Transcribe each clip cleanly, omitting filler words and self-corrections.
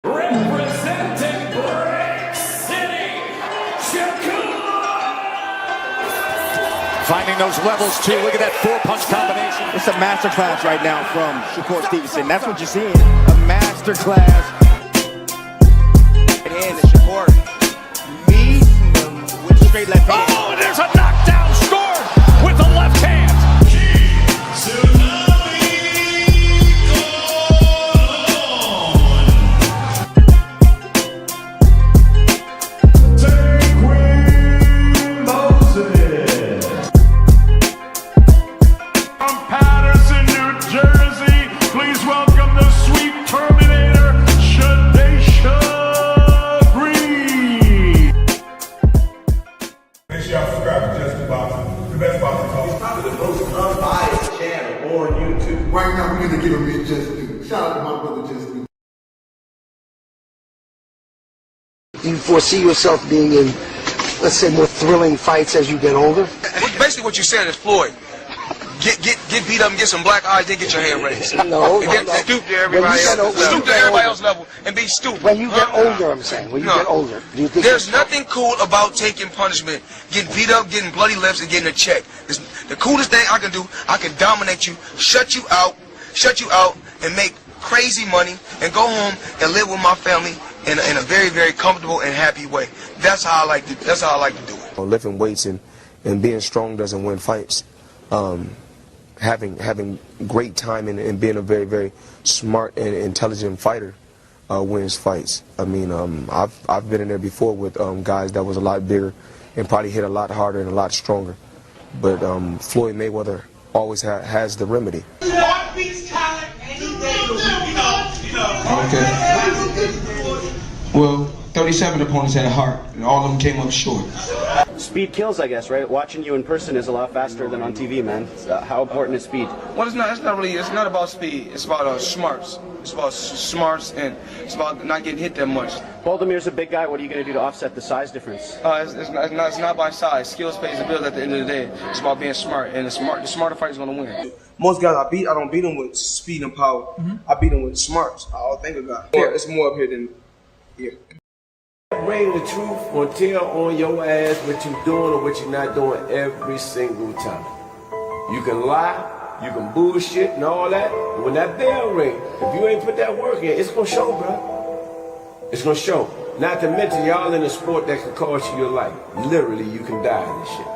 Representing Brick City, finding those levels too. Look at that four-punch combination. It's a masterclass right now from Shakur Stevenson. That's what you're seeing. A masterclass. And Shakur meeting them with straight left hand. Oh, and there's a knockdown scored with the left hand. Right now, we're going to give him his just due. Shout out to my brother, Just Due. Do you foresee yourself being in, let's say, more thrilling fights as you get older? Basically, what you're saying is Floyd. Get beat up and get some black eyes, then get your hand raised. No. Stoop to everybody else. Stoop to everybody else's level and be stupid. When you get older, I'm saying. When you get older, do you think there's nothing cool about taking punishment, getting beat up, getting bloody lips, and getting a check. The coolest thing I can do, I can dominate you, shut you out, and make crazy money, and go home and live with my family in a very, very comfortable and happy way. That's how I like to. That's how I like to do it. Lifting weights and being strong doesn't win fights. Having great timing and being a very, very smart and intelligent fighter wins fights. I mean, I've been in there before with guys that was a lot bigger and probably hit a lot harder and a lot stronger. But Floyd Mayweather always has the remedy. Okay. Well, 37 opponents had a heart, and all of them came up short. Speed kills, I guess, right? Watching you in person is a lot faster than on TV, man. How important is speed? Well, it's not about speed. It's about smarts. It's about smarts, and it's about not getting hit that much. Baldamir's a big guy. What are you going to do to offset the size difference? It's not by size. Skills pays the bills at the end of the day. It's about being smart, and the smarter fighter is going to win. Most guys I don't beat them with speed and power. I beat them with smarts. I think about it. It's more up here than here. Bring the truth or tell on your ass what you're doing or what you're not doing every single time. You can lie, you can bullshit and all that, but when that bell rings, if you ain't put that work in, it's gonna show, bro. It's gonna show. Not to mention y'all in a sport that can cost you your life. Literally, you can die in this shit.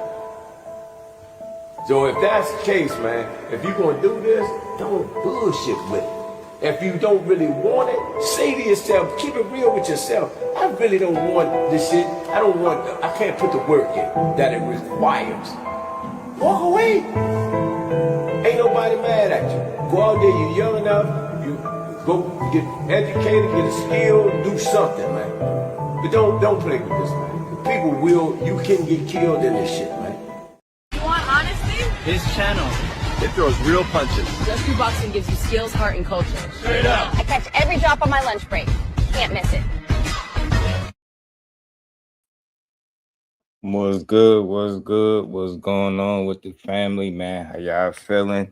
So if that's the case, man, if you're gonna do this, don't bullshit with it. If you don't really want it, say to yourself, keep it real with yourself. I really don't want this shit. I can't put the work in that it requires. Walk away. Ain't nobody mad at you. Go out there, you're young enough, you go get educated, get a skill, do something, man. But don't play with this, man. You can get killed in this shit, man. You want honesty? His channel. It throws real punches. Just Do Boxing gives you skills, heart, and culture. Straight up. I catch every drop on my lunch break. Can't miss it. What's good? What's good? What's going on with the family, man? How y'all feeling?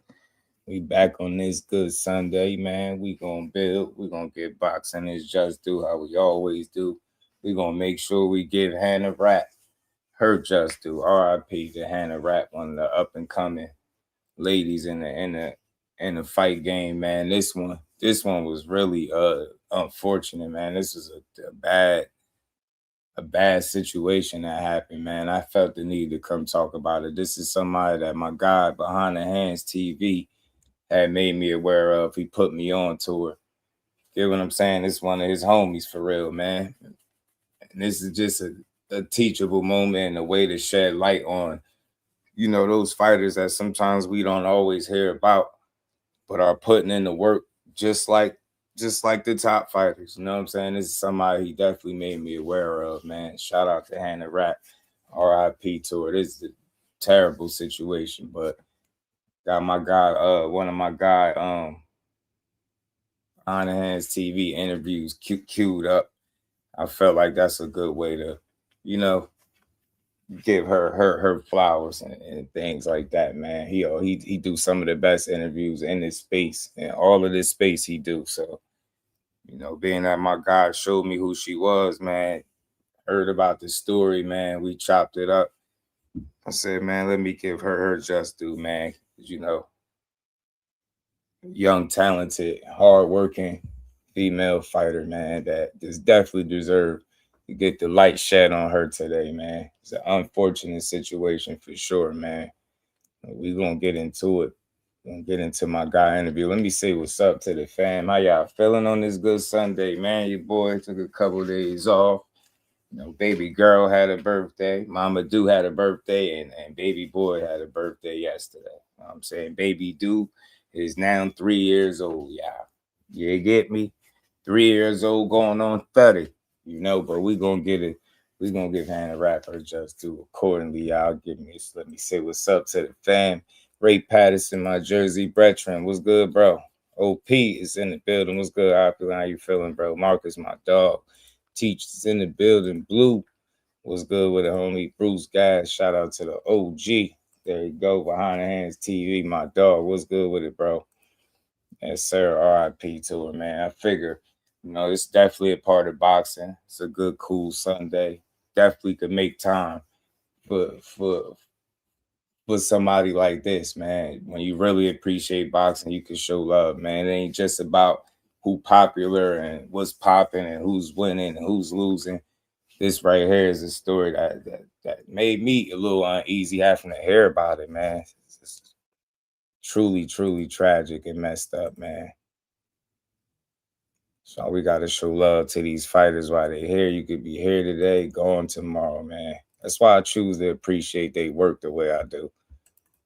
We back on this good Sunday, man. We gonna build. We gonna get boxing is just do how we always do. We gonna make sure we give Hannah Rapp her just due. R.I.P. to Hannah Rapp, one of the up and coming ladies in the fight game, man. This one was really unfortunate, man. This was a bad situation that happened, man. I felt the need to come talk about it. This is somebody that my guy behind the hands TV had made me aware of. He put me on to her. Get what I'm saying? It's one of his homies for real, man. And this is just a teachable moment and a way to shed light on, you know, those fighters that sometimes we don't always hear about, but are putting in the work just like the top fighters. You know what I'm saying? This is somebody he definitely made me aware of, man. Shout out to Hannah Rapp. R.I.P. to her. This is a terrible situation, but got my guy, one of my guy, on the hands TV interviews queued up. I felt like that's a good way to, you know, give her flowers and things like that, man. He do some of the best interviews in this space, and all of this space he do. So You know, being that my God showed me who she was, man, heard about the story, man, we chopped it up. I said, man, let me give her just due, man. You know, young, talented, hardworking female fighter, man, that just definitely deserved to get the light shed on her today, man. It's an unfortunate situation for sure, man. We're going to get into it. We're going to get into my guy interview. Let me say what's up to the fam. How y'all feeling on this good Sunday, man? Your boy took a couple of days off. You know, baby girl had a birthday. Mama Do had a birthday, and baby boy had a birthday yesterday. You know what I'm saying? Baby Do is now 3 years old, y'all. You get me? 3 years old going on 30. You know, but we gonna get it. We gonna give Hannah Rapp her just due accordingly, y'all. Let me say what's up to the fam. Ray Patterson, my Jersey brethren. What's good, bro? OP is in the building. What's good, Opulent? How you feeling, bro? Marcus, my dog. Teachers in the building. Blue, what's good with it, homie? Bruce, guys, shout out to the OG. There you go, Behind the Hands TV, my dog. What's good with it, bro? Yes, sir. RIP to her, man. I figure, you know, it's definitely a part of boxing. It's a good, cool Sunday. Definitely could make time for somebody like this, man. When you really appreciate boxing, you can show love, man. It ain't just about who popular and what's popping and who's winning and who's losing. This right here is a story that made me a little uneasy having to hear about it, man. It's truly, truly tragic and messed up, man. So we got to show love to these fighters while they're here. You could be here today, gone tomorrow, man. That's why I choose to appreciate their work the way I do.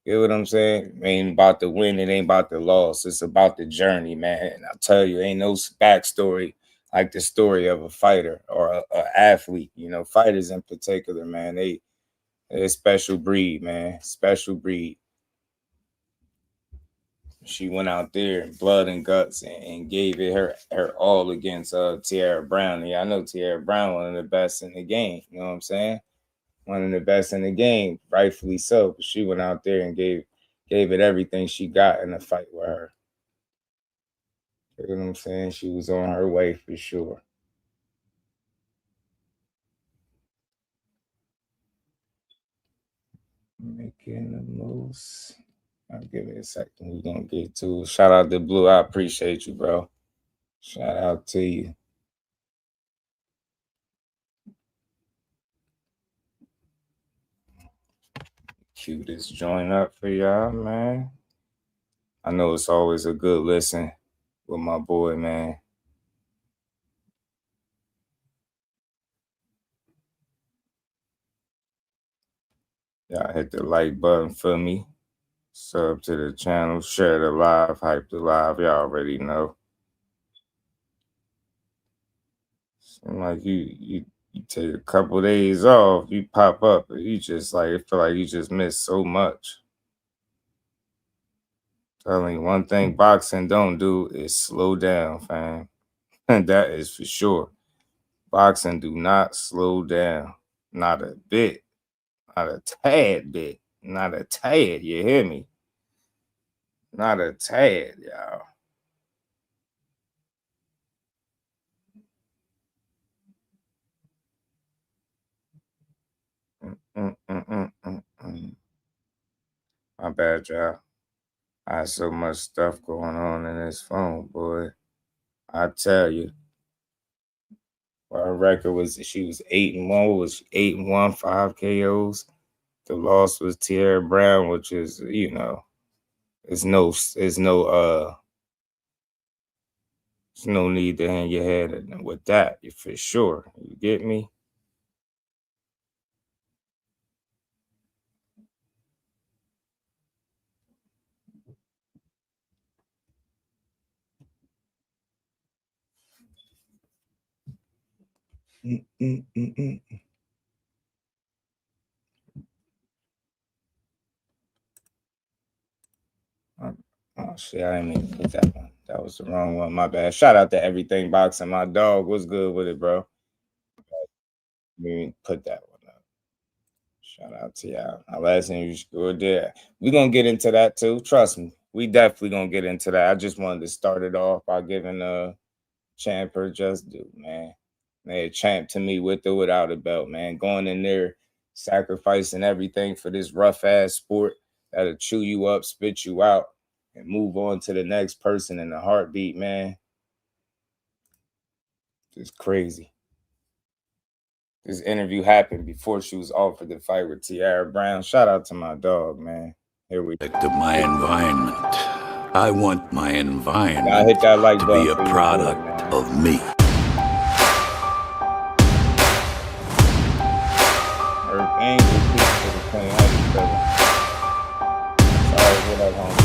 You know what I'm saying? It ain't about the win. It ain't about the loss. It's about the journey, man. And I tell you, ain't no backstory like the story of a fighter or a athlete. You know, fighters in particular, man, they're a special breed, man. Special breed. She went out there in blood and guts and gave it her all against Tiara Brown. Yeah, I know Tiara Brown, one of the best in the game. You know what I'm saying? One of the best in the game, rightfully so. But she went out there and gave it everything she got in the fight with her. You know what I'm saying? She was on her way for sure. Making the moves. I'll give it a second. We're going to get to it. Shout out to Blue. I appreciate you, bro. Shout out to you. Cue this joint up for y'all, man. I know it's always a good listen with my boy, man. Y'all hit the like button for me. Sub to the channel. Share the live. Hype the live. Y'all already know. Seem like you take a couple days off, you pop up, and you just like, it feel like you just missed so much. Telling you one thing boxing don't do is slow down, fam. And that is for sure. Boxing do not slow down. Not a bit. Not a tad bit. Not a tad, you hear me? Not a tad, y'all. My bad, y'all. I had so much stuff going on in this phone, boy. I tell you. Her record was, she was 8-1. What was she? 8-1, 5 KOs. The loss was Tiara Brown, which is, you know, there's no need to hang your head with that, for sure. You get me? Oh shit, I didn't mean to put that one. That was the wrong one. My bad. Shout out to Everything Boxing. My dog was good with it, bro. We put that one up. Shout out to y'all. Our last interview scored there. We're gonna get into that too. Trust me. We definitely gonna get into that. I just wanted to start it off by giving Champ her just do, man. Man, champ to me with or without a belt, man. Going in there, sacrificing everything for this rough-ass sport that'll chew you up, spit you out, and move on to the next person in a heartbeat, man. It's crazy. This interview happened before she was offered the fight with Tiara Brown. Shout out to my dog, man. Here we go. To my environment. I want my environment I hit that like to be a product of me. Her angel piece for the Queen. Sorry, what up, homie?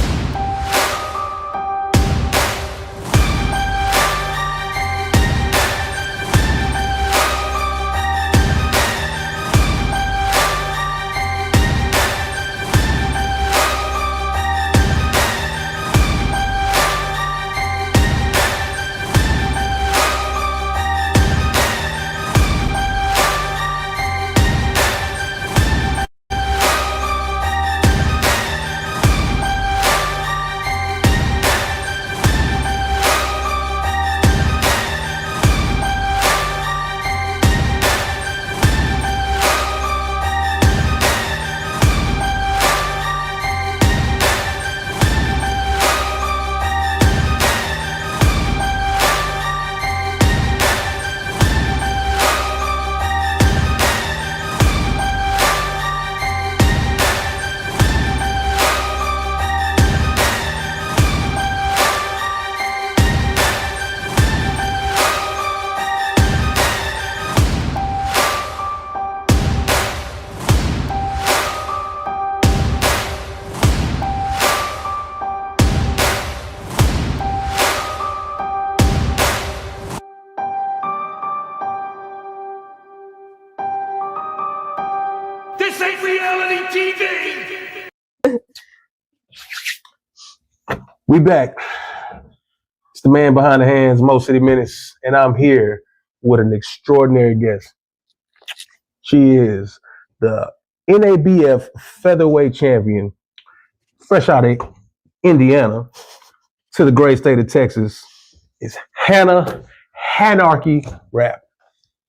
This ain't reality TV! We back. It's the man behind the hands, Mo City Menace, and I'm here with an extraordinary guest. She is the NABF featherweight champion, fresh out of Indiana to the great state of Texas. It's Hanarchy Rapp.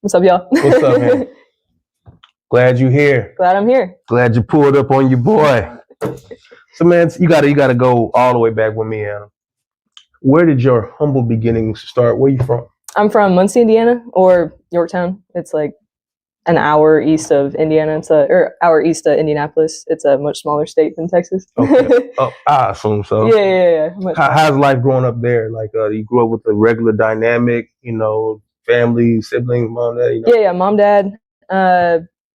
What's up, y'all? What's up, man? Glad you're here. Glad I'm here. Glad you pulled up on your boy. So, man, you gotta go all the way back with me, Anna. Where did your humble beginnings start? Where you from? I'm from Muncie, Indiana, or Yorktown. It's like an hour east of Indiana. Or hour east of Indianapolis. It's a much smaller state than Texas. Okay. I assume so. Yeah. How's life growing up there? Like, you grew up with a regular dynamic, family, siblings, mom, dad? Yeah, mom, dad,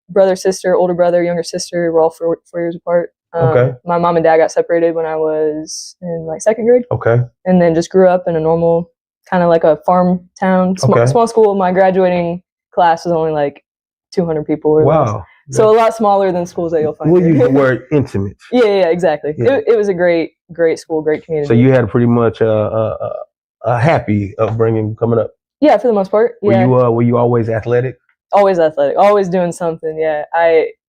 brother, sister, older brother, younger sister. We're all 4 years apart. Okay. My mom and dad got separated when I was in like 2nd grade. Okay. And then just grew up in a normal, kind of like a farm town, small school. My graduating class was only like 200 people. Or wow. Less. So a lot smaller than schools that you'll find. We'll use the word intimate. Yeah, exactly. Yeah. It was a great school, great community. So you had pretty much a happy upbringing coming up. Yeah, for the most part. Yeah. Were you always athletic? Always athletic. Always doing something. Yeah.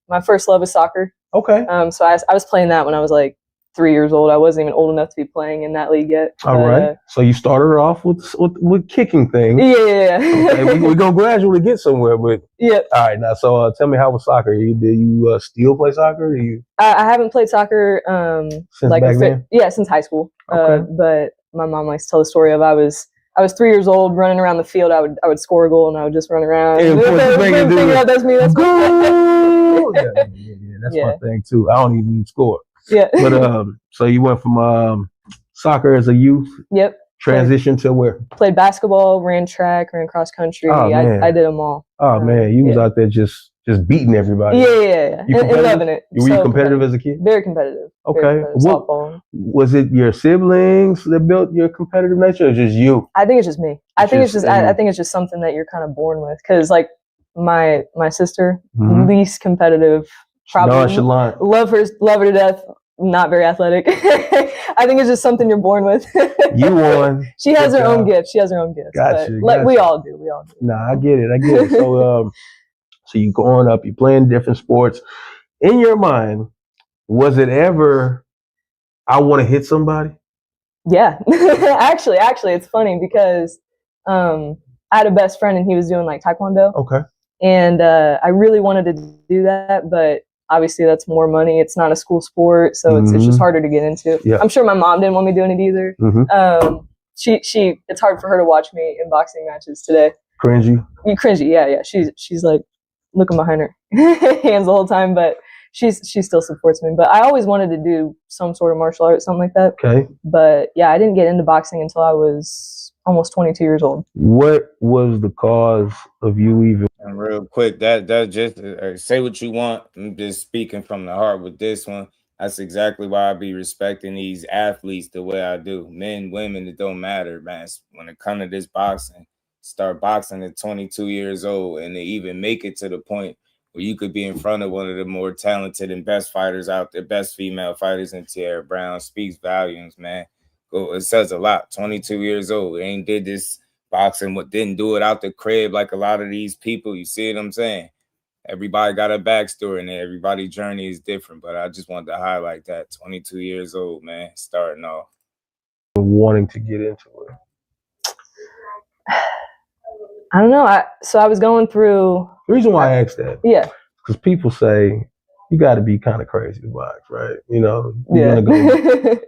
My first love was soccer. Okay. So I was playing that when I was like 3 years old. I wasn't even old enough to be playing in that league yet. All right. So you started off with kicking things. Yeah. Okay. We're gonna gradually get somewhere, but yeah. All right. Now, so tell me, how was soccer? Did you still play soccer? I haven't played soccer since like back then? Yeah, since high school. Okay. But my mom likes to tell the story of I was 3 years old running around the field. I would score a goal and I would just run around. And that's me. That's That's my thing too. I don't even score. Yeah. But so you went from soccer as a youth. Yep. Transition to where? Played basketball, ran track, ran cross country. Oh, I did them all. Oh man, you was out there just beating everybody. Yeah. And loving it. Were you competitive as a kid? Very competitive. Okay. Very competitive. Softball. Was it your siblings that built your competitive nature, or just you? I think it's just me. I think it's just something that you're kind of born with. Because like my sister, least competitive. Probably nonchalant. Love her to death. Not very athletic. I think it's just something you're born with. You won. She has her own gift. Gotcha. We all do. Nah, I get it. So so you growing up, you playing different sports. In your mind, was it ever, I want to hit somebody? Yeah. Actually, it's funny because I had a best friend and he was doing like Taekwondo. Okay. And I really wanted to do that, but obviously that's more money. It's not a school sport, so it's just harder to get into. Yeah. I'm sure my mom didn't want me doing it either. It's hard for her to watch me in boxing matches today. Cringy? Cringy, yeah. She's like looking behind her hands the whole time, but she still supports me. But I always wanted to do some sort of martial art, something like that. Okay. But yeah, I didn't get into boxing until I was almost 22 years old. What was the cause of you even? And real quick, that just say what you want. I'm just speaking from the heart with this one. That's exactly why I be respecting these athletes the way I do. Men, women, it don't matter, man. When it comes to this boxing, start boxing at 22 years old and they even make it to the point where you could be in front of one of the more talented and best fighters out there, best female fighters in Tierra Brown, speaks volumes, man. It says a lot. 22 years old. They ain't did this boxing, didn't do it out the crib like a lot of these people. You see what I'm saying? Everybody got a backstory and everybody's journey is different, but I just wanted to highlight that. 22 years old, man, starting off. Wanting to get into it? I don't know. So I was going through. The reason why I asked that, yeah, because people say you got to be kind of crazy to box, right? You know, you're gonna go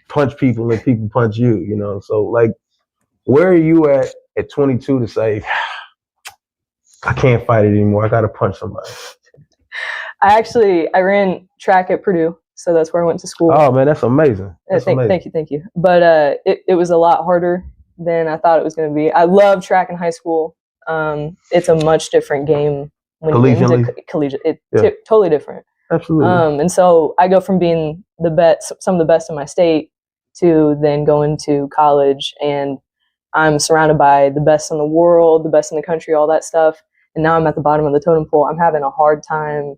punch people and people punch you. You know, so like, where are you at 22 to say I can't fight it anymore? I got to punch somebody. I ran track at Purdue, so that's where I went to school. Oh man, that's amazing. Thank you. But it was a lot harder than I thought it was going to be. I loved track in high school. It's a much different game when you get into collegiate. It's totally different. Absolutely. And so I go from being some of the best in my state to then going to college, and I'm surrounded by the best in the world, the best in the country, all that stuff. And now I'm at the bottom of the totem pole. I'm having a hard time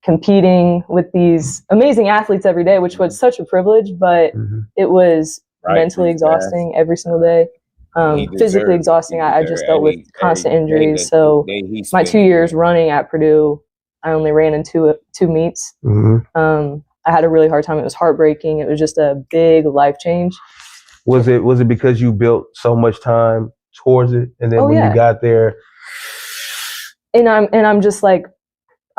competing with these amazing athletes every day, which was such a privilege, but it was mentally exhausting every single day. Physically exhausting. I just dealt with constant injuries. So my 2 years running at Purdue, I only ran in two meets. I had a really hard time. It was heartbreaking. It was just a big life change. Was it because you built so much time towards it, and then when you got there, and I'm just like,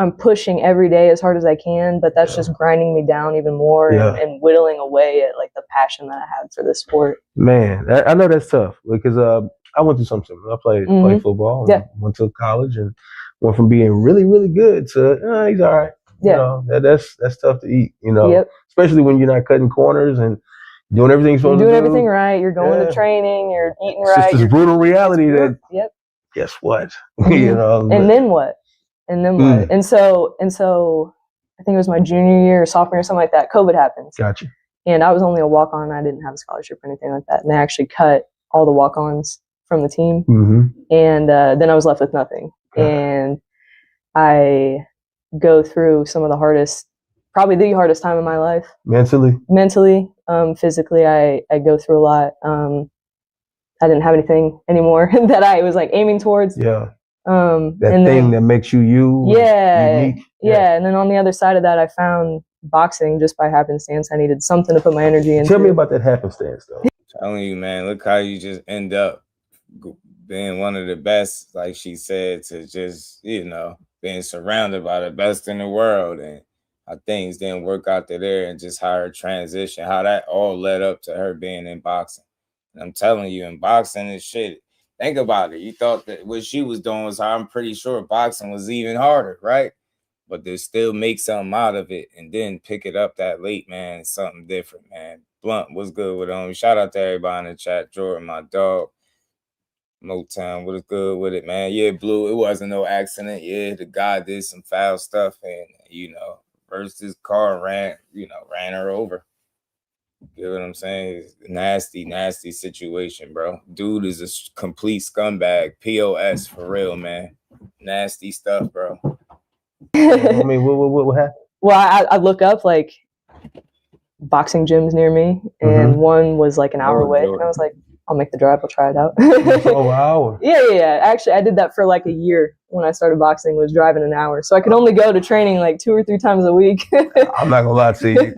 I'm pushing every day as hard as I can, but that's just grinding me down even more and whittling away at like the passion that I had for this sport. Man, I know that's tough because I went through something similar. I played football, and went to college, and went from being really, really good to he's all right. You know, that's tough to eat. You know, especially when you're not cutting corners and doing everything you're supposed to do. You're doing everything right. You're going to training. You're eating it's right. Just this brutal reality that. Guess what? You know. And then what? And then what? And so I think it was my junior year or sophomore year, something like that. COVID happened. Gotcha. And I was only a walk-on. I didn't have a scholarship or anything like that. And they actually cut all the walk-ons from the team. And then I was left with nothing. And I go through some of the hardest, probably the hardest time of my life. Mentally, physically, I go through a lot. I didn't have anything anymore that I was like aiming towards. That thing that makes you unique. And then on the other side of that, I found boxing just by happenstance. I needed something to put my energy into. Tell me about that happenstance, though. Telling you, man, look how you just end up being one of the best, like she said, to just, being surrounded by the best in the world, and how things didn't work out there, and just how her transition, how that all led up to her being in boxing. And I'm telling you, in boxing and shit, think about it. You thought that what she was doing was hard. I'm pretty sure boxing was even harder, right? But to still make something out of it and then pick it up that late, man, it's something different, man. Blunt, what's good with him? Shout out to everybody in the chat. Jordan, my dog. Motown, what is good with it, man? Yeah, Blue, it wasn't no accident. Yeah, the guy did some foul stuff and, reversed his car and ran her over. You know what I'm saying? It's a nasty, nasty situation, bro. Dude is a complete scumbag. POS, for real, man. Nasty stuff, bro. I mean, what happened? Well, I look up, like, boxing gyms near me, and one was, like, an hour away. And I was like, I'll make the drive. I'll try it out. Oh, an hour? Yeah. Actually, I did that for, like, a year when I started boxing, was driving an hour. So I could only go to training, like, 2 or 3 times a week. I'm not going to lie to you.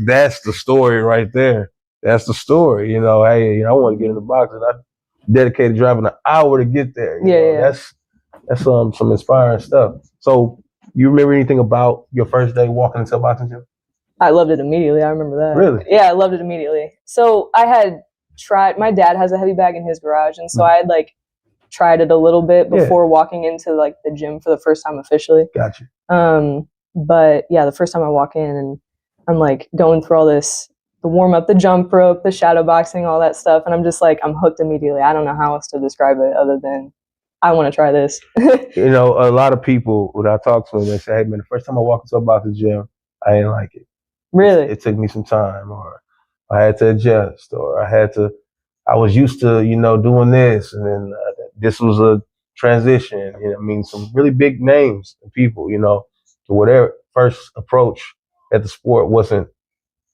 That's the story right there. That's the story. Hey, I want to get into boxing. dedicated driving an hour to get there. You know? That's some inspiring stuff. So you remember anything about your first day walking into a boxing gym? I loved it immediately. I remember that. Really? Yeah, I loved it immediately. So I had tried, my dad has a heavy bag in his garage, and so I had like tried it a little bit before walking into like the gym for the first time officially. Gotcha. But yeah, the first time I walk in and I'm like going through all this, the warm up, the jump rope, the shadow boxing, all that stuff. And I'm just like, I'm hooked immediately. I don't know how else to describe it other than I want to try this. You know, a lot of people, when I talk to them, they say, hey man, the first time I walked into a boxing gym, I didn't like it. Really? It took me some time, or I had to adjust, or I was used to, you know, doing this. And then this was a transition. You know, I mean, some really big names and people, you know, to whatever first approach at the sport wasn't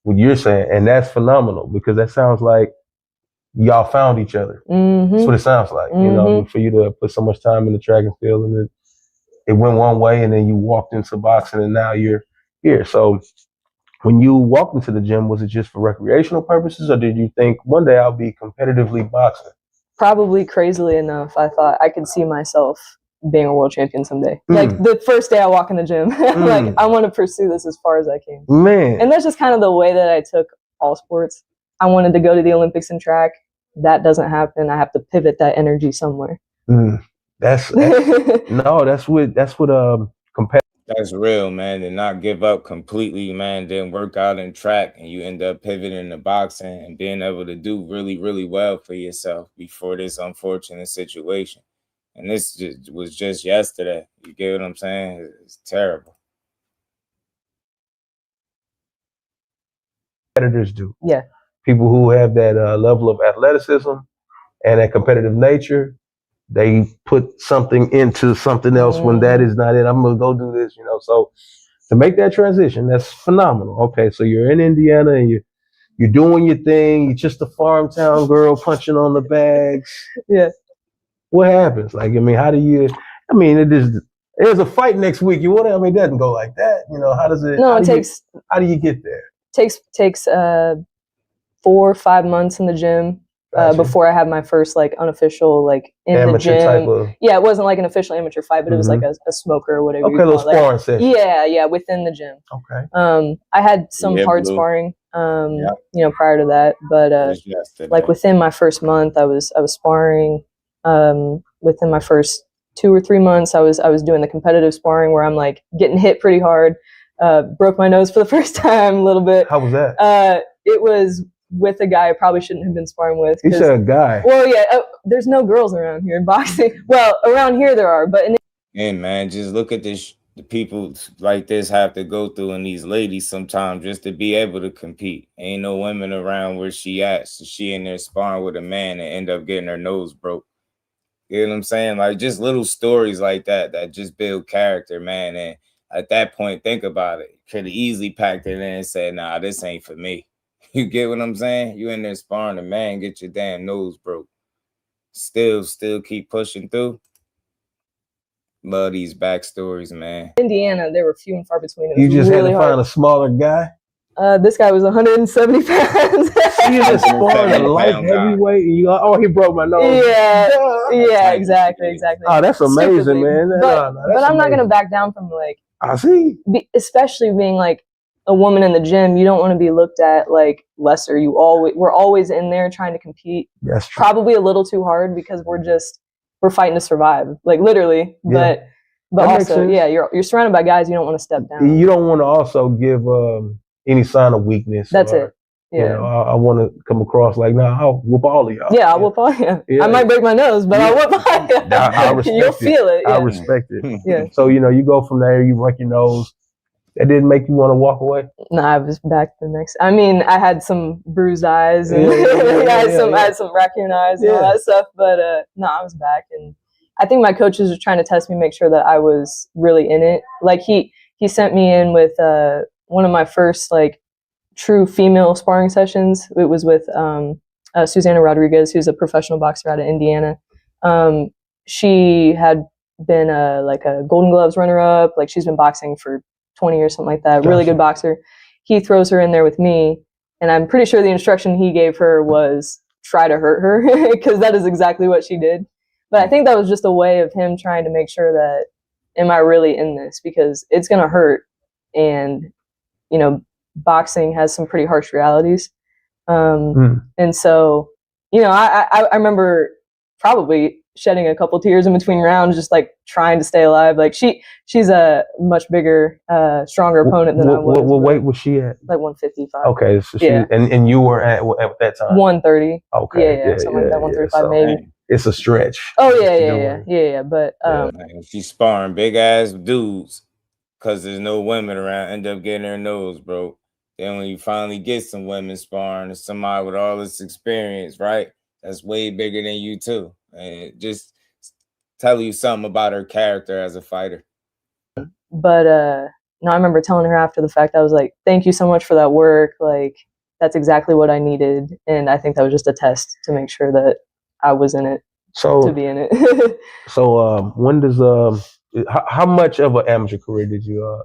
what you're saying. And that's phenomenal, because that sounds like y'all found each other. That's what it sounds like, you know, for you to put so much time in the track and field, and then it went one way and then you walked into boxing and now you're here. So when you walked into the gym, was it just for recreational purposes, or did you think one day I'll be competitively boxing? Probably crazily enough, I thought I could see myself being a world champion someday. Like the first day I walk in the gym, like I want to pursue this as far as I can. Man. And that's just kind of the way that I took all sports. I wanted to go to the Olympics in track. That doesn't happen. I have to pivot that energy somewhere. That's what That's real, man. To not give up completely, man. Then work out in track and you end up pivoting to boxing and being able to do really, really well for yourself before this unfortunate situation. And this was just yesterday. You get what I'm saying? It's terrible. competitors do. Yeah. People who have that level of athleticism and that competitive nature, they put something into something else when that is not it. I'm going to go do this, you know. So to make that transition, that's phenomenal. Okay, so you're in Indiana and you're doing your thing. You're just a farm town girl punching on the bags. Yeah. What happens? Like, I mean, how do you, I mean, there's a fight next week. You want to, I mean, it doesn't go like that. You know, how does it, no, how do you get there? Takes 4 or 5 months in the gym. Before I had my first like unofficial like in amateur the gym. Type of... Yeah, it wasn't like an official amateur fight, but it was like a smoker or whatever. Okay, little sparring session. Yeah, within the gym. Okay. I had some hard sparring, you know, prior to that, but like within my first month, I was sparring. Within my first 2 or 3 months, I was doing the competitive sparring where I'm like getting hit pretty hard. Broke my nose for the first time a little bit. How was that? It was with a guy I probably shouldn't have been sparring with. You said a guy. Well, yeah, there's no girls around here in boxing. Well, around here there are, but hey man, just look at this. The people like this have to go through, and these ladies sometimes just to be able to compete. Ain't no women around where she at, so she in there sparring with a man and end up getting her nose broke. You know what I'm saying? Like just little stories like that just build character, man. And at that point, think about it. Could have easily packed it in and said, "Nah, this ain't for me." You get what I'm saying? You in there sparring a man, get your damn nose broke. Still keep pushing through. Love these backstories, man. Indiana, there were few and far between. You just really had to find a smaller guy? This guy was 170 pounds. You just sparring a light heavyweight. And he broke my nose. Yeah, exactly. Oh, that's amazing, man. But I'm not going to back down from like. I see. Especially being like a woman in the gym, you don't want to be looked at like lesser. We're always in there trying to compete. That's true. Probably a little too hard because we're fighting to survive, like literally. But also, you're surrounded by guys. You don't want to step down. You don't want to also give any sign of weakness. That's it. Yeah. You know, I want to come across like, I'll whoop all of y'all. Yeah, I'll whoop all of you. Yeah. I might break my nose, but I'll whoop all of you. I respect You'll feel it. Yeah. I respect it. Yeah. So, you know, you go from there, you break your nose. That didn't make you want to walk away? No, I was back the next. I mean, I had some bruised eyes and I had some raccoon eyes and all that stuff. But no, I was back, and I think my coaches were trying to test me, make sure that I was really in it. Like he sent me in with one of my first like true female sparring sessions. It was with Susanna Rodriguez, who's a professional boxer out of Indiana. She had been like a Golden Gloves runner-up. Like she's been boxing for 20 years, something like that. Gotcha. Really good boxer. He throws her in there with me, and I'm pretty sure the instruction he gave her was try to hurt her because that is exactly what she did. But I think that was just a way of him trying to make sure that, am I really in this? Because it's going to hurt. And, you know, boxing has some pretty harsh realities. And so, you know, I remember probably shedding a couple tears in between rounds, just like trying to stay alive. Like she's a much bigger, stronger opponent than I was. What weight was she at? Like 155. Okay, so yeah. and you were at that time 130. Okay, yeah, something like that, 135 so maybe. It's a stretch. Oh yeah. But she's sparring big ass dudes because there's no women around. End up getting their nose broke. Then when you finally get some women sparring, it's somebody with all this experience, right? That's way bigger than you too. And just tell you something about her character as a fighter. But no, I remember telling her after the fact, I was like, thank you so much for that work. Like, that's exactly what I needed. And I think that was just a test to make sure that I was in it, to be in it. So when does how much of an amateur career did you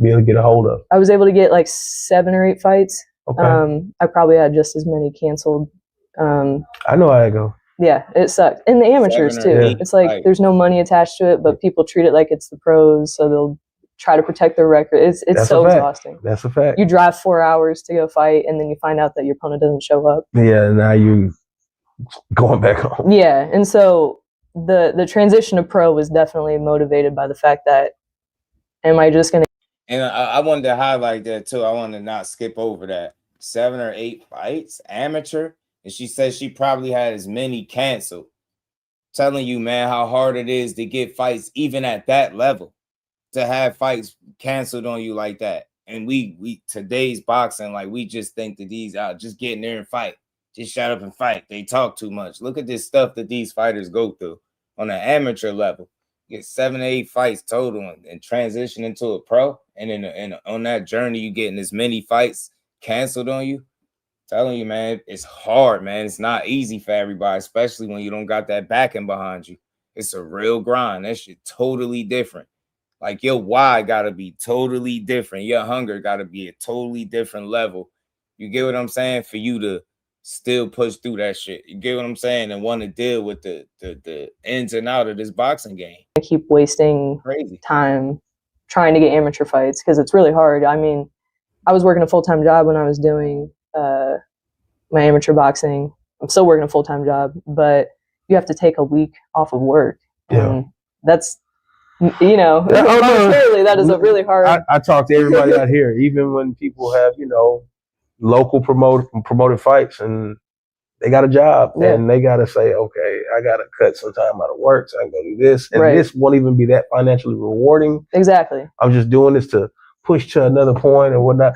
be able to get a hold of? I was able to get like 7 or 8 fights. Okay. I probably had just as many canceled. I know how I go. Yeah, it sucked. And the amateurs too. It's like there's no money attached to it, but people treat it like it's the pros, so they'll try to protect their record. It's so exhausting. That's a fact. You drive 4 hours to go fight, and then you find out that your opponent doesn't show up. Yeah, now you going back home. Yeah, and so the transition to pro was definitely motivated by the fact that, am I just going to... And I wanted to highlight that too. I wanted to not skip over that. 7 or 8 fights, amateur. And she said she probably had as many canceled. Telling you, man, how hard it is to get fights, even at that level, to have fights canceled on you like that. And we today's boxing, like, we just think that these out just get in there and fight. Just shut up and fight. They talk too much. Look at this stuff that these fighters go through on an amateur level. Get 7 or 8 fights total and transition into a pro. And then on that journey, you getting as many fights canceled on you. Telling you, man, it's hard, man. It's not easy for everybody, especially when you don't got that backing behind you. It's a real grind. That shit totally different. Like, your why gotta be totally different. Your hunger gotta be a totally different level. You get what I'm saying? For you to still push through that shit. You get what I'm saying? And want to deal with the ins and out of this boxing game. I keep wasting time trying to get amateur fights because it's really hard. I mean, I was working a full-time job when I was doing my amateur boxing. I'm still working a full-time job, but you have to take a week off of work. Yeah. And that's, you know, monetarily, that is a really hard. I talk to everybody out here, even when people have, you know, local promoted fights and they got a job and they got to say, okay, I got to cut some time out of work so I can go do this. And this won't even be that financially rewarding. Exactly. I'm just doing this to push to another point or whatnot.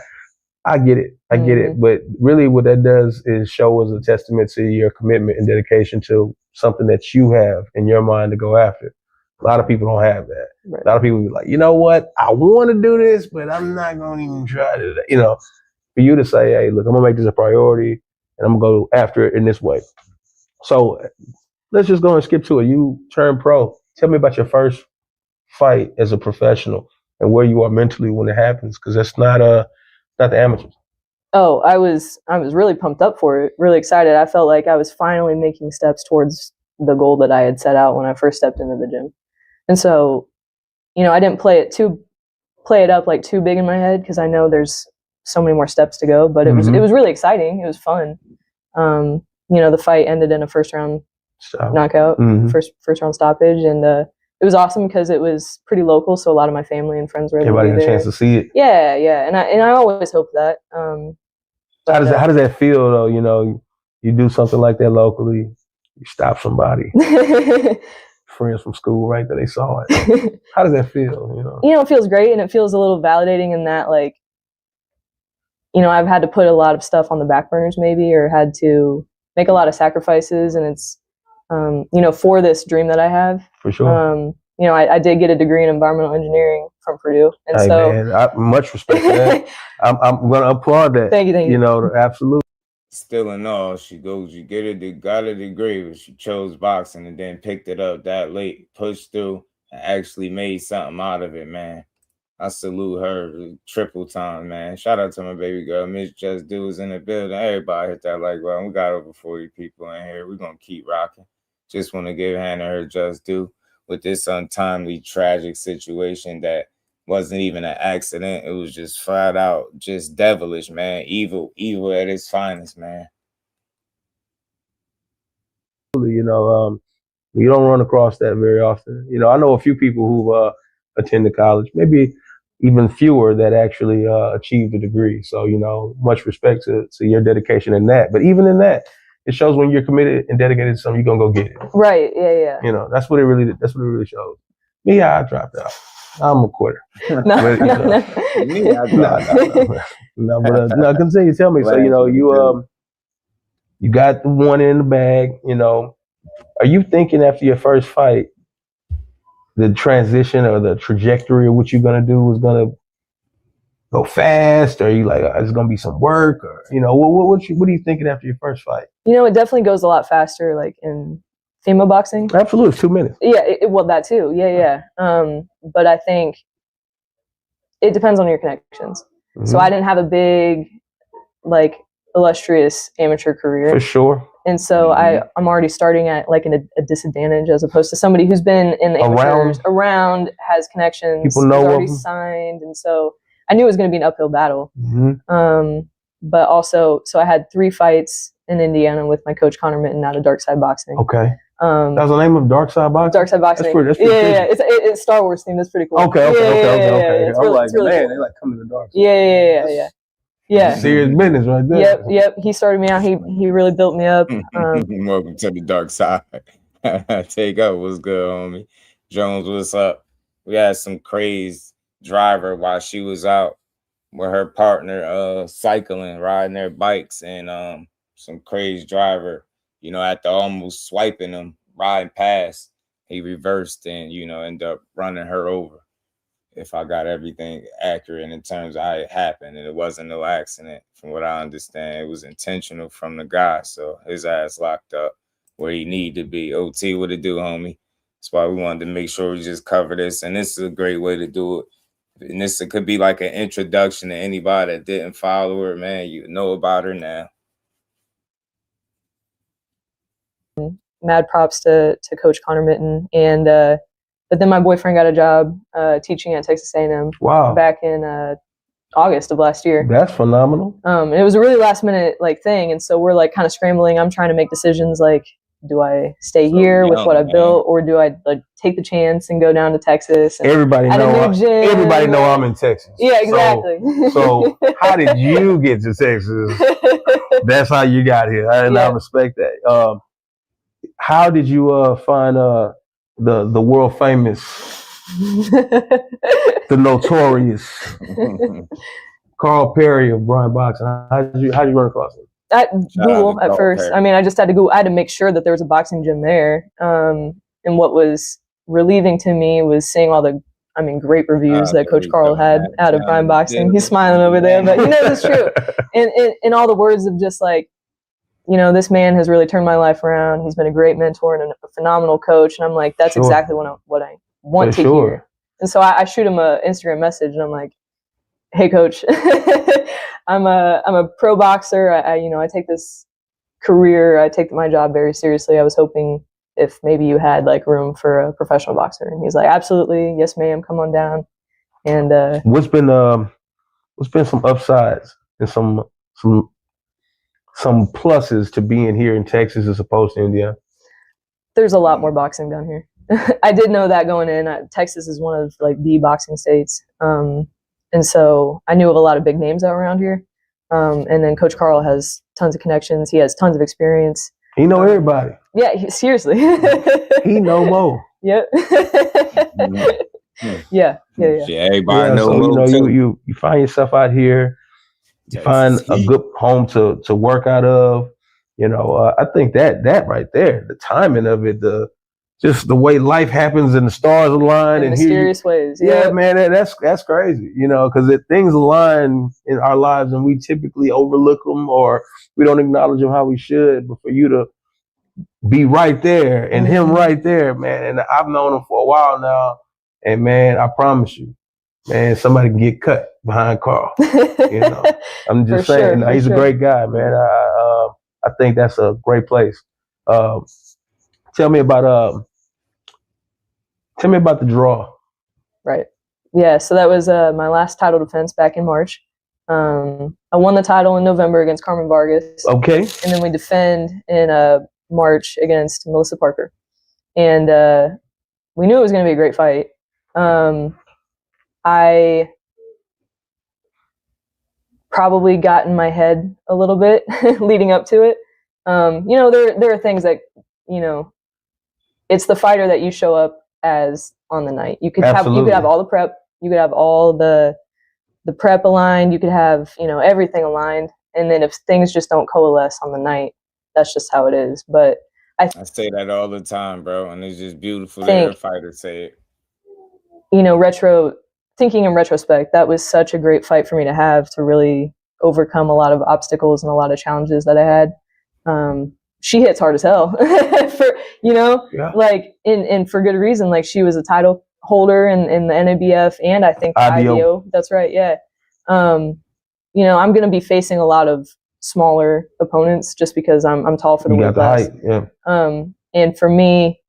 I get it. I get it. But really what that does is show as a testament to your commitment and dedication to something that you have in your mind to go after. A lot of people don't have that. Right. A lot of people be like, you know what? I want to do this, but I'm not going to even try to do that. You know, for you to say, hey, look, I'm going to make this a priority and I'm going to go after it in this way. So let's just go and skip to it. You turned pro. Tell me about your first fight as a professional and where you are mentally when it happens, because that's not the amateurs. Oh, I was really pumped up for it, really excited. I felt like I was finally making steps towards the goal that I had set out when I first stepped into the gym. And so, you know, I didn't play it up like too big in my head because I know there's so many more steps to go, but it was really exciting. It was fun. You know, the fight ended in a first round knockout, first round stoppage, and it was awesome because it was pretty local, so a lot of my family and friends were able to be there. Everybody had a chance to see it. Yeah, and I always hope that. How does that feel though? You know, you do something like that locally, you stop somebody, friends from school, right? That they saw it. How does that feel? You know, it feels great, and it feels a little validating in that, like, you know, I've had to put a lot of stuff on the back burners maybe, or had to make a lot of sacrifices, and it's, you know, for this dream that I have. For sure. You know, I did get a degree in environmental engineering from Purdue, and hey, so man, I much respect for that. I'm going to applaud that. Thank you. You know, absolutely. Still in all, she got a degree, but she chose boxing and then picked it up that late, pushed through, and actually made something out of it, man. I salute her triple time, man. Shout out to my baby girl, Miss Just Do is in the building. Everybody hit that like button. We got over 40 people in here. We're gonna keep rocking. Just want to give Hannah her just due with this untimely, tragic situation that wasn't even an accident. It was just flat out, just devilish, man. Evil at its finest, man. You know, you don't run across that very often. You know, I know a few people who've attended college, maybe even fewer that actually achieved a degree. So, you know, much respect to your dedication in that. But even in that, it shows when you're committed and dedicated to something, you're gonna go get it. Right. Yeah. You know, that's what it really shows. Me, I dropped out. I'm a quitter. No, but continue. Tell me. So, you know, you got the one in the bag. You know, are you thinking after your first fight, the transition or the trajectory of what you're gonna do is gonna go fast, or are you like, it's gonna be some work, or you know, what are you thinking after your first fight? You know, it definitely goes a lot faster, like in female boxing. Absolutely, it's 2 minutes. Yeah, well, that too. Yeah. But I think it depends on your connections. Mm-hmm. So I didn't have a big, like, illustrious amateur career. For sure. And so I'm already starting at like a disadvantage as opposed to somebody who's been in the amateurs around, has connections, people know already signed, and so I knew it was going to be an uphill battle. Mm-hmm. But also, so I had 3 fights in Indiana with my coach Connor Mitten out of Dark Side Boxing. Okay. That's the name of Dark Side Boxing? Dark Side Boxing. That's pretty yeah. It's Star Wars themed. That's pretty cool. Okay. It's I'm like, really man, cool. they like coming to Dark Side. Yeah. Serious business right there. Yep. He started me out. He really built me up. Welcome to the dark side. Take up. What's good, homie? Jones, what's up? We had some crazy driver while she was out with her partner cycling, riding their bikes, and some crazy driver, you know, after almost swiping them, riding past, he reversed and, you know, ended up running her over. If I got everything accurate in terms of how it happened, and it wasn't no accident, from what I understand, it was intentional from the guy. So his ass locked up where he need to be. OT, what it do, homie? That's why we wanted to make sure we just cover this, and this is a great way to do it. And this could be like an introduction to anybody that didn't follow her, man. You know about her now. Mad props to Coach Connor Mitten, and but then my boyfriend got a job teaching at Texas A&M. Wow. Back in August of last year. That's phenomenal. And it was a really last minute like thing, and so we're like kind of scrambling. I'm trying to make decisions like, do I stay here with what I built, or do I like take the chance and go down to Texas? And everybody know I'm in Texas. Yeah, exactly. So how did you get to Texas? That's how you got here, and I respect that. How did you find the world famous, the notorious Carl Perry of Brian Boxing? How did you run across him? At Google at first. Perry. I mean, I just had to Google. I had to make sure that there was a boxing gym there. And what was relieving to me was seeing all the, great reviews that Coach Carl had out of Brian Boxing. He's smiling over there, but you know it's true. And all the words of just like, you know, this man has really turned my life around. He's been a great mentor and a phenomenal coach. And I'm like, that's exactly what I want to hear. And so I shoot him an Instagram message, and I'm like, hey, coach, I'm a pro boxer. I take this career, I take my job very seriously. I was hoping if maybe you had like room for a professional boxer. And he's like, absolutely. Yes, ma'am. Come on down. And what's been some upsides and some pluses to being here in Texas as opposed to India? There's a lot more boxing down here. I did know that going in. Texas is one of like the boxing states. And so I knew of a lot of big names out around here. And then Coach Carl has tons of connections. He has tons of experience. He know everybody. Yeah, seriously. He know Mo. Yep. Yeah. Everybody know Mo. So, you find yourself out here. You find a good home to work out of. You know, I think that right there, the timing of it, just the way life happens and the stars align in mysterious ways. Yeah, man, that's crazy. You know, because things align in our lives and we typically overlook them or we don't acknowledge them how we should. But for you to be right there and him right there, man, and I've known him for a while now, and man, I promise you, man, somebody can get cut behind Carl. You know, I'm just saying, sure, he's a great guy, man. I think that's a great place. Tell me about the draw. Right. Yeah. So that was my last title defense back in March. I won the title in November against Carmen Vargas. Okay. And then we defend in March against Melissa Parker. And we knew it was going to be a great fight. I probably got in my head a little bit leading up to it. You know, there are things that, you know, it's the fighter that you show up as on the night. You could have all the prep, you could have all the prep aligned, you could have, you know, everything aligned, and then if things just don't coalesce on the night, that's just how it is. But I say that all the time, bro, and it's just beautiful to hear a fighter say it. You know, thinking in retrospect, that was such a great fight for me to have, to really overcome a lot of obstacles and a lot of challenges that I had. She hits hard as hell for, you know, like and for good reason. Like, she was a title holder in the NABF and I think the IBO. That's right. Yeah. You know, I'm going to be facing a lot of smaller opponents just because I'm tall for the weight class. Yeah. And for me,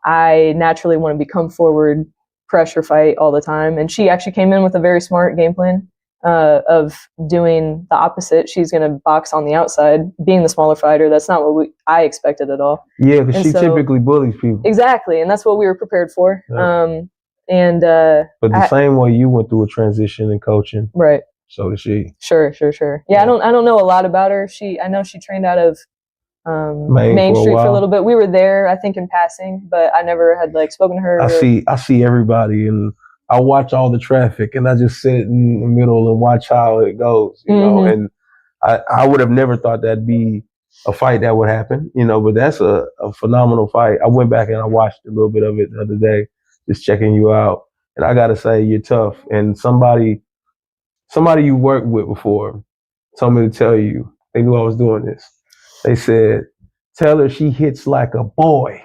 I naturally want to become forward, pressure fight all the time. And she actually came in with a very smart game plan of doing the opposite. She's going to box on the outside, being the smaller fighter. That's not what I expected at all. Yeah, because she typically bullies people. Exactly, and that's what we were prepared for. Yeah. But the same way you went through a transition in coaching, right? So did she. Sure. Yeah, I don't know a lot about her. I know she trained out of Main Street for a little bit. We were there, I think, in passing, but I never had like spoken to her. I see everybody, and I watch all the traffic, and I just sit in the middle and watch how it goes, you know. And I would have never thought that'd be a fight that would happen, you know. But that's a phenomenal fight. I went back and I watched a little bit of it the other day, just checking you out, and I gotta say you're tough. And somebody you worked with before told me to tell you, they knew I was doing this. They said, tell her she hits like a boy.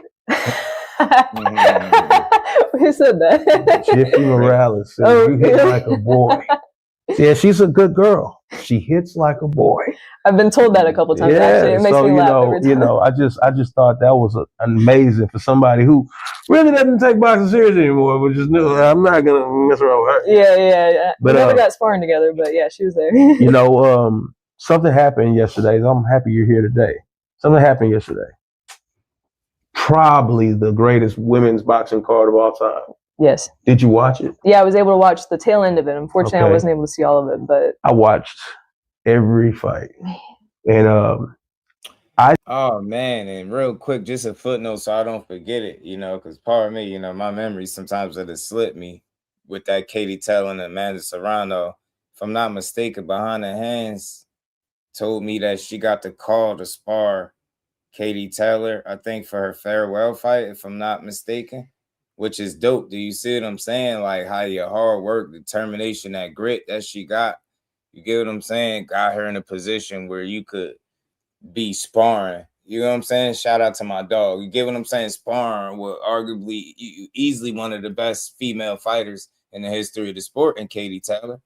Who said that? Jiffy Morales said, you hit like a boy. Yeah, she's a good girl. She hits like a boy. I've been told that a couple times, actually. It makes me laugh every time. You know, I just thought that was amazing for somebody who really doesn't take boxing serious anymore, but just knew I'm not going to mess around with her. Yeah. But we never got sparring together, but yeah, she was there. You know, something happened yesterday. I'm happy you're here today. Something happened yesterday. Probably the greatest women's boxing card of all time. Yes. Did you watch it? Yeah, I was able to watch the tail end of it. Unfortunately, I wasn't able to see all of it, but I watched every fight. And oh man, and real quick, just a footnote so I don't forget it, you know, because part of me, you know, my memory sometimes it'll slip me with that Katie Taylor and Amanda Serrano. If I'm not mistaken, Behind the Hands told me that she got the call to spar Katie Taylor, I think, for her farewell fight, if I'm not mistaken, which is dope. Do you see what I'm saying? Like how your hard work, determination, that grit that she got, you get what I'm saying? Got her in a position where you could be sparring. You know what I'm saying? Shout out to my dog. You get what I'm saying? Sparring with arguably easily one of the best female fighters in the history of the sport, and Katie Taylor.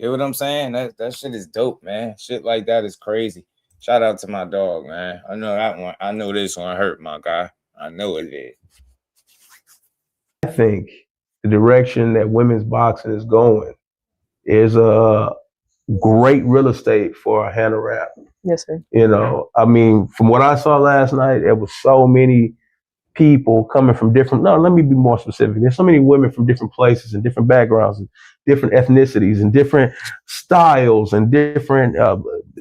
Get what I'm saying? That shit is dope, man. Shit like that is crazy. Shout out to my dog, man. I know that one. I know this one hurt, my guy. I know it did. I think the direction that women's boxing is going is a great real estate for a Hannah Rapp. Yes, sir. You know, I mean, from what I saw last night, there was so many people coming from different, no, let me be more specific. There's so many women from different places and different backgrounds and different ethnicities and different styles and different,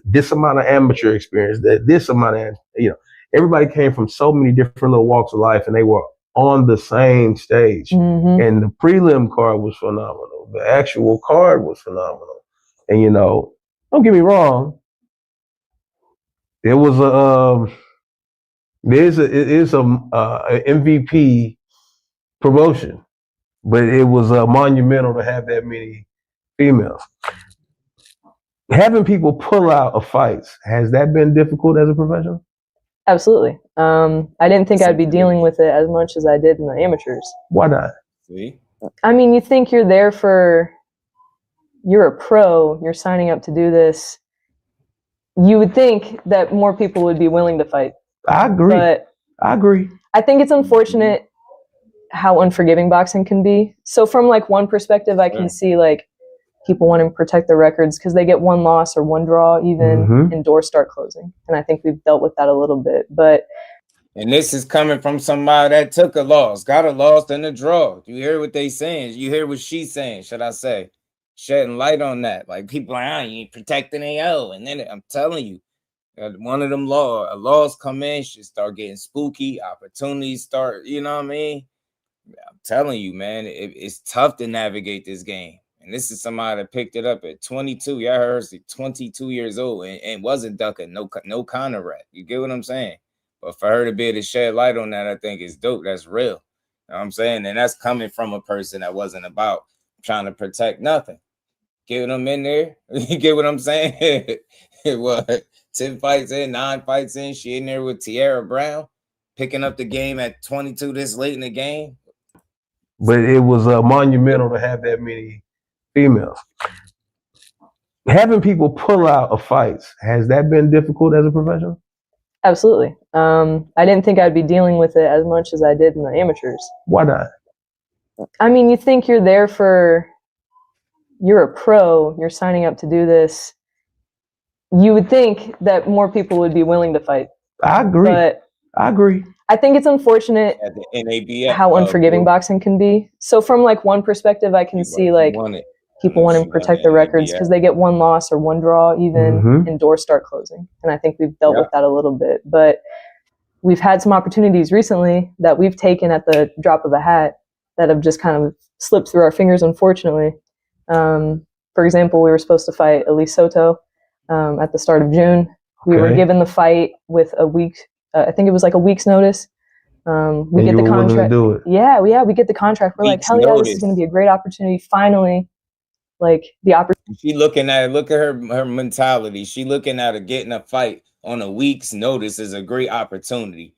this amount of amateur experience, this amount of, you know, everybody came from so many different little walks of life and they were on the same stage. And the prelim card was phenomenal. The actual card was phenomenal. And, you know, don't get me wrong. There was it is a MVP promotion, but it was monumental to have that many females. Having people pull out of fights, has that been difficult as a professional? Absolutely. I didn't think I'd be dealing with it as much as I did in the amateurs. Why not? See? I mean, you think you're there for you're a pro, you're signing up to do this, you would think that more people would be willing to fight. I agree. But I agree. I think it's unfortunate how unforgiving boxing can be. So from like one perspective, I can see like people wanting to protect their records because they get one loss or one draw even, and doors start closing. And I think we've dealt with that a little bit. And this is coming from somebody that took a loss, got a loss, and a draw. You hear what they saying? You hear what she's saying, should I say? Shedding light on that. Like people like, you ain't protecting AO. And then I'm telling you, one of them laws come in, should start getting spooky, opportunities start, you know what I mean? I'm telling you, man, it's tough to navigate this game. And this is somebody that picked it up at 22. Y'all heard 22 years old and wasn't ducking no kind of rat. You get what I'm saying? But for her to be able to shed light on that, I think is dope. That's real. You know what I'm saying? And that's coming from a person that wasn't about trying to protect nothing. Get them in there. You get what I'm saying? What? 10 fights in, 9 fights in. She in there with Tierra Brown, picking up the game at 22 this late in the game. But it was monumental to have that many females. Having people pull out of fights, has that been difficult as a professional? Absolutely. I didn't think I'd be dealing with it as much as I did in the amateurs. Why not? I mean, you think you're there you're a pro, you're signing up to do this. You would think that more people would be willing to fight. I agree. But I agree. I think it's unfortunate how unforgiving boxing can be. So from like one perspective, I can see like people wanting to protect their records because they get one loss or one draw even, and doors start closing. And I think we've dealt with that a little bit. But we've had some opportunities recently that we've taken at the drop of a hat that have just kind of slipped through our fingers, unfortunately. For example, we were supposed to fight Elise Soto at the start of June. We were given the fight with a week, I think it was like a week's notice. We get the contract. Do it. Yeah, we get the contract. We're like, hell yeah, this is going to be a great opportunity. Finally, like the opportunity. She looking at it. Look at her mentality. She looking at it, getting a fight on a week's notice is a great opportunity.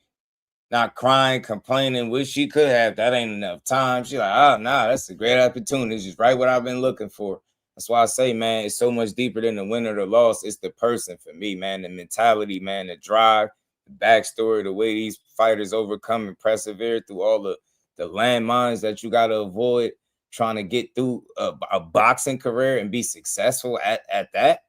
Not crying, complaining, wish she could have. That ain't enough time. She like, oh, nah, that's a great opportunity. It's just right what I've been looking for. That's why I say, man, it's so much deeper than the win or the loss. It's the person for me, man. The mentality, man, the drive, the backstory, the way these fighters overcome and persevere through all the landmines that you got to avoid trying to get through a boxing career and be successful at that.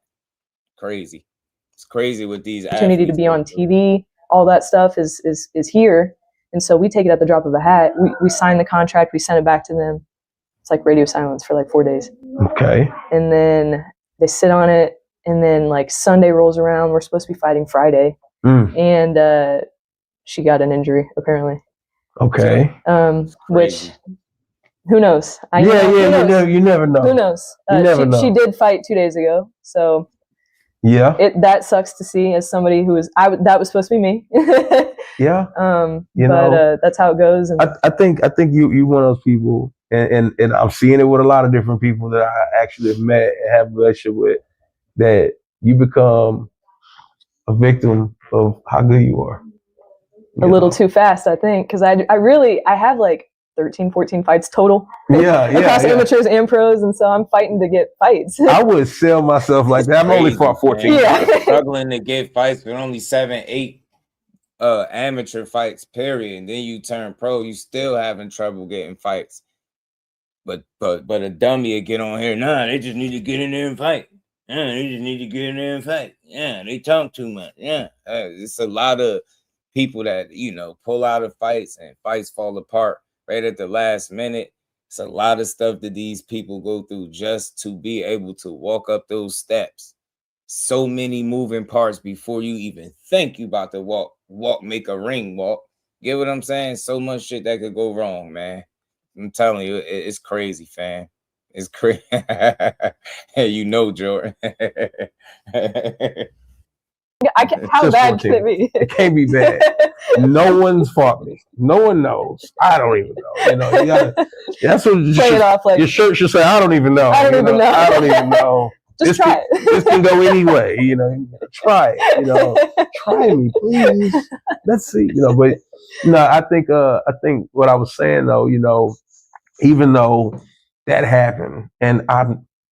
Crazy. It's crazy with these opportunity to be on TV. All that stuff is here. And so we take it at the drop of a hat. We sign the contract. We send it back to them. It's like radio silence for like 4 days. Okay. And then they sit on it. And then like Sunday rolls around. We're supposed to be fighting Friday. And she got an injury, apparently. Okay. Which, who knows? You never know. Who knows? She did fight 2 days ago. So yeah, that sucks to see as somebody who was that was supposed to be me. Yeah. But that's how it goes. And I think you one of those people, and I'm seeing it with a lot of different people that I actually have met and have a relationship with, that you become a victim of how good you are. A little too fast, I think, because I have like 13, 14 fights total. Across amateurs and pros, and so I'm fighting to get fights. I would sell myself like that. I've only fought 14. Yeah. Struggling to get fights, but only 7, 8 amateur fights, period. And then you turn pro, you still having trouble getting fights. But a dummy would get on here. Nah, they just need to get in there and fight. Yeah, they just need to get in there and fight. Yeah, they talk too much. Yeah, it's a lot of people that, pull out of fights and fights fall apart right at the last minute. It's a lot of stuff that these people go through just to be able to walk up those steps. So many moving parts before you even think you about to walk, make a ring walk. Get what I'm saying? So much shit that could go wrong, man. I'm telling you, it's crazy, fam. It's crazy. Hey, Jordan. How bad can it be? It can't be bad. No one's fought me. No one knows. I don't even know. You gotta, that's what your shirt should say. I don't even know. I don't even know. Just try it. This can go any way. Try it. Try me, please. Let's see. But I think what I was saying though, even though that happened, and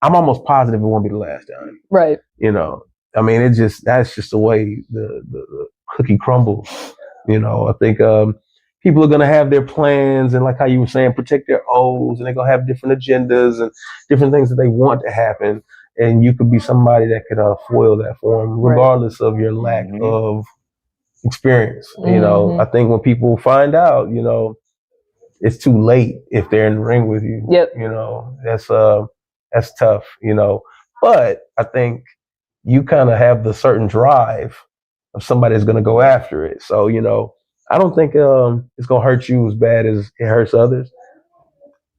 I'm almost positive it won't be the last time. Right. You know, I mean, that's just the way the cookie crumbles. You know, I think people are going to have their plans and, like how you were saying, protect their O's, and they're going to have different agendas and different things that they want to happen. And you could be somebody that could foil that for them, regardless of your lack of experience. You know, I think when people find out, you know, it's too late if they're in the ring with you. Yep. You know, that's tough, you know. But I think you kind of have the certain drive of somebody that's going to go after it. So, you know, I don't think it's going to hurt you as bad as it hurts others.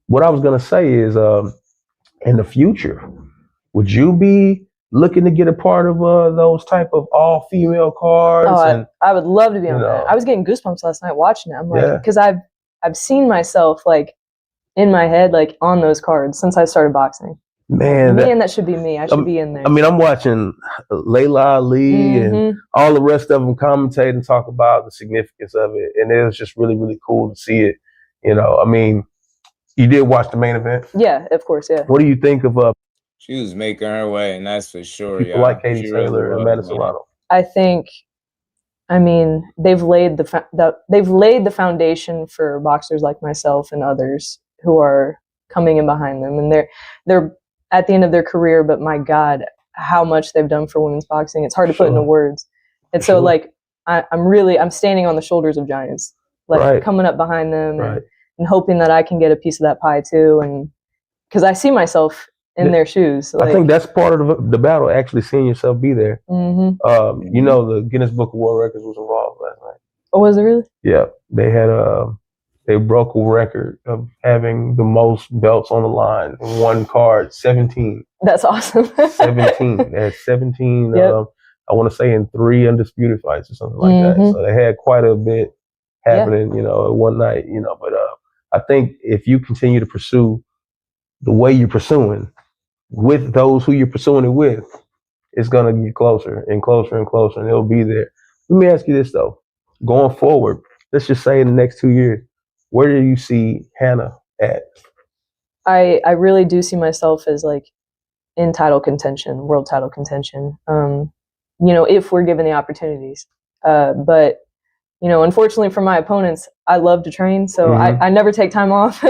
What I was going to say is, in the future, would you be looking to get a part of those type of all-female cards? Oh, I would love to be on that. I was getting goosebumps last night watching it. I'm like, because I've seen myself like in my head, like on those cards since I started boxing. Man, that should be me. I should be in there. I mean, I'm watching Layla Ali and all the rest of them commentate and talk about the significance of it. And it was just really, really cool to see it. You know, I mean, you did watch the main event? Yeah, of course, yeah. What do you think of she was making her way, and that's for sure. People like Katie Taylor and Amanda Serrano. I think, I mean, they've laid the foundation for boxers like myself and others who are coming in behind them, and they're at the end of their career. But my God, how much they've done for women's boxing! It's hard to put into words. And so, like, I'm standing on the shoulders of giants, like coming up behind them and hoping that I can get a piece of that pie too, and because I see myself in their shoes. Like, I think that's part of the battle, actually seeing yourself be there. You know, the Guinness Book of World Records was involved last night. Oh, was it really? Yeah. They had they broke a record of having the most belts on the line in one card, 17. That's awesome. 17. They had 17, I want to say in 3 undisputed fights or something like that. So they had quite a bit happening, you know, one night, you know. But I think if you continue to pursue the way you're pursuing, with those who you're pursuing it with, it's going to get closer and closer and closer, and it'll be there. Let me ask you this, though. Going forward, let's just say in the next 2 years, where do you see Hannah at? I really do see myself as, like, in title contention, world title contention, you know, if we're given the opportunities. But, you know, unfortunately for my opponents, I love to train, so I never take time off.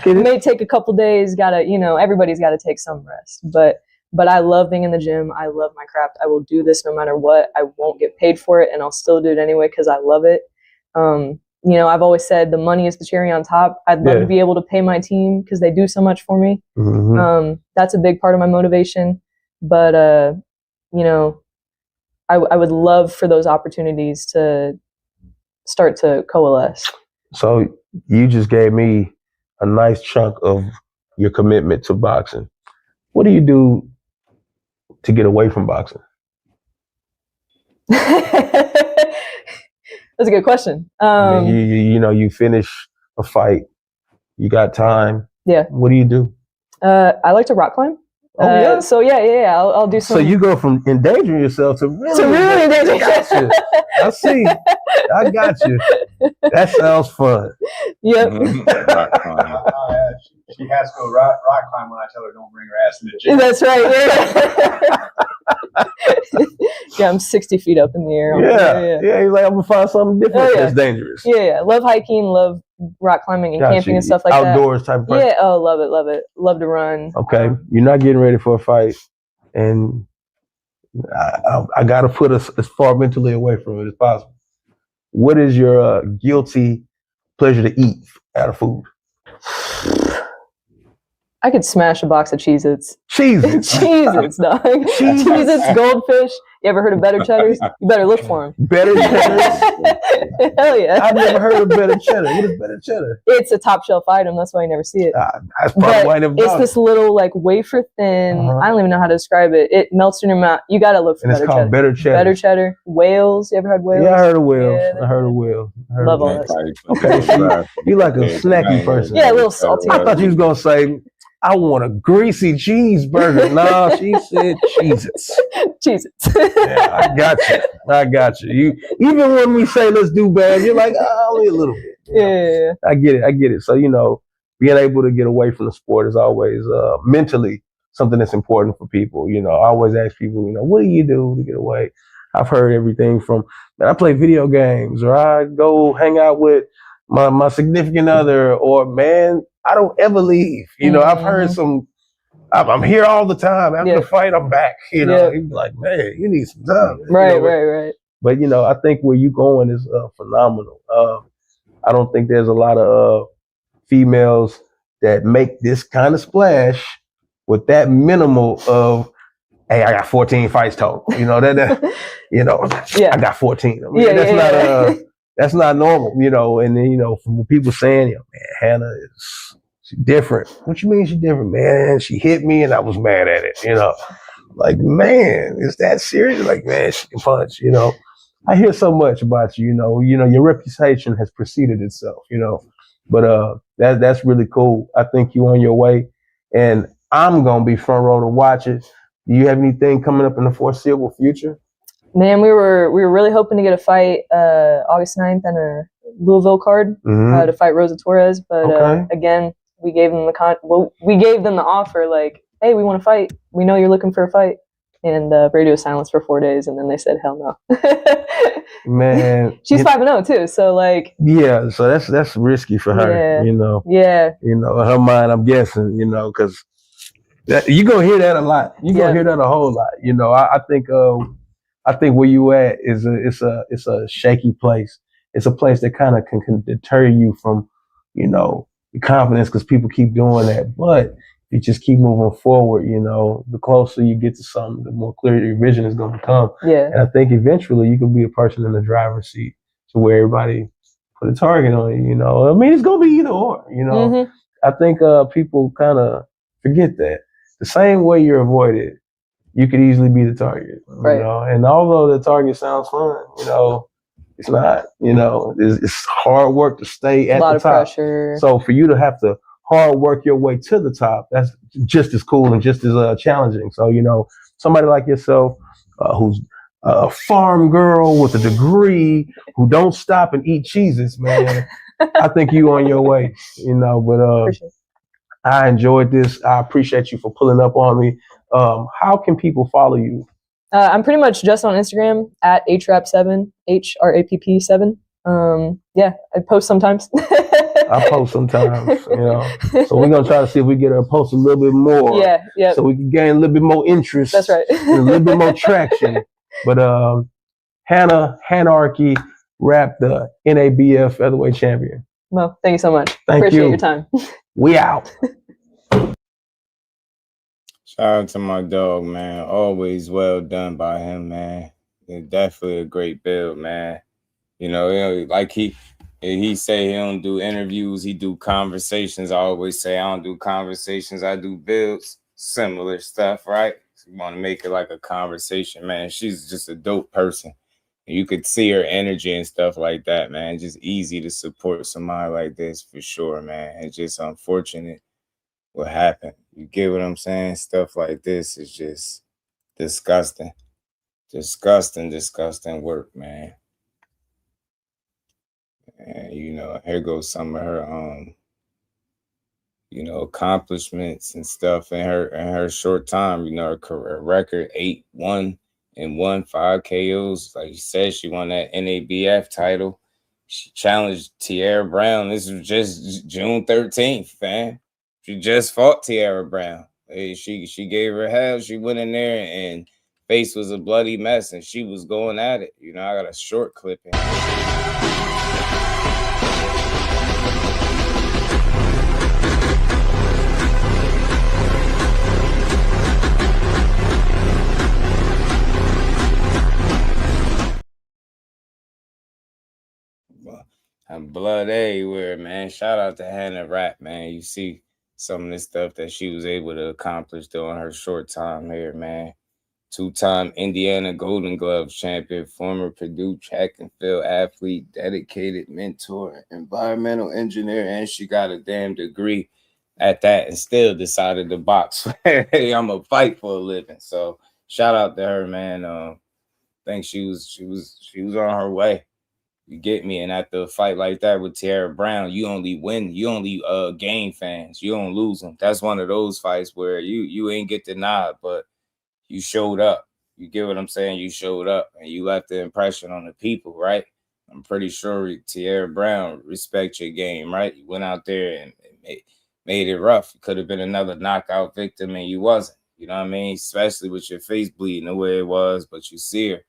May take a couple days, you know, everybody's got to take some rest. But I love being in the gym. I love my craft. I will do this no matter what. I won't get paid for it, and I'll still do it anyway because I love it. You know, I've always said the money is the cherry on top. I'd love to be able to pay my team because they do so much for me. That's a big part of my motivation. But, you know, I would love for those opportunities to start to coalesce. So you just gave me a nice chunk of your commitment to boxing. What do you do to get away from boxing? That's a good question. I mean, you know, you finish a fight, you got time. Yeah. What do you do? I like to rock climb. So yeah. I'll do some. So you go from endangering yourself to really endangering yourself. I see. I got you. That sounds fun. Yep. She has to go rock climb when I tell her don't bring her ass in the gym. That's right. Yeah, I'm 60 feet up in the air. Yeah. He's like, I'm gonna find something different that's dangerous. Yeah. Love hiking, love rock climbing and camping and stuff like Outdoors type of person. Yeah. Oh, love it. Love to run. Okay, you're not getting ready for a fight, and I got to put us as far mentally away from it as possible. What is your guilty pleasure to eat out of food? I could smash a box of Cheez-Its. Cheez-Its? Cheez-Its, dog. Cheez-Its, Goldfish. You ever heard of Better Cheddars? You better look for them. Better Cheddars? Hell yeah. I've never heard of Better Cheddar. What is Better Cheddar? It's a top shelf item. That's why you never see it. That's probably why I never It's this little, like, wafer thin. I don't even know how to describe it. It melts in your mouth. You got to look for Better Cheddar. And it's called Better Cheddar. Better Cheddar. Whales. You ever heard whales? Yeah, I heard of whales. I heard of whales. Love all that. Okay, so you like a snacky person. Yeah, a little salty. I thought you was going to say, I want a greasy cheeseburger. No, she said Cheez-Its. Cheez-Its. Yeah, I got you. You even when we say let's do bad, you're like, only a little bit. Yeah. I get it. So, you know, being able to get away from the sport is always mentally something that's important for people. You know, I always ask people, you know, what do you do to get away? I've heard everything from, man, I play video games, or I go hang out with my significant other, or man, I don't ever leave. You know, I've heard some, I'm here all the time. After the fight, I'm back. You know, he'd be like, man, you need some time. Right, you know, right. But, you know, I think where you going is phenomenal. I don't think there's a lot of females that make this kind of splash with that minimal of, hey, I got 14 fights total. You know, you know, I got 14. I mean, that's not normal, you know. And then, you know, from people saying, you know, man, Hannah she's different. What you mean she's different? Man, she hit me and I was mad at it, you know. Like, man, is that serious? Like, man, she can punch, you know. I hear so much about you, you know, your reputation has preceded itself, you know. But that's really cool. I think you're on your way, and I'm gonna be front row to watch it. Do you have anything coming up in the foreseeable future? Man, we were really hoping to get a fight August 9th on a Louisville card to fight Rosa Torres, but again, we gave them the offer, like, hey, we want to fight. We know you're looking for a fight. And radio silence for 4 days, and then they said, hell no. Man, she's 5-0 too, so like. Yeah, so that's risky for her, you know. Yeah. You know, in her mind, I'm guessing, you know, because you're gonna hear that a lot. You're gonna hear that a whole lot. You know, I think where you at is it's a shaky place. It's a place that kind of can deter you from, you know, your confidence, because people keep doing that, but you just keep moving forward, you know, the closer you get to something, the more clear your vision is going to become. Yeah. And I think eventually you can be a person in the driver's seat to where everybody put a target on you, you know. I mean, it's going to be either or, you know. I think people kind of forget that. The same way you're avoided, you could easily be the target, you know. And although the target sounds fun, you know, it's not, you know, it's hard work to stay at the top. A lot of pressure. So for you to have to hard work your way to the top, that's just as cool and just as challenging. So, you know, somebody like yourself who's a farm girl with a degree, who don't stop and eat cheeses, man, I think you on your way, you know. But I enjoyed this. I appreciate you for pulling up on me. How can people follow you? I'm pretty much just on Instagram at HRAP7, HRAPP7. Yeah, I post sometimes. I post sometimes, you know. So we're gonna try to see if we get her to post a little bit more. Yeah. So we can gain a little bit more interest. That's right. And a little bit more traction. But Hanarchy Rapp, the NABF featherweight champion. Well, thank you so much. Thank Appreciate you. your time. We out. Shout out to my dog, man. Always well done by him, man. Definitely a great build, man. You know, like he say he don't do interviews, he do conversations. I always say I don't do conversations, I do builds. Similar stuff, right? So you want to make it like a conversation, man. She's just a dope person. And you could see her energy and stuff like that, man. Just easy to support somebody like this for sure, man. It's just unfortunate what happened. You get what I'm saying? Stuff like this is just disgusting. Disgusting work, man. And, you know, here goes some of her, you know, accomplishments and stuff in her short time. You know, her career record 8-1 and 5 KOs. Like you said, she won that NABF title. She challenged Tiara Brown. This was just June 13th, fam. She just fought Tiara Brown. She gave her hell. She went in there and face was a bloody mess, and she was going at it. You know, I got a short clipping. And blood everywhere, man. Shout out to Hannah Rapp, man. You see some of the stuff that she was able to accomplish during her short time here, man. 2-time Indiana Golden Gloves champion, former Purdue track and field athlete, dedicated mentor, environmental engineer, and she got a damn degree at that and still decided to box. Hey, I'm a fight for a living. So shout out to her, man. I think she was on her way. You get me? And after a fight like that with Tierra Brown, you only win. You only gain fans. You don't lose them. That's one of those fights where you ain't get the nod, but you showed up. You get what I'm saying? You showed up and you left the impression on the people, right? I'm pretty sure Tierra Brown respect your game, right? You went out there and made it rough. It could have been another knockout victim and you wasn't. You know what I mean? Especially with your face bleeding the way it was, but you see her.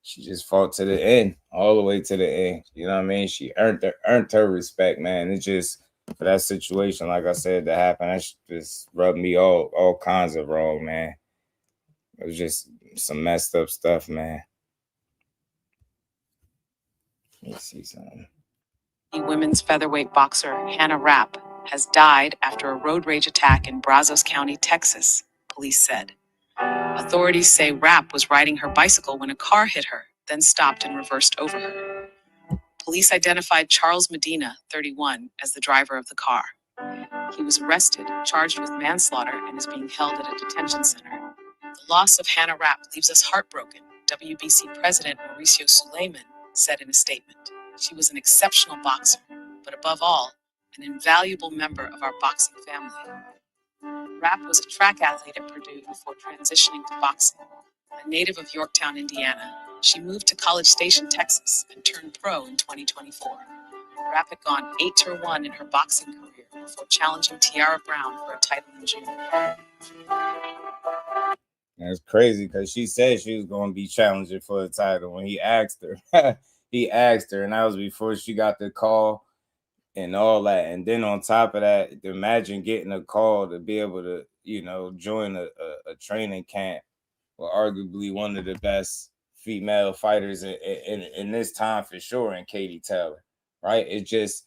She just fought to the end, all the way to the end. You know what I mean? She earned her respect, man. It just, for that situation, like I said, that happened, that just rubbed me all kinds of wrong, man. It was just some messed up stuff, man. Let me see something. Women's featherweight boxer Hannah Rapp has died after a road rage attack in Brazos County, Texas, police said. Authorities say Rapp was riding her bicycle when a car hit her, then stopped and reversed over her. Police identified Charles Medina, 31, as the driver of the car. He was arrested, charged with manslaughter, and is being held at a detention center. The loss of Hannah Rapp leaves us heartbroken, WBC President Mauricio Suleiman said in a statement. She was an exceptional boxer, but above all, an invaluable member of our boxing family. Rapp was a track athlete at Purdue before transitioning to boxing. A native of Yorktown, Indiana, she moved to College Station, Texas, and turned pro in 2024. Rapp had gone 8-1 in her boxing career before challenging Tierra Brown for a title in June. That's crazy because she said she was going to be challenging for the title when he asked her. He asked her, and that was before she got the call and all that. And then on top of that, imagine getting a call to be able to, join a training camp with arguably one of the best female fighters in this time for sure, in Katie Taylor, right? It just,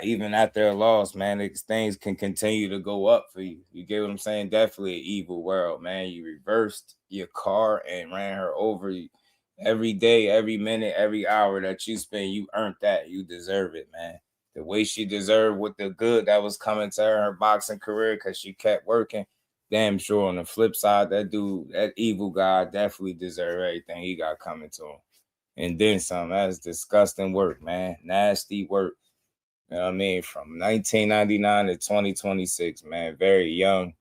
even after a loss, man, things can continue to go up for you. You get what I'm saying? Definitely an evil world, man. You reversed your car and ran her over. Every day, every minute, every hour that you spend, you earned that. You deserve it, man. The way she deserved with the good that was coming to her boxing career because she kept working. Damn sure on the flip side, that dude, that evil guy definitely deserved everything he got coming to him. And then some. That's disgusting work, man. Nasty work. You know what I mean? From 1999 to 2026, man. Very young.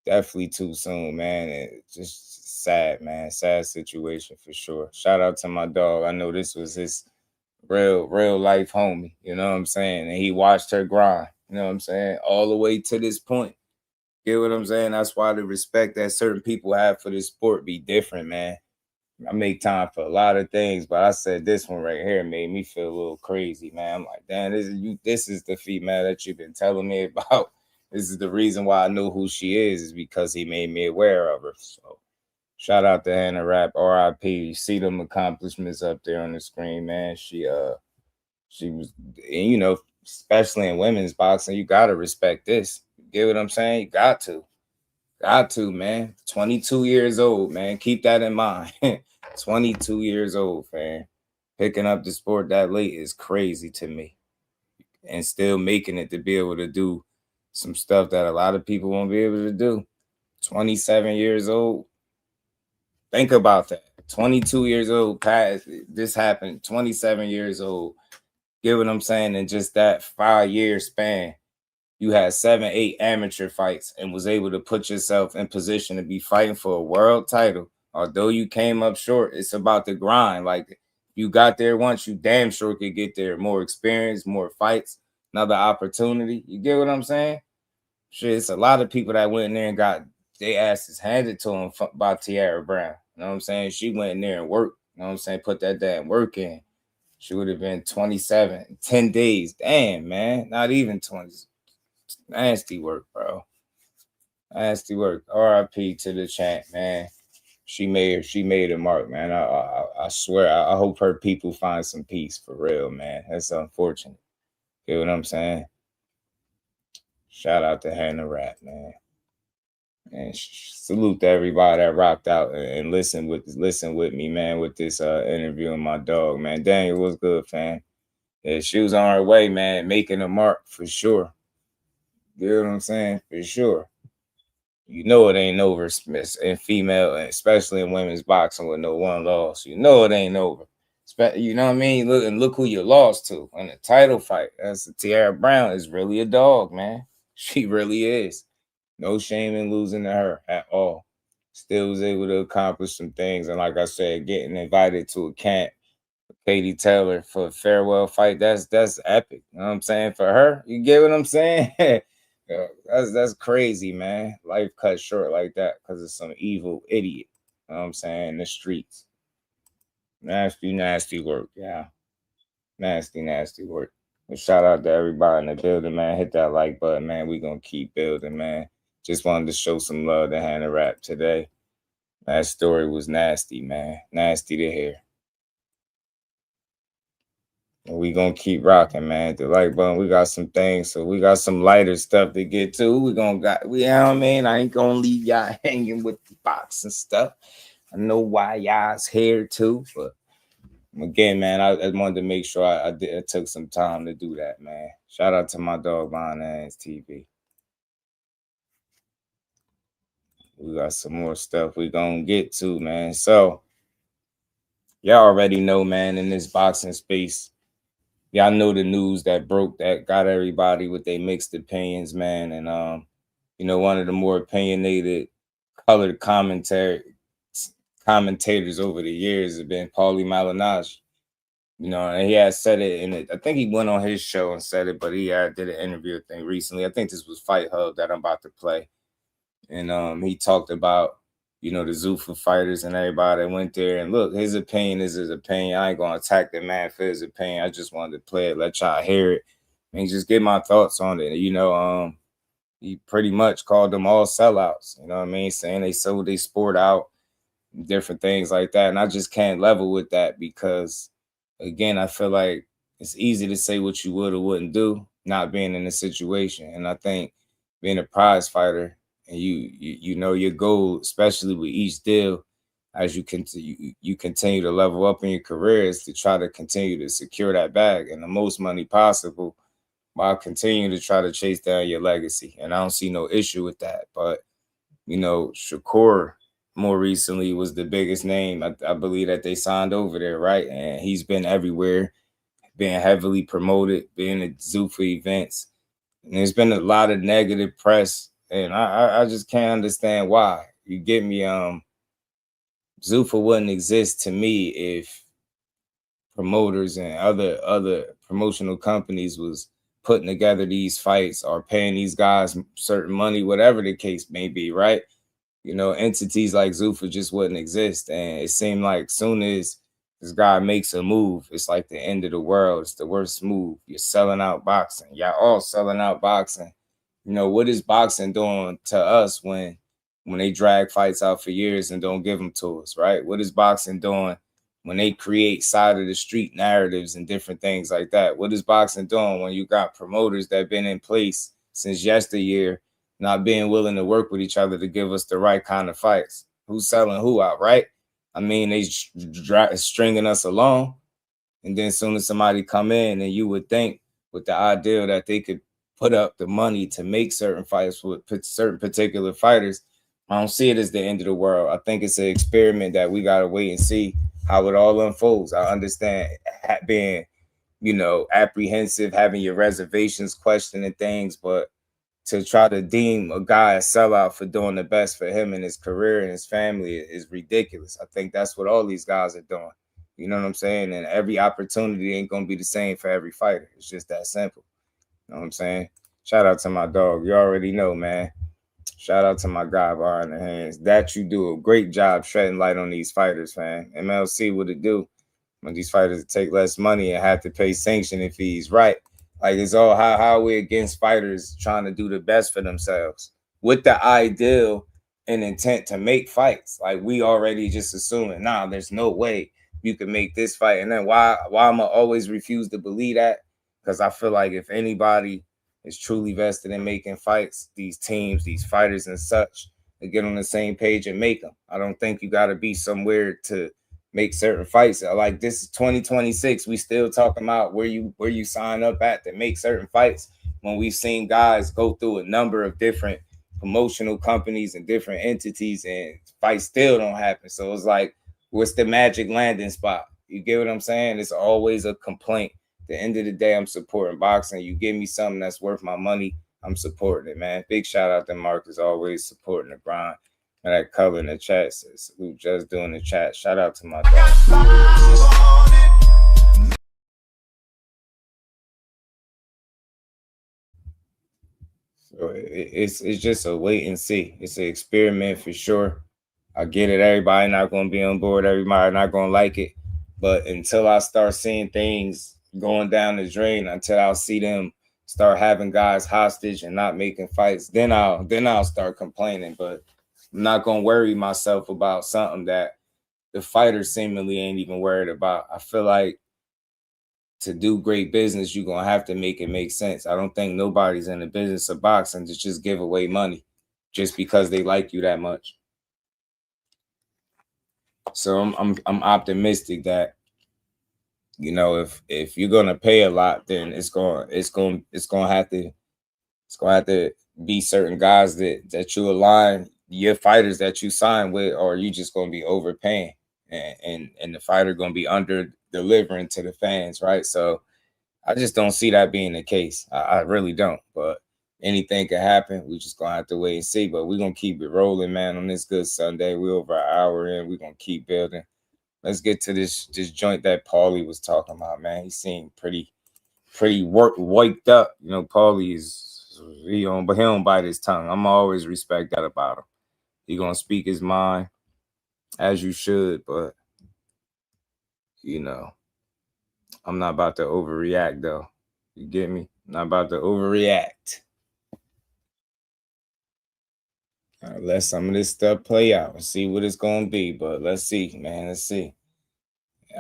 Definitely too soon, man. It's just sad, man. Sad situation for sure. Shout out to my dog. I know this was his real life homie. You know what I'm saying? And he watched her grind. You know what I'm saying? All the way to this point. Get what I'm saying? That's why the respect that certain people have for this sport be different, man. I make time for a lot of things, but I said this one right here made me feel a little crazy, man. I'm like, damn, this is the female that you've been telling me about. This is the reason why I know who she is because he made me aware of her. So shout out to Hannah Rapp, RIP. You see them accomplishments up there on the screen, man. She was, and, especially in women's boxing, you gotta respect this. You get what I'm saying? You got to, man. 22 years old, man. Keep that in mind. 22 years old, man. Picking up the sport that late is crazy to me. And still making it to be able to do some stuff that a lot of people won't be able to do. 27 years old. Think about that. 22 years old, this happened. 27 years old. Get what I'm saying? In just that 5-year span, you had 7-8 amateur fights and was able to put yourself in position to be fighting for a world title. Although you came up short, it's about the grind. Like, you got there once, you damn sure could get there. More experience, more fights, another opportunity. You get what I'm saying? Shit, it's a lot of people that went in there and got their asses handed to them by Tierra Brown. You know what I'm saying? She went in there and worked. You know what I'm saying? Put that damn work in. She would have been 27, 10 days. Damn, man. Not even 20. Nasty work, bro. Nasty work. RIP to the champ, man. She made a mark, man. I swear, I hope her people find some peace for real, man. That's unfortunate. You know what I'm saying? Shout out to Hannah Rapp, man. And salute to everybody that rocked out and listened with me, man, with this interview with my dog, man. Daniel, what's good, fam? Yeah, she was on her way, man, making a mark for sure. You know what I'm saying? For sure. You know it ain't over in female, especially in women's boxing with no one loss. You know it ain't over. You know what I mean? Look who you lost to in a title fight. That's Tiara Brown is really a dog, man. She really is. No shame in losing to her at all. Still was able to accomplish some things. And like I said, getting invited to a camp with Katie Taylor for a farewell fight, that's epic. You know what I'm saying? For her, you get what I'm saying? Yeah, that's crazy, man. Life cut short like that because of some evil idiot. You know what I'm saying? In the streets. Nasty work, yeah. Nasty work. But shout out to everybody in the building, man. Hit that like button, man. We gonna keep building, man. Just wanted to show some love to Hannah Rapp today. That story was nasty, man. Nasty to hear. And we gonna keep rocking, man. The like button, we got some things, so we got some lighter stuff to get to. You know what I mean? I ain't gonna leave y'all hanging with the boxing stuff. I know why y'all's here too, but again, man, I wanted to make sure I took some time to do that, man. Shout out to my dog behind the hands TV. We got some more stuff we gonna get to, man. So y'all already know, man, in this boxing space, y'all know the news that broke that got everybody with their mixed opinions, man. And you know, one of the more opinionated colored commentators over the years have been Paulie Malignaggi. You know, and he had said it in it. I think he went on his show and said it, but he did an interview thing recently. I think this was Fight Hub that I'm about to play. And he talked about, you know, the ZUFFA fighters and everybody that went there. And look, his opinion is his opinion. I ain't gonna attack the man for his opinion. I just wanted to play it, let y'all hear it, and just get my thoughts on it. You know, he pretty much called them all sellouts. You know what I mean? Saying they sold their sport out, different things like that. And I just can't level with that because, again, I feel like it's easy to say what you would or wouldn't do, not being in the situation. And I think being a prize fighter and you know your goal, especially with each deal, as you continue to level up in your career, is to try to continue to secure that bag and the most money possible while continuing to try to chase down your legacy. And I don't see no issue with that. But, you know, Shakur more recently was the biggest name I believe that they signed over there, right? And he's been everywhere, being heavily promoted, being at ZUFFA events. And there's been a lot of negative press, and I just can't understand why. You get me? ZUFFA wouldn't exist to me if promoters and other promotional companies was putting together these fights or paying these guys certain money, whatever the case may be, right? You know, entities like ZUFFA just wouldn't exist. And it seemed like soon as this guy makes a move, it's like the end of the world. It's the worst move. You're selling out boxing. Y'all all selling out boxing. You know, what is boxing doing to us when they drag fights out for years and don't give them to us, right? What is boxing doing when they create side of the street narratives and different things like that? What is boxing doing when you got promoters that have been in place since yesteryear, not being willing to work with each other to give us the right kind of fights? Who's selling who out, right? I mean, they stringing us along. And then as soon as somebody come in, and you would think with the idea that they could put up the money to make certain fights with certain particular fighters, I don't see it as the end of the world. I think it's an experiment that we got to wait and see how it all unfolds. I understand being, you know, apprehensive, having your reservations, questioning things, but to try to deem a guy a sellout for doing the best for him and his career and his family is ridiculous. I think that's what all these guys are doing. You know what I'm saying? And every opportunity ain't going to be the same for every fighter. It's just that simple. You know what I'm saying? Shout out to my dog. You already know, man. Shout out to my guy behind the hands. That you do a great job shedding light on these fighters, man. MLC, what it do when these fighters take less money and have to pay sanctioning fees, right? Like, it's all how are we against fighters trying to do the best for themselves with the ideal and intent to make fights? Like, we already just assuming, nah, there's no way you can make this fight. And then why I'm always refuse to believe that? Because I feel like if anybody is truly vested in making fights, these teams, these fighters and such, to get on the same page and make them. I don't think you got to be somewhere to make certain fights. Like, this is 2026. We still talking about where you sign up at to make certain fights, when we've seen guys go through a number of different promotional companies and different entities and fights still don't happen. So it's like, what's the magic landing spot? You get what I'm saying? It's always a complaint. At the end of the day, I'm supporting boxing. You give me something that's worth my money, I'm supporting it, man. Big shout out to Marcus, always supporting the grind. And that color in the chat says, who just doing the chat. Shout out to my dog. So it's just a wait and see. It's an experiment for sure. I get it. Everybody not going to be on board. Everybody not going to like it. But until I start seeing things going down the drain, until I'll see them start having guys hostage and not making fights, then I'll start complaining. But I'm not going to worry myself about something that the fighters seemingly ain't even worried about. I feel like to do great business, you're going to have to make it make sense. I don't think nobody's in the business of boxing to just give away money just because they like you that much. So I'm optimistic that, you know, if you're gonna pay a lot, then it's gonna have to be certain guys that you align your fighters that you sign with, or you just gonna be overpaying and the fighter gonna be under delivering to the fans, right? So I just don't see that being the case. I really don't. But anything can happen. We just gonna have to wait and see. But we're gonna keep it rolling, man, on this good Sunday. We're over an hour in. We're gonna keep building. Let's get to this joint that Paulie was talking about, man. He seemed pretty wiped up. You know, Paulie but he don't bite his tongue. I'm always respect that about him. He gonna speak his mind, as you should, but you know, I'm not about to overreact though. You get me? I'm not about to overreact. Let some of this stuff play out and see what it's gonna be. But let's see, man. Let's see.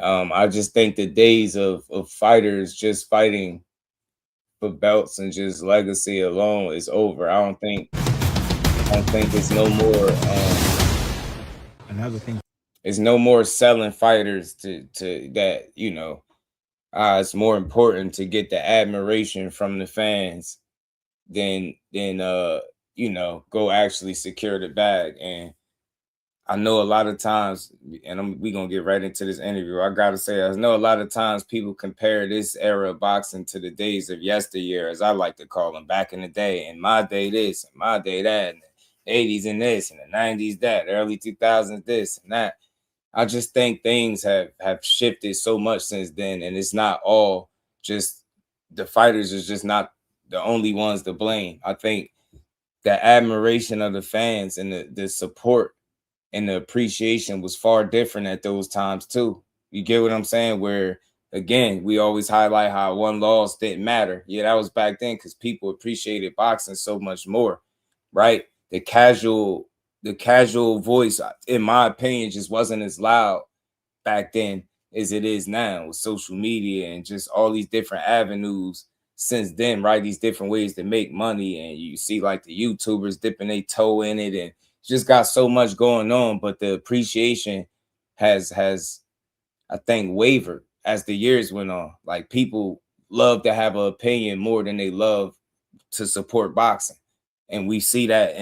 I just think the days of fighters just fighting for belts and just legacy alone is over. I don't think it's no more. Another thing. It's no more selling fighters to that, you know. It's more important to get the admiration from the fans than you know, go actually secure the bag. And I know a lot of times, and we're going to get right into this interview, I got to say, I know a lot of times people compare this era of boxing to the days of yesteryear, as I like to call them, back in the day. In my day this, in my day that, in the 80s and this, in the 90s that, early 2000s this and that. I just think things have shifted so much since then, and it's not all just the fighters is just not the only ones to blame. I think the admiration of the fans and the support and the appreciation was far different at those times too. You get what I'm saying? Where again, we always highlight how one loss didn't matter. Yeah, that was back then because people appreciated boxing so much more, right? The casual voice, in my opinion, just wasn't as loud back then as it is now with social media and just all these different avenues since then, right? These different ways to make money, and you see like the YouTubers dipping their toe in it, and just got so much going on. But the appreciation has I think wavered as the years went on. Like people love to have an opinion more than they love to support boxing, and we see that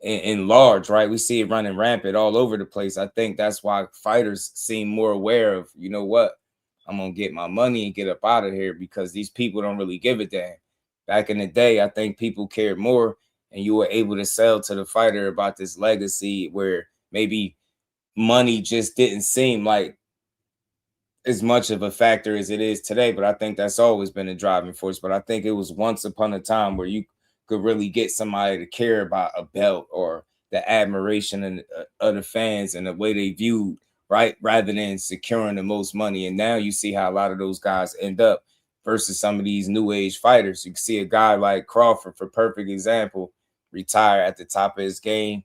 in large, right? We see it running rampant all over the place. I think that's why fighters seem more aware of, you know what, I'm gonna get my money and get up out of here, because these people don't really give a damn. Back in the day, I think people cared more, and you were able to sell to the fighter about this legacy where maybe money just didn't seem like as much of a factor as it is today. But I think that's always been a driving force. But I think it was once upon a time where you could really get somebody to care about a belt or the admiration of the fans and the way they viewed, right, rather than securing the most money. And now you see how a lot of those guys end up versus some of these new age fighters. You can see a guy like Crawford, for perfect example, retire at the top of his game,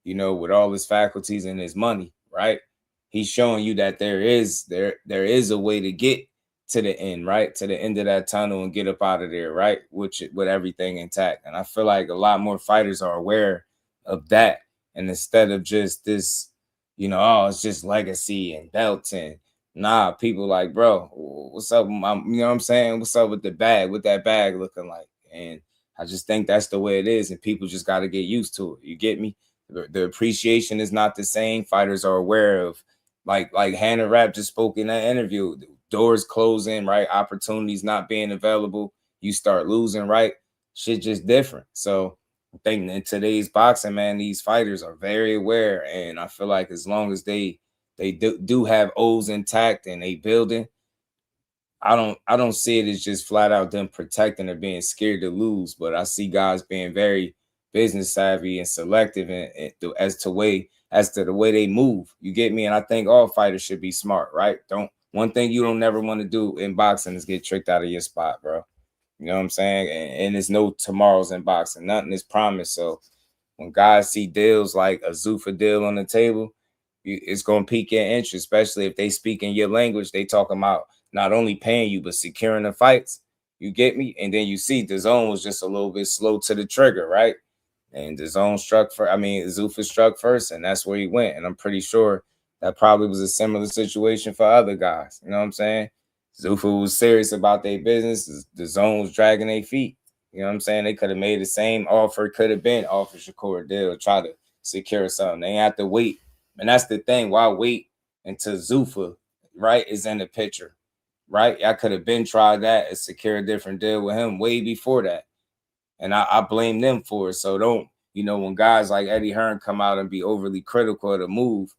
you know, with all his faculties and his money, right? He's showing you that there is a way to get to the end, right? To the end of that tunnel and get up out of there, right? With everything intact. And I feel like a lot more fighters are aware of that. And instead of just this, you know, oh, it's just legacy and belts and nah, people like, bro, what's up? You know what I'm saying? What's up with the bag? What that bag looking like? And I just think that's the way it is. And people just got to get used to it. You get me? The appreciation is not the same. Fighters are aware of Like Hannah Rapp just spoke in that interview. Doors closing, right? Opportunities not being available. You start losing, right? Shit just different. So I think in today's boxing, man, these fighters are very aware. And I feel like as long as they do have O's intact and they building, I don't see it as just flat out them protecting or being scared to lose. But I see guys being very business savvy and selective and as to the way they move. You get me? And I think all fighters should be smart, right? One thing you don't never want to do in boxing is get tricked out of your spot, bro. You know what I'm saying? And there's no tomorrows in boxing. Nothing is promised. So when guys see deals like a ZUFFA deal on the table, it's going to pique your interest, especially if they speak in your language. They talking about not only paying you, but securing the fights. You get me? And then you see the zone was just a little bit slow to the trigger, right? And the zone struck first. I mean, ZUFFA struck first, and that's where he went. And I'm pretty sure that probably was a similar situation for other guys. You know what I'm saying? ZUFFA was serious about their business. The zone was dragging their feet. You know what I'm saying? They could have made the same offer, could have been offered Shakur a deal, try to secure something. They have to wait. And that's the thing. Why wait until ZUFFA, right, is in the picture, right? I could have been tried that and secure a different deal with him way before that. And I blame them for it. So don't, when guys like Eddie Hearn come out and be overly critical of the move,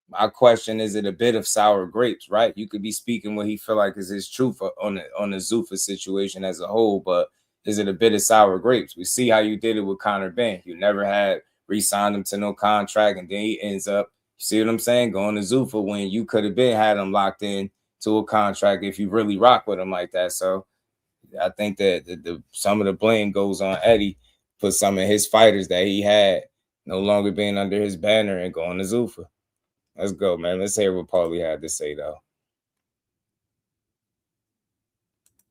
my question is it a bit of sour grapes, right? You could be speaking what he feel like is his truth on the ZUFFA situation as a whole, but is it a bit of sour grapes? We see how you did it with Conor Benn. You never had re-signed him to no contract, and then he ends up, you see what I'm saying, going to ZUFFA when you could have had him locked in to a contract if you really rock with him like that. So I think that some of the blame goes on Eddie for some of his fighters that he had no longer being under his banner and going to ZUFFA. Let's go, man. Let's hear what Paulie had to say, though.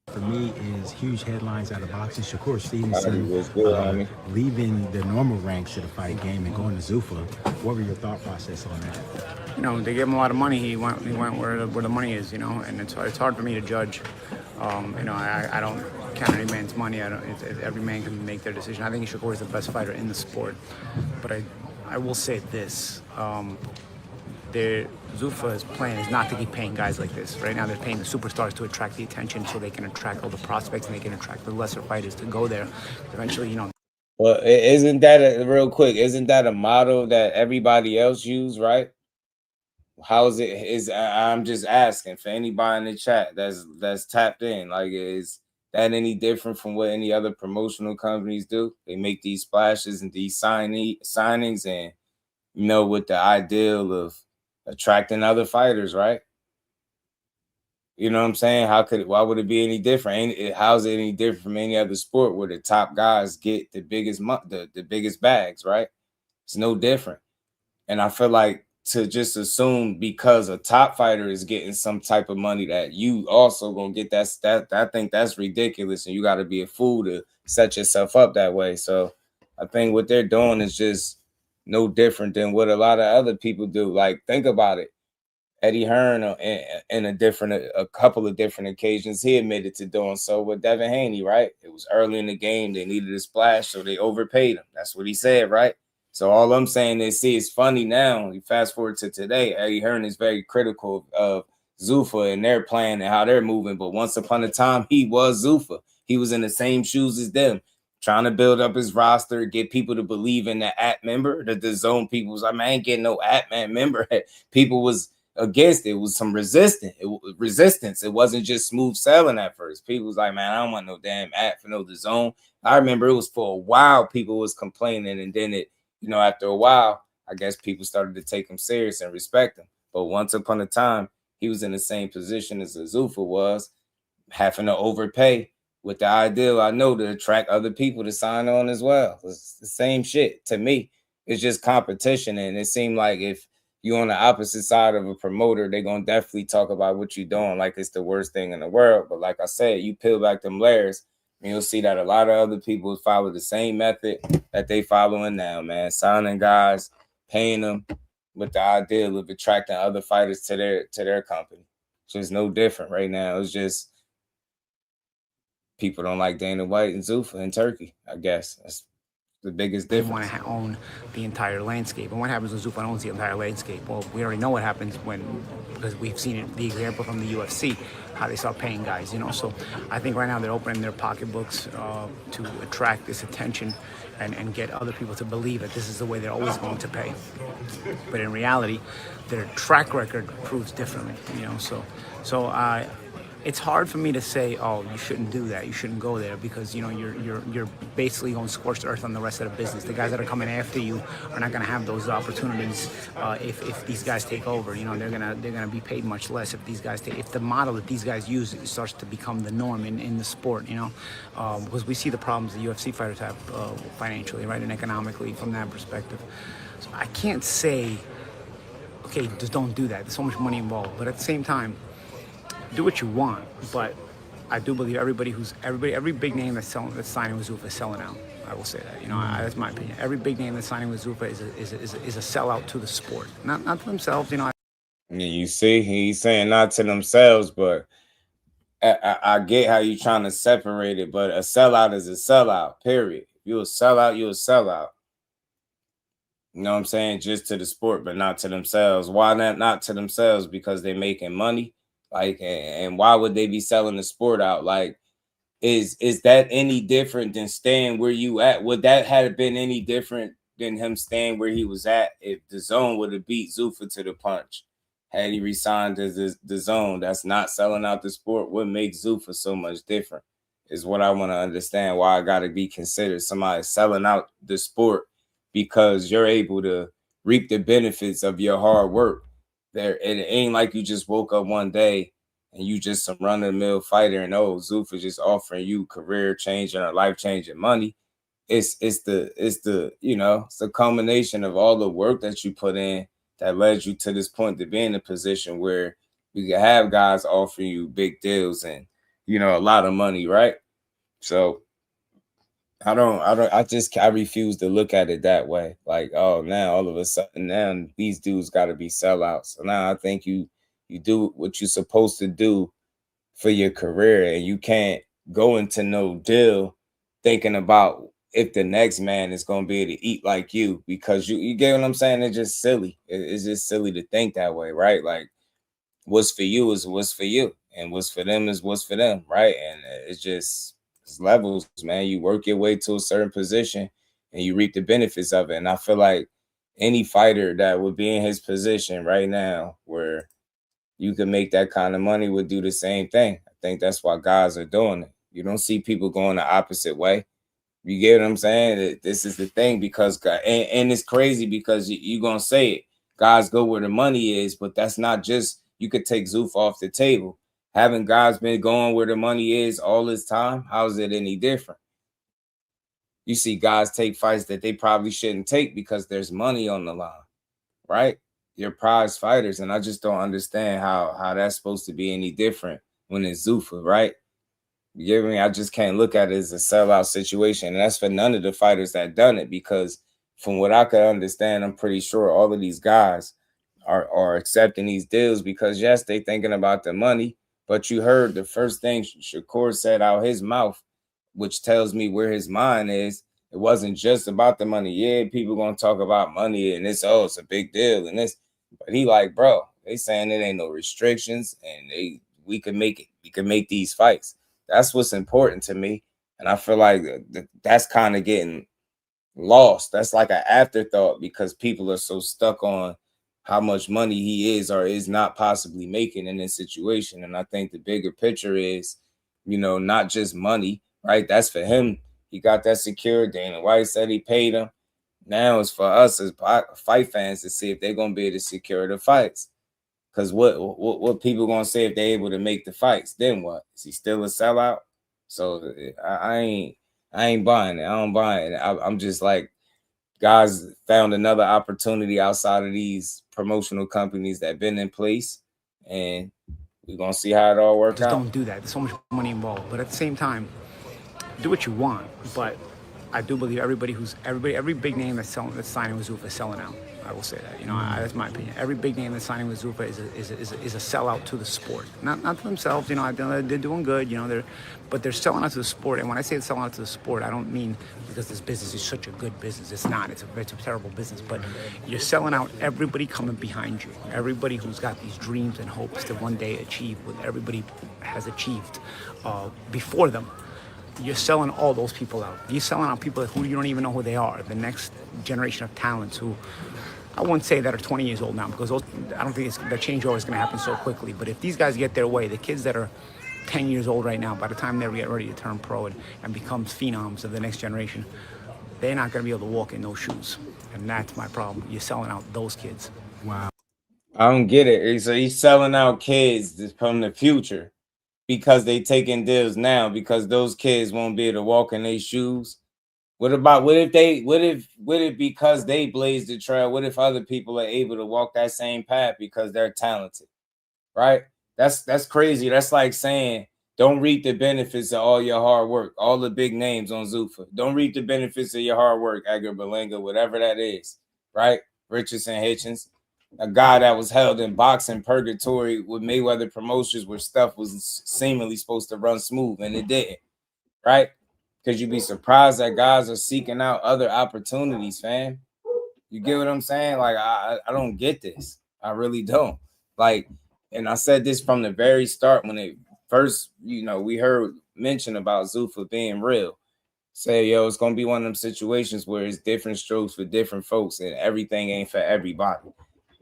For me, is huge headlines out of boxing. Shakur Stevenson good, leaving the normal ranks of the fight game and going to ZUFFA. What were your thought process on that? They gave him a lot of money. He went where the money is, and it's hard for me to judge. I don't count any man's money. Every man can make their decision. I think Shakur is the best fighter in the sport. But I will say this. ZUFFA's plan is not to keep paying guys like this. Right now, they're paying the superstars to attract the attention so they can attract all the prospects and they can attract the lesser fighters to go there. Eventually, Well, isn't that real quick? Isn't that a model that everybody else use, right? How is it? I'm just asking for anybody in the chat that's tapped in. Like, is that any different from what any other promotional companies do? They make these splashes and these signings, and with the ideal of attracting other fighters, right? You know what I'm saying? Why would it be any different? How's it any different from any other sport where the top guys get the biggest the biggest bags, right? It's no different. And I feel like to just assume because a top fighter is getting some type of money that you also gonna get that I think that's ridiculous, and you got to be a fool to set yourself up that way. So I think what they're doing is just no different than what a lot of other people do. Like, think about it. Eddie Hearn, in a couple of different occasions, he admitted to doing so with Devin Haney, right? It was early in the game. They needed a splash, so they overpaid him. That's what he said, right? So all I'm saying is, see, it's funny now. You fast forward to today, Eddie Hearn is very critical of ZUFFA and their plan and how they're moving. But once upon a time, he was ZUFFA. He was in the same shoes as them, trying to build up his roster, get people to believe in the app member. The zone people was like, man, I ain't getting no app man member. People was against it. It was some resistance. It wasn't just smooth selling at first. People was like, man, I don't want no damn app for the zone. I remember it was for a while people was complaining, and then it, after a while, I guess people started to take him serious and respect him. But once upon a time, he was in the same position as ZUFFA was, having to overpay with the ideal, I know, to attract other people to sign on as well. It's the same shit to me. It's just competition, and it seemed like if you're on the opposite side of a promoter, they're going to definitely talk about what you're doing like it's the worst thing in the world. But like I said, you peel back them layers, and you'll see that a lot of other people follow the same method that they following now, man. Signing guys, paying them with the ideal of attracting other fighters to their company. So it's no different right now. It's just people don't like Dana White and ZUFFA in Turkey, I guess. That's The biggest They difference. want to own the entire landscape. And what happens when ZUFFA owns the entire landscape? Well, we already know what happens because we've seen it, the example from the UFC, how they start paying guys, you know. So I think right now they're opening their pocketbooks to attract this attention and get other people to believe that this is the way they're always going to pay. But in reality, their track record proves differently, you know. So it's hard for me to say, oh, you shouldn't do that, you shouldn't go there, because you know you're basically going scorched earth on the rest of the business. The guys that are coming after you are not going to have those opportunities if these guys take over. You know, they're gonna be paid much less if these guys if the model that these guys use starts to become the norm in the sport. You know, because we see the problems the UFC fighters have financially, right, and economically from that perspective. So I can't say, okay, just don't do that. There's so much money involved, but at the same time, do what you want, but I do believe every big name that's signing with ZUFFA is selling out. I will say that. You know, that's my opinion. Every big name that's signing with ZUFFA is a sellout to the sport, not to themselves. You know. You see, he's saying not to themselves, but I get how you're trying to separate it. But a sellout is a sellout. Period. If you're a sellout, you're a sellout. You know what I'm saying? Just to the sport, but not to themselves. Why not to themselves? Because they're making money. Like, and why would they be selling the sport out? Like, is that any different than staying where you at? Would that have been any different than him staying where he was at if the zone would have beat ZUFFA to the punch? Had he resigned to the zone that's not selling out the sport, what makes ZUFFA so much different is what I want to understand. Why I got to be considered somebody selling out the sport because you're able to reap the benefits of your hard work. There, it ain't like you just woke up one day and you just some run-of-the-mill fighter and ZUFFA just offering you career changing or life changing money. It's the you know, it's the culmination of all the work that you put in that led you to this point to be in a position where you can have guys offering you big deals and, you know, a lot of money, right? So I refuse to look at it that way. Like, oh, now all of a sudden now these dudes got to be sellouts. So now I think you do what you're supposed to do for your career, and you can't go into no deal thinking about if the next man is going to be able to eat like you, because you get what I'm saying? It's just silly. It's just silly to think that way, right? Like, what's for you is what's for you, and what's for them is what's for them, right? And it's just levels, man. You work your way to a certain position and you reap the benefits of it. And I feel like any fighter that would be in his position right now where you can make that kind of money would do the same thing. I think that's why guys are doing it. You don't see people going the opposite way. You get what I'm saying? This is the thing, because and it's crazy because you're going to say it. Guys go where the money is, but that's not just, you could take ZUFFA off the table. Haven't guys been going where the money is all this time? How is it any different? You see guys take fights that they probably shouldn't take because there's money on the line, right? You're prize fighters, and I just don't understand how that's supposed to be any different when it's ZUFFA, right? You get me? I just can't look at it as a sellout situation, and that's for none of the fighters that done it, because from what I could understand, I'm pretty sure all of these guys are accepting these deals because, yes, they thinking about the money. But you heard the first thing Shakur said out his mouth, which tells me where his mind is. It wasn't just about the money. Yeah, people going to talk about money and it's a big deal and this. But he like, bro, they saying it ain't no restrictions and we can make it. We can make these fights. That's what's important to me. And I feel like that's kind of getting lost. That's like an afterthought because people are so stuck on how much money he is or is not possibly making in this situation. And I think the bigger picture is, you know, not just money, right? That's for him. He got that secured. Dana White said he paid him. Now it's for us as fight fans to see if they're going to be able to secure the fights. Because what people going to say if they're able to make the fights? Then what? Is he still a sellout? So I ain't buying it. I don't buy it. I'm just like, guys found another opportunity outside of these promotional companies that have been in place, and we're going to see how it all works out. Don't do that. There's so much money involved. But at the same time, do what you want. But I do believe every big name that's signing with ZUFFA is selling out. I will say that. You know, that's my opinion. Every big name that's signing with ZUFFA is a sellout to the sport, not to themselves. You know, they're doing good. You know, but they're selling out to the sport. And when I say selling out to the sport, I don't mean because this business is such a good business. It's not. It's a terrible business. But you're selling out everybody coming behind you. Everybody who's got these dreams and hopes to one day achieve what everybody has achieved before them. You're selling all those people out. You're selling out people who you don't even know who they are. The next generation of talents who, I wouldn't say that are 20 years old now, because I don't think the changeover is going to happen so quickly. But if these guys get their way, the kids that are 10 years old right now, by the time they get ready to turn pro and become phenoms of the next generation, they're not going to be able to walk in those shoes. And that's my problem. You're selling out those kids. Wow. I don't get it. So he's selling out kids from the future because they taking deals now because those kids won't be able to walk in their shoes. What if because they blazed the trail, what if other people are able to walk that same path because they're talented? Right? That's crazy. That's like saying don't reap the benefits of all your hard work. All the big names on ZUFFA. Don't reap the benefits of your hard work, Edgar Berlanga, whatever that is. Right? Richardson Hitchens. A guy that was held in boxing purgatory with Mayweather Promotions where stuff was seemingly supposed to run smooth and it didn't, right? Because you'd be surprised that guys are seeking out other opportunities, fam. You get what I'm saying? Like, I don't get this. I really don't. Like, and I said this from the very start when it first, you know, we heard mention about ZUFFA being real. Say, yo, it's going to be one of them situations where it's different strokes for different folks and everything ain't for everybody.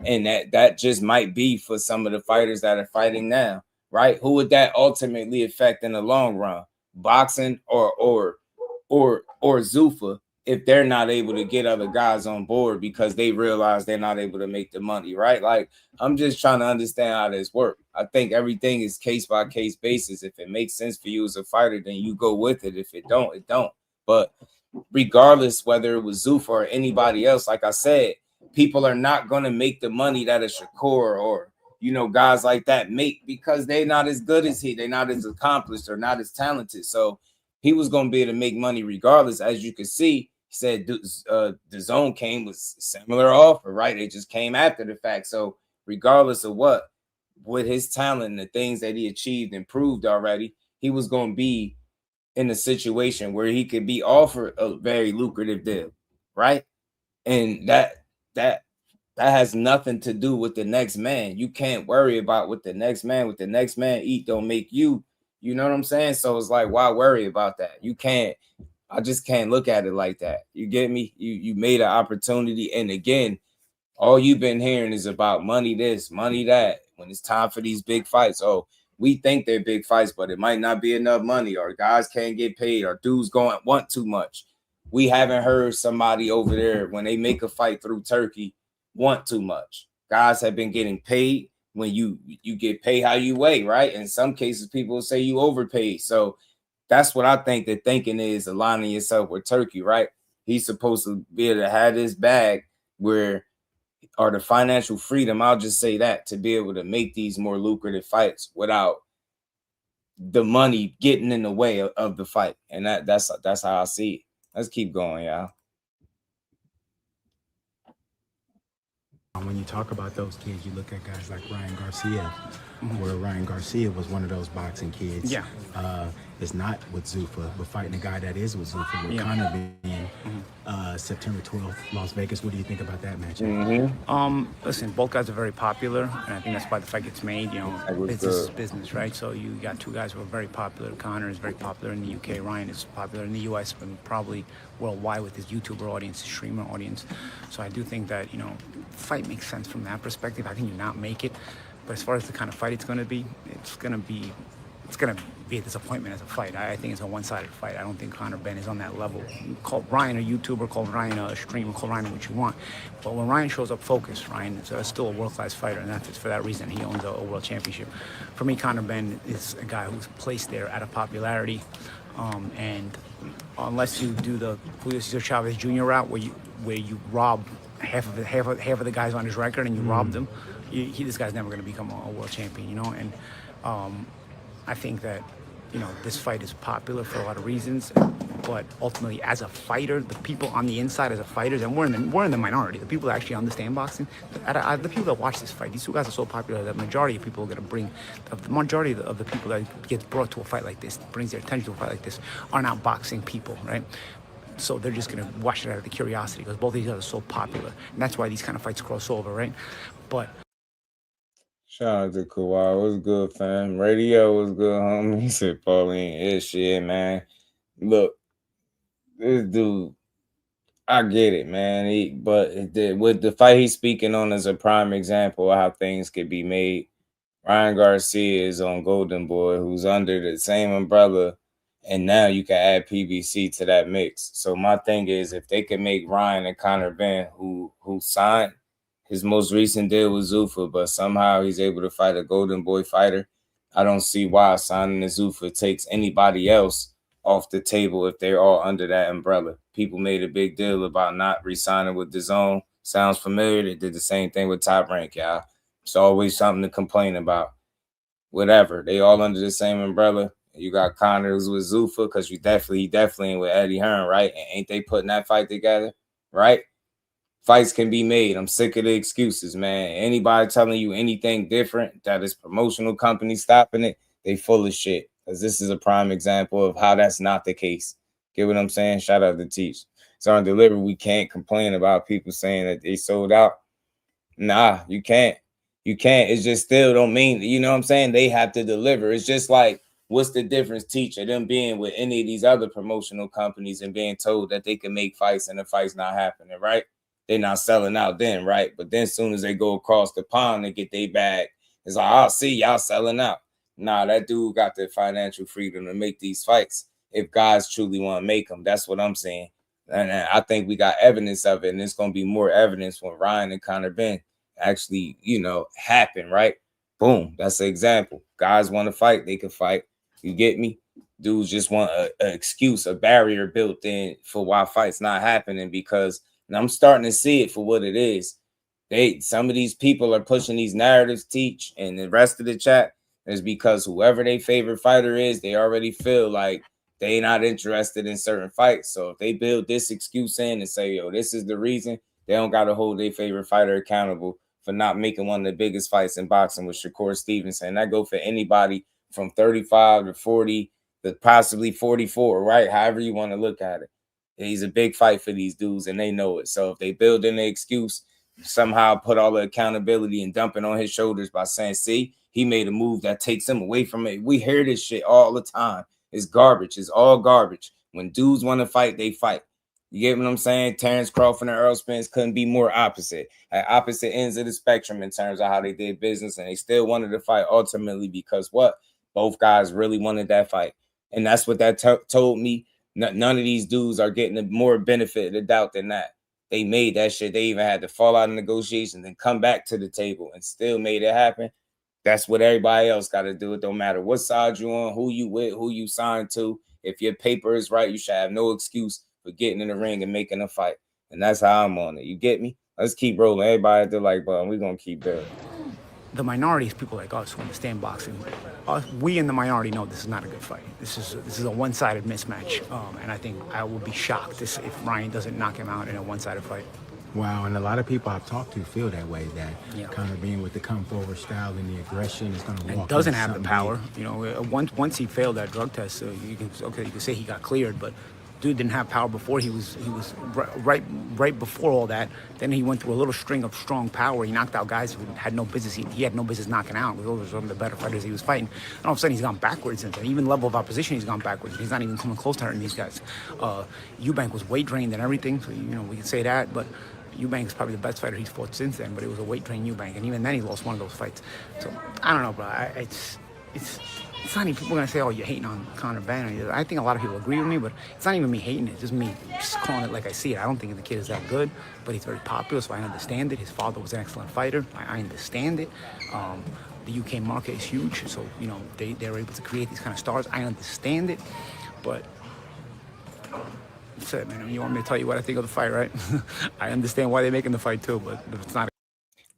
And that just might be for some of the fighters that are fighting now, right? Who would that ultimately affect in the long run? Boxing or ZUFFA if they're not able to get other guys on board because they realize they're not able to make the money, right? Like, I'm just trying to understand how this works. I think everything is case-by-case basis. If it makes sense for you as a fighter, then you go with it. If it don't, it don't. But regardless whether it was ZUFFA or anybody else, like I said, people are not going to make the money that a Shakur or, you know, guys like that make because they're not as good as he. They're not as accomplished or not as talented. So he was going to be able to make money regardless. As you can see, he said the zone came with similar offer, right? It just came after the fact. So regardless of what, with his talent and the things that he achieved and proved already, he was going to be in a situation where he could be offered a very lucrative deal, right? And that has nothing to do with the next man. You can't worry about what the next man eat don't make you. You know what I'm saying? So it's like, why worry about that? You can't. I just can't look at it like that. You get me? You made an opportunity, and again, all you've been hearing is about money this, money that. When it's time for these big fights, oh, we think they're big fights, but it might not be enough money, or guys can't get paid, or dudes want too much. We haven't heard somebody over there when they make a fight through Turkey want too much. Guys have been getting paid when you get paid how you weigh, right? In some cases, people say you overpaid. So that's what I think the thinking is, aligning yourself with Turkey, right? He's supposed to be able to have this bag or the financial freedom, I'll just say that, to be able to make these more lucrative fights without the money getting in the way of the fight. And that's how I see it. Let's keep going, y'all. When you talk about those kids, you look at guys like Ryan Garcia, where Ryan Garcia was one of those boxing kids. Yeah. It's not with ZUFFA, but fighting a guy that is with ZUFFA, with Conor being September 12th, Las Vegas. What do you think about that matchup? Listen, both guys are very popular, and I think that's why the fight gets made. You know, business is business, right? So you got two guys who are very popular. Conor is very popular in the UK. Ryan is popular in the US, but probably worldwide with his YouTuber audience, his streamer audience. So I do think that, you know, the fight makes sense from that perspective. How can you not make it? But as far as the kind of fight it's going to be, it's going to be a disappointment as a fight. I think it's a one-sided fight. I don't think Conor Ben is on that level. Call Ryan a YouTuber, call Ryan a streamer, call Ryan what you want. But when Ryan shows up focused, Ryan is still a world-class fighter, and that's for that reason he owns a world championship. For me, Conor Ben is a guy who's placed there out of popularity, and unless you do the Julio Cesar Chavez Jr. route, where you rob half of the guys on his record and you rob them, this guy's never going to become a world champion, you know. And I think that, you know, this fight is popular for a lot of reasons. But ultimately, as a fighter, the people on the inside as a fighters, and we're in the minority. The people that actually understand boxing, the people that watch this fight, these two guys are so popular that the majority of people are going to bring, the majority of the people that gets brought to a fight like this, brings their attention to a fight like this, are not boxing people, right? So they're just going to watch it out of the curiosity because both of these guys are so popular. And that's why these kind of fights cross over, right? But shout out to Kawhi. What's good, fam? Radio was good, homie. He said, Paulie, it's shit, man. Look, this dude, I get it, man. But with the fight he's speaking on is a prime example of how things could be made. Ryan Garcia is on Golden Boy, who's under the same umbrella, and now you can add PBC to that mix. So my thing is, if they can make Ryan and Conor Ben, who signed his most recent deal with ZUFFA, but somehow he's able to fight a Golden Boy fighter, I don't see why signing the ZUFFA takes anybody else off the table if they're all under that umbrella. People made a big deal about not re-signing with DAZN. Sounds familiar? They did the same thing with Top Rank, y'all. It's always something to complain about. Whatever. They all under the same umbrella. You got Conor who's with ZUFFA because he definitely ain't with Eddie Hearn, right? And ain't they putting that fight together, right? Fights can be made. I'm sick of the excuses, man. Anybody telling you anything different, that is promotional company stopping it, they full of shit. Because this is a prime example of how that's not the case. Get what I'm saying? Shout out to Teach. So on Deliver, we can't complain about people saying that they sold out. Nah, you can't. You can't. It just still don't mean, you know what I'm saying? They have to deliver. It's just like, what's the difference, Teacher, them being with any of these other promotional companies and being told that they can make fights and the fight's not happening, right? They're not selling out then, right? But then as soon as they go across the pond and get their bag, it's like, I'll see y'all selling out. Nah, that dude got the financial freedom to make these fights if guys truly want to make them. That's what I'm saying. And I think we got evidence of it, and there's going to be more evidence when Ryan and Conor Ben actually, happen, right? Boom. That's an example. Guys want to fight, they can fight. You get me? Dudes just want an excuse, a barrier built in for why fights not happening, because and I'm starting to see it for what it is. Some of these people are pushing these narratives, Teach, and the rest of the chat is because whoever their favorite fighter is, they already feel like they not interested in certain fights. So if they build this excuse in and say, yo, this is the reason, they don't got to hold their favorite fighter accountable for not making one of the biggest fights in boxing with Shakur Stevenson. That go for anybody from 35 to 40 to possibly 44, right? However you want to look at it. He's a big fight for these dudes, and they know it. So if they build in the excuse, somehow put all the accountability and dump it on his shoulders by saying, see, he made a move that takes him away from it. We hear this shit all the time. It's garbage. It's all garbage. When dudes want to fight, they fight. You get what I'm saying? Terrence Crawford and Earl Spence couldn't be more opposite. At opposite ends of the spectrum in terms of how they did business, and they still wanted to fight ultimately because what? Both guys really wanted that fight. And that's what that told me. None of these dudes are getting a more benefit of the doubt than that. They made that shit. They even had to fall out of negotiations and come back to the table and still made it happen. That's what everybody else got to do. It don't matter what side you on, who you with, who you signed to. If your paper is right, you should have no excuse for getting in the ring and making a fight. And that's how I'm on it. You get me? Let's keep rolling. Everybody at the like button. We're going to keep building. The minority is people like us who understand boxing. We in the minority know this is not a good fight. This is a one-sided mismatch, and I think I would be shocked if Ryan doesn't knock him out in a one-sided fight. Wow, and a lot of people I've talked to feel that way, that Conor being with the come-forward style and the aggression is going to walk. And doesn't have the power. Once he failed that drug test, you can say he got cleared, but dude didn't have power before. He was right before all that. Then he went through a little string of strong power. He knocked out guys who had no business. He had no business knocking out. Those were some of the better fighters he was fighting. And all of a sudden he's gone backwards. And even level of opposition, he's gone backwards. He's not even coming close to hurting these guys. Eubank was weight drained and everything, so we can say that. But Eubank is probably the best fighter he's fought since then. But it was a weight drained Eubank, and even then he lost one of those fights. So I don't know, bro. It's not even people are gonna say, "Oh, you're hating on Conor Ben." I think a lot of people agree with me, but it's not even me hating it. It's just me just calling it like I see it. I don't think the kid is that good, but he's very popular, so I understand it. His father was an excellent fighter. I understand it. The UK market is huge, so they're able to create these kind of stars. I understand it, but that's it, man. You want me to tell you what I think of the fight, right? I understand why they're making the fight too, but it's not.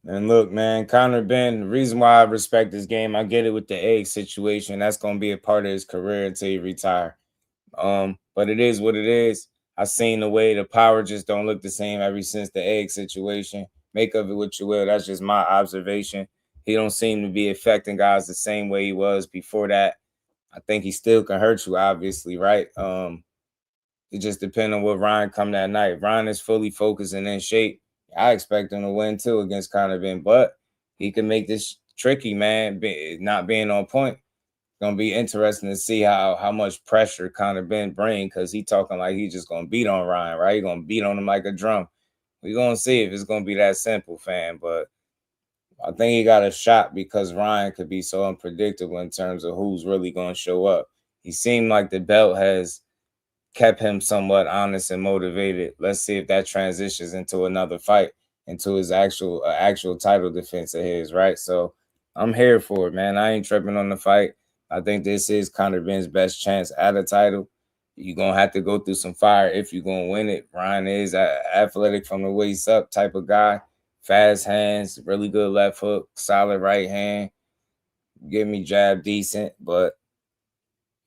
And look, man, Conor Ben, the reason why I respect this game, I get it with the egg situation. That's going to be a part of his career until he retire. But it is what it is. I seen the way the power just don't look the same ever since the egg situation. Make of it what you will. That's just my observation. He don't seem to be affecting guys the same way he was before that. I think he still can hurt you, obviously, right? It just depends on what Ryan come that night. If Ryan is fully focused and in shape, I expect him to win too against Conor Ben, but he can make this tricky, man. Not being on point. Gonna be interesting to see how much pressure Conor Ben bring, because he talking like he's just gonna beat on Ryan, right? He gonna beat on him like a drum. We're gonna see if it's gonna be that simple, fam. But I think he got a shot because Ryan could be so unpredictable in terms of who's really gonna show up. He seemed like the belt has kept him somewhat honest and motivated. Let's see if that transitions into another fight, into his actual title defense of his, right? So I'm here for it, man. I ain't tripping on the fight. I think this is Conor Ben's best chance at a title. You're going to have to go through some fire if you're going to win it. Ryan is athletic from the waist up type of guy. Fast hands, really good left hook, solid right hand. Give me jab decent, but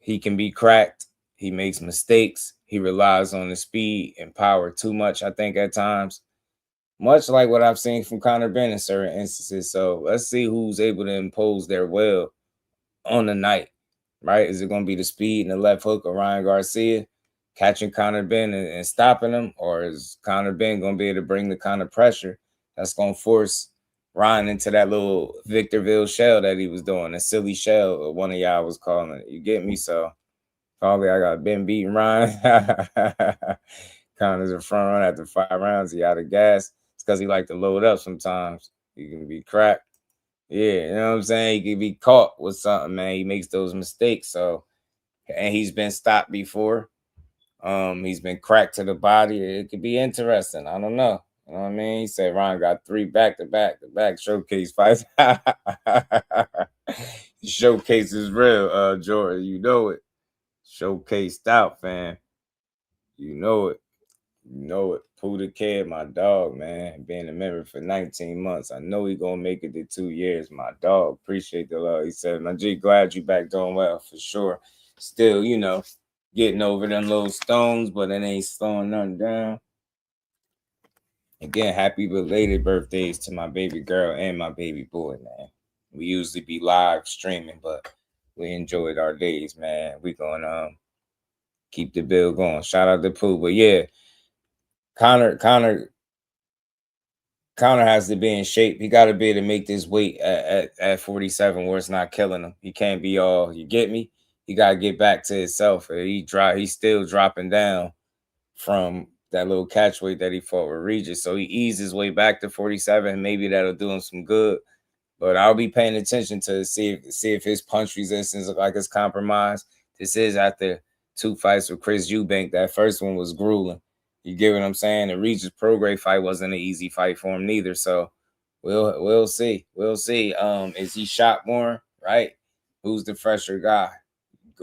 he can be cracked. He makes mistakes. He relies on the speed and power too much, I think, at times. Much like what I've seen from Conor Ben in certain instances. So let's see who's able to impose their will on the night, right? Is it going to be the speed and the left hook of Ryan Garcia catching Conor Ben and stopping him? Or is Conor Ben going to be able to bring the kind of pressure that's going to force Ryan into that little Victorville shell that he was doing, a silly shell, one of y'all was calling it. You get me? So probably I got Ben beating Ryan. Conor's a front run after 5 rounds. He out of gas. It's because he like to load up sometimes. He can be cracked. Yeah, you know what I'm saying? He can be caught with something, man. He makes those mistakes. So, and he's been stopped before. He's been cracked to the body. It could be interesting. I don't know. You know what I mean? He said Ryan got 3 back-to-back showcase fights. Showcase is real, Jordan. You know it. Showcased out, fam. You know it. You know it. Pooh the Kid, my dog, man. Being a member for 19 months. I know he gonna make it to 2 years. My dog. Appreciate the love. He said, my G, glad you back doing well, for sure. Still, you know, getting over them little stones, but it ain't slowing nothing down. Again, happy belated birthdays to my baby girl and my baby boy, man. We usually be live streaming, but we enjoyed our days, man. We gonna keep the bill going. Shout out to Pooh. But yeah, Conor has to be in shape. He got to be able to make this weight at 47 where it's not killing him. He can't be all, you get me? He got to get back to himself. He's still dropping down from that little catch weight that he fought with Regis. So he eased his way back to 47. Maybe that'll do him some good. But I'll be paying attention to see if his punch resistance look like it's compromised. This is after 2 fights with Chris Eubank. That first one was grueling. You get what I'm saying? The Regis Prograis fight wasn't an easy fight for him neither. So we'll see. We'll see. Is he shot more? Right? Who's the fresher guy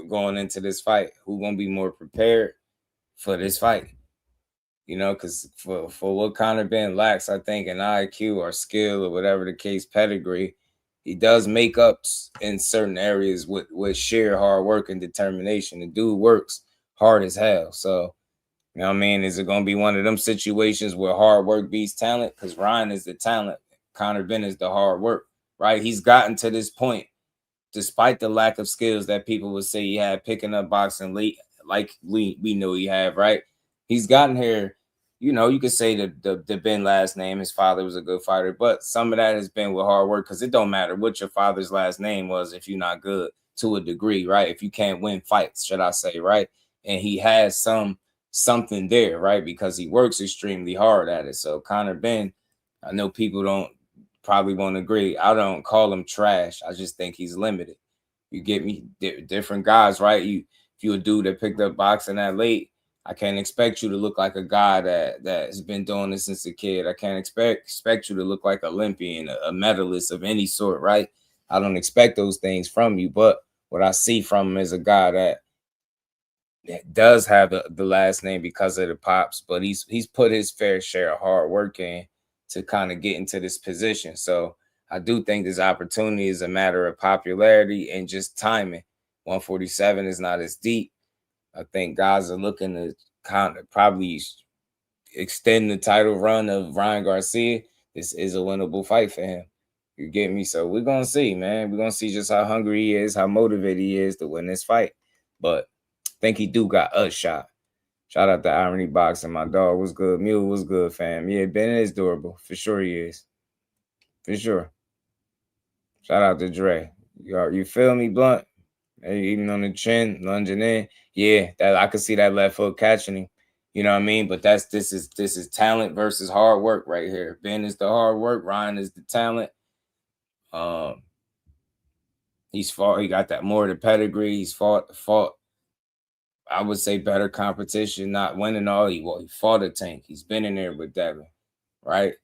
going into this fight? Who gonna be more prepared for this fight? You know, because for what Conor Ben lacks, I think, in IQ or skill or whatever the case, pedigree, he does make ups in certain areas with sheer hard work and determination. The dude works hard as hell. So, you know what I mean? Is it going to be one of them situations where hard work beats talent? Because Ryan is the talent. Conor Ben is the hard work, right? He's gotten to this point, despite the lack of skills that people would say he had picking up boxing late, like we know he had, right? He's gotten here. You know, you could say the Ben last name, his father was a good fighter, but some of that has been with hard work, because it don't matter what your father's last name was if you're not good to a degree, right? If you can't win fights, should I say, right? And he has something there, right? Because he works extremely hard at it. So Conor Ben, I know people probably won't agree. I don't call him trash. I just think he's limited. You get me? Different guys, right? If you're a dude that picked up boxing that late, I can't expect you to look like a guy that has been doing this since a kid. I can't expect you to look like an Olympian, a medalist of any sort, right? I don't expect those things from you. But what I see from him is a guy that does have the last name because of the pops, but he's put his fair share of hard work in to kind of get into this position. So I do think this opportunity is a matter of popularity and just timing. 147 is not as deep. I think guys are looking to kind of probably extend the title run of Ryan Garcia. This is a winnable fight for him. You get me? So we're going to see, man. We're going to see just how hungry he is, how motivated he is to win this fight. But I think he do got a shot. Shout out to Irony Boxing, my dog. What's good? Mule, what's good, fam? Yeah, Ben is durable. For sure he is. For sure. Shout out to Dre. You feel me, Blunt? Even on the chin, lunging in. Yeah, that I could see that left foot catching him. You know what I mean? But this is talent versus hard work right here. Ben is the hard work. Ryan is the talent. He's fought. He got that more of the pedigree. He's fought. I would say better competition. Not winning all. He fought a Tank. He's been in there with Devin, right?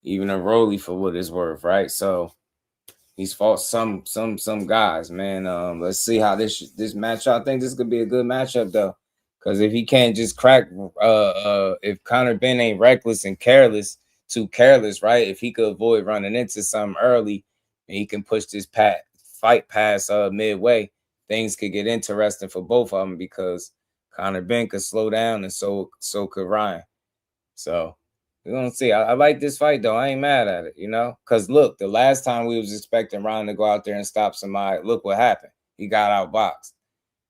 Even a Rolly for what it's worth, right? So he's fought some guys, man. Let's see how this matchup. I think this could be a good matchup though. Because if he can't just crack, if Conor Ben ain't reckless and careless, too careless, right? If he could avoid running into something early and he can push this fight past midway, things could get interesting for both of them because Conor Ben could slow down and so could Ryan. So we're going to see. I like this fight, though. I ain't mad at it, you know? Because, look, the last time we was expecting Ryan to go out there and stop somebody, look what happened. He got outboxed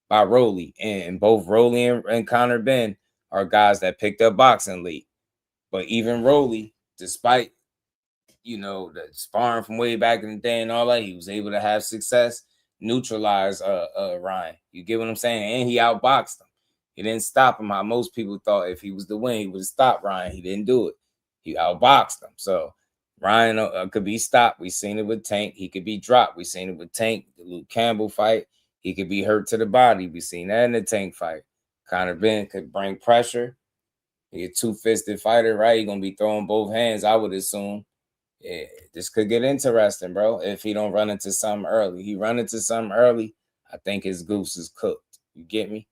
by Rolly, and both Rolly and Conor Ben are guys that picked up boxing late. But even Rolly, despite, you know, the sparring from way back in the day and all that, he was able to have success, neutralize Ryan. You get what I'm saying? And he outboxed him. He didn't stop him how most people thought if he was the win, he would have stopped Ryan. He didn't do it. He outboxed him. So Ryan could be stopped. We seen it with Tank. He could be dropped. We seen it with Tank, the Luke Campbell fight. He could be hurt to the body. We seen that in the Tank fight. Conor Ben could bring pressure. He's a two-fisted fighter, right? He's going to be throwing both hands, I would assume. Yeah, this could get interesting, bro, if he don't run into something early. He run into something early, I think his goose is cooked. You get me?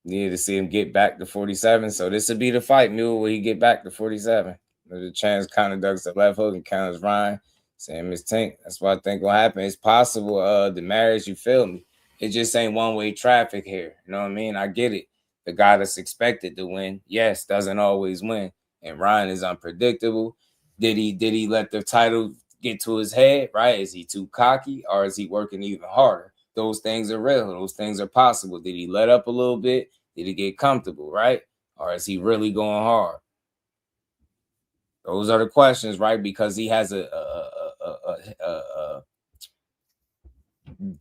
Need to see him get back to 47. So this would be the fight, Mule, where he get back to 47. There's a chance Conor ducks the left hook and counters Ryan. Same as Tank. That's what I think will happen. It's possible the marriage, you feel me? It just ain't one-way traffic here. You know what I mean? I get it. The guy that's expected to win, yes, doesn't always win. And Ryan is unpredictable. Did he let the title get to his head, right? Is he too cocky or is he working even harder? Those things are real. Those things are possible. Did he let up a little bit? Did he get comfortable, right? Or is he really going hard? Those are the questions, right? Because he has a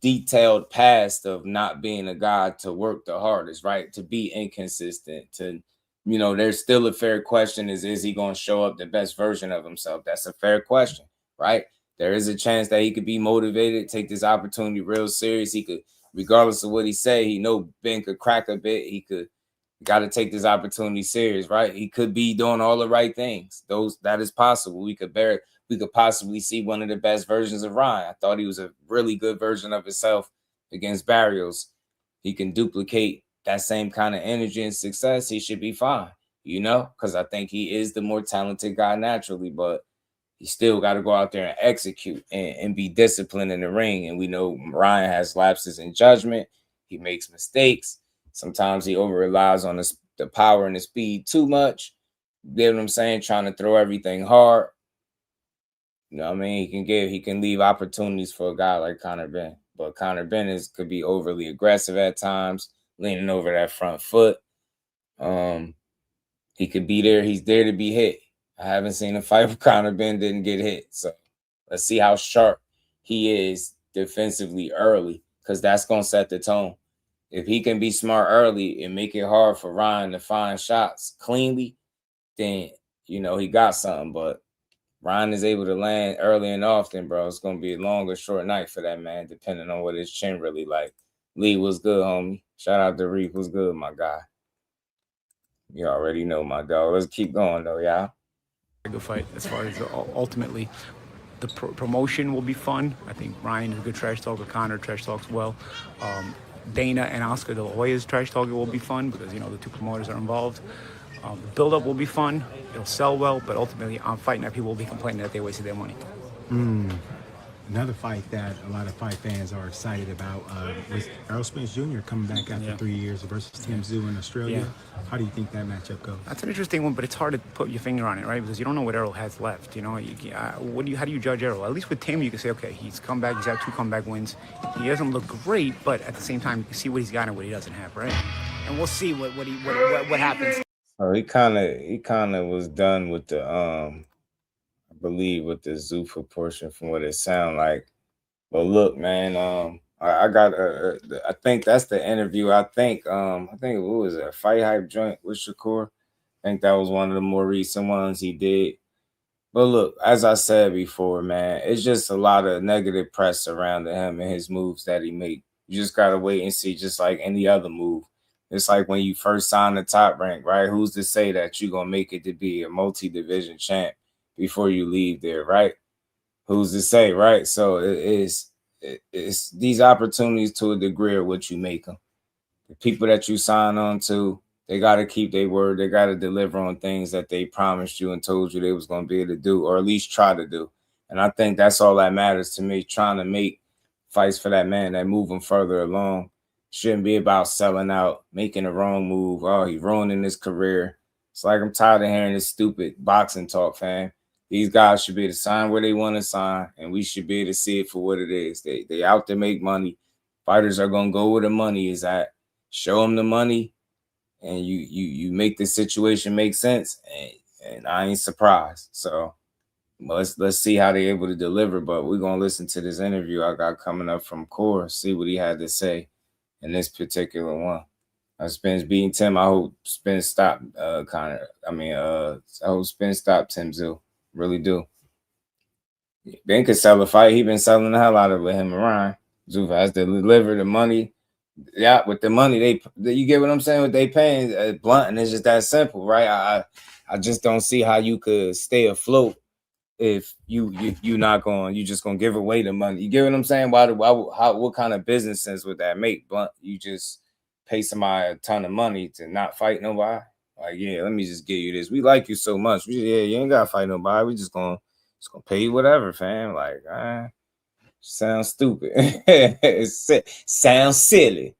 detailed past of not being a guy to work the hardest, right? To be inconsistent, to, you know, there's still a fair question is he going to show up the best version of himself? That's a fair question, right? There is a chance that he could be motivated, take this opportunity real serious. He could, regardless of what he say, he know Ben could crack a bit. He could, got to take this opportunity serious, right? He could be doing all the right things. That is possible. We could possibly see one of the best versions of Ryan. I thought he was a really good version of himself against Barrios. He can duplicate that same kind of energy and success. He should be fine, you know, because I think he is the more talented guy naturally, but he still got to go out there and execute and be disciplined in the ring. And we know Ryan has lapses in judgment. He makes mistakes. Sometimes he over relies on the power and the speed too much. You know what I'm saying? Trying to throw everything hard. You know what I mean? He can leave opportunities for a guy like Conor Ben. But Conor Ben could be overly aggressive at times, leaning over that front foot. He could be there. He's there to be hit. I haven't seen a fight where Conor Ben didn't get hit. So let's see how sharp he is defensively early, because that's going to set the tone. If he can be smart early and make it hard for Ryan to find shots cleanly, then, you know, he got something. But Ryan is able to land early and often, bro. It's going to be a long or short night for that man, depending on what his chin really like. Lee, what's good, homie? Shout out to Reef. What's good, my guy? You already know, my dog. Let's keep going, though, y'all. Good fight as far as ultimately the promotion will be fun. I think Ryan is a good trash talker. Conor trash talks well. Dana and Oscar De La Hoya's trash talking will be fun because, you know, the two promoters are involved. The build-up will be fun. It'll sell well, but ultimately I'm fighting that people will be complaining that they wasted their money. Another fight that a lot of fight fans are excited about was Errol Spence Jr. coming back after 3 years versus Tim Tszyu in Australia. Yeah. How do you think that matchup goes? That's an interesting one, but it's hard to put your finger on it, right? Because you don't know what Errol has left. You know, how do you judge Errol? At least with Tim, you can say, okay, he's come back. He's had 2 comeback wins. He doesn't look great, but at the same time, you can see what he's got and what he doesn't have, right? And we'll see what happens. Oh, he kind of was done with the I believe with the ZUFFA portion from what it sounded like. But look, man, I got I think that's the interview. I think what was it, a Fight Hype joint with Shakur. I think that was one of the more recent ones he did. But look, as I said before, man, it's just a lot of negative press around him and his moves that he make. You just gotta wait and see, just like any other move. It's like when you first sign the Top Rank, right? Who's to say that you're gonna make it to be a multi-division champ before you leave there, right? Who's to say, right? So it's these opportunities to a degree of what you make them. The people that you sign on to, they got to keep their word. They got to deliver on things that they promised you and told you they was going to be able to do, or at least try to do. And I think that's all that matters to me, trying to make fights for that man that move him further along. Shouldn't be about selling out, making the wrong move. Oh, he ruining his career. It's like I'm tired of hearing this stupid boxing talk, fam. These guys should be able to sign where they want to sign, and we should be able to see it for what it is. They out to make money. Fighters are going to go where the money is at. Show them the money, and you make the situation make sense, and I ain't surprised. So let's see how they're able to deliver, but we're going to listen to this interview I got coming up from Core, see what he had to say in this particular one. Spence beating Tim. I hope Spence stop I hope Spence stop Tim Tszyu. Really do. Ben could sell a fight. He been selling the hell out of it with him and Ryan. ZUFFA has to deliver the money. Yeah, with the money you get what I'm saying? What they paying blunt, and it's just that simple, right? I just don't see how you could stay afloat if you just gonna give away the money. You get what I'm saying? What kind of business sense would that make? Blunt, you just pay somebody a ton of money to not fight nobody. Like, yeah, let me just give you this. We like you so much. You ain't gotta fight nobody. We just gonna pay you whatever, fam. Like, sounds stupid. Sounds silly.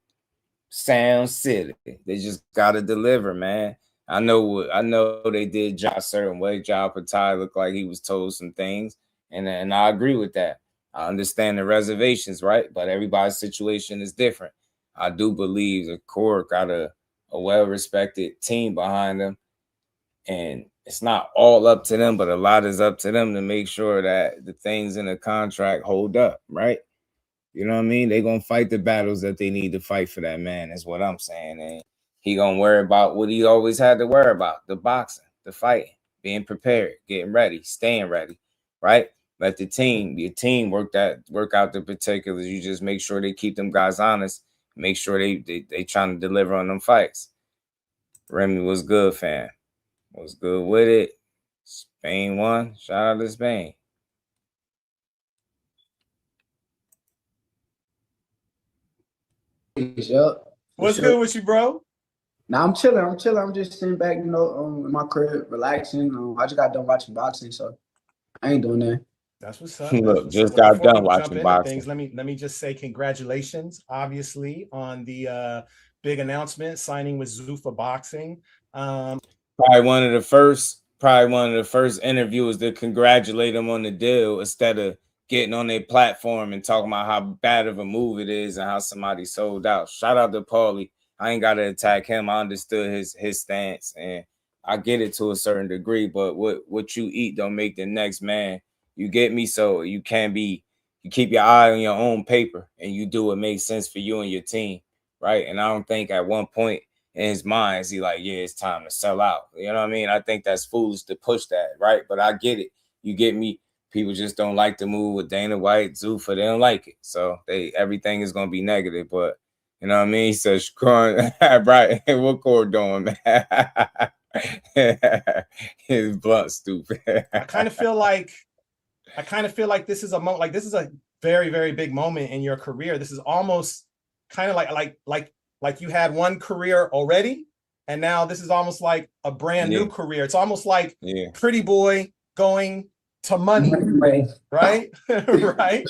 Sounds silly. They just gotta deliver, man. I know they did Ja a certain way. Ja Patai looked like he was told some things, and I agree with that. I understand the reservations, right? But everybody's situation is different. I do believe the Core got a well-respected team behind them, and it's not all up to them, but a lot is up to them to make sure that the things in the contract hold up, right? You know what I mean? They're going to fight the battles that they need to fight for that man, is what I'm saying. And he going to worry about what he always had to worry about, the boxing, the fighting, being prepared, getting ready, staying ready, right? Let your team work out the particulars. You just make sure they keep them guys honest. Make sure they trying to deliver on them fights. Remy was good, fam. Was good with it. Spain won. Shout out to Spain. What's good with you, bro? Nah, I'm chilling. I'm just sitting back, in my crib, relaxing. I just got done watching boxing, so I ain't doing that. That's what's up. Look, just got done watching boxing. Let me just say congratulations, obviously, on the big announcement, signing with ZUFFA Boxing. Probably one of the first interviewers to congratulate him on the deal instead of getting on their platform and talking about how bad of a move it is and how somebody sold out. Shout out to Paulie. I ain't got to attack him. I understood his stance, and I get it to a certain degree, but what you eat don't make the next man. You get me? So you keep your eye on your own paper and you do what makes sense for you and your team, right? And I don't think at one point in his mind is he like, yeah, it's time to sell out. You know what I mean? I think that's foolish to push that, right? But I get it. You get me? People just don't like the move with Dana White, ZUFFA. They don't like it. So everything is going to be negative, but you know what I mean? He says, right, what Core doing, man? His blunt stupid. I kind of feel like this is a very, very big moment in your career. This is almost kind of like you had one career already, and now this is almost like a brand new career. It's almost like Pretty Boy going to money, right? Right.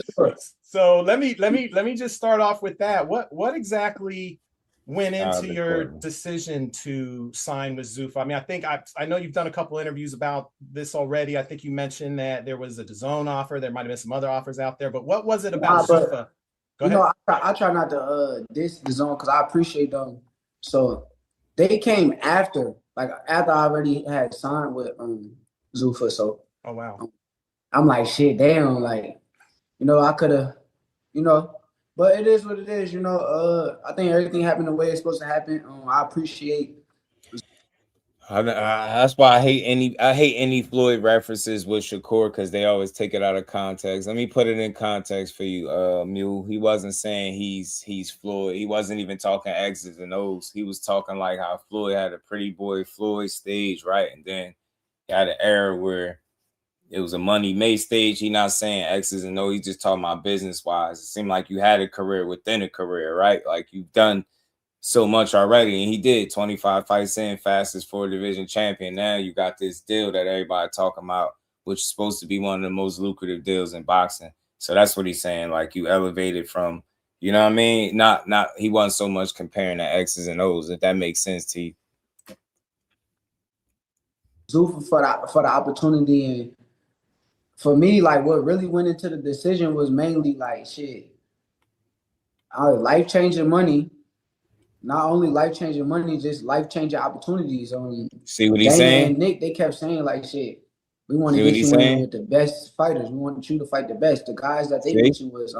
So let me just start off with that. What exactly went into your decision to sign with ZUFFA? I mean, I know you've done a couple interviews about this already. I think you mentioned that there was a DAZN offer. There might have been some other offers out there, but what was it about ZUFFA? Go ahead. I try not to diss DAZN because I appreciate them. So they came after I already had signed with ZUFFA. So oh wow. I'm like, shit, damn, like, I could have, but it is what it is, I think everything happened the way it's supposed to happen. I appreciate. That's why I hate any Floyd references with Shakur, because they always take it out of context. Let me put it in context for you, Mule. He wasn't saying he's Floyd. He wasn't even talking X's and O's. He was talking like how Floyd had a Pretty Boy Floyd stage, right? And then he had an era where it was a Money May stage. He not saying X's and O's. He's just talking about business wise. It seemed like you had a career within a career, right? Like you've done so much already, and he did 25 fights in, fastest 4 division champion. Now you got this deal that everybody talking about, which is supposed to be one of the most lucrative deals in boxing. So that's what he's saying. Like you elevated from, you know what I mean? Not he wasn't so much comparing the X's and O's, if that makes sense to you. ZUFFA for the opportunity, and for me, like what really went into the decision was mainly like shit. Life-changing money. Not only life-changing money, just life-changing opportunities. See what he's saying? And Nick, they kept saying like, shit, we want to get you in with the best fighters. We want you to fight the best. The guys that they mentioned was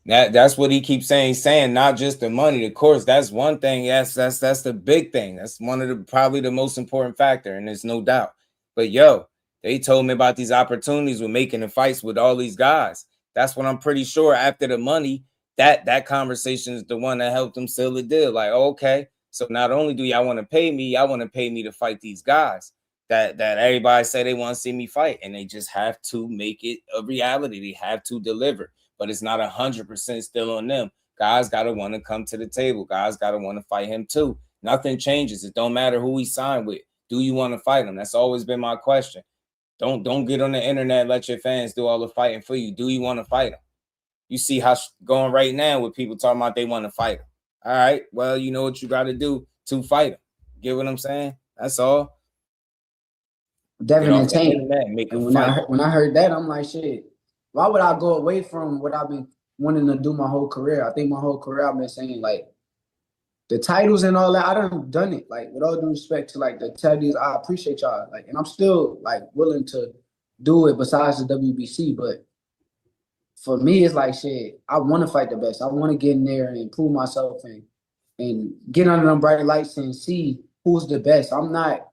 that's what he keeps saying. He's saying not just the money. Of course, that's one thing. Yes, that's the big thing. That's one of the probably the most important factor, and there's no doubt. But yo, they told me about these opportunities with making the fights with all these guys. That's what I'm pretty sure after the money. That conversation is the one that helped them seal the deal. Like, okay, so not only do y'all want to pay me, y'all want to pay me to fight these guys that everybody say they want to see me fight, and they just have to make it a reality. They have to deliver, but it's not 100% still on them. Guys got to want to come to the table. Guys got to want to fight him too. Nothing changes. It don't matter who he signed with. Do you want to fight him? That's always been my question. Don't get on the internet and let your fans do all the fighting for you. Do you want to fight him? You see how going right now with people talking about they want to fight him. All right, well, you know what you got to do to fight him. Get what I'm saying? That's all. Definitely. When I heard that, I'm like, shit, why would I go away from what I've been wanting to do my whole career? I think my whole career I've been saying, like, the titles and all that, I done it. Like, with all due respect to, like, the titles, I appreciate y'all. Like, and I'm still, like, willing to do it besides the WBC, but for me, it's like, shit, I want to fight the best. I want to get in there and prove myself and get under them bright lights and see who's the best. I'm not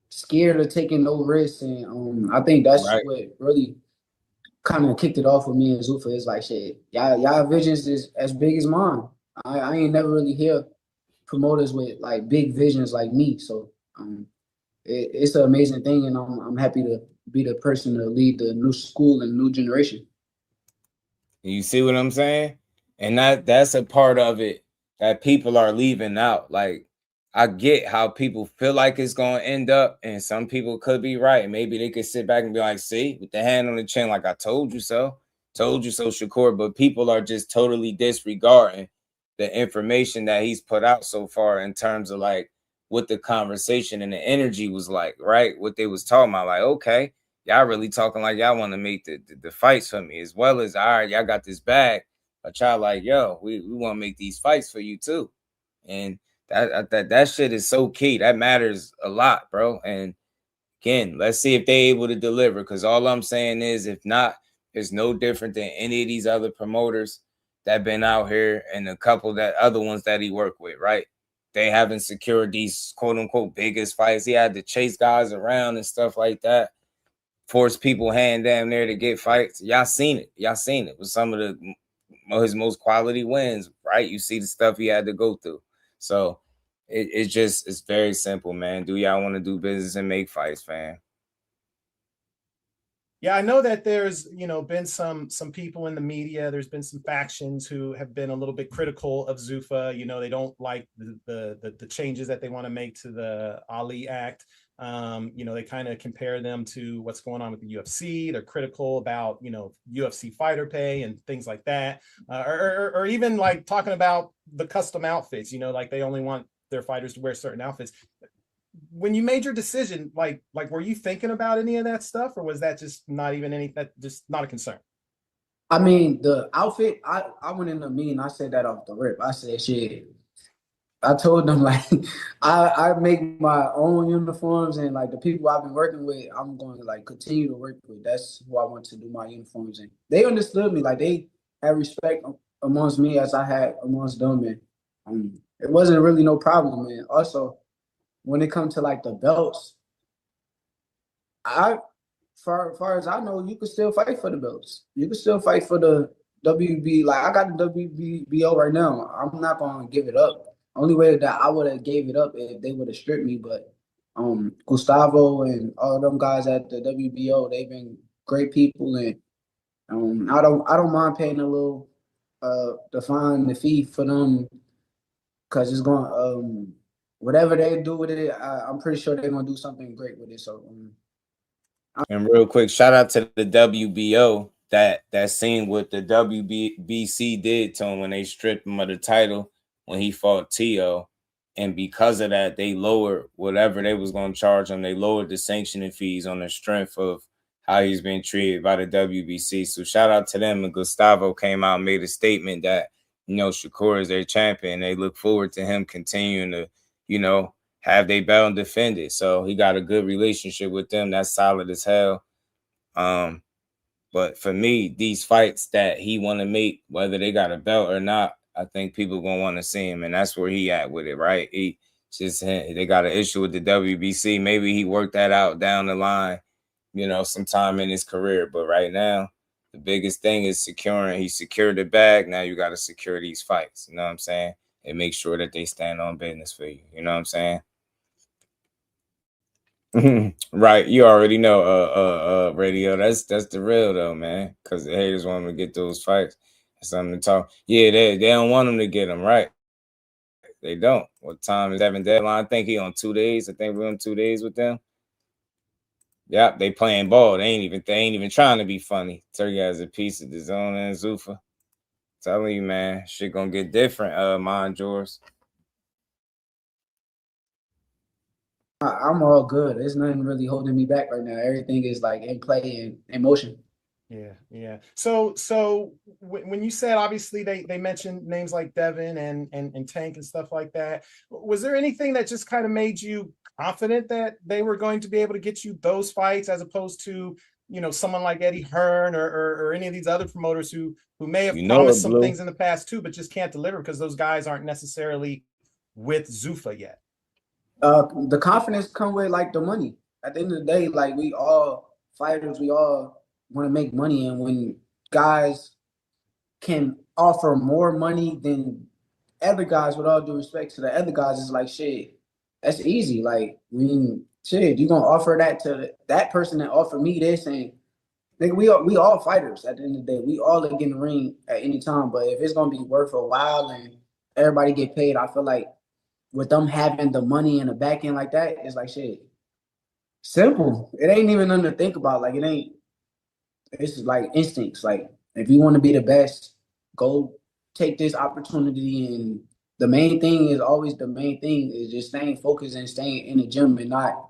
scared of taking no risks. And I think that's what really kind of kicked it off with me and ZUFFA. It's like, shit, y'all visions is as big as mine. I ain't never really hear promoters with, like, big visions like me. So it's an amazing thing, and I'm happy to be the person to lead the new school and new generation. You see what I'm saying? And that's a part of it that people are leaving out. Like, I get how people feel like it's going to end up, and some people could be right. Maybe they could sit back and be like, see, with the hand on the chin, like, I told you so. Told you so, Shakur. But people are just totally disregarding the information that he's put out so far in terms of, like, what the conversation and the energy was like, right? What they was talking about, like, okay, y'all really talking like y'all want to make the fights for me, as well as, all right, y'all got this bag, but y'all like, yo, we want to make these fights for you too. And that shit is so key. That matters a lot, bro. And again, let's see if they able to deliver, because all I'm saying is, if not, it's no different than any of these other promoters that been out here, and a couple that other ones that he worked with, right? They haven't secured these quote unquote biggest fights. He had to chase guys around and stuff like that. Force people hand down there to get fights. Y'all seen it. Y'all seen it with some of his most quality wins, right? You see the stuff he had to go through. So it's very simple, man. Do y'all want to do business and make fights, fam? Yeah, I know that there's, been some people in the media. There's been some factions who have been a little bit critical of ZUFFA. They don't like the changes that they want to make to the Ali Act. They kind of compare them to what's going on with the UFC. They're critical about, UFC fighter pay and things like that, or even like talking about the custom outfits. Like they only want their fighters to wear certain outfits. When you made your decision, like were you thinking about any of that stuff, or was that just not a concern? I mean, the outfit, I went in the meeting, I said that off the rip. I said, shit. I told them, like, I make my own uniforms, and like the people I've been working with, I'm going to like continue to work with. That's who I want to do my uniforms in. They understood me, like they had respect amongst me as I had amongst them, and it wasn't really no problem. And also, when it comes to like the belts, far as I know, you can still fight for the belts. You can still fight for the WB. Like I got the WBO right now. I'm not gonna give it up. Only way that I would have gave it up if they would have stripped me, but Gustavo and all them guys at the WBO, they've been great people, and I don't mind paying a little the fee for them, because it's going whatever they do with it, I'm pretty sure they're gonna do something great with it. So and real quick, shout out to the WBO. That scene what the WBC did to him when they stripped him of the title when he fought Tio, and because of that, they lowered whatever they was going to charge him. They lowered the sanctioning fees on the strength of how he's been treated by the WBC. So shout out to them. And Gustavo came out and made a statement that, Shakur is their champion. They look forward to him continuing to, have their belt and defend it. So he got a good relationship with them. That's solid as hell. But for me, these fights that he want to make, whether they got a belt or not, I think people gonna want to see him, and that's where he at with it, right? They got an issue with the WBC. Maybe he worked that out down the line, sometime in his career. But right now, the biggest thing is he secured the bag. Now you got to secure these fights. You know what I'm saying? And make sure that they stand on business for you. You know what I'm saying? Right, you already know, radio. That's the real though, man. Because the haters want them to get those fights. Something to talk. Yeah, they don't want them to get them, right? They don't. What time is having deadline? I think he on 2 days. I think we're on 2 days with them. Yep, they playing ball. They ain't even trying to be funny. Turkey has a piece of the zone and ZUFFA. Telling you, man, shit gonna get different. Mind yours. I'm all good. There's nothing really holding me back right now. Everything is like in play and in motion. Yeah. So when you said, obviously they mentioned names like Devin and Tank and stuff like that, was there anything that just kind of made you confident that they were going to be able to get you those fights, as opposed to someone like Eddie Hearn or any of these other promoters who may have promised some things in the past too, but just can't deliver because those guys aren't necessarily with ZUFFA yet? The confidence come with like the money. At the end of the day, like we all fighters, we all want to make money, and when guys can offer more money than other guys, with all due respect to the other guys, it's like shit. That's easy. Like shit, you gonna offer that to that person that offered me this, and nigga, we all fighters. At the end of the day, we all get in the ring at any time. But if it's gonna be worth a while and everybody get paid, I feel like with them having the money in the back end like that, it's like shit. Simple. It ain't even nothing to think about. Like it's like instincts. Like if you want to be the best, go take this opportunity. And the main thing is just staying focused and staying in the gym and not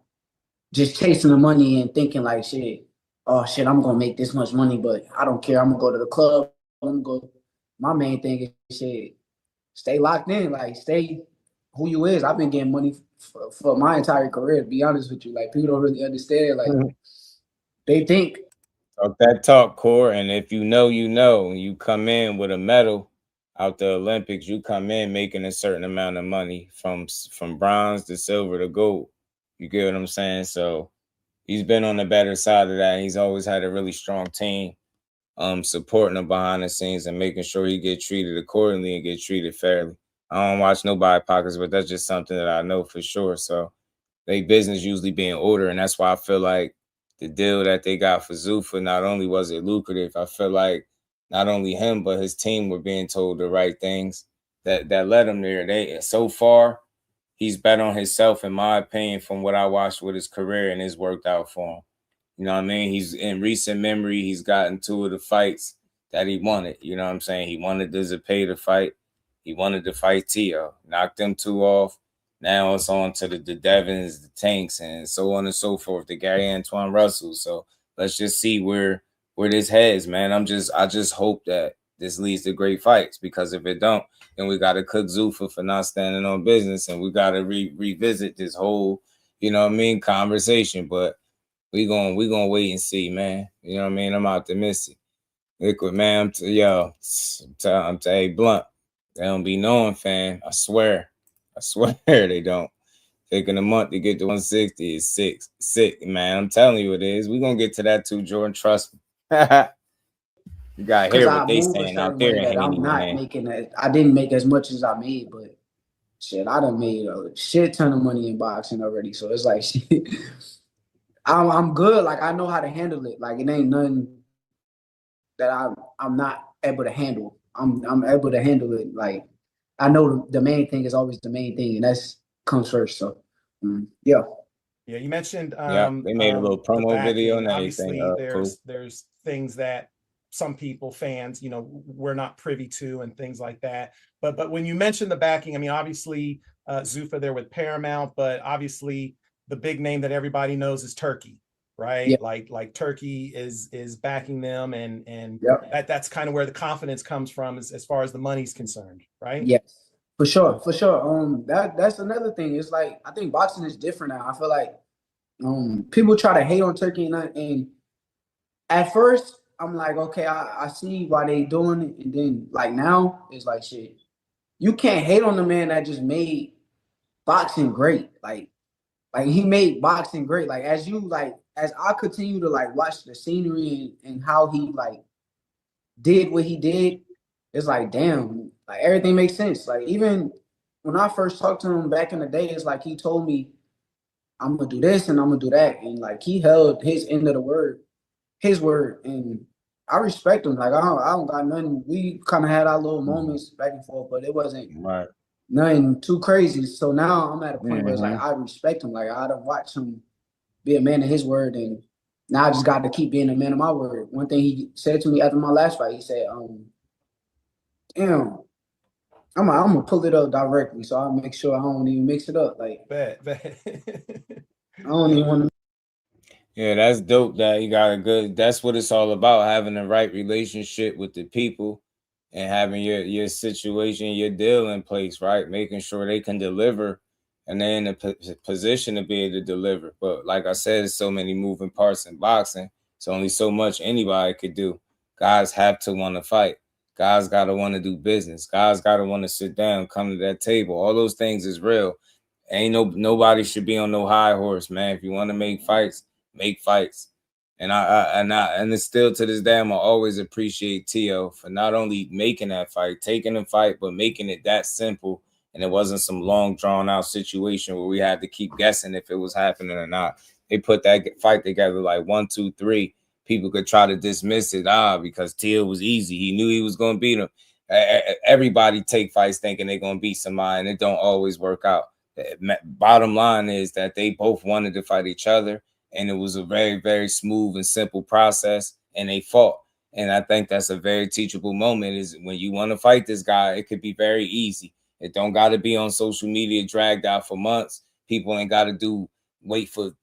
just chasing the money and thinking like shit, oh shit, I'm gonna make this much money, but I don't care. I'm gonna go to the club. I'm gonna go. My main thing is shit. Stay locked in. Like stay who you is. I've been getting money for my entire career, to be honest with you. Like people don't really understand. Like they think. Talk that talk, Core. And if you know, you come in with a medal out the Olympics, you come in making a certain amount of money from bronze to silver to gold. You get what I'm saying? So he's been on the better side of that. He's always had a really strong team supporting him behind the scenes and making sure he get treated accordingly and get treated fairly. I don't watch nobody pockets, but that's just something that I know for sure. So they business usually being order, and that's why I feel like the deal that they got for ZUFFA, not only was it lucrative, I feel like not only him, but his team were being told the right things that led him there. So far, he's bet on himself, in my opinion, from what I watched with his career, and it's worked out for him. You know what I mean? He's in recent memory, he's gotten 2 of the fights that he wanted. You know what I'm saying? He wanted the ZUFFA fight. He wanted to fight Tio. Knocked them 2 off. Now it's on to the Devins, the Tanks, and so on and so forth, the Gary Antoine Russell. So let's just see where this heads, man. I just hope that this leads to great fights, because if it don't, then we got to cook ZUFFA for not standing on business, and we got to revisit this whole, you know what I mean, conversation. But we gonna wait and see, man. You know what I mean? I'm optimistic. Liquid, man. I'm telling you, Blunt. They don't be knowing, fam. I swear they don't. Taking a month to get to 160 is sick, man. I'm telling you it is. We're gonna get to that too, Jordan. Trust me. You gotta hear what they saying out there in Haney, I'm not man. making that. I didn't make as much as I made, but shit, I done made a shit ton of money in boxing already. So it's like shit. I'm good. Like, I know how to handle it. Like, it ain't nothing that I'm not able to handle. I'm able to handle it. Like, I know the main thing is always the main thing, and that's comes first. So yeah. Yeah, you mentioned they made a little promo video and obviously everything. there's things that some people, fans, you know, we're not privy to and things like that. But when you mention the backing, I mean, obviously ZUFFA there with Paramount, but obviously the big name that everybody knows is Turkey, right? Yep. Like Turkey is backing them, and Yep. that's kind of where the confidence comes from as far as the money's concerned, right? Yes, for sure. That's another thing. It's like, I think boxing is different now. I feel like people try to hate on Turkey, and at first I'm like, okay, I see why they doing it, and then like now it's like, shit, you can't hate on the man that just made boxing great. Like he made boxing great. Like, as I continue to like watch the scenery and how he like did what he did, it's like, damn, like everything makes sense. Like, even when I first talked to him back in the day, it's like he told me, I'm gonna do this and I'm gonna do that, and like he held his end of the word, and I respect him. Like, I don't got nothing. We kind of had our little moments back and forth, but it wasn't nothing too crazy. So now I'm at a point where it's like, I respect him. Like, I don't watch him be a man of his word, and now I just got to keep being a man of my word. One thing he said to me after my last fight, he said, damn, I'm gonna pull it up directly, so I'll make sure I don't even mix it up. Like, bet. I don't even want to. Yeah, that's dope. That you got a good. That's what it's all about: having the right relationship with the people, and having your situation, your deal in place, right? Making sure they can deliver, and they're in a position to be able to deliver. But like I said, there's so many moving parts in boxing. It's only so much anybody could do. Guys have to want to fight. Guys got to want to do business. Guys got to want to sit down, come to that table. All those things is real. Ain't nobody should be on no high horse, man. If you want to make fights, make fights. And it's still to this day, I always appreciate Tio for not only making that fight, taking the fight, but making it that simple. And it wasn't some long drawn out situation where we had to keep guessing if it was happening or not. They put that fight together like 1, 2, 3. People could try to dismiss it, because Tio was easy. He knew he was going to beat him. Everybody take fights thinking they're going to beat somebody, and it don't always work out. Bottom line is that they both wanted to fight each other, and it was a very, very smooth and simple process, and they fought. And I think that's a very teachable moment, is when you want to fight this guy, it could be very easy. It don't got to be on social media dragged out for months. People ain't got to wait for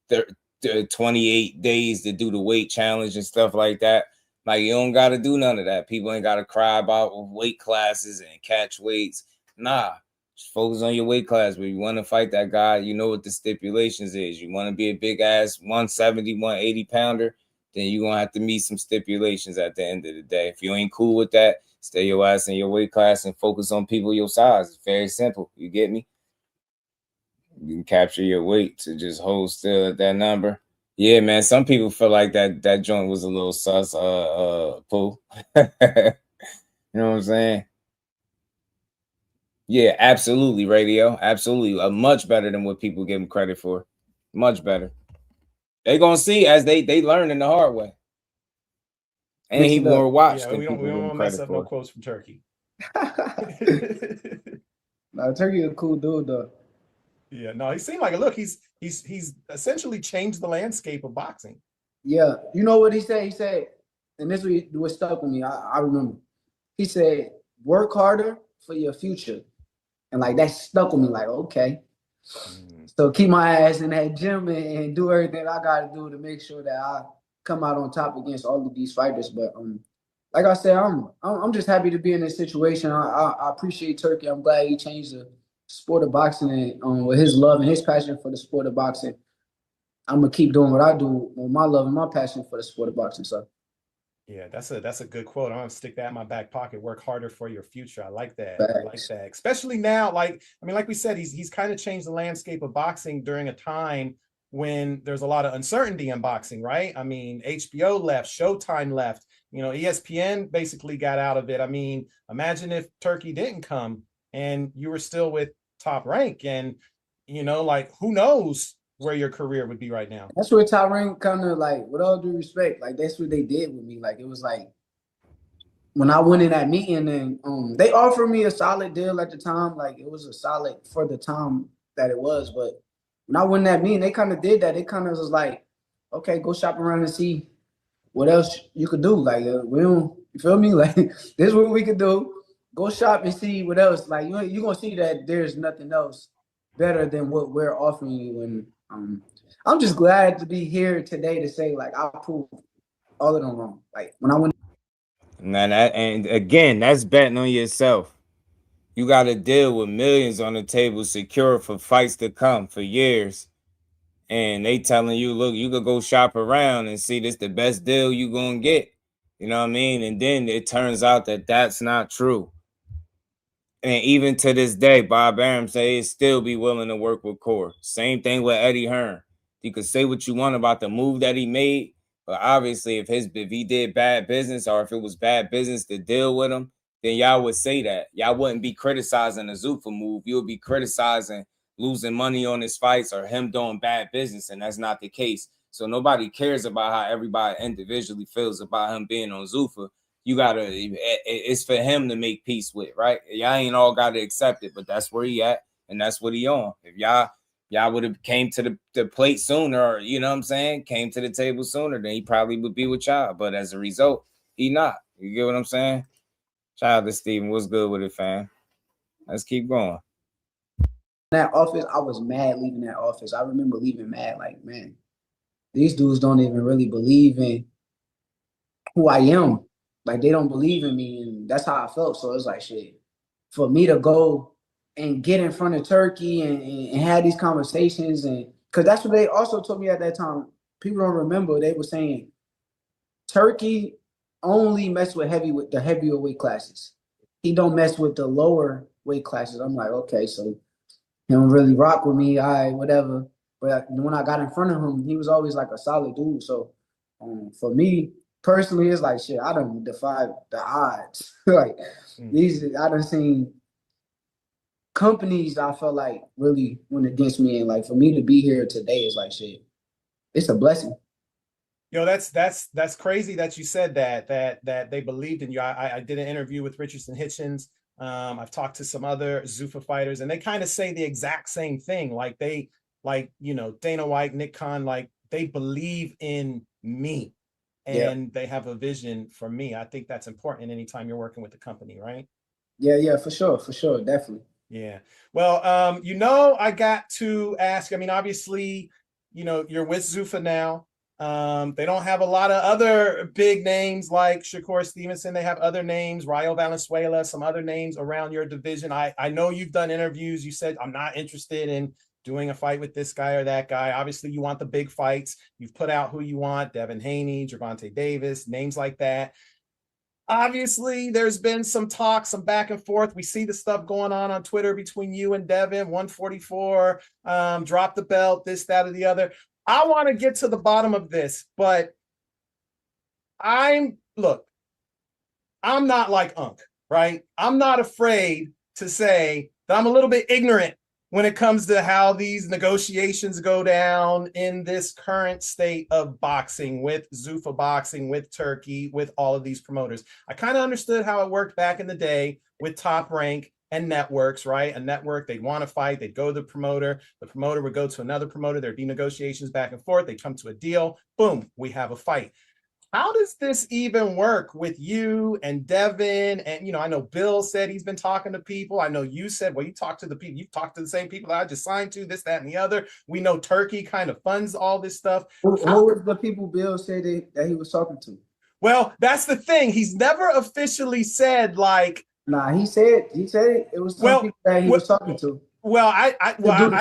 28 days to do the weight challenge and stuff like that. Like, you don't got to do none of that. People ain't got to cry about weight classes and catch weights. Nah, just focus on your weight class. But you want to fight that guy, you know what the stipulations is. You want to be a big ass 170, 180 pounder, then you're going to have to meet some stipulations at the end of the day. If you ain't cool with that, stay your ass in your weight class and focus on people your size. It's very simple. You get me? You can capture your weight to just hold still at that number. Yeah, man. Some people feel like that joint was a little sus, Pooh. You know what I'm saying? Yeah, absolutely, radio. Absolutely. Much better than what people give him credit for. Much better. They gonna see as they learn in the hard way. And he more watched than people give him credit for. No quotes from Turkey. No, Turkey is a cool dude though. Yeah, no, he seemed like, look, he's essentially changed the landscape of boxing. Yeah, you know what he said? He said, and this was what stuck with me. I remember. He said, "Work harder for your future," and like that stuck with me. Like, okay, so keep my ass in that gym and do everything I got to do to make sure that I come out on top against all of these fighters. But like I said, I'm just happy to be in this situation. I appreciate Turkey. I'm glad he changed the sport of boxing, and with his love and his passion for the sport of boxing, I'm gonna keep doing what I do with my love and my passion for the sport of boxing. So, yeah, that's a good quote. I'm gonna stick that in my back pocket. Work harder for your future. I like that. Facts. I like that. Especially now, like we said, he's kind of changed the landscape of boxing during a time when there's a lot of uncertainty in boxing, right? I mean, HBO left, Showtime left. You know, ESPN basically got out of it. I mean, imagine if Turkey didn't come and you were still with Top Rank, and you know, like who knows where your career would be right now. That's where Top Rank kind of like, with all due respect, like that's what they did with me. Like it was like when I went in that meeting and they offered me a solid deal at the time. Like it was a solid for the time that it was. But when I went in that meeting, they kind of did that. They kind of was like, okay, go shop around and see what else you could do. Like we don't, you feel me? Like this is what we could do. Go shop and see what else. Like you're gonna see that there's nothing else better than what we're offering you. And I'm just glad to be here today to say like I proved all of them wrong. Like when I went. Now and again, that's betting on yourself. You got to deal with millions on the table, secure for fights to come for years, and they telling you, look, you could go shop around and see this the best deal you gonna get. You know what I mean? And then it turns out that that's not true. And even to this day, Bob Arum say he'd still be willing to work with Core. Same thing with Eddie Hearn. You could say what you want about the move that he made, but obviously if he did bad business, or if it was bad business to deal with him, then y'all would say that. Y'all wouldn't be criticizing the ZUFFA move. You would be criticizing losing money on his fights or him doing bad business, and that's not the case. So nobody cares about how everybody individually feels about him being on ZUFFA. You gotta, it's for him to make peace with, right? Y'all ain't all gotta accept it, but that's where he at, and that's what he on. If y'all would have came to the plate sooner, or you know what I'm saying, came to the table sooner, then he probably would be with y'all. But as a result, he not. You get what I'm saying? Childish Steven, what's good with it, fam? Let's keep going. That office, I was mad leaving that office. I remember leaving mad, like, man, these dudes don't even really believe in who I am. Like, they don't believe in me, and that's how I felt. So it's like, shit, for me to go and get in front of Turkey and have these conversations, and because that's what they also told me at that time. People don't remember, they were saying Turkey only mess with the heavier weight classes. He don't mess with the lower weight classes. I'm like, okay, so he don't really rock with me, all right, whatever. But when I got in front of him, he was always like a solid dude. So for me personally, it's like, shit, I done defied the odds. Like I done seen companies I felt like really went against me. And like for me to be here today is like, shit, it's a blessing. Yo, that's crazy that you said that they believed in you. I did an interview with Richardson Hitchens. I've talked to some other ZUFFA fighters, and they kind of say the exact same thing. Like you know, Dana White, Nick Khan, like they believe in me, and they have a vision for me. I think that's important anytime you're working with the company, right? Yeah, for sure, definitely. Yeah. Well, you know, I got to ask. I mean, obviously, you know, you're with ZUFFA now. They don't have a lot of other big names like Shakur Stevenson. They have other names, Rayo Valenzuela, some other names around your division. I know you've done interviews. You said, I'm not interested in doing a fight with this guy or that guy. Obviously, you want the big fights. You've put out who you want, Devin Haney, Gervonta Davis, names like that. Obviously, there's been some talk, some back and forth. We see the stuff going on Twitter between you and Devin, 144, drop the belt, this, that, or the other. I want to get to the bottom of this, but I'm not like Unc, right? I'm not afraid to say that I'm a little bit ignorant when it comes to how these negotiations go down in this current state of boxing, with ZUFFA boxing, with Turkey, with all of these promoters. I kind of understood how it worked back in the day with Top Rank and networks, right? A network, they'd want to fight, they'd go to the promoter would go to another promoter, there'd be negotiations back and forth, they come to a deal, boom, we have a fight. How does this even work with you and Devin? And, you know, I know Bill said he's been talking to people. I know you said, well, you talk to the people, you've talked to the same people I just signed to, this, that, and the other. We know Turkey kind of funds all this stuff. Who was the people Bill said that he was talking to? Well, that's the thing. He's never officially said, like, nah, he said it was some people that he was talking to. Well, I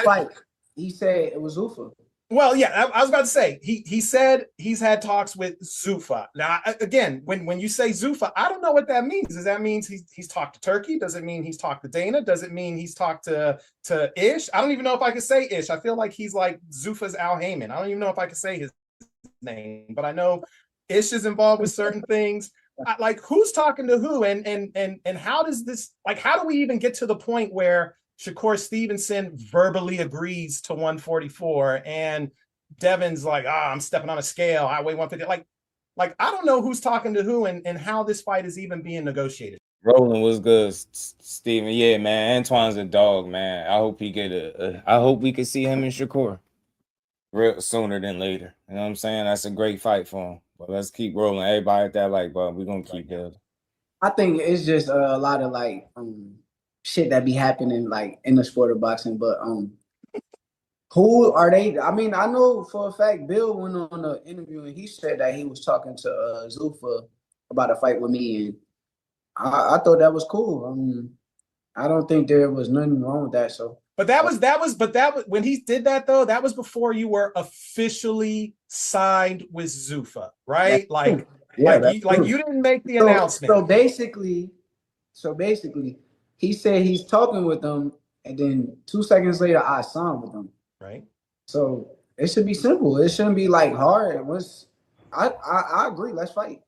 fight. He said it was ZUFFA. Well, yeah, I was about to say, he said he's had talks with ZUFFA. Now, again, when you say ZUFFA, I don't know what that means. Does that mean he's talked to Turkey? Does it mean he's talked to Dana? Does it mean he's talked to Ish? I don't even know if I can say Ish. I feel like he's like ZUFFA's Al Heyman. I don't even know if I can say his name, but I know Ish is involved with certain things. Like, who's talking to who? And how does this, like, how do we even get to the point where Shakur Stevenson verbally agrees to 144 and Devin's like, I'm stepping on a scale, I weigh 150. Like I don't know who's talking to who and how this fight is even being negotiated. Rolling was good, Steven. Yeah, man, Antoine's a dog, man. I hope he get I hope we can see him and Shakur real sooner than later. You know what I'm saying? That's a great fight for him. But let's keep rolling. Everybody at that like, but we're gonna keep building. I think it's just a lot of like shit that be happening like in the sport of boxing, but who are they? I mean, I know for a fact Bill went on an interview and he said that he was talking to ZUFFA about a fight with me, and I thought that was cool. I don't think there was nothing wrong with that. So, but that was when he did that though. That was before you were officially signed with ZUFFA, right? Like, yeah, you didn't make the announcement. So basically. He said he's talking with them, and then 2 seconds later, I signed with them. Right. So it should be simple. It shouldn't be like hard. I agree. Let's fight.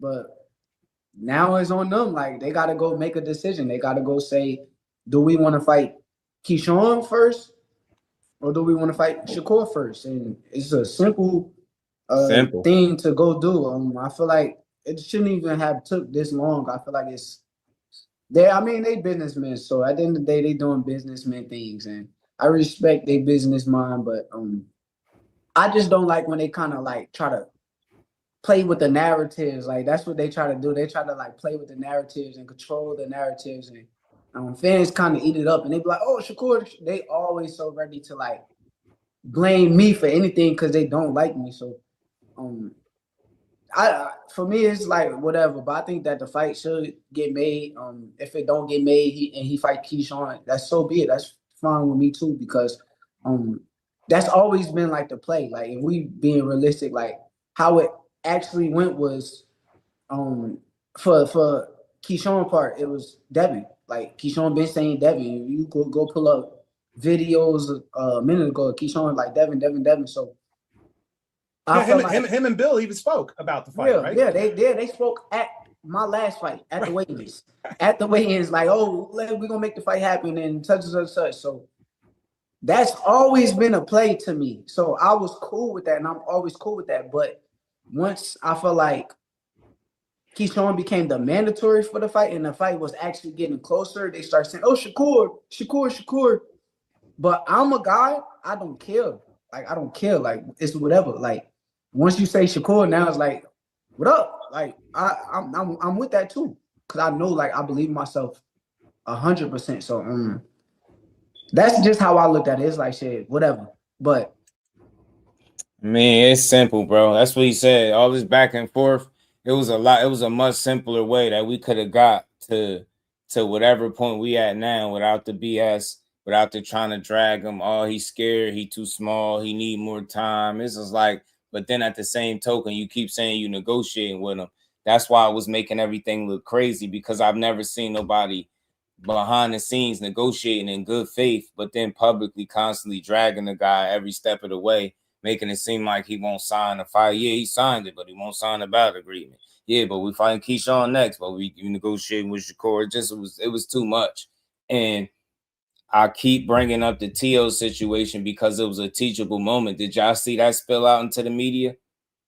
But now it's on them. Like, they got to go make a decision. They got to go say, do we want to fight Keyshawn first, or do we want to fight Shakur first? And it's a simple thing to go do. I feel like it shouldn't even have took this long. I feel like they businessmen, so at the end of the day, they doing businessman things, and I respect their business mind, but I just don't like when they kind of like try to play with the narratives. Like, that's what they try to do. They try to like play with the narratives and control the narratives, and fans kind of eat it up, and they be like, oh, Shakur, they always so ready to like blame me for anything because they don't like me. So for me, it's like whatever, but I think that the fight should get made. If it don't get made, he fight Keyshawn, that's so be it. That's fine with me too, because that's always been like the play. Like, if we being realistic, like how it actually went was for Keyshawn part, it was Devin. Like, Keyshawn been saying Devin. You go pull up videos a minute ago. Keyshawn like Devin. So. Yeah, him and Bill even spoke about the fight, right? Yeah, they spoke at my last fight at the weigh-ins. At the weigh-ins, like, oh, we're gonna make the fight happen and such and such. So that's always been a play to me. So I was cool with that, and I'm always cool with that. But once I feel like Keyshawn became the mandatory for the fight, and the fight was actually getting closer, they start saying, oh, Shakur. But I'm a guy, I don't care. Like, I don't care. Like, it's whatever. Like, once you say Shakur, now it's like, what up? Like, I'm with that too, because I know, like, I believe in myself 100%. So that's just how I looked at it. It's like, shit, whatever. But I mean, it's simple, bro. That's what he said. All this back and forth. It was a much simpler way that we could have got to whatever point we at now without the BS. Without the trying to drag him, oh, he's scared, he too small, he need more time. This is like, but then at the same token, you keep saying you negotiating with him. That's why I was making everything look crazy, because I've never seen nobody behind the scenes negotiating in good faith, but then publicly constantly dragging the guy every step of the way, making it seem like he won't sign a fight. Yeah, he signed it, but he won't sign a battle agreement. Yeah, but we find Keyshawn next, but we negotiating with Shakur. It was too much. And I keep bringing up the T.O. situation because it was a teachable moment. Did y'all see that spill out into the media?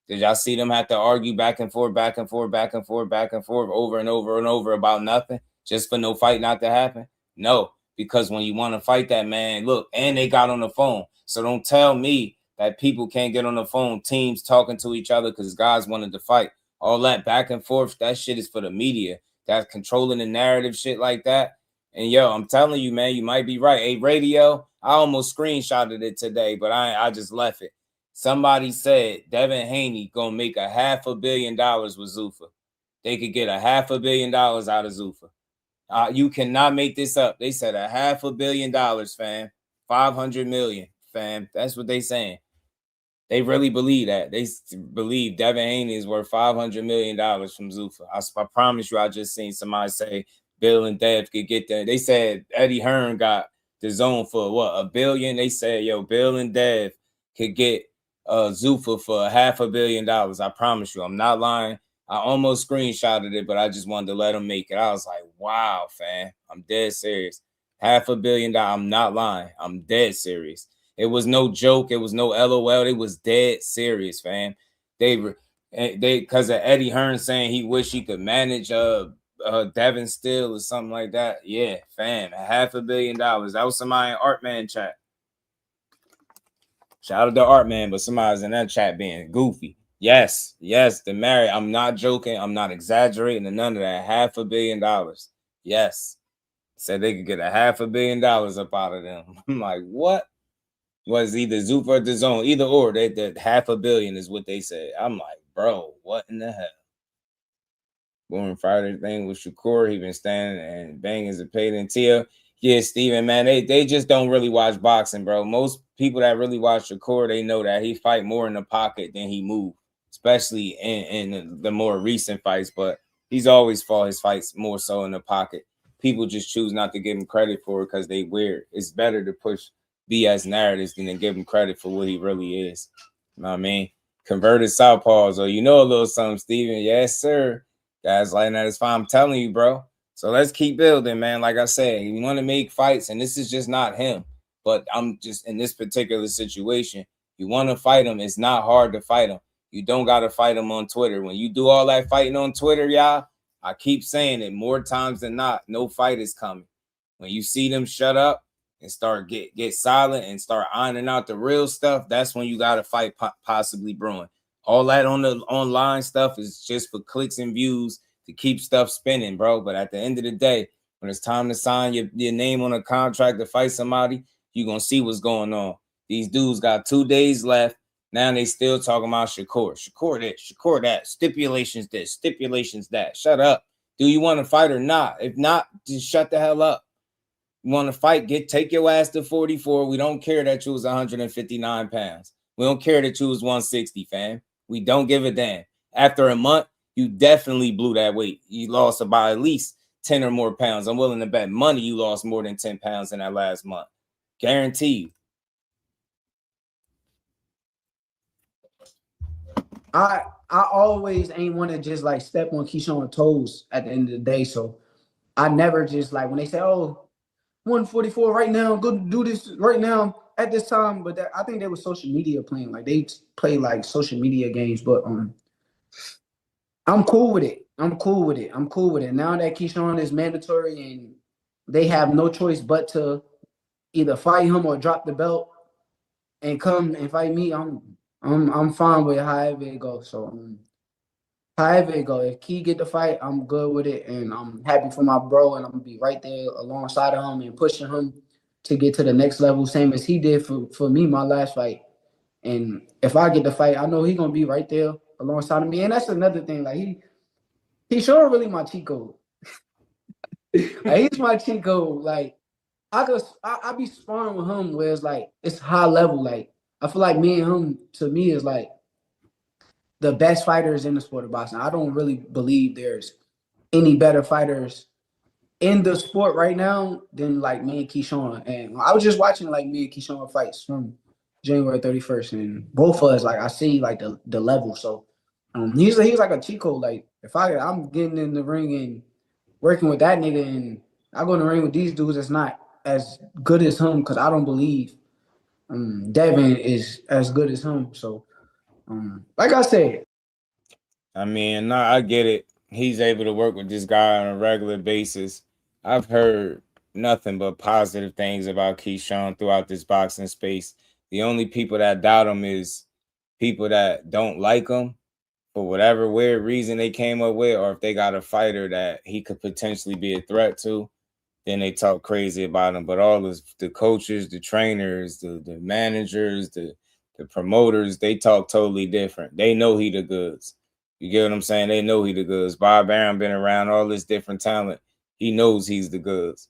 Did y'all see them have to argue back and forth over and over about nothing? just for no fight not to happen? No, because when you want to fight that man, look, and they got on the phone. So don't tell me that people can't get on the phone, teams talking to each other because guys wanted to fight. All that back and forth, that shit is for the media. That's controlling the narrative, shit like that. And yo, I'm telling you, man, you might be right. Hey, radio, I almost screenshotted it today, but I just left it. Somebody said Devin Haney gonna make $500 million with ZUFFA. They could get $500 million out of ZUFFA. You cannot make this up. They said $500 million, fam. 500 million, fam. That's what they saying. They really believe that. They believe Devin Haney is worth $500 million from ZUFFA. I promise you, I just seen somebody say Bill and Dev could get there. They said Eddie Hearn got the zone for what, $1 billion? They said, yo, Bill and Dev could get ZUFFA for $500 million. I promise you, I'm not lying. I almost screenshotted it, but I just wanted to let them make it. I was like, wow, fam, I'm dead serious. $500 million. I'm not lying. I'm dead serious. It was no joke. It was no LOL. It was dead serious, fam. They because of Eddie Hearn saying he wish he could manage Devin Steele or something like that. Yeah, fam, $500 million. That was somebody in Artman chat. Shout out to Artman, but somebody's in that chat being goofy. Yes, the Mary. I'm not joking. I'm not exaggerating and none of that. $500 million. Yes. Said they could get $500 million up out of them. I'm like, what? Was either ZUFFA or the zone, either or. They did $500 million is what they said. I'm like, bro, what in the hell? Going Friday thing with Shakur, he been standing and banging a paid in Tia. Yeah, Steven, man, they just don't really watch boxing, bro. Most people that really watch Shakur, they know that he fight more in the pocket than he move, especially in the more recent fights. But he's always fought his fights more so in the pocket. People just choose not to give him credit for it because they weird. It's better to push BS narratives than to give him credit for what he really is. You know what I mean? Converted southpaws, or you know a little something, Steven. Yes, sir. Guys like that is fine. I'm telling you, bro. So let's keep building, man. Like I said, you want to make fights, and this is just not him. But I'm just in this particular situation. You want to fight him. It's not hard to fight him. You don't got to fight him on Twitter. When you do all that fighting on Twitter, y'all, I keep saying it more times than not, no fight is coming. When you see them shut up and start get silent and start ironing out the real stuff, that's when you got to fight possibly brewing. All that on the online stuff is just for clicks and views to keep stuff spinning, bro. But at the end of the day, when it's time to sign your name on a contract to fight somebody, you're going to see what's going on. These dudes got 2 days left. Now they still talking about Shakur. Shakur this, Shakur that. Stipulations this, stipulations that. Shut up. Do you want to fight or not? If not, just shut the hell up. You want to fight, take your ass to 44. We don't care that you was 159 pounds. We don't care that you was 160, fam. We don't give a damn. After a month, you definitely blew that weight. You lost about at least 10 or more pounds. I'm willing to bet money you lost more than 10 pounds in that last month. Guaranteed. I always ain't want to just like step on Keyshawn's toes at the end of the day. So I never just like when they say, oh, 144 right now, go do this right now at this time. But I think they were social media playing. Like they play like social media games. But I'm cool with it. I'm cool with it. Now that Keyshawn is mandatory and they have no choice but to either fight him or drop the belt and come and fight me, I'm fine with however it goes. So however it goes, if Key get the fight, I'm good with it, and I'm happy for my bro, and I'm gonna be right there alongside of him and pushing him to get to the next level, same as he did for me my last fight. And if I get the fight, I know he's gonna be right there alongside of me. And that's another thing, like he sure really my cheat code. Like, he's my cheat code. Like I be sparring with him where it's like it's high level. Like I feel like me and him, to me, is like the best fighters in the sport of boxing. I don't really believe there's any better fighters in the sport right now than like me and Keyshawn. And I was just watching like me and Keyshawn fights from January 31st, and both of us, like I see like the level. So he's like a cheat code. Like if I'm getting in the ring and working with that nigga, and I go in the ring with these dudes that's not as good as him, because I don't believe Devin is as good as him. So like I said, I mean, no, I get it. He's able to work with this guy on a regular basis. I've heard nothing but positive things about Keyshawn throughout this boxing space. The only people that doubt him is people that don't like him for whatever weird reason they came up with, or if they got a fighter that he could potentially be a threat to, then they talk crazy about him. But all the coaches, the trainers, the managers, the promoters, they talk totally different. They know he the goods. You get what I'm saying? They know he the goods. Bob Arum been around all this different talent. He knows he's the goods,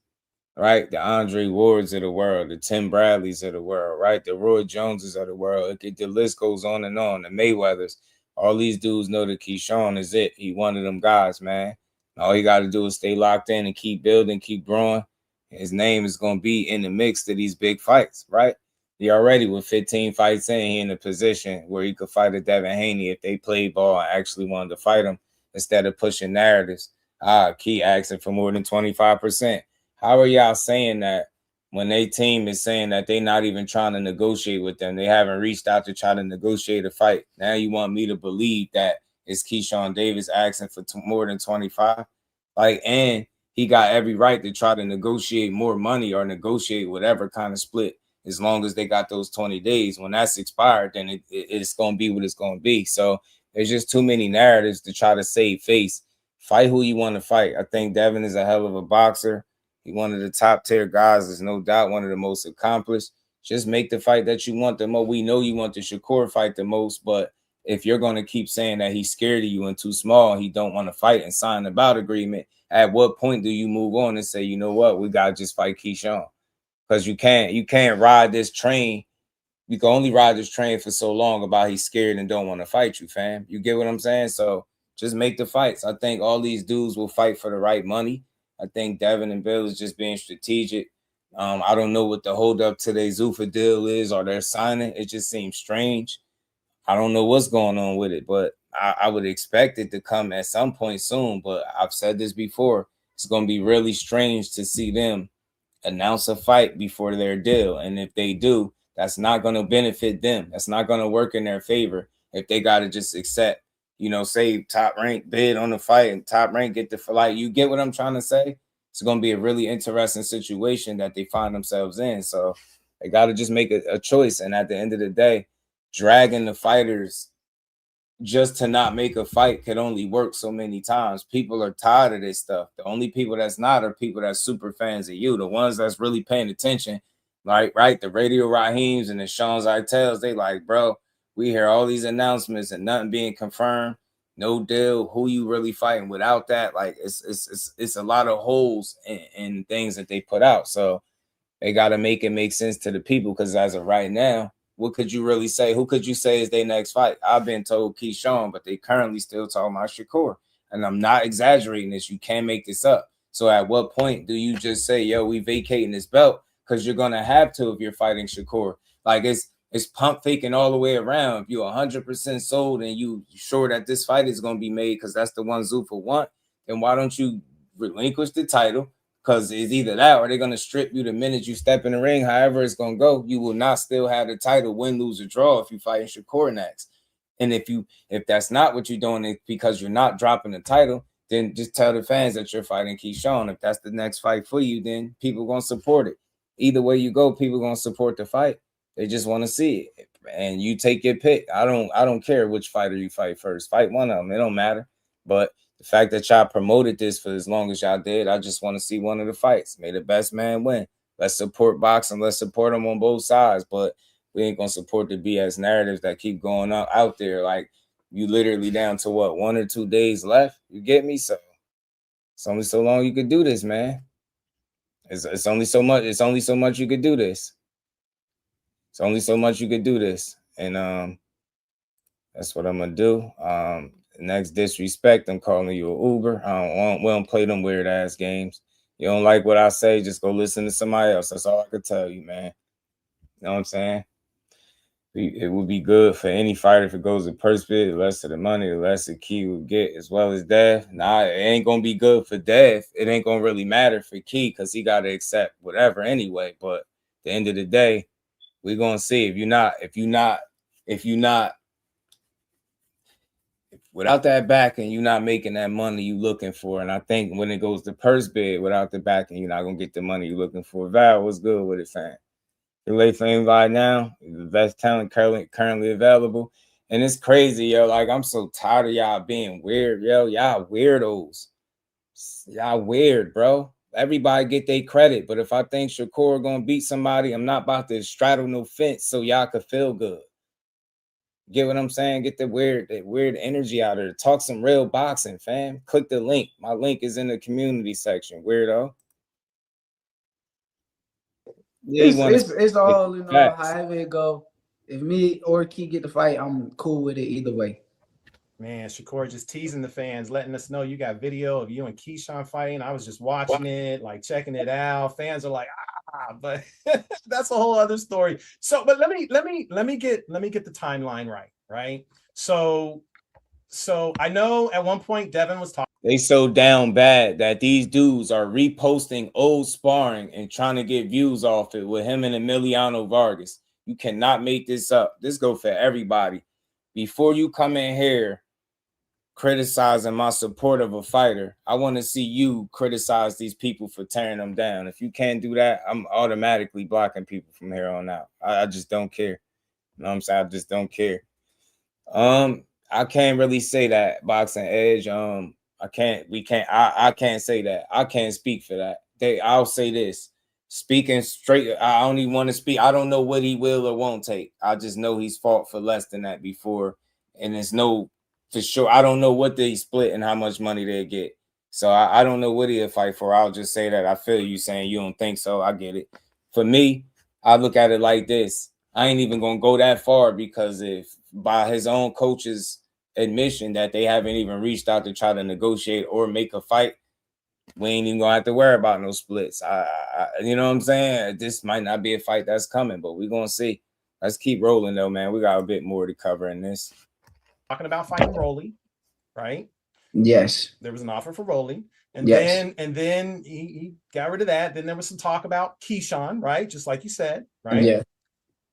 right? The Andre Wards of the world, the Tim Bradleys of the world, right? The Roy Joneses of the world. The list goes on and on. The Mayweathers. All these dudes know that Keyshawn is it. He one of them guys, man. All you got to do is stay locked in and keep building, keep growing. His name is going to be in the mix to these big fights, right? He already with 15 fights in, he in a position where he could fight a Devin Haney if they played ball and actually wanted to fight him instead of pushing narratives. Key asking for more than 25%. How are y'all saying that when their team is saying that they're not even trying to negotiate with them? They haven't reached out to try to negotiate a fight. Now you want me to believe that it's Keyshawn Davis asking for more than 25? Like, and he got every right to try to negotiate more money or negotiate whatever kind of split as long as they got those 20 days. When that's expired, then it's going to be what it's going to be. So there's just too many narratives to try to save face. Fight who you want to fight. I think Devin is a hell of a boxer. He one of the top tier guys. There's no doubt one of the most accomplished. Just make the fight that you want the most. We know you want the Shakur fight the most, but if you're going to keep saying that he's scared of you and too small, he don't want to fight and sign the bout agreement, at what point do you move on and say, you know what, we got to just fight Keyshawn? Because you can't ride this train. You can only ride this train for so long about he's scared and don't want to fight you, fam. You get what I'm saying? So just make the fights. I think all these dudes will fight for the right money. I think Devin and Bill is just being strategic. I don't know what the holdup to their ZUFFA deal is or their signing. It just seems strange. I don't know what's going on with it, but I would expect it to come at some point soon. But I've said this before. It's going to be really strange to see them announce a fight before their deal. And if they do, that's not going to benefit them. That's not going to work in their favor if they got to just accept, say Top Rank bid on the fight and Top Rank get the fight. You get what I'm trying to say? It's going to be a really interesting situation that they find themselves in. So they got to just make a choice. And at the end of the day, dragging the fighters just to not make a fight could only work so many times. People are tired of this stuff. The only people that's not are people that's super fans of you. The ones that's really paying attention, like, right, the Radio Raheems and the Sean Zeitels, they like, bro, we hear all these announcements and nothing being confirmed, no deal, who you really fighting without that? Like, it's a lot of holes in things that they put out. So they got to make it make sense to the people, because as of right now, what could you really say? Who could you say is their next fight? I've been told Keyshawn, but they currently still talking about Shakur. And I'm not exaggerating this. You can't make this up. So at what point do you just say, yo, we vacating this belt? Because you're going to have to if you're fighting Shakur. Like, it's pump faking all the way around. If you're 100% sold and you sure that this fight is going to be made because that's the one ZUFFA want, then why don't you relinquish the title? Because it's either that or they're going to strip you the minute you step in the ring. However it's going to go, you will not still have the title, win, lose, or draw if you fight Shakur next. And if that's not what you're doing because you're not dropping the title, then just tell the fans that you're fighting Keyshawn. If that's the next fight for you, then people are going to support it. Either way you go, people are going to support the fight. They just want to see it. And you take your pick. I don't care which fighter you fight first. Fight one of them. It don't matter. But the fact that y'all promoted this for as long as y'all did, I just want to see one of the fights. May the best man win. Let's support boxing. Let's support them on both sides. But we ain't going to support the BS narratives that keep going out there. Like, you literally down to what, 1 or 2 days left? You get me? So it's only so long you could do this, man. It's only so much. It's only so much you could do this. It's only so much you could do this. And that's what I'm going to do. Next disrespect, I'm calling you an Uber. We don't play them weird ass games. You don't like what I say, just go listen to somebody else. That's all I could tell you, man. You know what I'm saying? It would be good for any fighter if it goes to purse bid. The less of the money, the less the Key will get, as well as Dev. Nah, it ain't gonna be good for Dev. It ain't gonna really matter for Key because he gotta accept whatever anyway. But at the end of the day, we're gonna see. If without that backing, you're not making that money you looking for. And I think when it goes to purse bid, without the backing, you're not gonna get the money you're looking for. Val, what's good with it, fam? Too late for anybody now. The best talent currently available. And it's crazy, yo. Like, I'm so tired of y'all being weird, yo. Y'all weirdos. Y'all weird, bro. Everybody get their credit. But if I think Shakur gonna beat somebody, I'm not about to straddle no fence so y'all could feel good. Get what I'm saying? Get the weird energy out of it. Talk some real boxing, fam. Click the link. My link is in the community section, weirdo. Yeah, it's all in all, however it go. If me or Key get the fight, I'm cool with it either way. Man, Shakur just teasing the fans, letting us know you got video of you and Keyshawn fighting. I was just watching it, like checking it out. Fans are like, but that's a whole other story. So, but let me get the timeline right? So I know at one point Devin was talking. They so down bad that these dudes are reposting old sparring and trying to get views off it with him and Emiliano Vargas. You cannot make this up. This go for everybody. Before you come in here criticizing my support of a fighter, I want to see you criticize these people for tearing them down. If you can't do that, I'm automatically blocking people from here on out. I just don't care. You know what I'm saying? I just don't care. I can't really say that, Boxing Edge. I can't say that. I can't speak for that. I'll say this. Speaking straight, I only want to speak. I don't know what he will or won't take. I just know he's fought for less than that before. And it's no, for sure. I don't know what they split and how much money they get. So I don't know what he'll fight for. I'll just say that. I feel you saying you don't think so. I get it. For me, I look at it like this. I ain't even going to go that far because if by his own coach's admission that they haven't even reached out to try to negotiate or make a fight, we ain't even gonna have to worry about no splits. You know what I'm saying? This might not be a fight that's coming, but we're gonna see. Let's keep rolling though, man. We got a bit more to cover in this. Talking about fighting Rolly, right? Yes. There was an offer for Rolly, and yes. then he got rid of that. Then there was some talk about Keyshawn, right? Just like you said, right? Yeah.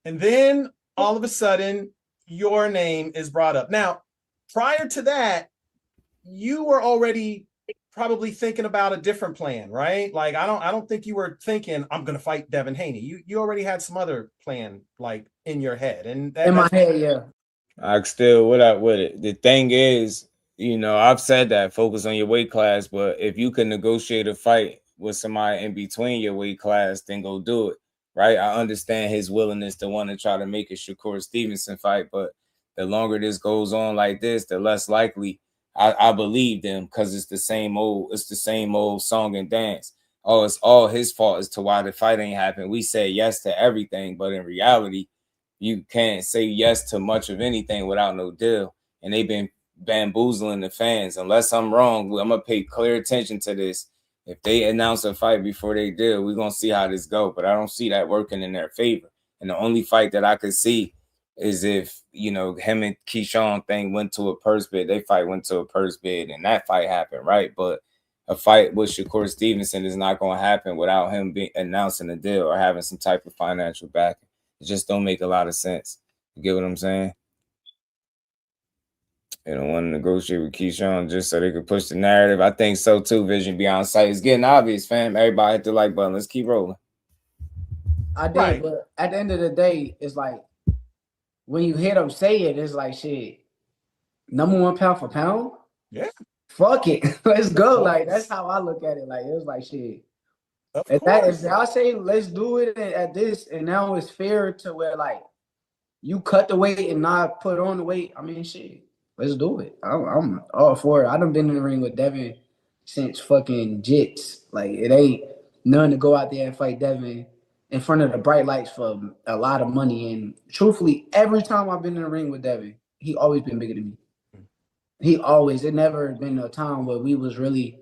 And then all of a sudden, your name is brought up. Now, prior to that, you were already probably thinking about a different plan, right? Like I don't think you were thinking I'm gonna fight Devin Haney. You already had some other plan like in your head, and in my head, yeah. I still what up with it. The thing is, you know, I've said that focus on your weight class, but if you can negotiate a fight with somebody in between your weight class, then go do it, right? I understand his willingness to want to try to make a Shakur Stevenson fight, but the longer this goes on like this, the less likely I believe them because it's the same old song and dance. Oh, it's all his fault as to why the fight ain't happened. We say yes to everything, but in reality, you can't say yes to much of anything without no deal. And they've been bamboozling the fans. Unless I'm wrong, I'm gonna pay clear attention to this. If they announce a fight before they deal, we're gonna see how this go. But I don't see that working in their favor. And the only fight that I could see is if, you know, him and Keyshawn thing went to a purse bid, they fight went to a purse bid, and that fight happened, right? But a fight with Shakur Stevenson is not going to happen without him announcing a deal or having some type of financial backing. It just don't make a lot of sense. You get what I'm saying? They don't want to negotiate with Keyshawn just so they could push the narrative. I think so too, Vision Beyond Sight. It's getting obvious, fam. Everybody hit the like button. Let's keep rolling. I did, but at the end of the day, it's like, when you hear them say it, it's like shit. #1 pound for pound? Yeah. Fuck it. Let's go. Like that's how I look at it. Like it was like shit. If I say let's do it at this, and now it's fair to where like you cut the weight and not put on the weight. I mean shit. Let's do it. I'm all for it. I done been in the ring with Devin since fucking Jits. Like it ain't none to go out there and fight Devin in front of the bright lights for a lot of money. And truthfully, every time I've been in the ring with Devin, he always been bigger than me. It never been a time where we was really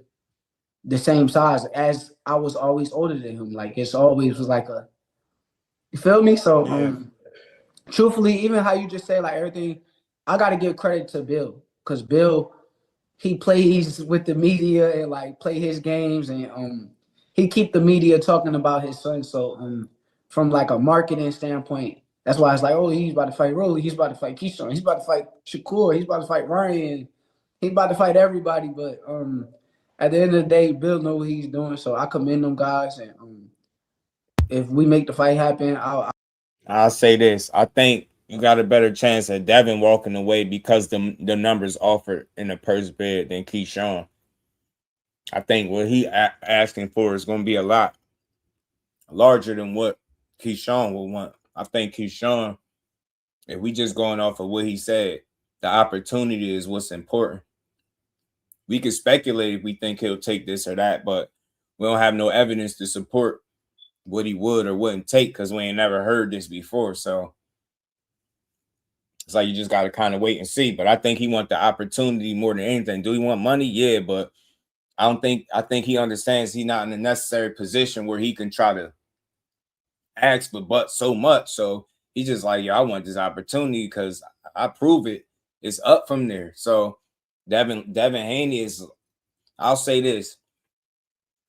the same size as I was always older than him. Like it's always was like a, you feel me? So truthfully, even how you just say like everything, I got to give credit to Bill because Bill, he plays with the media and like play his games and he keep the media talking about his son. So from like a marketing standpoint, that's why it's like, oh, he's about to fight Rolly, he's about to fight Keyshawn, he's about to fight Shakur, he's about to fight Ryan. He about to fight everybody, but at the end of the day, Bill know what he's doing. So I commend them guys, and if we make the fight happen, I'll say this. I think you got a better chance at Devin walking away because the numbers offered in the purse bid than Keyshawn. I think what he asking for is going to be a lot larger than what Keyshawn will want. I think Keyshawn, if we just going off of what he said, the opportunity is what's important. We can speculate if we think he'll take this or that, but we don't have no evidence to support what he would or wouldn't take because we ain't never heard this before. So it's like you just got to kind of wait and see. But I think he wants the opportunity more than anything. Do he want money? Yeah, but I think he understands he's not in a necessary position where he can try to ask but so much. So he's just like, yo, I want this opportunity because I prove it. It's up from there. So Devin Haney is, I'll say this.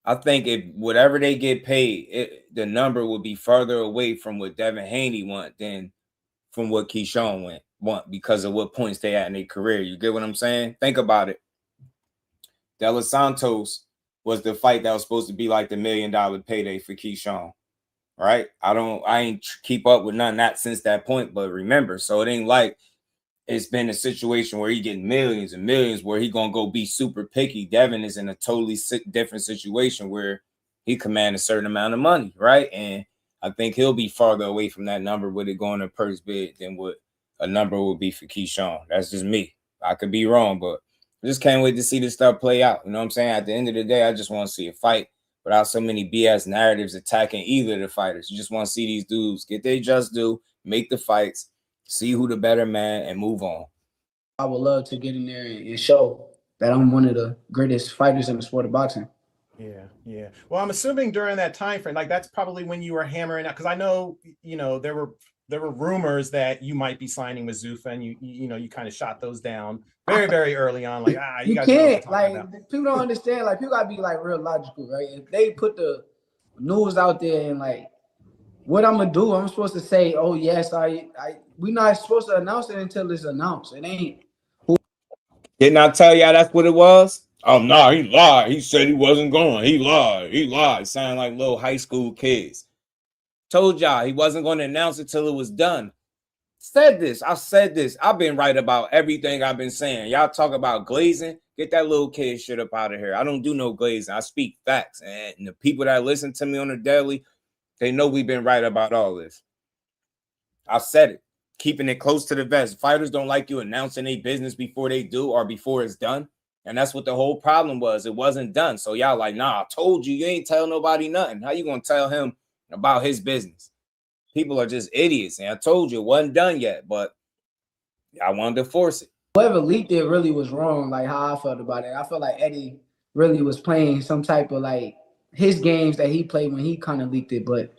I think if whatever they get paid, the number will be further away from what Devin Haney want than from what Keyshawn want because of what points they at in their career. You get what I'm saying? Think about it. De Los Santos was the fight that was supposed to be like the $1 million payday for Keyshawn, right? I ain't keep up with none of that since that point, but remember, so it ain't like it's been a situation where he getting millions and millions where he gonna go be super picky. Devin is in a totally different situation where he command a certain amount of money, right? And I think he'll be farther away from that number with it going to purse bid than what a number would be for Keyshawn. That's just me. I could be wrong, but I just can't wait to see this stuff play out. You know what I'm saying? At the end of the day, I just want to see a fight without so many BS narratives attacking either of the fighters. You just want to see these dudes get their just due, make the fights, see who the better man, and move on. I would love to get in there and show that I'm one of the greatest fighters in the sport of boxing. Yeah. Well, I'm assuming during that time frame, like that's probably when you were hammering out, because I know, there were rumors that you might be signing with ZUFFA, and you kind of shot those down very, very early on. Like, you can't, like, people don't understand. Like, people gotta be like real logical, right? If they put the news out there and like, what I'm gonna do? I'm supposed to say, oh yes, we're not supposed to announce it until it's announced. It ain't. Didn't I tell y'all that's what it was? Oh no, he lied. He said he wasn't going. He lied. Sound like little high school kids. Told y'all he wasn't going to announce it till it was done. I said this. I've been right about everything I've been saying. Y'all talk about glazing. Get that little kid shit up out of here. I don't do no glazing. I speak facts. And the people that listen to me on the daily, they know we've been right about all this. I said it. Keeping it close to the vest. Fighters don't like you announcing their business before they do or before it's done. And that's what the whole problem was. It wasn't done. So y'all like, nah, I told you. You ain't tell nobody nothing. How you going to tell him about his business? People are just idiots. And I told you it wasn't done yet, but I wanted to force it. Whoever leaked it really was wrong, like how I felt about it. I felt like Eddie really was playing some type of like his games that he played when he kind of leaked it. But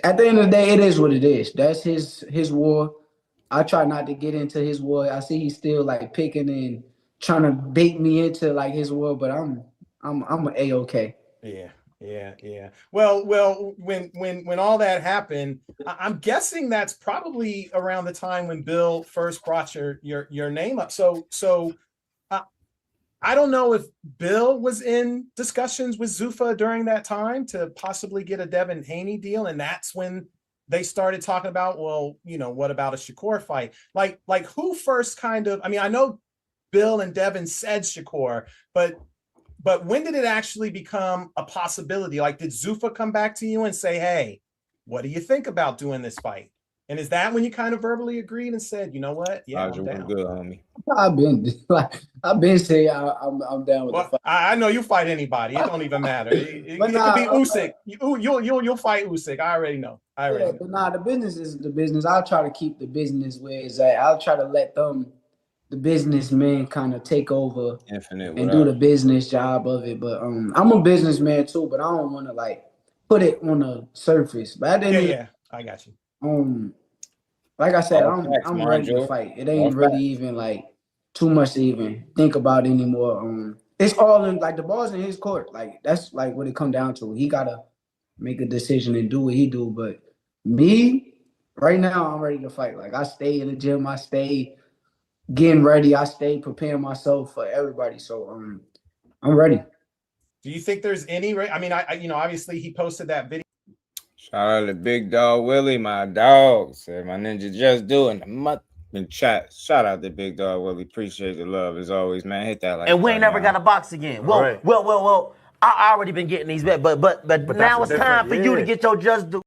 at the end of the day, it is what it is. That's his war. I try not to get into his war. I see he's still like picking and trying to bait me into like his war, but I'm A-okay. Yeah. Well, when all that happened, I'm guessing that's probably around the time when Bill first brought your name up. So I don't know if Bill was in discussions with ZUFFA during that time to possibly get a Devin Haney deal, and that's when they started talking about, well, what about a Shakur fight? Like who first kind of? I mean, I know Bill and Devin said Shakur, but when did it actually become a possibility? Like, did ZUFFA come back to you and say, hey, what do you think about doing this fight? And is that when you kind of verbally agreed and said, you know what? Yeah, I'm down. Good, homie. I've been saying I'm down with the fight. I know you fight anybody. It don't even matter. It could be Usyk. You'll fight Usyk. I already know. But the business is the business. I'll try to keep the business where it's at. I'll try to let the businessmen kind of take over and do the business job of it. But I'm a businessman too, but I don't want to like put it on the surface. But I got you. Like I said, I'm ready to fight. It ain't really even like too much to even think about anymore. It's all in like the ball's in his court. Like that's like what it come down to. He gotta make a decision and do what he do. But me, right now, I'm ready to fight. Like I stay in the gym. I stay getting ready. I stayed preparing myself for everybody. So I'm ready. Do you think there's any? I mean, I obviously he posted that video. Shout out to Big Dog Willie, my dog. Said my ninja just doing a month in chat. Shout out to Big Dog Willie. Appreciate the love as always, man. Hit that like. And we ain't never got a box again. Well, well. I already been getting these back, but now it's time for you to get your just due.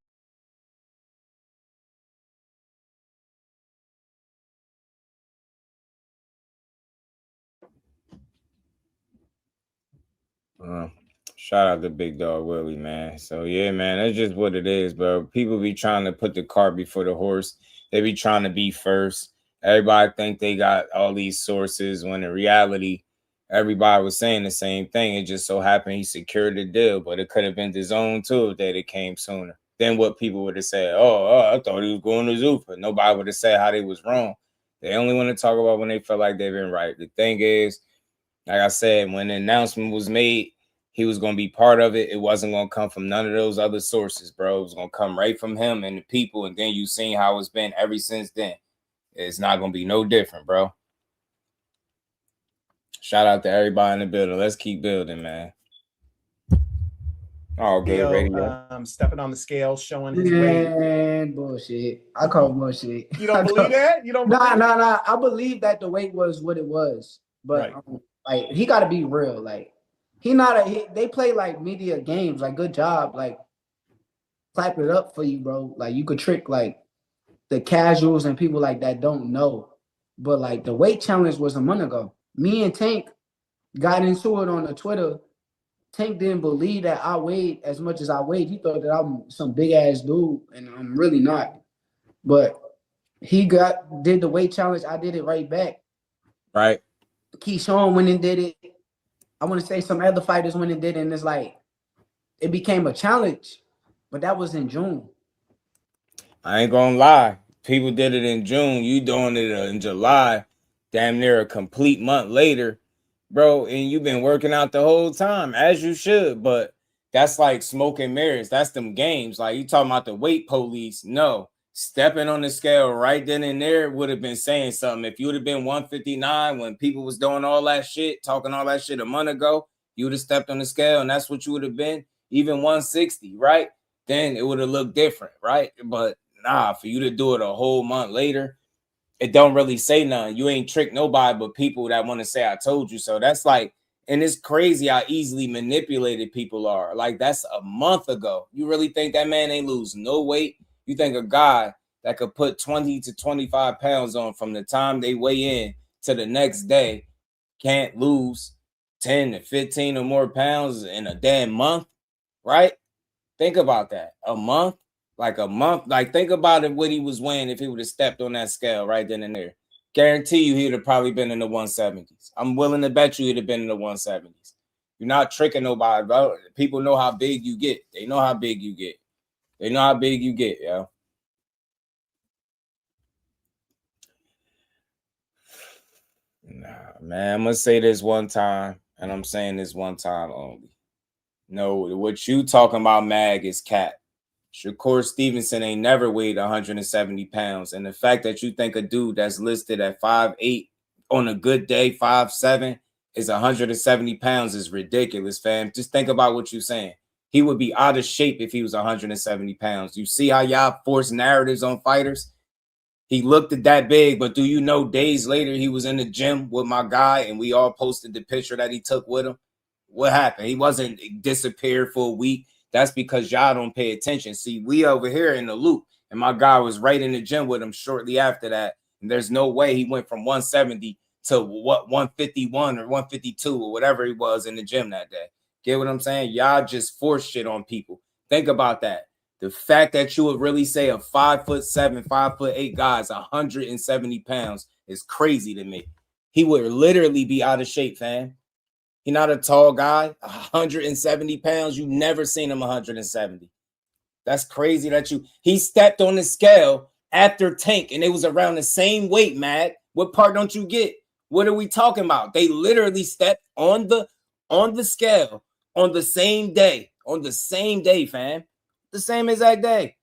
Shout out to Big Dog Willie, man. So yeah, man, that's just what it is, bro. People be trying to put the cart before the horse. They be trying to be first. Everybody think they got all these sources when in reality, everybody was saying the same thing. It just so happened he secured the deal, but it could have been the zone too if they came sooner. Then what people would have said, oh, I thought he was going to ZUFFA. Nobody would have said how they was wrong. They only want to talk about when they feel like they've been right. The thing is, like I said, when the announcement was made, he was going to be part of it. It wasn't going to come from none of those other sources, bro. It was going to come right from him and the people. And then you seen how it's been ever since then. It's not going to be no different, bro. Shout out to everybody in the building. Let's keep building, man. Oh, good radio. Stepping on the scale, showing his weight. Bullshit. I call bullshit. You don't believe that? You don't believe Nah. I believe that the weight was what it was. But like he got to be real. Like, they play like media games, like good job, like clap it up for you, bro. Like you could trick like the casuals and people like that don't know. But like the weight challenge was a month ago. Me and Tank got into it on the Twitter. Tank didn't believe that I weighed as much as I weighed. He thought that I'm some big ass dude, and I'm really not. But he did the weight challenge. I did it right back. Right. Keyshawn went and did it. I want to say some other fighters went and did it, and it's like it became a challenge, but that was in June. I ain't gonna lie. People did it in June. You doing it in July, damn near a complete month later, bro. And you've been working out the whole time, as you should. But that's like smoke and mirrors. That's them games. Like you talking about the weight police. No. Stepping on the scale right then and there would have been saying something. If you would have been 159 when people was doing all that shit, talking all that shit a month ago, you would have stepped on the scale and that's what you would have been, even 160, right? Then it would have looked different, right? But nah, for you to do it a whole month later, it don't really say nothing. You ain't tricked nobody but people that want to say I told you so. That's like, and it's crazy how easily manipulated people are. Like that's a month ago. You really think that man ain't lose no weight? You think a guy that could put 20 to 25 pounds on from the time they weigh in to the next day can't lose 10 to 15 or more pounds in a damn month, right? Think about that. A month. Like think about it, what he was weighing if he would have stepped on that scale right then and there. Guarantee you he would have probably been in the 170s. I'm willing to bet you he'd have been in the 170s. You're not tricking nobody, bro. People know how big you get. They know how big you get. They know how big you get, yo. Nah, man, I'm going to say this one time, and I'm saying this one time only. No, what you talking about, Mag, is cat. Shakur Stevenson ain't never weighed 170 pounds, and the fact that you think a dude that's listed at 5'8", on a good day, 5'7", is 170 pounds is ridiculous, fam. Just think about what you're saying. He would be out of shape if he was 170 pounds. You see how y'all force narratives on fighters? He looked at that big, but do you know days later he was in the gym with my guy and we all posted the picture that he took with him? What happened? He wasn't disappeared for a week. That's because y'all don't pay attention. See, we over here in the loop, and my guy was right in the gym with him shortly after that. And there's no way he went from 170 to 151 or 152 or whatever he was in the gym that day. Get what I'm saying? Y'all just force shit on people. Think about that. The fact that you would really say a 5'7", 5'8" guy is 170 pounds is crazy to me. He would literally be out of shape, fam. He's not a tall guy. 170 pounds. You've never seen him 170. That's crazy that he stepped on the scale after Tank and it was around the same weight, Matt. What part don't you get? What are we talking about? They literally stepped on the scale on the same day, fam. The same exact day.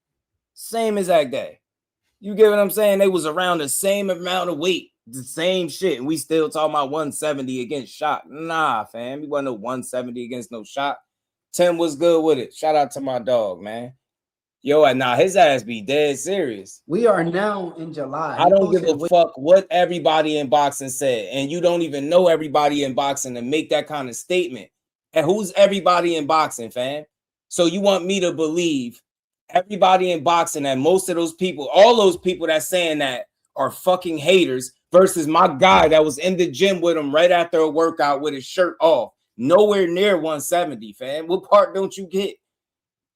You get what I'm saying? They was around the same amount of weight The same shit. And we still talking about 170 against Shock. Nah, fam. He wasn't no 170 against no Shock. Tim was good with it. Shout out to my dog, man. Yo, nah, his ass be dead serious. We are now in July. I don't give a fuck what everybody in boxing said. And you don't even know everybody in boxing to make that kind of statement. And who's everybody in boxing, fam? So you want me to believe everybody in boxing that most of those people, all those people that's saying that are fucking haters versus my guy that was in the gym with him right after a workout with his shirt off. Nowhere near 170, fam. What part don't you get?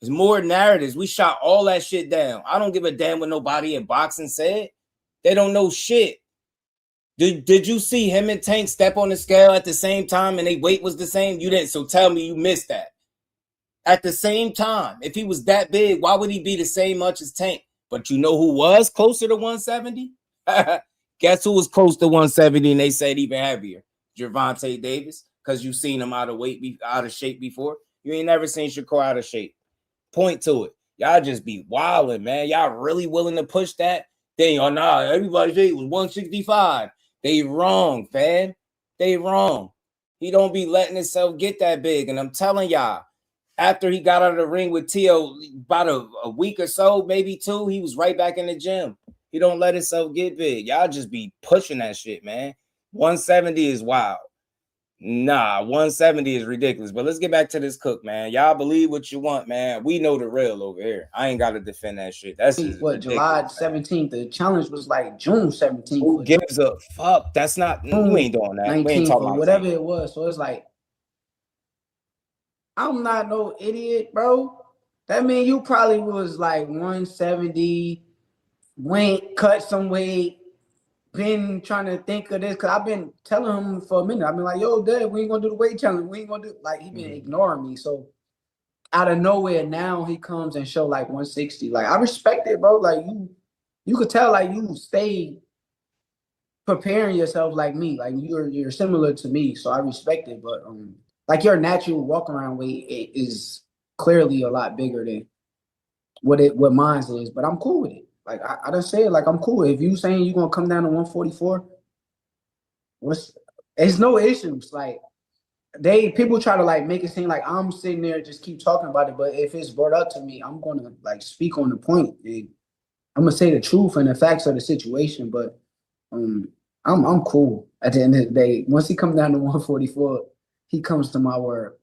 There's more narratives. We shot all that shit down. I don't give a damn what nobody in boxing said. They don't know shit. Did you see him and Tank step on the scale at the same time and their weight was the same? You didn't. So tell me you missed that. At the same time, if he was that big, why would he be the same much as Tank? But you know who was closer to 170? Guess who was close to 170 and they said even heavier? Gervonta Davis, because you seen him out of shape before. You ain't never seen Shakur out of shape. Point to it. Y'all just be wilding, man. Y'all really willing to push that? Then y'all, nah, everybody say it was 165. They wrong, fam. They wrong. He don't be letting himself get that big. And I'm telling y'all, after he got out of the ring with Tio about a week or so, maybe 2, he was right back in the gym. He don't let himself get big. Y'all just be pushing that shit, man. 170 is wild. Nah, 170 is ridiculous. But let's get back to this Cook, man. Y'all believe what you want, man. We know the real over here. I ain't got to defend that shit. That's just what, July 17th. The challenge was like June 17th. Who gives a fuck? That's not, we ain't doing that. 19th, we ain't talking about whatever it was. So it's like, I'm not no idiot, bro. That mean you probably was like 170, went, cut some weight, been trying to think of this because I've been telling him for a minute. I've been like, yo, Dad, we ain't gonna do the weight challenge. We ain't gonna do like he been ignoring me. So out of nowhere, now he comes and show like 160. Like I respect it, bro. Like you could tell like you stay preparing yourself like me. Like you're similar to me, so I respect it. But like your natural walk around weight is clearly a lot bigger than what mine is. But I'm cool with it. Like I done said, like I'm cool. If you saying you're gonna come down to 144, it's no issues. Like people try to like make it seem like I'm sitting there just keep talking about it. But if it's brought up to me, I'm gonna like speak on the point. And I'm gonna say the truth and the facts of the situation. But I'm cool. At the end of the day, once he comes down to 144, he comes to my word.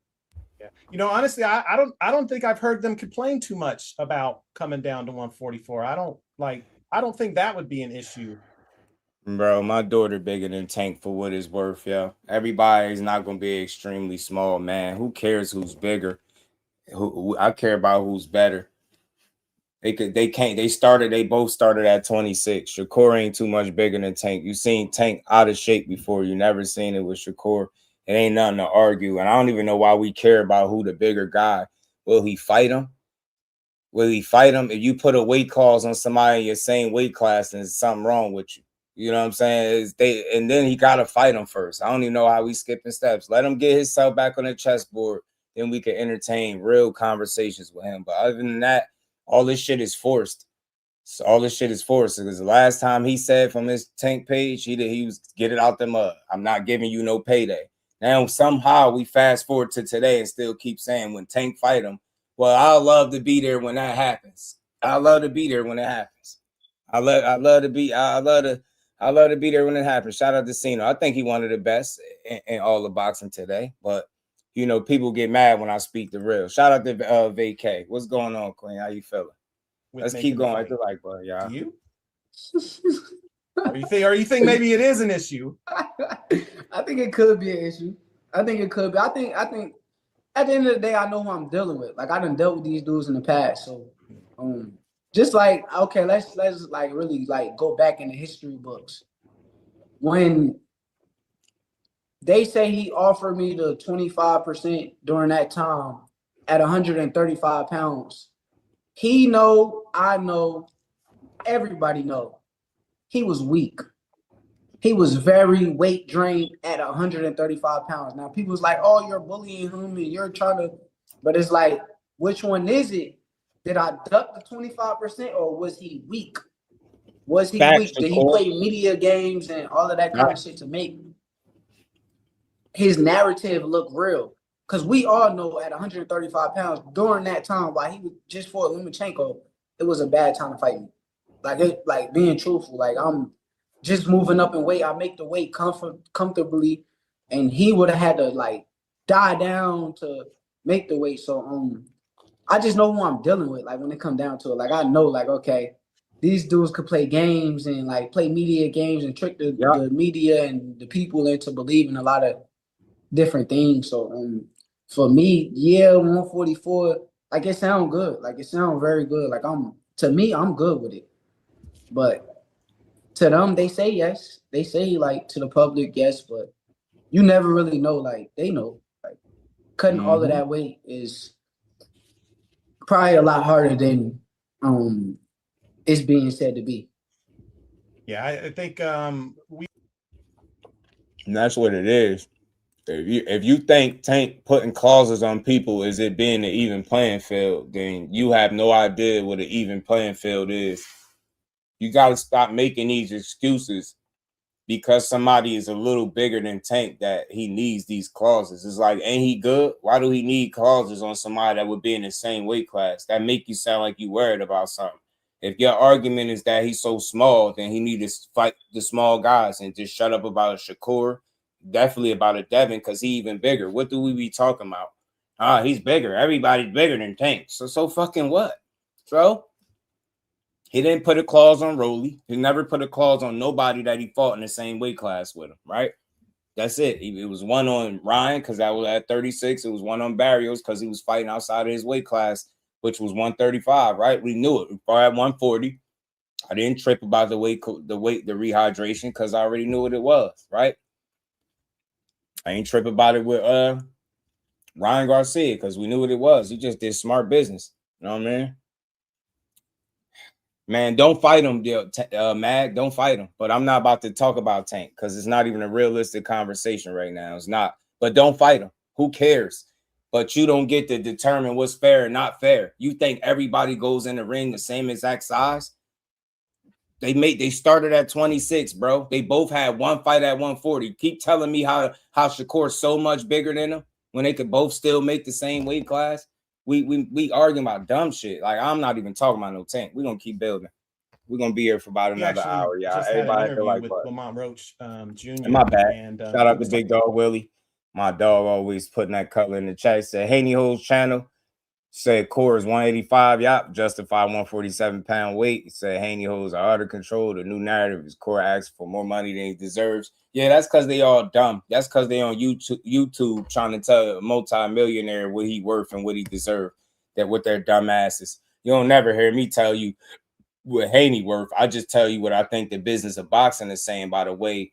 Yeah. You know, honestly, I don't think I've heard them complain too much about coming down to 144. I don't think that would be an issue. Bro, my daughter bigger than Tank for what it's worth, yo. Everybody's not gonna be extremely small, man. Who cares who's bigger? I care about who's better. They both started at 26. Shakur ain't too much bigger than Tank. You seen Tank out of shape before. You never seen it with Shakur. It ain't nothing to argue. And I don't even know why we care about who the bigger guy. Will he fight him? Will he fight him? If you put a weight clause on somebody in your same weight class, then there's something wrong with you. You know what I'm saying? And then he got to fight him first. I don't even know how we skipping steps. Let him get himself back on the chessboard. Then we can entertain real conversations with him. But other than that, all this shit is forced. So all this shit is forced. Because the last time he said from his Tank page, he was get it out the mud. I'm not giving you no payday. Now somehow we fast forward to today and still keep saying when Tank fight him, well, I'll love to be there when that happens. I love to be there when it happens. I love to be there when it happens. Shout out to Cena. I think he one of the best in all the boxing today. But you know, people get mad when I speak the real. Shout out to VK. What's going on, Queen? How you feeling? Let's keep going. I feel like, bro, y'all. Do you? Or you think maybe it is an issue? I think it could be an issue. I think it could be. I think at the end of the day, I know who I'm dealing with. Like I done dealt with these dudes in the past. So just like, okay, let's like really like go back in the history books. When they say he offered me the 25% during that time at 135 pounds, he know, I know, everybody know. He was weak. He was very weight drained at 135 pounds. Now, people's like, oh, you're bullying him and you're trying to, but it's like, which one is it? Did I duck the 25% or was he weak? Was he weak? Did he play media games and all of that kind of shit to make his narrative look real? Because we all know at 135 pounds during that time, while he was just for Lomachenko, it was a bad time to fight me. Like being truthful, like I'm just moving up in weight. I make the weight comfortably, and he would have had to like die down to make the weight. So I just know who I'm dealing with. Like when it comes down to it, like I know, like okay, these dudes could play games and like play media games and trick the media and the people into believing a lot of different things. So for me, yeah, 144, like it sounds good. Like it sounds very good. Like to me, I'm good with it. But to them, they say yes. They say like to the public, yes, but you never really know. Like they know. Like cutting all of that weight is probably a lot harder than it's being said to be. Yeah, I think and that's what it is. If you think Tank putting clauses on people is it being an even playing field, then you have no idea what an even playing field is. You got to stop making these excuses because somebody is a little bigger than Tank that he needs these clauses. It's like, ain't he good? Why do he need clauses on somebody that would be in the same weight class? That make you sound like you worried about something. If your argument is that he's so small, then he need to fight the small guys and just shut up about a Shakur, definitely about a Devin, because he even bigger. What do we be talking about? He's bigger. Everybody's bigger than Tank. So fucking what? So he didn't put a clause on Rolly. He never put a clause on nobody that he fought in the same weight class with him, right? That's it. It was one on Ryan because that was at 36. It was one on Barrios because he was fighting outside of his weight class, which was 135, right? We knew it. We fought at 140. I didn't trip about the rehydration because I already knew what it was, right? I ain't trip about it with Ryan Garcia because we knew what it was. He just did smart business. You know what I mean? Man, don't fight him, Mag. Don't fight him. But I'm not about to talk about Tank because it's not even a realistic conversation right now. It's not. But don't fight him. Who cares? But you don't get to determine what's fair and not fair. You think everybody goes in the ring the same exact size? They started at 26, bro. They both had one fight at 140. Keep telling me how Shakur's so much bigger than him when they could both still make the same weight class. We arguing about dumb shit. Like I'm not even talking about no Tank. We're gonna keep building. We're gonna be here for about another hour, y'all. Everybody feel like what? Lamont Roach Jr. My bad. Shout out to Big Dog Willie. My dog always putting that color in the chat. He said Haney Hole's channel. Said core is 185. Yup. Justify 147-pound weight. He said Haney Holes are out of control. The new narrative is core asks for more money than he deserves. Yeah, that's because they all dumb. That's because they on YouTube trying to tell a multi-millionaire what he worth and what he deserve. That with their dumb asses. You don't never hear me tell you what Haney worth. I just tell you what I think the business of boxing is saying by the way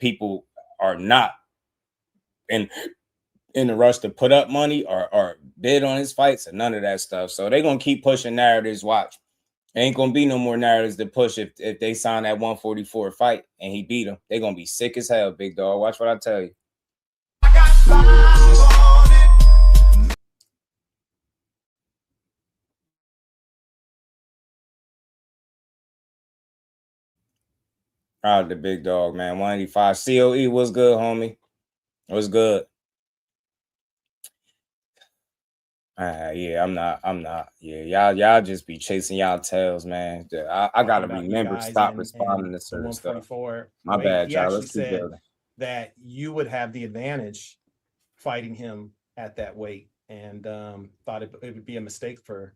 people are not in the rush to put up money or bid on his fights and none of that stuff. So they're going to keep pushing narratives. Watch. Ain't going to be no more narratives to push if they sign that 144 fight and he beat them. They're going to be sick as hell, big dog. Watch what I tell you. Proud of the big dog, man. 185. COE was good, homie. It was good. Yeah, I'm not. Yeah, y'all just be chasing y'all tails, man. I gotta remember stop responding to certain stuff. My bad, y'all. Let's keep building. That you would have the advantage fighting him at that weight, and thought it would be a mistake for.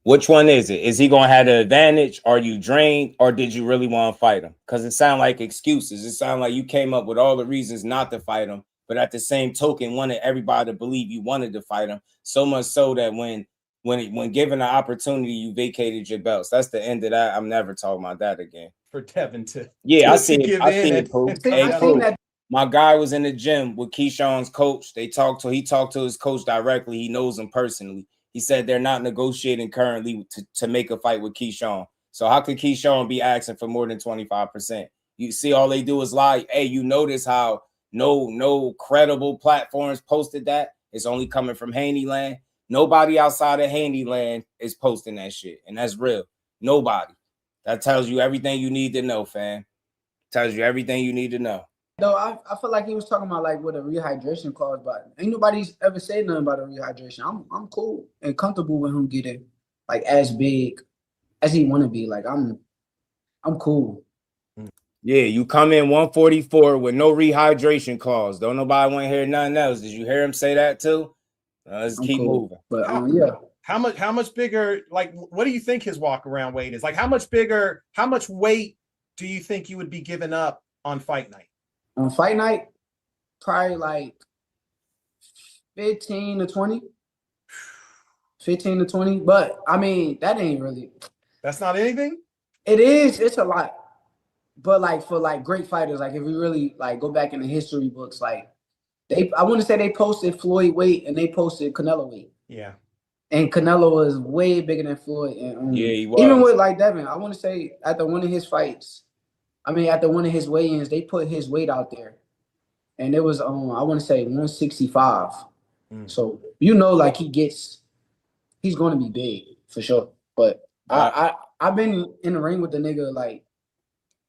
Which one is it? Is he gonna have the advantage? Are you drained, or did you really want to fight him? Because it sounds like excuses. It sounds like you came up with all the reasons not to fight him. But at the same token, wanted everybody to believe you wanted to fight him. So much so that when given the opportunity, you vacated your belts. That's the end of that. I'm never talking about that again. For Tevin to I see it. My guy was in the gym with Keyshawn's coach. He talked to his coach directly. He knows him personally. He said they're not negotiating currently to make a fight with Keyshawn. So how could Keyshawn be asking for more than 25%? You see, all they do is lie. Hey, you notice how no credible platforms posted that? It's only coming from Haney land. Nobody outside of Haney land is posting that shit. And that's real. Nobody. That tells you everything you need to know, fam. Tells you everything you need to know. Though I feel like he was talking about like with a rehydration clause, but ain't nobody's ever said nothing about a rehydration. I'm cool and comfortable with him getting like as big as he want to be. Like I'm cool. Yeah, you come in 144 with no rehydration clause. Don't nobody want to hear nothing else. Did you hear him say that too? Let's keep moving. But yeah. How much bigger, like, what do you think his walk around weight is? Like, how much weight do you think you would be giving up on fight night? On fight night, probably like 15 to 20. 15 to 20. But I mean, that ain't really. That's not anything? It is. It's a lot. But like for like great fighters, like if we really like go back in the history books, like I want to say they posted Floyd weight and they posted Canelo weight. Yeah. And Canelo was way bigger than Floyd. And yeah, he was. Even with like Devin, I want to say after one of his fights, after one of his weigh-ins, they put his weight out there. And it was I want to say 165. So like he's going to be big for sure. But I've been in the ring with the nigga like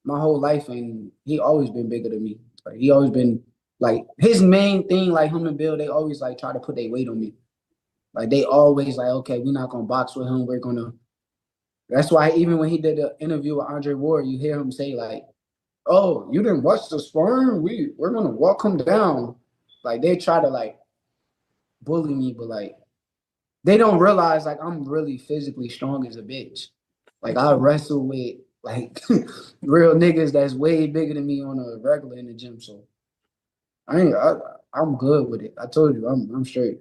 my whole life, and he always been bigger than me. Like he always been like his main thing, like him and Bill, they always like try to put their weight on me. Like they always like, okay, we're not gonna box with him. We're gonna. That's why even when he did the interview with Andre Ward, you hear him say like, "Oh, you didn't watch the sparring? We're gonna walk him down." Like they try to like bully me, but like they don't realize like I'm really physically strong as a bitch. Like I wrestle with like real niggas that's way bigger than me on a regular in the gym. So I'm good with it. I told you I'm straight.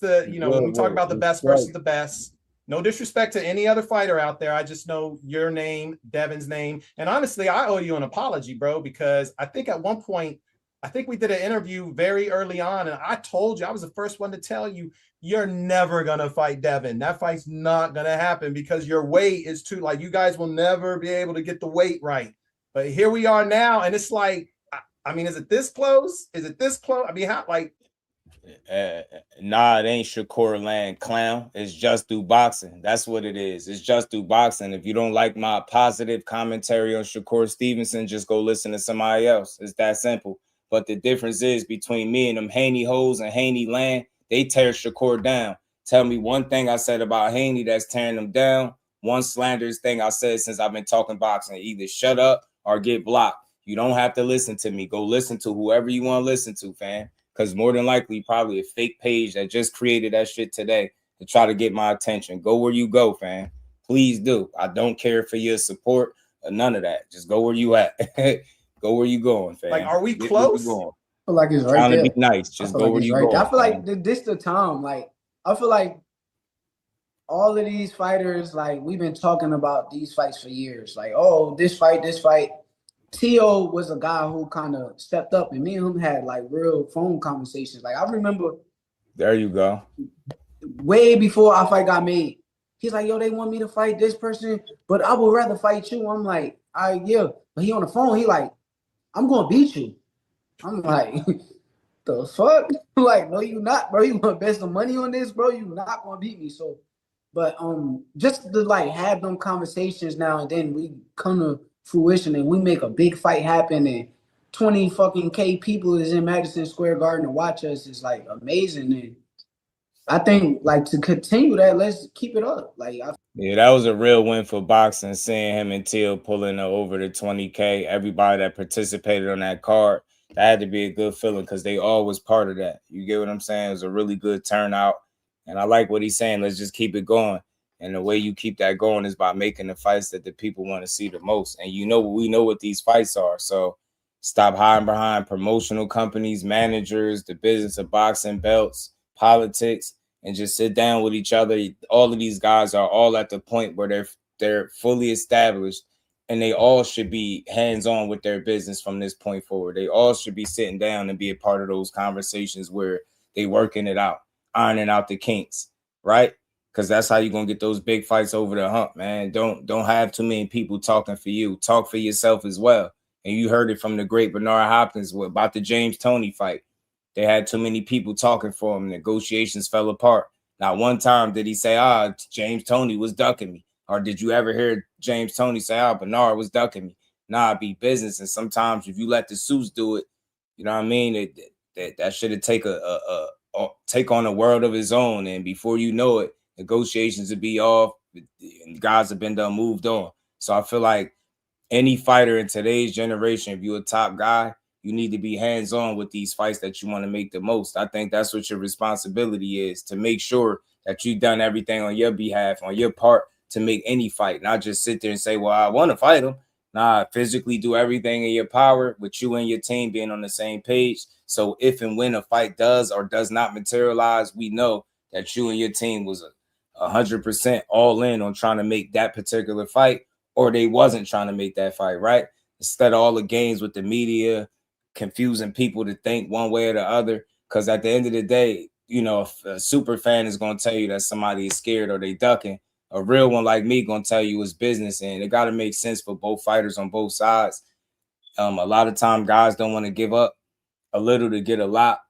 When we talk about the best versus the best, no disrespect to any other fighter out there. I just know your name, Devin's name. And honestly, I owe you an apology, bro, because I think at one point, we did an interview very early on, and I told you, I was the first one to tell you, you're never going to fight Devin. That fight's not going to happen because your weight is too, like, you guys will never be able to get the weight right. But here we are now, and it's like, I mean, is it this close? Is it this close? I mean, how, like, nah, it ain't Shakur Land, clown. It's just through boxing. That's what it is. It's just through boxing. If you don't like my positive commentary on Shakur Stevenson, just go listen to somebody else. It's that simple. But the difference is between me and them Haney hoes and Haney Land, they tear Shakur down. Tell me one thing I said about Haney that's tearing them down. One slanderous thing I said since I've been talking boxing. Either shut up or get blocked. You don't have to listen to me. Go listen to whoever you want to listen to, fam. Because more than likely, probably a fake page that just created that shit today to try to get my attention. Go where you go, fam. Please do. I don't care for your support or none of that. Just go where you at. Go where you going, fam. Like, are we close? I feel like it's right Trying there. to be nice. Just go where you going. I feel like this the time. Like, I feel like all of these fighters, like, we've been talking about these fights for years. Like, oh, this fight. T.O. was a guy who kind of stepped up, and me and him had like real phone conversations. Like I remember. There you go. Way before our fight got made, he's like, "Yo, they want me to fight this person, but I would rather fight you." I'm like, yeah." But he on the phone, he like, "I'm gonna beat you." I'm like, "The fuck?" Like, no, you not, bro. You want to bet some money on this, bro? You not gonna beat me. So, but just to like have them conversations now and then, we come to fruition and we make a big fight happen and 20 fucking K people is in Madison Square Garden to watch us is like amazing. And I think like to continue that, let's keep it up. Like yeah, that was a real win for boxing, seeing him and Teal pulling over the 20K. Everybody that participated on that card, that had to be a good feeling because they all was part of that. You get what I'm saying? It was a really good turnout. And I like what he's saying. Let's just keep it going. And the way you keep that going is by making the fights that the people want to see the most. And we know what these fights are. So stop hiding behind promotional companies, managers, the business of boxing, belts, politics, and just sit down with each other. All of these guys are all at the point where they're fully established, and they all should be hands-on with their business from this point forward. They all should be sitting down and be a part of those conversations where they working it out, ironing out the kinks, right? Because that's how you're going to get those big fights over the hump, man. Don't have too many people talking for you. Talk for yourself as well. And you heard it from the great Bernard Hopkins about the James Toney fight. They had too many people talking for him. Negotiations fell apart. Not one time did he say, James Toney was ducking me. Or did you ever hear James Toney say, "Oh, Bernard was ducking me"? Nah, it be business. And sometimes if you let the suits do it, you know what I mean? That should take take on a world of its own. And before you know it, negotiations would be off, and guys have been done, moved on. So I feel like any fighter in today's generation, if you're a top guy, you need to be hands-on with these fights that you want to make the most. I think that's what your responsibility is, to make sure that you've done everything on your behalf, on your part, to make any fight, not just sit there and say, well, I want to fight him. Nah, physically do everything in your power with you and your team being on the same page. So if and when a fight does or does not materialize, we know that you and your team was 100% all in on trying to make that particular fight, or they wasn't trying to make that fight, right? Instead of all the games with the media, confusing people to think one way or the other. Because at the end of the day, you know, if a super fan is going to tell you that somebody is scared or they ducking, a real one like me going to tell you it's business, and it got to make sense for both fighters on both sides. A lot of time guys don't want to give up a little to get a lot.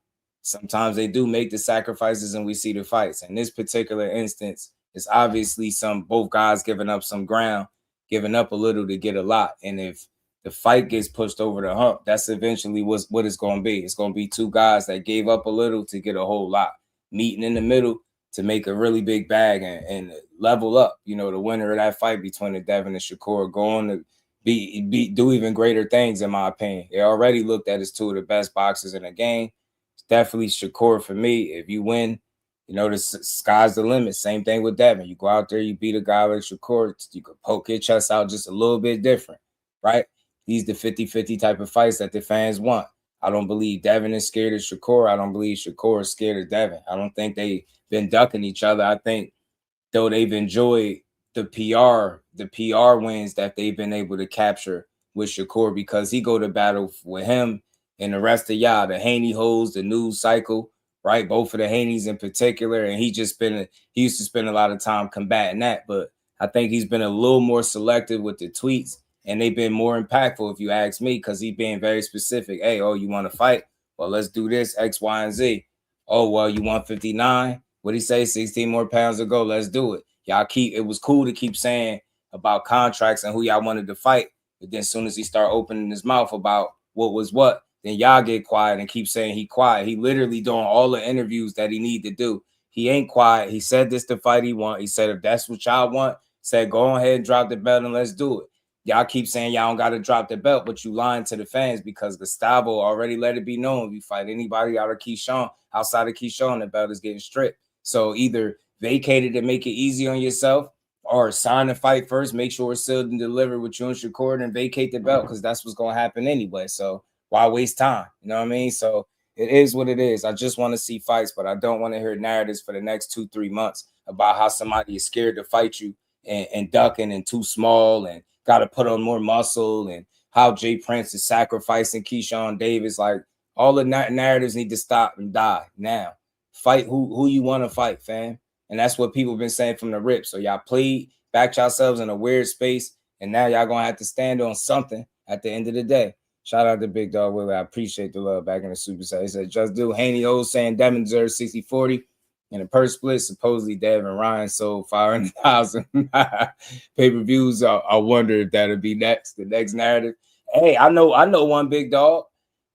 Sometimes they do make the sacrifices and we see the fights. In this particular instance, it's obviously both guys giving up some ground, giving up a little to get a lot. And if the fight gets pushed over the hump, that's eventually what it's going to be. It's going to be two guys that gave up a little to get a whole lot, meeting in the middle to make a really big bag and level up. You know, the winner of that fight between the Devin and Shakur going to do even greater things, in my opinion. They already looked at as two of the best boxers in the game. It's definitely Shakur for me. If you win, you know, the sky's the limit. Same thing with Devin. You go out there, you beat a guy like Shakur, you could poke your chest out just a little bit different, right? These the 50-50 type of fights that the fans want. I don't believe Devin is scared of Shakur. I don't believe Shakur is scared of Devin. I don't think they've been ducking each other. I think, though, they've enjoyed the PR wins that they've been able to capture with Shakur, because he go to battle with him and the rest of y'all, the Haney hoes, the news cycle, right? Both of the Haneys in particular. And he used to spend a lot of time combating that. But I think he's been a little more selective with the tweets, and they've been more impactful, if you ask me, because he's being very specific. Hey, oh, you want to fight? Well, let's do this, X, Y, and Z. Oh, well, you want 59? What'd he say? 16 more pounds to go. Let's do it. It was cool to keep saying about contracts and who y'all wanted to fight. But then as soon as he start opening his mouth about what was what, then y'all get quiet and keep saying he quiet. He literally doing all the interviews that he need to do. He ain't quiet. He said this the fight he want. He said, if that's what y'all want, said, go ahead and drop the belt and let's do it. Y'all keep saying y'all don't got to drop the belt, but you lying to the fans, because Gustavo already let it be known. If you fight anybody outside of Keyshawn, the belt is getting stripped. So either vacate it and make it easy on yourself, or sign the fight first, make sure it's sealed and delivered with you and Shakur, and vacate the belt, because that's what's going to happen anyway. So why waste time? You know what I mean? So it is what it is. I just want to see fights, but I don't want to hear narratives for the next 2-3 months about how somebody is scared to fight you and ducking and too small and got to put on more muscle, and how Jay Prince is sacrificing Keyshawn Davis. Like, all the narratives need to stop and die now. Fight who you want to fight, fam. And that's what people been saying from the rip. So y'all backed yourselves in a weird space, and now y'all gonna have to stand on something at the end of the day. Shout out to Big Dog Willie. I appreciate the love back in the super set. He said, just do Haney O's saying Devin deserves 60-40. In a purse split, supposedly Devin Ryan sold 500,000 pay-per-views. I wonder if that'll be the next narrative. Hey, I know one, Big Dog.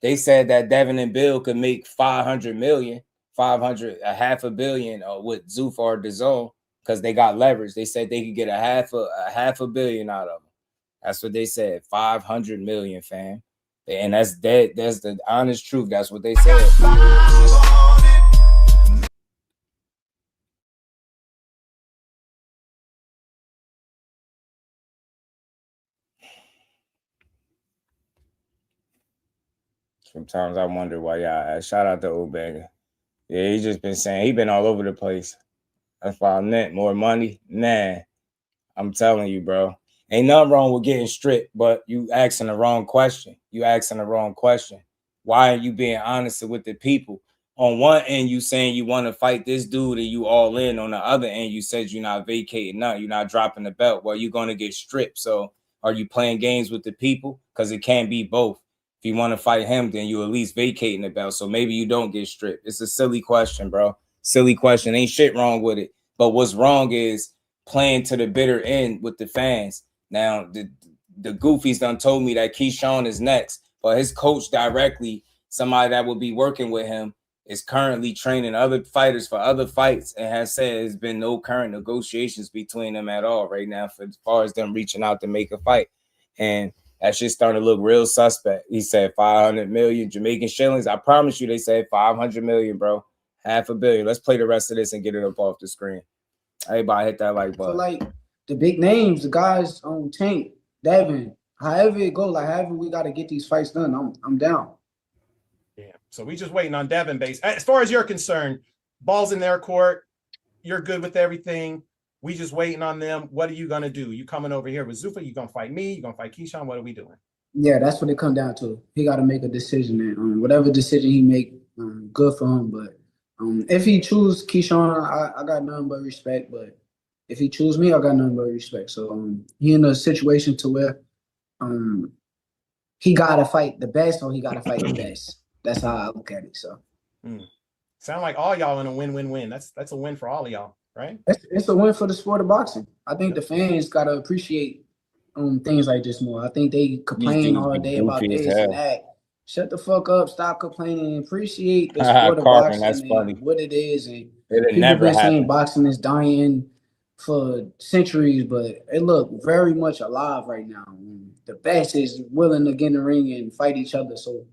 They said that Devin and Bill could make 500 million. 500, a $500 million with ZUFFA or DAZN, because they got leverage. They said they could get a half a billion out of them. That's what they said. 500 million, fam. And that's the honest truth. That's what they said. Sometimes I wonder why y'all. Shout out to Obega. Yeah, he just been saying he been all over the place. That's why I meant more money. Nah, I'm telling you, bro. Ain't nothing wrong with getting stripped, but you asking the wrong question. Why are you being honest with the people? On one end, you saying you want to fight this dude and you all in. On the other end, you said you're not vacating nothing. You're not dropping the belt. Well, you're going to get stripped. So are you playing games with the people? Because it can't be both. If you want to fight him, then you at least vacating the belt. So maybe you don't get stripped. It's a silly question, bro. Silly question. Ain't shit wrong with it. But what's wrong is playing to the bitter end with the fans. Now, the goofies done told me that Keyshawn is next, but his coach directly, somebody that will be working with him, is currently training other fighters for other fights and has said there's been no current negotiations between them at all right now for as far as them reaching out to make a fight. And that shit starting to look real suspect. He said 500 million Jamaican shillings. I promise you they said 500 million, bro. $500 million. Let's play the rest of this and get it up off the screen. Everybody hit that like button. So like the big names, the guys on Tank, Devin, however it go, like however we got to get these fights done, I'm down. Yeah. So we just waiting on Devin base. As far as you're concerned, ball's in their court. You're good with everything. We just waiting on them. What are you gonna do? You coming over here with ZUFFA? You gonna fight me? You gonna fight Keyshawn? What are we doing? Yeah, that's what it come down to. He got to make a decision, and whatever decision he make, good for him. But if he choose Keyshawn, I got nothing but respect. But if he choose me, I got nothing but respect. So he in a situation to where he gotta fight the best, or he gotta fight the best. That's how I look at it. So sound like all y'all in a win-win-win. That's a win for all of y'all, right? It's a win for the sport of boxing. I think the fans gotta appreciate things like this more. I think they complain all day about this and that. Shut the fuck up, stop complaining, and appreciate the sport of boxing and what it is. And people been saying boxing is dying for centuries, but it look very much alive right now. The best is willing to get in the ring and fight each other. So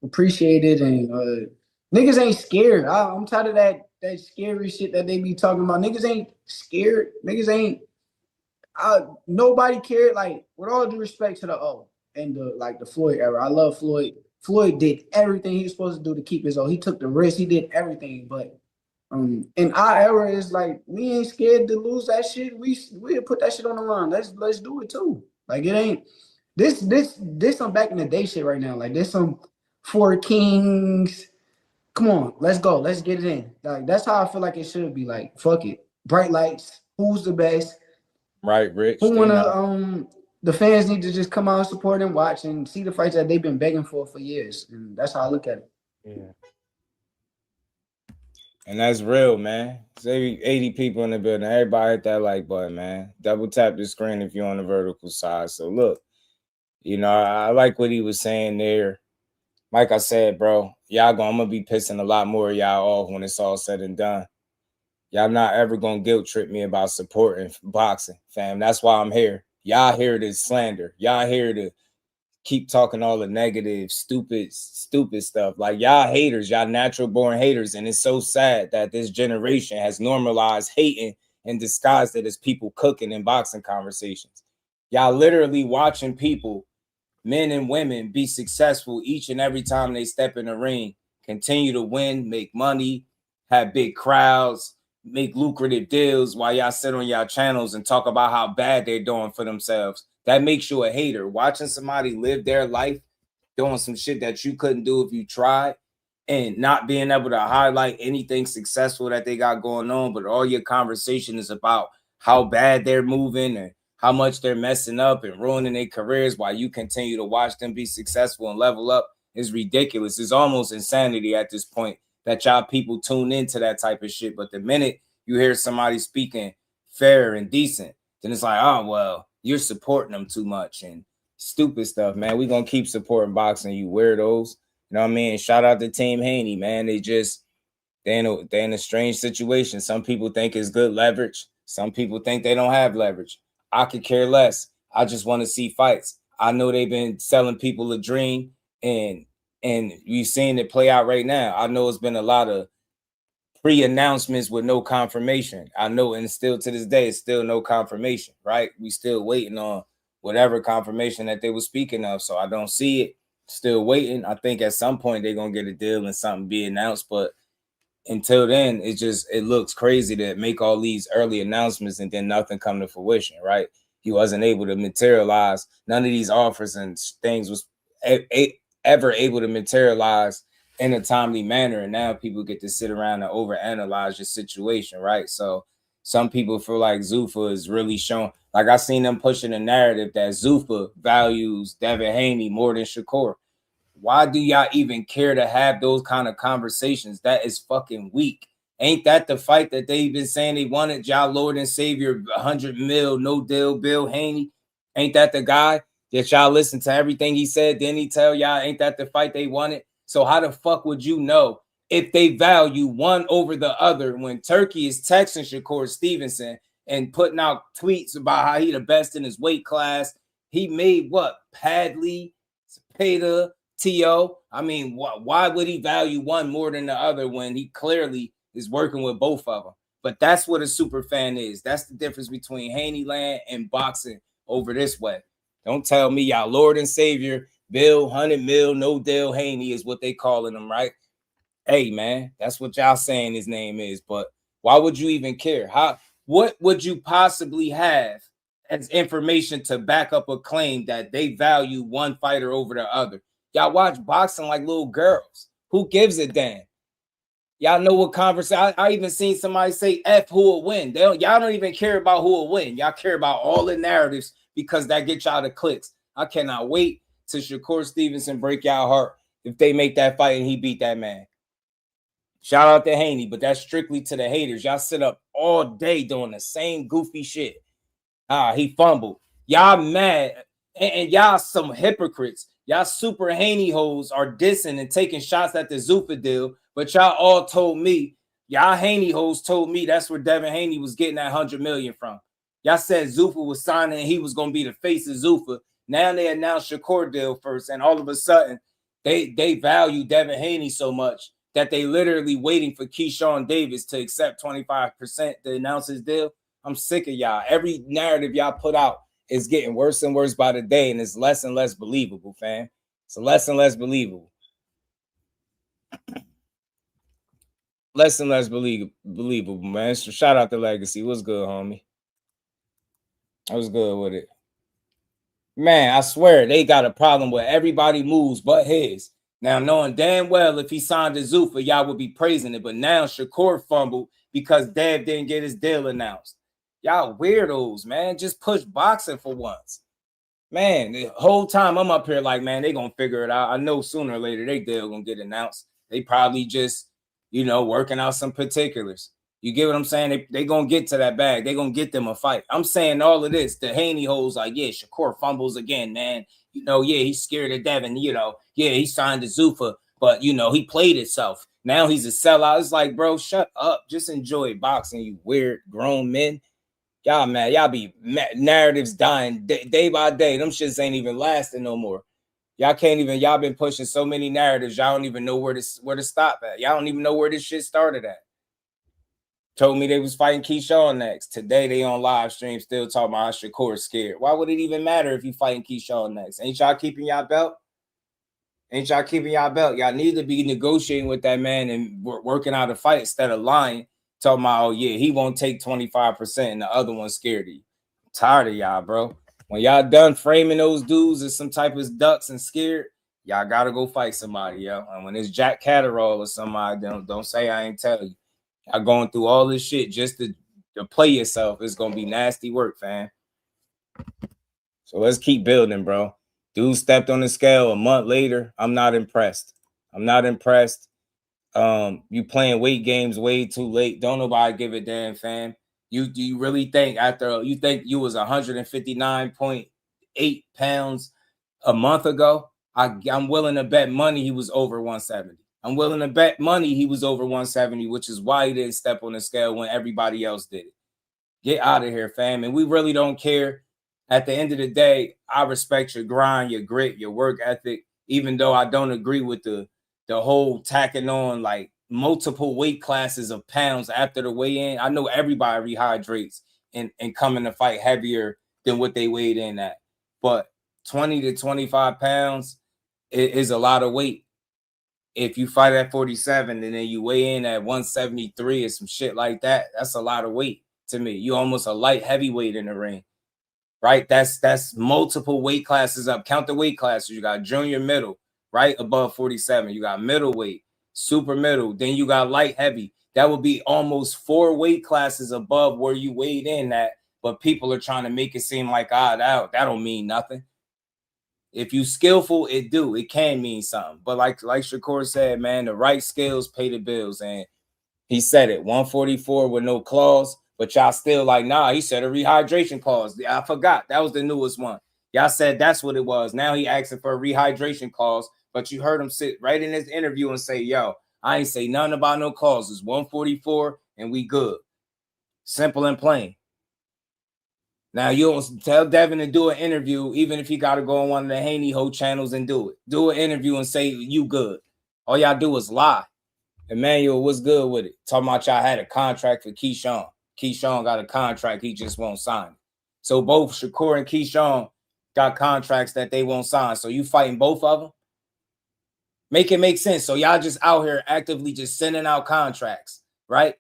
appreciate it, and niggas ain't scared. I'm tired of that scary shit that they be talking about. Niggas ain't scared. Niggas ain't. Nobody cared. Like, with all due respect to the Floyd era, I love Floyd. Floyd did everything he was supposed to do to keep his own. He took the risk. He did everything. But in our era, it's like we ain't scared to lose that shit. We put that shit on the line. Let's do it too. Like, it ain't this some back in the day shit right now. Like, there's some Four Kings. Come on, let's go. Let's get it in. Like, that's how I feel like it should be. Like, fuck it. Bright lights. Who's the best? Right, Rich. Who wanna the fans need to just come out and support and watch and see the fights that they've been begging for years. And that's how I look at it. Yeah. And that's real, man. Say 80 people in the building. Everybody hit that like button, man. Double tap the screen if you're on the vertical side. So look, I like what he was saying there. Like I said, bro, I'm gonna be pissing a lot more of y'all off when it's all said and done. Y'all not ever gonna guilt trip me about supporting boxing, fam. That's why I'm here. Y'all here to slander. Y'all here to keep talking all the negative, stupid stuff. Like, y'all haters, y'all natural born haters. And it's so sad that this generation has normalized hating and disguised it as people cooking in boxing conversations. Y'all literally watching people, men and women, be successful each and every time they step in the ring, continue to win, make money, have big crowds, make lucrative deals while y'all sit on y'all channels and talk about how bad they're doing for themselves. That makes you a hater. Watching somebody live their life doing some shit that you couldn't do if you tried, and not being able to highlight anything successful that they got going on, but all your conversation is about how bad they're moving and how much they're messing up and ruining their careers while you continue to watch them be successful and level up is ridiculous. It's almost insanity at this point that y'all people tune into that type of shit. But the minute you hear somebody speaking fair and decent, then it's like, oh, well, you're supporting them too much and stupid stuff, man. We're going to keep supporting boxing, you weirdos. You know what I mean? Shout out to Team Haney, man. They're in a strange situation. Some people think it's good leverage. Some people think they don't have leverage. I could care less. I just want to see fights. I know they've been selling people a dream, and you've seen it play out right now. I know it's been a lot of pre-announcements with no confirmation. I know, and still to this day, it's still no confirmation, right? We still waiting on whatever confirmation that they were speaking of. So I don't see it. Still waiting. I think at some point they're going to get a deal and something be announced. But until then, it looks crazy to make all these early announcements and then nothing come to fruition, right? He wasn't able to materialize. None of these offers and things was ever able to materialize in a timely manner. And now people get to sit around and overanalyze your situation, right? So some people feel like ZUFFA is really showing, like I seen them pushing a narrative that ZUFFA values Devin Haney more than Shakur. Why do y'all even care to have those kind of conversations? That is fucking weak. Ain't that the fight that they've been saying they wanted? Y'all Lord and Savior, 100 mil, no deal, Bill Haney. Ain't that the guy that y'all listen to everything he said? Didn't he tell y'all ain't that the fight they wanted? So how the fuck would you know if they value one over the other when Turkey is texting Shakur Stevenson and putting out tweets about how he the best in his weight class? He made what? Padley, Peta, T.O. I mean, why would he value one more than the other when he clearly is working with both of them? But that's what a super fan is. That's the difference between Haney land and boxing over this way. Don't tell me y'all Lord and Savior, Bill, 100 mil, no deal Haney is what they calling him, right? Hey, man, that's what y'all saying his name is. But why would you even care? What would you possibly have as information to back up a claim that they value one fighter over the other? Y'all watch boxing like little girls. Who gives a damn? Y'all know what conversation. I even seen somebody say F who will win. Y'all don't even care about who will win. Y'all care about all the narratives because that gets y'all the clicks. I cannot wait to Shakur Stevenson break y'all heart if they make that fight and he beat that man. Shout out to Haney, but that's strictly to the haters. Y'all sit up all day doing the same goofy shit. He fumbled. Y'all mad, and y'all some hypocrites. Y'all super Haney hoes are dissing and taking shots at the ZUFFA deal, but y'all all told me, y'all Haney hoes told me that's where Devin Haney was getting that 100 million from. Y'all said ZUFFA was signing and he was going to be the face of ZUFFA. Now they announced Shakur deal first, and all of a sudden they value Devin Haney so much that they literally waiting for Keyshawn Davis to accept 25% to announce his deal. I'm sick of y'all. Every narrative y'all put out is getting worse and worse by the day, and it's less and less believable, fam. It's less and less believable. Less and less believable, man. So shout out to Legacy. What's good, homie? I was good with it. Man, I swear they got a problem where everybody moves but his. Now, knowing damn well if he signed to ZUFFA, y'all would be praising it. But now Shakur fumbled because Dev didn't get his deal announced. Y'all weirdos, man. Just push boxing for once. Man, the whole time I'm up here like, man, they going to figure it out. I know sooner or later they deal going to get announced. They probably just, working out some particulars. You get what I'm saying? They going to get to that bag. They going to get them a fight. I'm saying all of this. The Haney hoes like, yeah, Shakur fumbles again, man. Yeah, he's scared of Devin. Yeah, he signed to ZUFFA, but, he played itself. Now he's a sellout. It's like, bro, shut up. Just enjoy boxing, you weird grown men. Y'all, man, y'all be narratives dying day by day. Them shits ain't even lasting no more. Y'all can't even, y'all been pushing so many narratives. Y'all don't even know where to stop at. Y'all don't even know where this shit started at. Told me they was fighting Keyshawn next. Today they on live stream still talking about how Shakur scared. Why would it even matter if you fighting Keyshawn next? Ain't y'all keeping y'all belt? Ain't y'all keeping y'all belt? Y'all need to be negotiating with that man and working out a fight instead of lying. Talking about, oh yeah, he won't take 25% and the other one's scared of you. I'm tired of y'all, bro. When y'all done framing those dudes as some type of ducks and scared, y'all gotta go fight somebody, yo. And when it's Jack Catterall or somebody, don't say I ain't telling you. Y'all going through all this shit just to play yourself. It's gonna be nasty work, fam. So let's keep building, bro. Dude stepped on the scale a month later. I'm not impressed. I'm not impressed. You playing weight games way too late. Don't nobody give a damn, fam. You really think after you think you was 159.8 pounds a month ago? I'm willing to bet money he was over 170. I'm willing to bet money he was over 170, which is why he didn't step on the scale when everybody else did it. Get out of here, fam. And we really don't care. At the end of the day, I respect your grind, your grit, your work ethic, even though I don't agree with the whole tacking on like multiple weight classes of pounds after the weigh-in. I know everybody rehydrates and coming to fight heavier than what they weighed in at. But 20 to 25 pounds is a lot of weight. If you fight at 47 and then you weigh in at 173 or some shit like that, that's a lot of weight to me. You almost a light heavyweight in the ring, right? That's multiple weight classes up. Count the weight classes. You got junior middle, right? Above 47. You got middleweight, super middle. Then you got light heavy. That would be almost 4 weight classes above where you weighed in at. But people are trying to make it seem like, that don't mean nothing. If you skillful, it can mean something. But like Shakur said, man, the right skills pay the bills. And He said it, 144 with no clause, but y'all still like, nah, he said a rehydration clause. I forgot. That was the newest one. Y'all said that's what it was. Now he asking for a rehydration clause, but you heard him sit right in his interview and say, yo, I ain't say nothing about no clauses. 144 and we good. Simple and plain. Now you don't tell Devin to do an interview, even if he got to go on one of the Haney Ho channels and do it. Do an interview and say you good. All y'all do is lie. Emmanuel, what's good with it? Talking about y'all had a contract for Keyshawn. Keyshawn got a contract, he just won't sign. So both Shakur and Keyshawn got contracts that they won't sign. So you fighting both of them? Make it make sense. So y'all just out here actively just sending out contracts, right?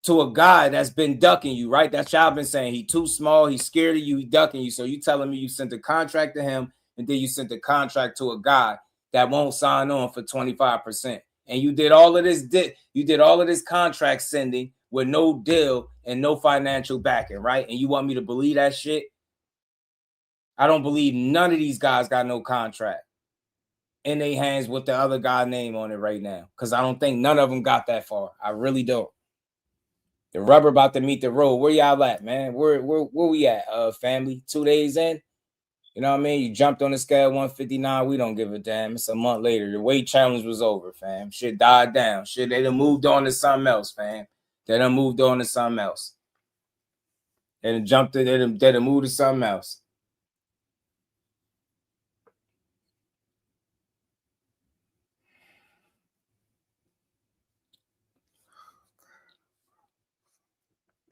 To a guy that's been ducking you, right? That's y'all been saying he too small, he's scared of you, he ducking you. So you telling me you sent a contract to him and then you sent a contract to a guy that won't sign on for 25%. And you did all of this, you did all of this contract sending with no deal and no financial backing, right? And you want me to believe that shit? I don't believe none of these guys got no contract in their hands with the other guy name on it right now. Because I don't think none of them got that far. I really don't. The rubber about to meet the road. Where y'all at, man? Where we at, family? 2 days in? You know what I mean? You jumped on the scale 159. We don't give a damn. It's a month later. The weight challenge was over, fam. Shit died down. Shit, they done moved on to something else, fam. They done moved on to something else. They done jumped it. They done moved to something else.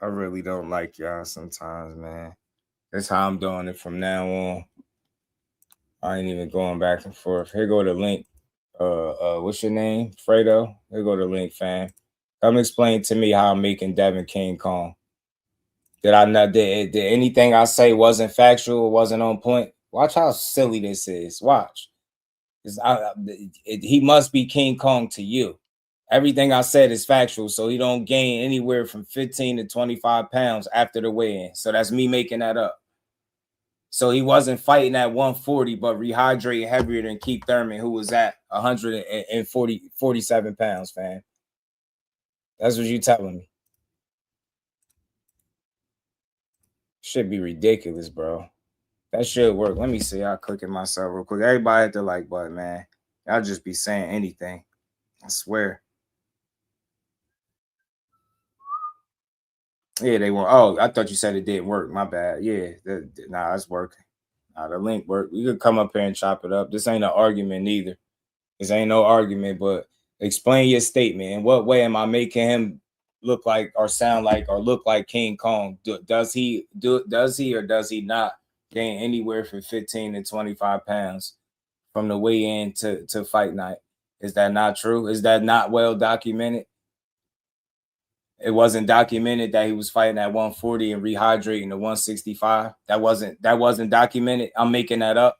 I really don't like y'all sometimes, man. That's how I'm doing it from now on. I ain't even going back and forth. Here go the link. What's your name? Fredo? Here go the link, fam. Come explain to me how I'm making Devin King Kong. Did I not? Did anything I say wasn't factual? Wasn't on point? Watch how silly this is. Watch. He must be King Kong to you. Everything I said is factual, so he don't gain anywhere from 15 to 25 pounds after the weigh-in. So that's me making that up. So he wasn't fighting at 140, but rehydrating heavier than Keith Thurman, who was at 147 pounds, fam. That's what you telling me. Should be ridiculous, bro. That should work. Let me see. I'll click it myself real quick. Everybody hit the like button, man. Y'all just be saying anything. I swear. Yeah, they were. Oh, I thought you said it didn't work. My bad. Yeah, nah, it's working. Nah, the link worked. We could come up here and chop it up. This ain't an argument neither. This ain't no argument, but explain your statement. In what way am I making him look like or sound like or look like King Kong? Does he or does he not gain anywhere from 15 to 25 pounds from the weigh-in to fight night? Is that not true? Is that not well documented? It wasn't documented that he was fighting at 140 and rehydrating to 165. That wasn't documented. I'm making that up.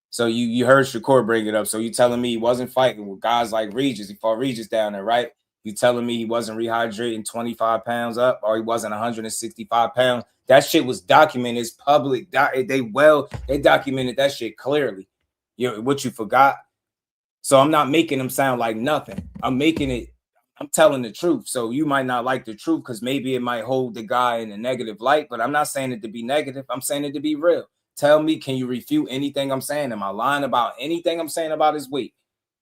So you heard Shakur bring it up. So you telling me he wasn't fighting with guys like Regis? He fought Regis down there, right? You telling me he wasn't rehydrating 25 pounds up, or he wasn't 165 pounds? That shit was documented. It's public. They documented that shit clearly. What you forgot? So I'm not making them sound like nothing. I'm telling the truth. So you might not like the truth because maybe it might hold the guy in a negative light, but I'm not saying it to be negative. I'm saying it to be real. Tell me, can you refute anything I'm saying? Am I lying about anything I'm saying about his weight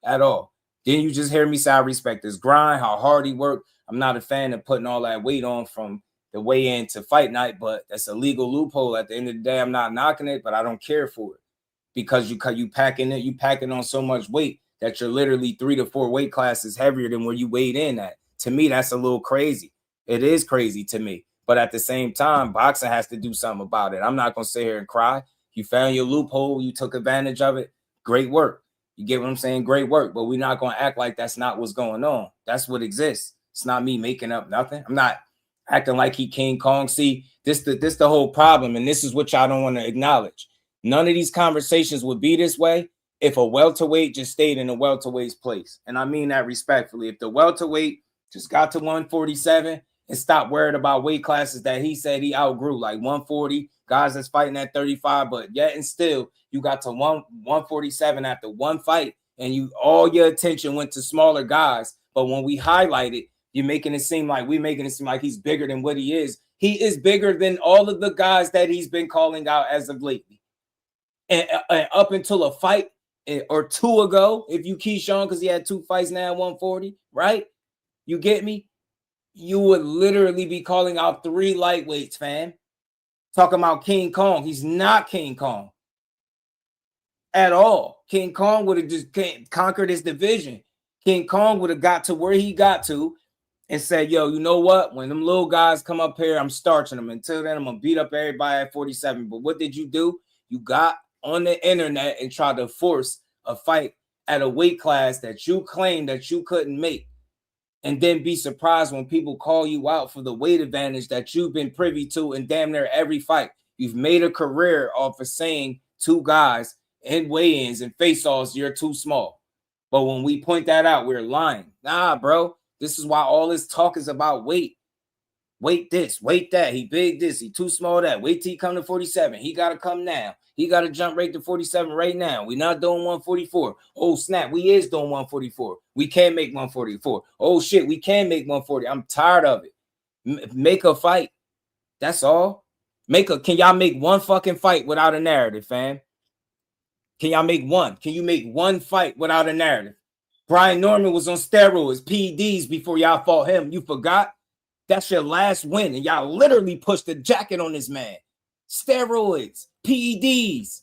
at all? Didn't you just hear me say I respect his grind, how hard he worked? I'm not a fan of putting all that weight on from the weigh-in to fight night, but that's a legal loophole. At the end of the day, I'm not knocking it, but I don't care for it because you packing on so much weight that you're literally 3 to 4 weight classes heavier than where you weighed in at. To me, that's a little crazy. It is crazy to me. But at the same time, boxing has to do something about it. I'm not going to sit here and cry. You found your loophole. You took advantage of it. Great work. You get what I'm saying? Great work. But we're not going to act like that's not what's going on. That's what exists. It's not me making up nothing. I'm not acting like he King Kong. See, this the whole problem. And this is what y'all don't want to acknowledge. None of these conversations would be this way if a welterweight just stayed in a welterweight's place. And I mean that respectfully. If the welterweight just got to 147 and stopped worried about weight classes that he said he outgrew, like 140, guys that's fighting at 35, but yet and still you got to 147 after one fight and all your attention went to smaller guys. But when we highlighted You're making it seem like he's bigger than what he is. He is bigger than all of the guys that he's been calling out as of lately. And up until a fight or two ago, if you Keyshawn, because he had 2 fights now at 140, right? You get me? You would literally be calling out 3 lightweights, fam. Talking about King Kong. He's not King Kong at all. King Kong would have just conquered his division. King Kong would have got to where he got to and said, yo, you know what? When them little guys come up here, I'm starching them. Until then, I'm going to beat up everybody at 47. But what did you do? You got on the internet and tried to force a fight at a weight class that you claimed that you couldn't make. And then be surprised when people call you out for the weight advantage that you've been privy to in damn near every fight. You've made a career off of saying 2 guys in weigh-ins and face-offs, you're too small. But when we point that out, we're lying. Nah, bro. This is why all this talk is about weight. Weight this, weight that. He big this, he too small that. Wait till he come to 47. He got to come now. He got to jump right to 47 right now. We're not doing 144. Oh, snap. We is doing 144. We can't make 144. Oh, shit. We can make 140. I'm tired of it. Make a fight. That's all. Can y'all make one fucking fight without a narrative, fam? Can y'all make one? Can you make one fight without a narrative? Brian Norman was on steroids, PEDs before y'all fought him. You forgot? That's your last win. And y'all literally pushed the jacket on this man. Steroids, PEDs.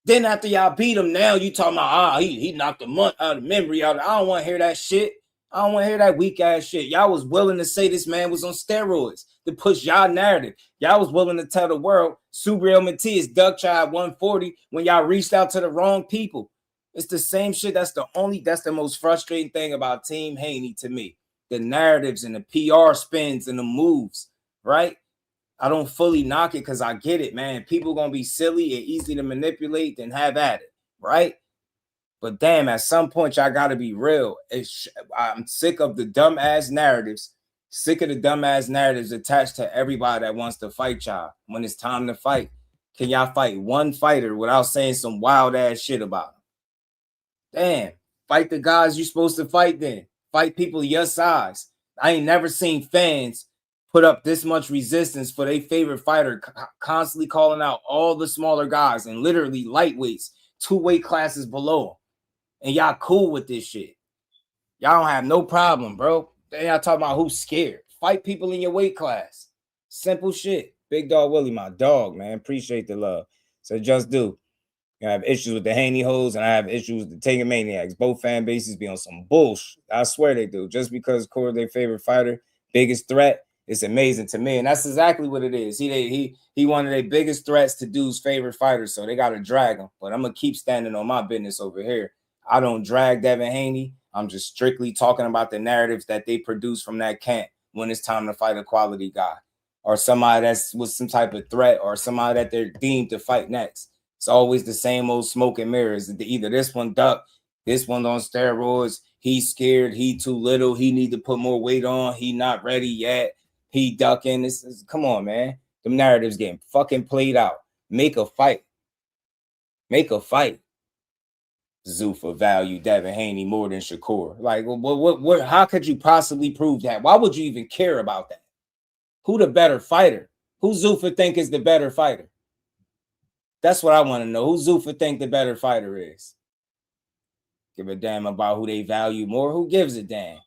Then after y'all beat him, now you talking about, he knocked the month out of memory out. I don't want to hear that shit. I don't want to hear that weak ass shit. Y'all was willing to say this man was on steroids to push y'all narrative. Y'all was willing to tell the world Subriel Matias duck tried 140 when y'all reached out to the wrong people. It's the same shit. That's the most frustrating thing about Team Haney to me. The narratives and the PR spins and the moves, right? I don't fully knock it because I get it, man. People gonna be silly and easy to manipulate, then have at it, right? But damn, at some point, y'all gotta be real. I'm sick of the dumbass narratives, attached to everybody that wants to fight y'all. When it's time to fight, can y'all fight one fighter without saying some wild ass shit about them? Damn, fight the guys you're supposed to fight then. Fight people your size. I ain't never seen fans put up this much resistance for their favorite fighter, constantly calling out all the smaller guys and literally lightweights, 2 weight classes below them. And y'all cool with this shit. Y'all don't have no problem, bro. Then y'all talking about who's scared. Fight people in your weight class. Simple shit. Big Dog Willie, my dog, man. Appreciate the love. So just do. I have issues with the Haney hoes and I have issues with the Taking Maniacs. Both fan bases be on some bullshit. I swear they do. Just because Corey's their favorite fighter, biggest threat, it's amazing to me. And that's exactly what it is. He one of their biggest threats to dude's favorite fighters, so they got to drag him. But I'm going to keep standing on my business over here. I don't drag Devin Haney. I'm just strictly talking about the narratives that they produce from that camp when it's time to fight a quality guy or somebody that's with some type of threat or somebody that they're deemed to fight next. It's always the same old smoke and mirrors. Either this one duck, this one's on steroids, he's scared, he too little, he need to put more weight on, he not ready yet, he ducking. Come on, man. The narrative's getting fucking played out. Make a fight. Make a fight. ZUFFA value Devin Haney more than Shakur. Like, what? How could you possibly prove that? Why would you even care about that? Who the better fighter? Who ZUFFA think is the better fighter? That's what I want to know. Who ZUFFA think the better fighter is? Give a damn about who they value more. Who gives a damn?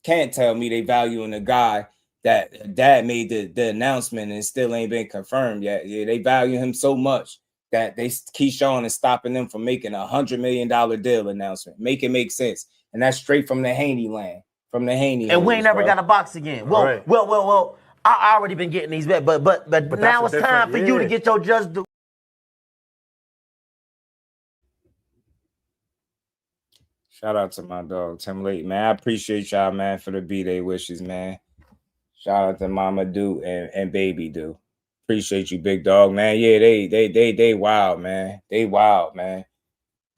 Can't tell me they valuing a guy that dad made the announcement and still ain't been confirmed yet. Yeah, they value him so much that Keyshawn is stopping them from making $100 million deal announcement. Make it make sense. And that's straight from the Haney land, from the Haney. And we ain't never got a box again. Well, right. well. I already been getting these bets, but now it's time for you to get your just due. Shout out to my dog, Tim Late, man. I appreciate y'all, man, for the B-Day wishes, man. Shout out to Mama Do and Baby Do. Appreciate you, big dog, man. Yeah, they wild, man. They wild, man.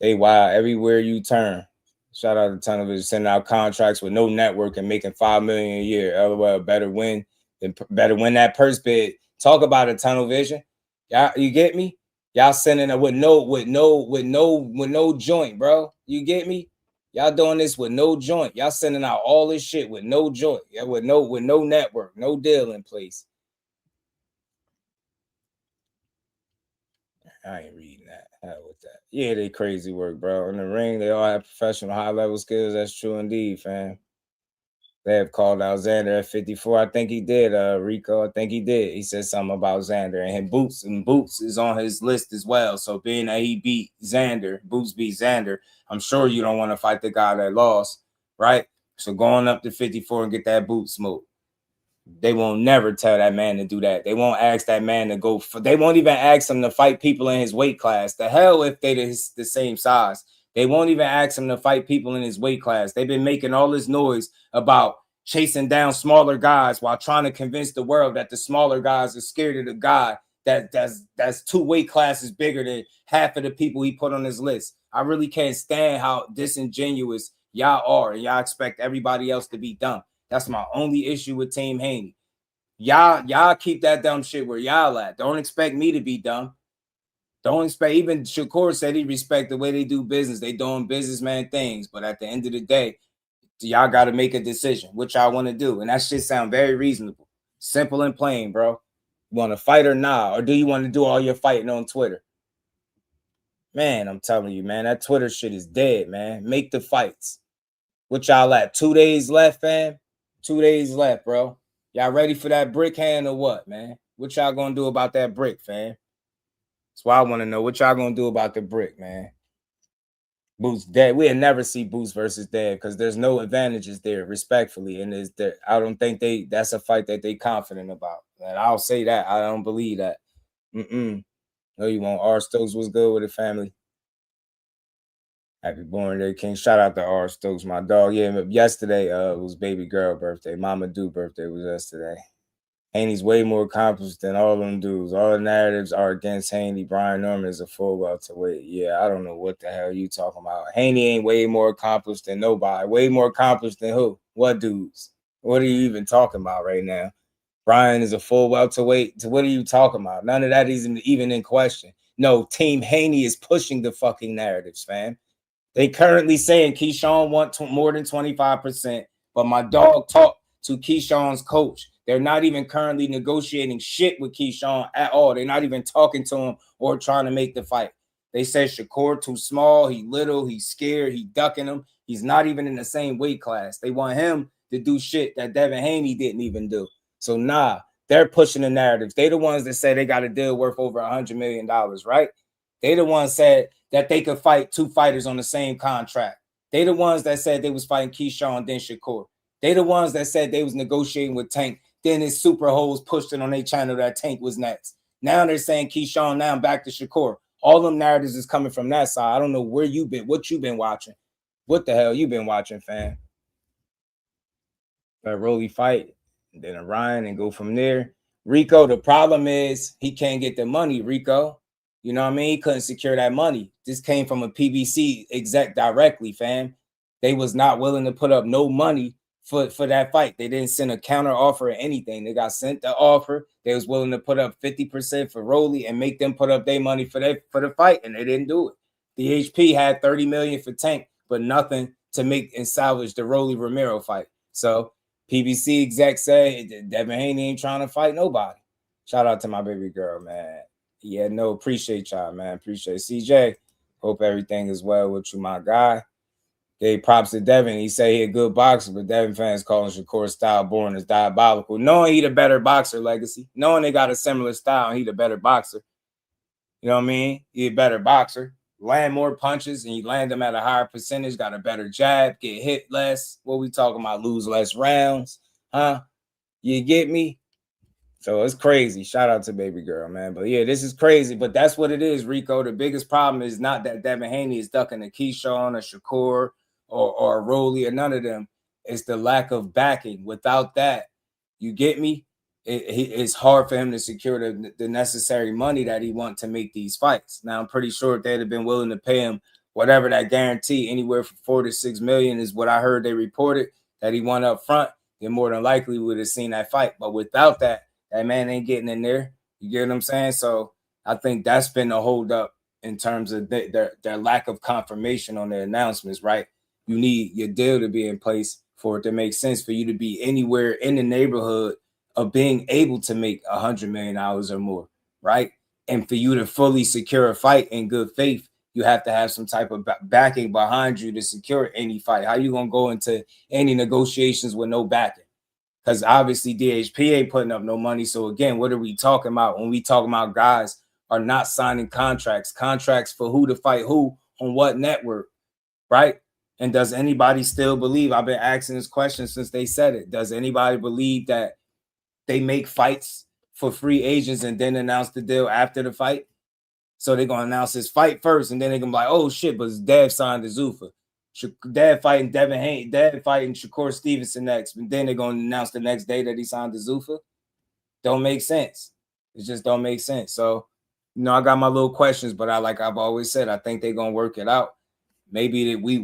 They wild everywhere you turn. Shout out to Tunnel Vision, sending out contracts with no network and making $5 million a year. LOL, better win that purse bid. Talk about it, Tunnel Vision. Y'all, you get me? Y'all sending it with no joint, bro. You get me? Y'all doing this with no joint. Y'all sending out all this shit with no joint. Yeah, with no network, no deal in place. I ain't reading that. Hell with that. Yeah, they crazy work, bro. In the ring, they all have professional high-level skills. That's true indeed, fam. They have called out Xander at 54. I think he did, Rico. I think he did. He said something about Xander. And Boots is on his list as well. So being that he beat Xander, Boots beat Xander, I'm sure you don't want to fight the guy that lost, right? So going up to 54 and get that boot smoke. They won't never tell that man to do that. They won't ask that man to go. They won't even ask him to fight people in his weight class. The hell if they the same size. They won't even ask him to fight people in his weight class. They've been making all this noise about chasing down smaller guys while trying to convince the world that the smaller guys are scared of the guy that's 2 weight classes bigger than half of the people he put on his list. I really can't stand how disingenuous y'all are, and y'all expect everybody else to be dumb. That's my only issue with Team Haney. Y'all keep that dumb shit where y'all at. Don't expect me to be dumb. Don't expect, even Shakur said he respect the way they do business. They doing businessman things. But at the end of the day, y'all got to make a decision, what y'all want to do. And that shit sound very reasonable. Simple and plain, bro. You want to fight or not? Or do you want to do all your fighting on Twitter? Man, I'm telling you, man, that Twitter shit is dead, man. Make the fights. What y'all at? 2 days left, fam? 2 days left, bro. Y'all ready for that brick hand or what, man? What y'all gonna do about that brick, fam? That's why I want to know. What y'all gonna do about the brick, man? Boots dead. We'll never see Boots versus Dead because there's no advantages there, respectfully. And I don't think that's a fight that they confident about. And I'll say that. I don't believe that. No, you won't. R. Stokes was good with the family. Happy born day, King. Shout out to R. Stokes, my dog. Yeah, yesterday was baby girl birthday. Mama Do birthday was yesterday. Haney's way more accomplished than all them dudes. All the narratives are against Haney. Brian Norman is a full welterweight. Yeah, I don't know what the hell you talking about. Haney ain't way more accomplished than nobody. Way more accomplished than who? What dudes? What are you even talking about right now? Brian is a full welterweight. So what are you talking about? None of that is even in question. No, Team Haney is pushing the fucking narratives, fam. They currently saying Keyshawn want more than 25%, but my dog talked to Keyshawn's coach. They're not even currently negotiating shit with Keyshawn at all. They're not even talking to him or trying to make the fight. They said Shakur too small, he little, he's scared, he ducking him. He's not even in the same weight class. They want him to do shit that Devin Haney didn't even do. So nah, they're pushing the narratives. They the ones that say they got a deal worth over $100 million, right? They the ones said that they could fight 2 fighters on the same contract. They the ones that said they was fighting Keyshawn, then Shakur. They the ones that said they was negotiating with Tank. Then his super hoes pushed it on their channel that Tank was next. Now they're saying Keyshawn, now back to Shakur. All them narratives is coming from that side. I don't know where you been, what you been watching. What the hell you been watching, fam? That Rolly fight, then a Ryan and go from there. Rico, the problem is he can't get the money, Rico. You know what I mean? He couldn't secure that money. This came from a PBC exec directly, fam. They was not willing to put up no money for that fight. They didn't send a counter offer or anything. They got sent the offer. They was willing to put up 50% for Rolly and make them put up their money for the fight, and they didn't do it. The HP had $30 million for Tank, but nothing to make and salvage the Rolly Romero fight. So PBC exec said Devin Haney ain't trying to fight nobody. Shout out to my baby girl, man. Yeah, no, appreciate y'all, man. Appreciate CJ. Hope everything is well with you, my guy. Gave props to Devin. He say he a good boxer, but Devin fans calling Shakur's style boring as diabolical. Knowing he the better boxer, Legacy. Knowing they got a similar style and he the better boxer. You know what I mean? He a better boxer. Land more punches and you land them at a higher percentage. Got a better jab. Get hit less. What we talking about? Lose less rounds. Huh? You get me? So it's crazy. Shout out to baby girl, man. But yeah, this is crazy. But that's what it is, Rico. The biggest problem is not that Devin Haney is ducking a Keyshawn or Shakur or Rolly or none of them. It's the lack of backing. Without that, you get me? It's hard for him to secure the necessary money that he wants to make these fights. Now, I'm pretty sure if they'd have been willing to pay him whatever that guarantee, anywhere from $4 to $6 million is what I heard they reported that he won up front, then more than likely we would have seen that fight. But without that, that man ain't getting in there. You get what I'm saying? So I think that's been a hold up in terms of their lack of confirmation on their announcements, right? You need your deal to be in place for it to make sense for you to be anywhere in the neighborhood of being able to make $100 million or more, right? And for you to fully secure a fight in good faith, you have to have some type of backing behind you to secure any fight. How you gonna go into any negotiations with no backing? Because obviously DHP ain't putting up no money. So again, what are we talking about when we talking about guys are not signing contracts for who to fight who on what network, right? And does anybody still believe, I've been asking this question since they said it, does anybody believe that they make fights for free agents and then announce the deal after the fight? So they're going to announce his fight first, and then they're going to be like, oh shit, but Dev signed to ZUFFA. Dev fighting Devin Haney, Dev fighting Shakur Stevenson next, and then they're going to announce the next day that he signed to ZUFFA. Don't make sense. It just don't make sense. So, you know, I got my little questions, but I've always said, I think they're going to work it out. Maybe that we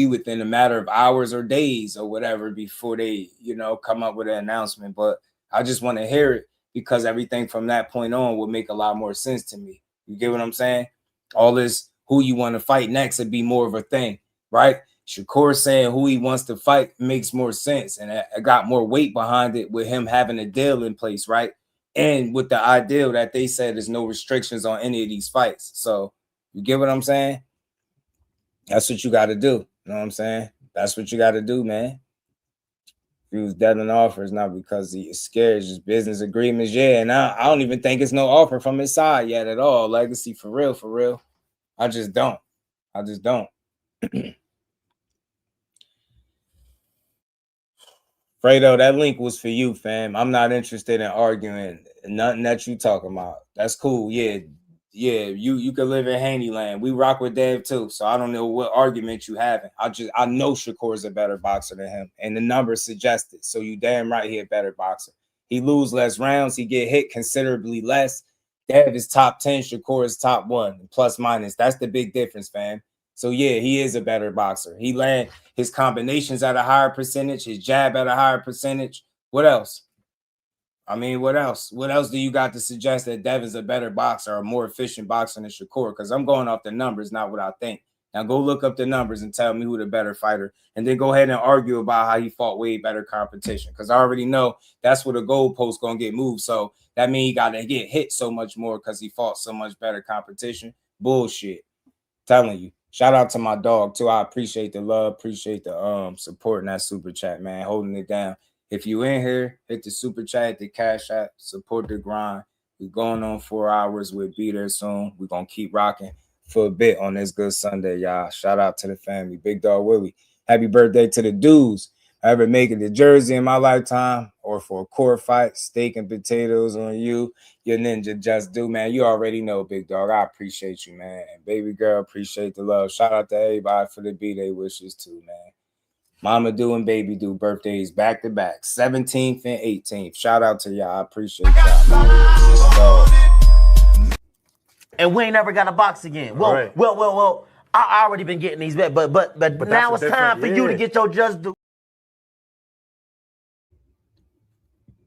within a matter of hours or days or whatever before they, you know, come up with an announcement. But I just want to hear it because everything from that point on would make a lot more sense to me. You get what I'm saying? All this who you want to fight next would be more of a thing, right? Shakur saying who he wants to fight makes more sense, and I got more weight behind it with him having a deal in place, right? And with the ideal that they said there's no restrictions on any of these fights. So you get what I'm saying? That's what you got to do. You know what I'm saying? That's what you got to do, man. If he was dead on offer, it's not because he is scared. It's just business agreements. Yeah, and I don't even think it's no offer from his side yet at all. Legacy, for real, for real. I just don't. Fredo, that link was for you, fam. I'm not interested in arguing nothing that you talking about. That's cool. Yeah, you can live in Haney land. We rock with Dev too, so I don't know what argument you having. I know Shakur's a better boxer than him, and the numbers suggest it. So you damn right he a better boxer. He lose less rounds, he get hit considerably less. Dev is top 10, Shakur is top 1, plus minus. That's the big difference, fam. So yeah, he is a better boxer. He land his combinations at a higher percentage, his jab at a higher percentage. What else? I mean, what else? What else do you got to suggest that Devin's a better boxer or a more efficient boxer than Shakur? Because I'm going off the numbers, not what I think. Now go look up the numbers and tell me who the better fighter, and then go ahead and argue about how he fought way better competition. Because I already know that's where the goalpost gonna get moved. So that means he got to get hit so much more because he fought so much better competition. Bullshit. Telling you. Shout out to my dog too. I appreciate the love, appreciate the support in that super chat, man. Holding it down. If you in here, hit the super chat, the cash app, support the grind. We're going on 4 hours. We'll be there soon. We're gonna keep rocking for a bit on this good Sunday, y'all. Shout out to the family. Big Dog Willie. Happy birthday to the dudes. I ever make it to Jersey in my lifetime or for a court fight, steak and potatoes on you. Your ninja just do, man. You already know, Big Dog. I appreciate you, man. And baby girl, appreciate the love. Shout out to everybody for the B-Day wishes too, man. Mama do and baby do birthdays back to back, 17th and 18th. Shout out to y'all. I appreciate y'all. And we ain't never got a box again. Well, right. well. I already been getting these bets, but now it's time for you to get your just due.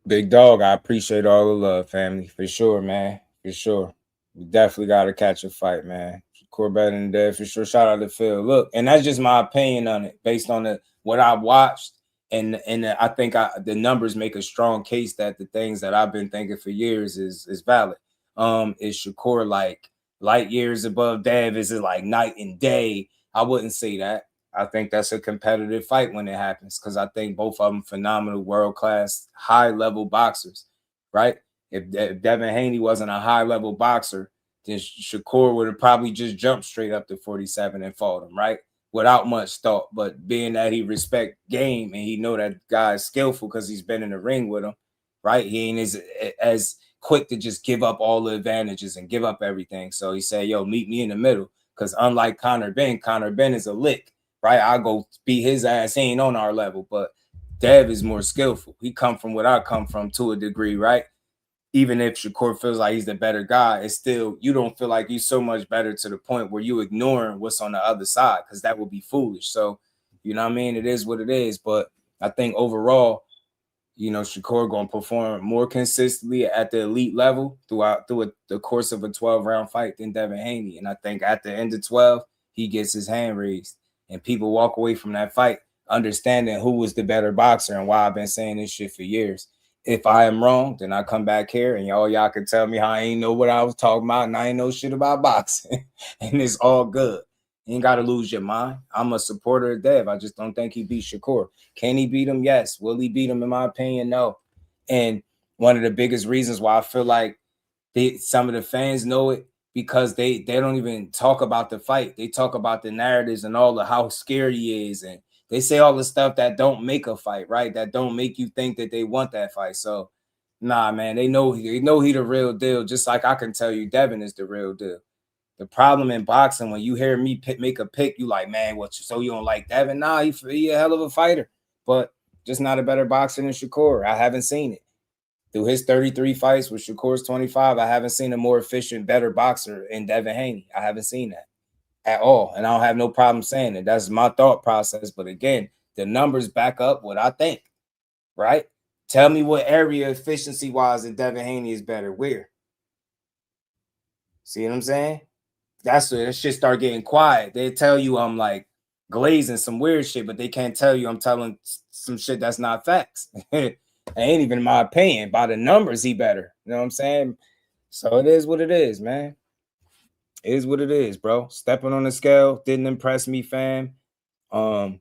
Big Dog, I appreciate all the love, family. For sure, man. For sure. We definitely got to catch a fight, man. Shakur better than Dev, for sure. Shout out to Phil. Look, and that's just my opinion on it based on what I watched. And I think the numbers make a strong case that the things that I've been thinking for years is valid. Is Shakur like light years above Dev? Is it like night and day? I wouldn't say that. I think that's a competitive fight when it happens because I think both of them phenomenal, world-class, high-level boxers, right? If Devin Haney wasn't a high-level boxer, then Shakur would have probably just jumped straight up to 47 and fought him, right? Without much thought. But being that he respect game and he know that guy is skillful because he's been in the ring with him, right? He ain't as quick to just give up all the advantages and give up everything. So he said, yo, meet me in the middle because unlike Conor Ben is a lick. Right, I'll go beat his ass. He ain't on our level, but Dev is more skillful. He come from what I come from to a degree, right? Even if Shakur feels like he's the better guy, it's still you don't feel like he's so much better to the point where you ignoring what's on the other side because that would be foolish. So, you know what I mean? It is what it is. But I think overall, you know, Shakur gonna perform more consistently at the elite level through the course of a 12-round fight than Devin Haney. And I think at the end of 12, he gets his hand raised. and people walk away from that fight understanding who was the better boxer and why I've been saying this shit for years. If I am wrong, then I come back here and y'all can tell me how I ain't know what I was talking about and I ain't know shit about boxing. And it's all good. You ain't got to lose your mind. I'm a supporter of Dev. I just don't think he beat Shakur. Can he beat him? Yes. Will he beat him? In my opinion, no. And one of the biggest reasons why I feel like some of the fans know it, because they don't even talk about the fight. They talk about the narratives and all of how scary he is, and they say all the stuff that don't make a fight, right? That don't make you think that they want that fight. So, nah, man, they know he the real deal. Just like I can tell you, Devin is the real deal. The problem in boxing, when you hear me make a pick, you like, man, what? So you don't like Devin? Nah, he a hell of a fighter, but just not a better boxer than Shakur. I haven't seen it. Through his 33 fights with Shakur's 25, I haven't seen a more efficient, better boxer in Devin Haney. I haven't seen that at all. And I don't have no problem saying it. That's my thought process. But again, the numbers back up what I think, right? Tell me what area efficiency-wise that Devin Haney is better. Where? See what I'm saying? That's where that shit start getting quiet. They tell you I'm like glazing some weird shit, but they can't tell you I'm telling some shit that's not facts. It ain't even my opinion. By the numbers, he better. You know what I'm saying? So it is what it is, man. It is what it is, bro. Stepping on the scale didn't impress me, fam. You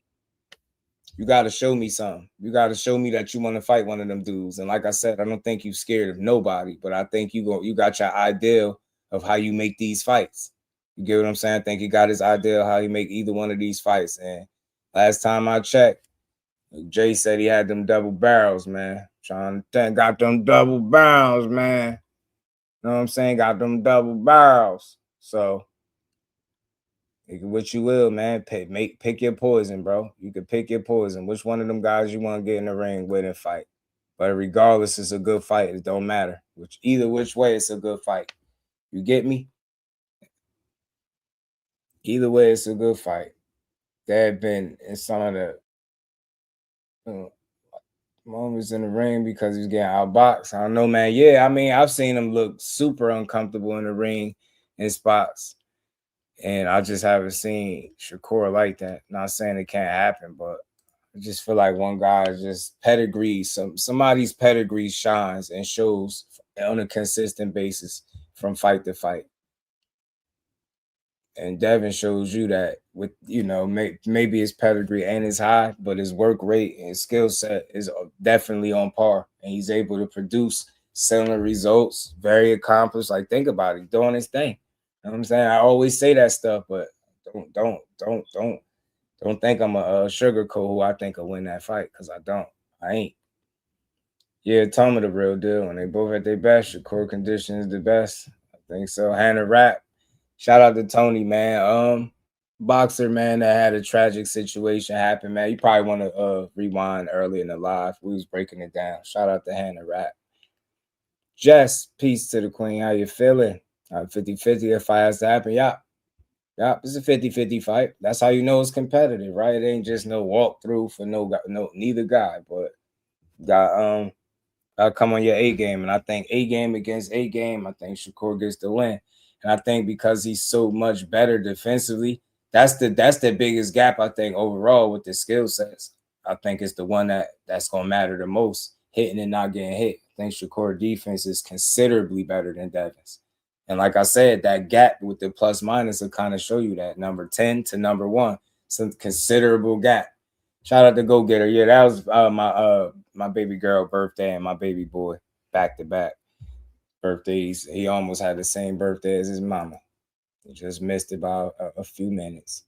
got to show me something. You got to show me that you want to fight one of them dudes. And like I said, I don't think you're scared of nobody, but I think you got your ideal of how you make these fights. You get what I'm saying? I think he got his ideal how he make either one of these fights. And last time I checked, Jay said he had them double barrels, man. Trying to think, got them double barrels, man. You know what I'm saying? Got them double barrels. So, what you will, man. Pick your poison, bro. You can pick your poison. Which one of them guys you want to get in the ring with and fight. But regardless, it's a good fight. It don't matter. Either which way, it's a good fight. You get me? Either way, it's a good fight. There have been in some of the moments in the ring because he's getting outboxed. I don't know, man. Yeah, I mean, I've seen him look super uncomfortable in the ring in spots. And I just haven't seen Shakur like that. Not saying it can't happen, but I just feel like one guy just pedigree, somebody's pedigree shines and shows on a consistent basis from fight to fight. And Devin shows you that with, maybe his pedigree ain't as high, but his work rate and skill set is definitely on par. And he's able to produce similar results, very accomplished. Like, think about it, doing his thing. You know what I'm saying? I always say that stuff, but don't think I'm a sugarcoat who I think will win that fight, because I don't. I ain't. Yeah, Toma the real deal. When they both at their best, Shakur condition is the best. I think so. Hannah Rapp. Shout out to Tony, man. Boxer, man, that had a tragic situation happen, man. You probably want to rewind early in the live. We was breaking it down. Shout out to Hannah Rapp. Jess, peace to the queen. How you feeling? 50-50 if fight has to happen. Yeah, it's a 50-50 fight. That's how you know it's competitive, right? It ain't just no walkthrough for neither guy, but got come on your A game. And I think A game against A game, I think Shakur gets the win. And I think because he's so much better defensively, that's the biggest gap, I think, overall with the skill sets. I think it's the one that's going to matter the most, hitting and not getting hit. I think Shakur defense is considerably better than Devin's. And like I said, that gap with the plus minus will kind of show you that number 10 to number 1, some considerable gap. Shout out to Go Getter. Yeah, that was my baby girl birthday and my baby boy back to back birthdays. He almost had the same birthday as his mama. He just missed it by a few minutes.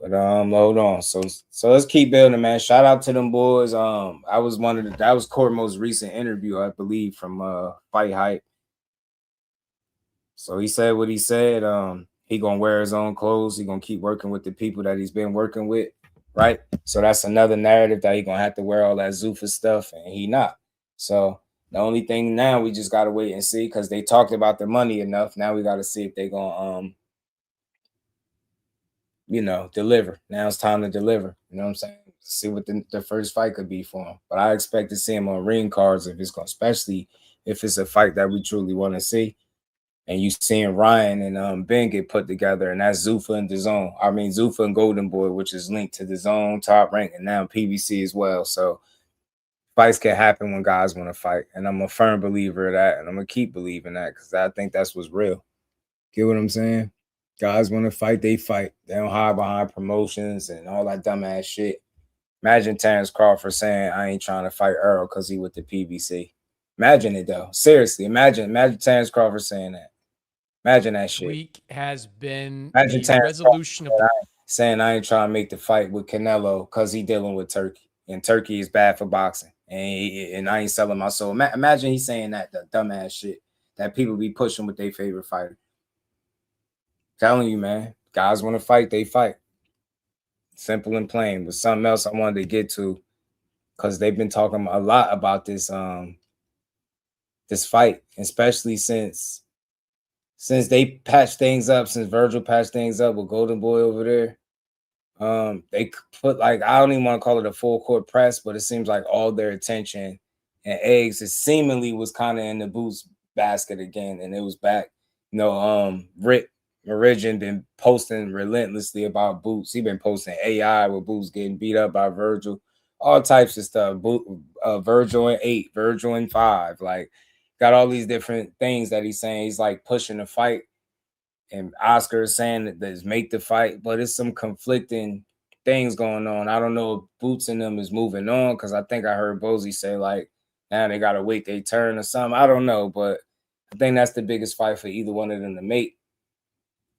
But hold on. So let's keep building, man. Shout out to them boys. That was Court's most recent interview, I believe, from Fight Hype. So he said what he said. He gonna wear his own clothes. He gonna keep working with the people that he's been working with, right? So that's another narrative that he gonna have to wear all that ZUFFA stuff, and he not. So the only thing now, we just gotta wait and see, because they talked about the money enough. Now we gotta see if they gonna deliver. Now it's time to deliver. You know what I'm saying? See what the first fight could be for him. But I expect to see him on ring cards especially if it's a fight that we truly want to see. And you seeing Ryan and Ben get put together, and that's ZUFFA and DAZN. I mean, ZUFFA and Golden Boy, which is linked to DAZN, Top Rank, and now PBC as well. So fights can happen when guys want to fight, and I'm a firm believer of that, and I'm gonna keep believing that because I think that's what's real. Get what I'm saying? Guys want to fight, they fight. They don't hide behind promotions and all that dumbass shit. Imagine Terrence Crawford saying, "I ain't trying to fight Earl because he with the PBC." Imagine it though. Seriously, imagine Terrence Crawford saying that. Imagine that shit. Week has been Imagine the resolution of saying I ain't trying to make the fight with Canelo because he dealing with Turkey, and Turkey is bad for boxing, and I ain't selling my soul. Imagine he's saying that, the dumbass shit that people be pushing with their favorite fighter. Telling you, man, guys want to fight, they fight. Simple and plain. But something else I wanted to get to, because they've been talking a lot about this this fight, especially since they patched things up, since Vergil patched things up with Golden Boy over there. They put, like, I don't even want to call it a full court press, but it seems like all their attention and eggs, it seemingly was kind of in the Boots basket again, and it was back. You know, Rick Meridian been posting relentlessly about Boots. He been posting AI with Boots getting beat up by Vergil, all types of stuff. Vergil in 8, Vergil in 5, like, got all these different things that he's saying. He's like pushing the fight, and Oscar is saying that there's make the fight, but it's some conflicting things going on. I don't know if Boots and them is moving on, because I think I heard Bozy say, like, now they got to wait their turn or something. I don't know, but I think that's the biggest fight for either one of them to make.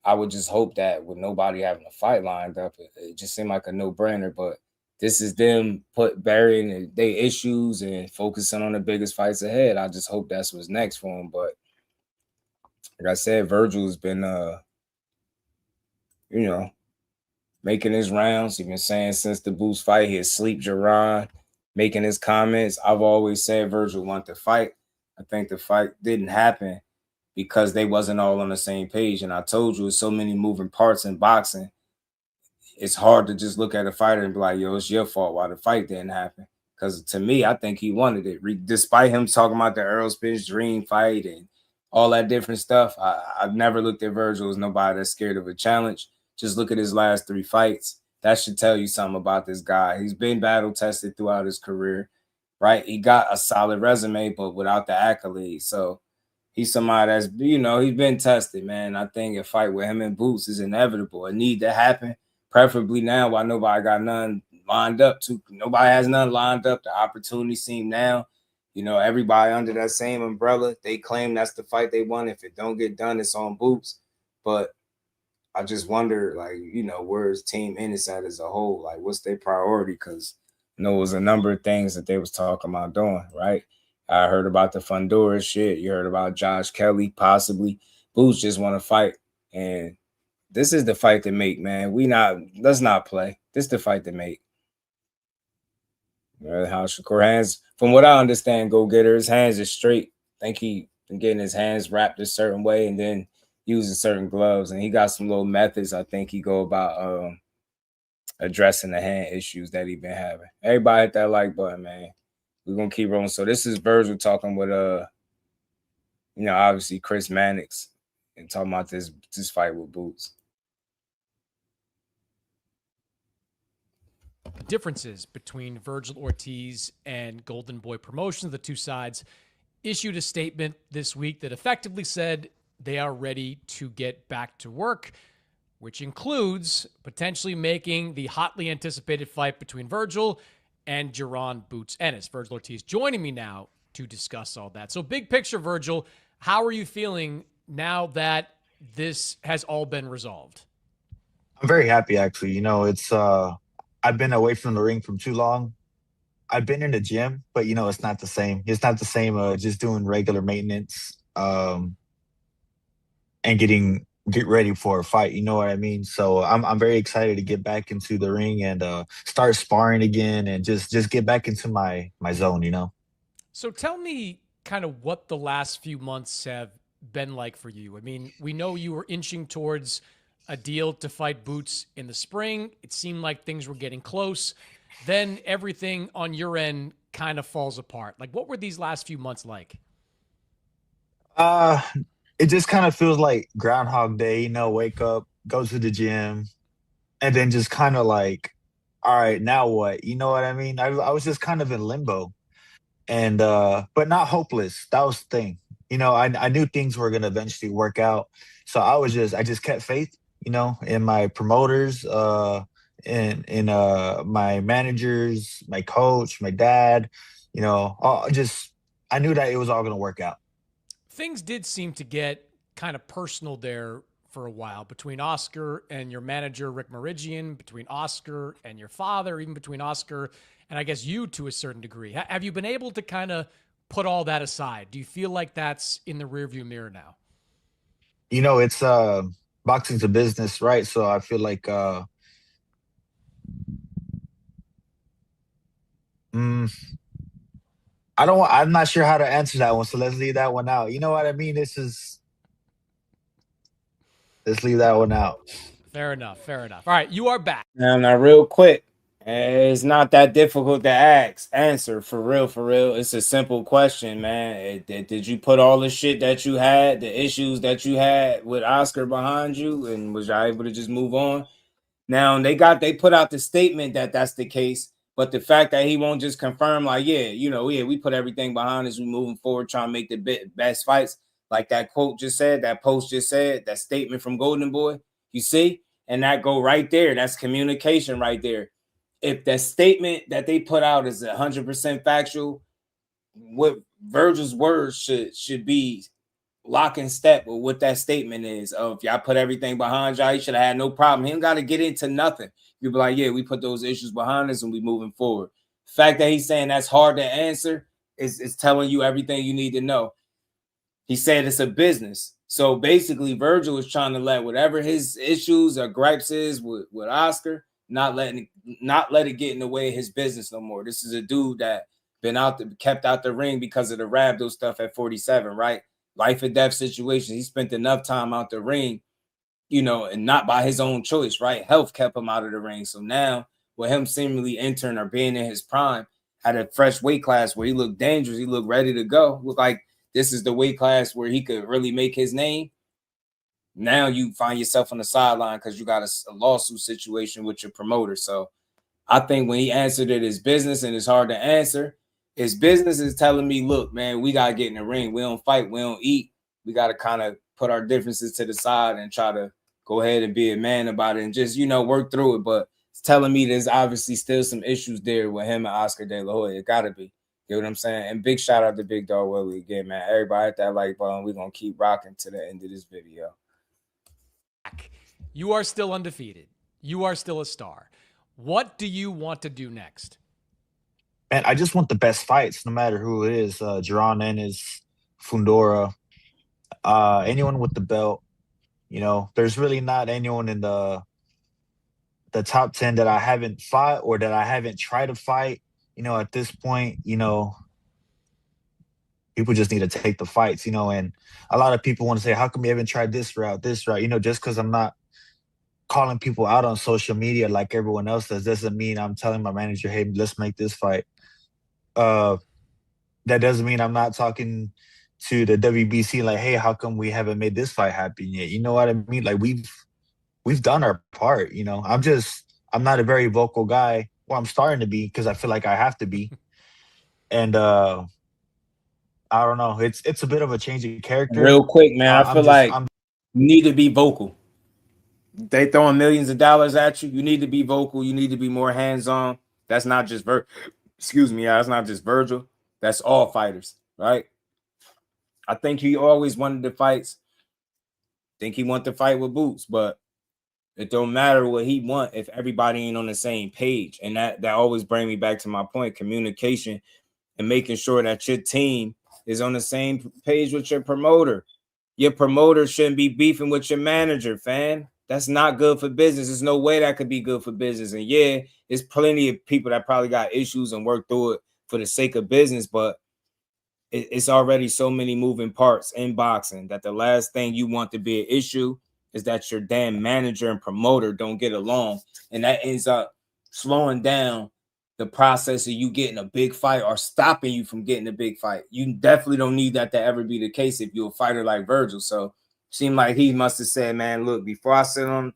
I would just hope that with nobody having a fight lined up, it just seemed like a no-brainer, but this is them burying their issues and focusing on the biggest fights ahead. I just hope that's what's next for them. But like I said, Vergil's been, you know, making his rounds. He's been saying since the Boots fight, he'll sleep Jaron, making his comments. I've always said Vergil wanted to fight. I think the fight didn't happen because they wasn't all on the same page. And I told you, there's so many moving parts in boxing. It's hard to just look at a fighter and be like, yo, it's your fault why the fight didn't happen. Because to me, I think he wanted it. Despite him talking about the Earl Spence dream fight and all that different stuff, I've never looked at Vergil as nobody that's scared of a challenge. Just look at his last 3 fights. That should tell you something about this guy. He's been battle-tested throughout his career, right? He got a solid resume, but without the accolades. So he's somebody that's, you know, he's been tested, man. I think a fight with him and Boots is inevitable. It need to happen. Preferably now, while nobody got none lined up. Nobody has none lined up. The opportunity seem now. You know, everybody under that same umbrella. They claim that's the fight they want. If it don't get done, it's on Boots. But I just wonder, like, you know, where's Team Ennis at as a whole? Like, what's their priority? Because, you know, it was a number of things that they was talking about doing, right? I heard about the Fundora shit. You heard about Josh Kelly, possibly. Boots just want to fight. And this is the fight to make, man. Let's not play. This is the fight to make. How Shakur hands, from what I understand, go getter, his hands are straight. I think he been getting his hands wrapped a certain way and then using certain gloves. And he got some little methods I think he go about addressing the hand issues that he been having. Everybody hit that like button, man. We're gonna keep rolling. So this is Vergil talking with you know, obviously Chris Mannix, and talking about this fight with Boots. Differences between Vergil Ortiz and Golden Boy Promotions. The two sides issued a statement this week that effectively said they are ready to get back to work, which includes potentially making the hotly anticipated fight between Vergil and Jaron Boots Ennis. Vergil Ortiz joining me now to discuss all that. So big picture, Vergil, how are you feeling now that this has all been resolved? I'm very happy, actually. You know, it's I've been away from the ring for too long. I've been in the gym, but you know, it's not the same. It's not the same just doing regular maintenance and get ready for a fight. You know what I mean? So I'm very excited to get back into the ring and start sparring again and just get back into my zone, you know? So tell me kind of what the last few months have been like for you. I mean, we know you were inching towards a deal to fight Boots in the spring. It seemed like things were getting close. Then everything on your end kind of falls apart. Like, what were these last few months like? it just kind of feels like Groundhog Day, you know, wake up, go to the gym, and then just kind of like, all right, now what? You know what I mean? I was just kind of in limbo, and but not hopeless. That was the thing. You know, I knew things were gonna eventually work out. So I just kept faith, you know, in my promoters, in my managers, my coach, my dad, you know, I knew that it was all gonna work out. Things did seem to get kind of personal there for a while between Oscar and your manager, Rick Meridian, between Oscar and your father, even between Oscar and I guess you to a certain degree. Have you been able to kind of put all that aside? Do you feel like that's in the rearview mirror now? You know, it's boxing's a business, right? So I feel like I'm not sure how to answer that one, so let's leave that one out. You know what I mean? Let's leave that one out. Fair enough. Fair enough. All right, you are back. Now, real quick, it's not that difficult to answer. For real. It's a simple question, man. Did you put all the shit that you had, the issues that you had with Oscar behind you, and was you able to just move on? Now, they put out the statement that that's the case, but the fact that he won't just confirm, like, we put everything behind us, we moving forward, trying to make the best fights, like that quote just said, that post just said, that statement from Golden Boy, you see? And that go right there. That's communication right there. If the statement that they put out is 100% factual, what Vergil's words should be lock and step with what that statement is of y'all put everything behind y'all. He should have had no problem. He ain't got to get into nothing. You'll be like, yeah, we put those issues behind us and we moving forward. The fact that he's saying that's hard to answer is telling you everything you need to know. He said it's a business. So basically, Vergil is trying to let whatever his issues or gripes is with Oscar, not let it get in the way of his business no more. This is a dude that been kept out the ring because of the Rabdo stuff at 47, right? Life or death situation. He spent enough time out the ring, and not by his own choice, right? Health kept him out of the ring. So now, with him seemingly entering or being in his prime at a fresh weight class where he looked dangerous, he looked ready to go, looked like this is the weight class where he could really make his name. Now you find yourself on the sideline because you got a lawsuit situation with your promoter. So I think when he answered it as business, and it's hard to answer, his business is telling me, look, man, we got to get in the ring. We don't fight. We don't eat. We got to kind of put our differences to the side and try to go ahead and be a man about it and just, work through it. But it's telling me there's obviously still some issues there with him and Oscar De La Hoya. It got to be. You know what I'm saying? And big shout out to Big Dog Willie again, man. Everybody hit that like button. We're going to keep rocking to the end of this video. You are still undefeated. You are still a star. What do you want to do next? Man, I just want the best fights, no matter who it is. Jaron, Ennis, Fundora, anyone with the belt. There's really not anyone in the top 10 that I haven't fought or that I haven't tried to fight. At this point, people just need to take the fights, and a lot of people want to say, how come you haven't tried this route? Just because I'm not calling people out on social media like everyone else does, doesn't mean I'm telling my manager, hey, let's make this fight. That doesn't mean I'm not talking to the WBC like, hey, how come we haven't made this fight happen yet? You know what I mean? Like we've done our part, I'm not a very vocal guy. Well, I'm starting to be because I feel like I have to be. And I don't know. It's a bit of a change of character. Real quick, man. I feel like you need to be vocal. They throwing millions of dollars at you. You need to be vocal. You need to be more hands-on. That's not just that's not just Vergil. That's all fighters, right? I think he always wanted the fights. I think he wanted to fight with Boots, but it don't matter what he want if everybody ain't on the same page. And that always brings me back to my point, communication and making sure that your team is on the same page with your promoter. Your promoter shouldn't be beefing with your manager, fam. That's not good for business. There's no way that could be good for business. And yeah, there's plenty of people that probably got issues and work through it for the sake of business, but it's already so many moving parts in boxing that the last thing you want to be an issue is that your damn manager and promoter don't get along. And that ends up slowing down the process of you getting a big fight or stopping you from getting a big fight. You definitely don't need that to ever be the case if you're a fighter like Vergil. So seemed like he must have said, man, look, before I sit on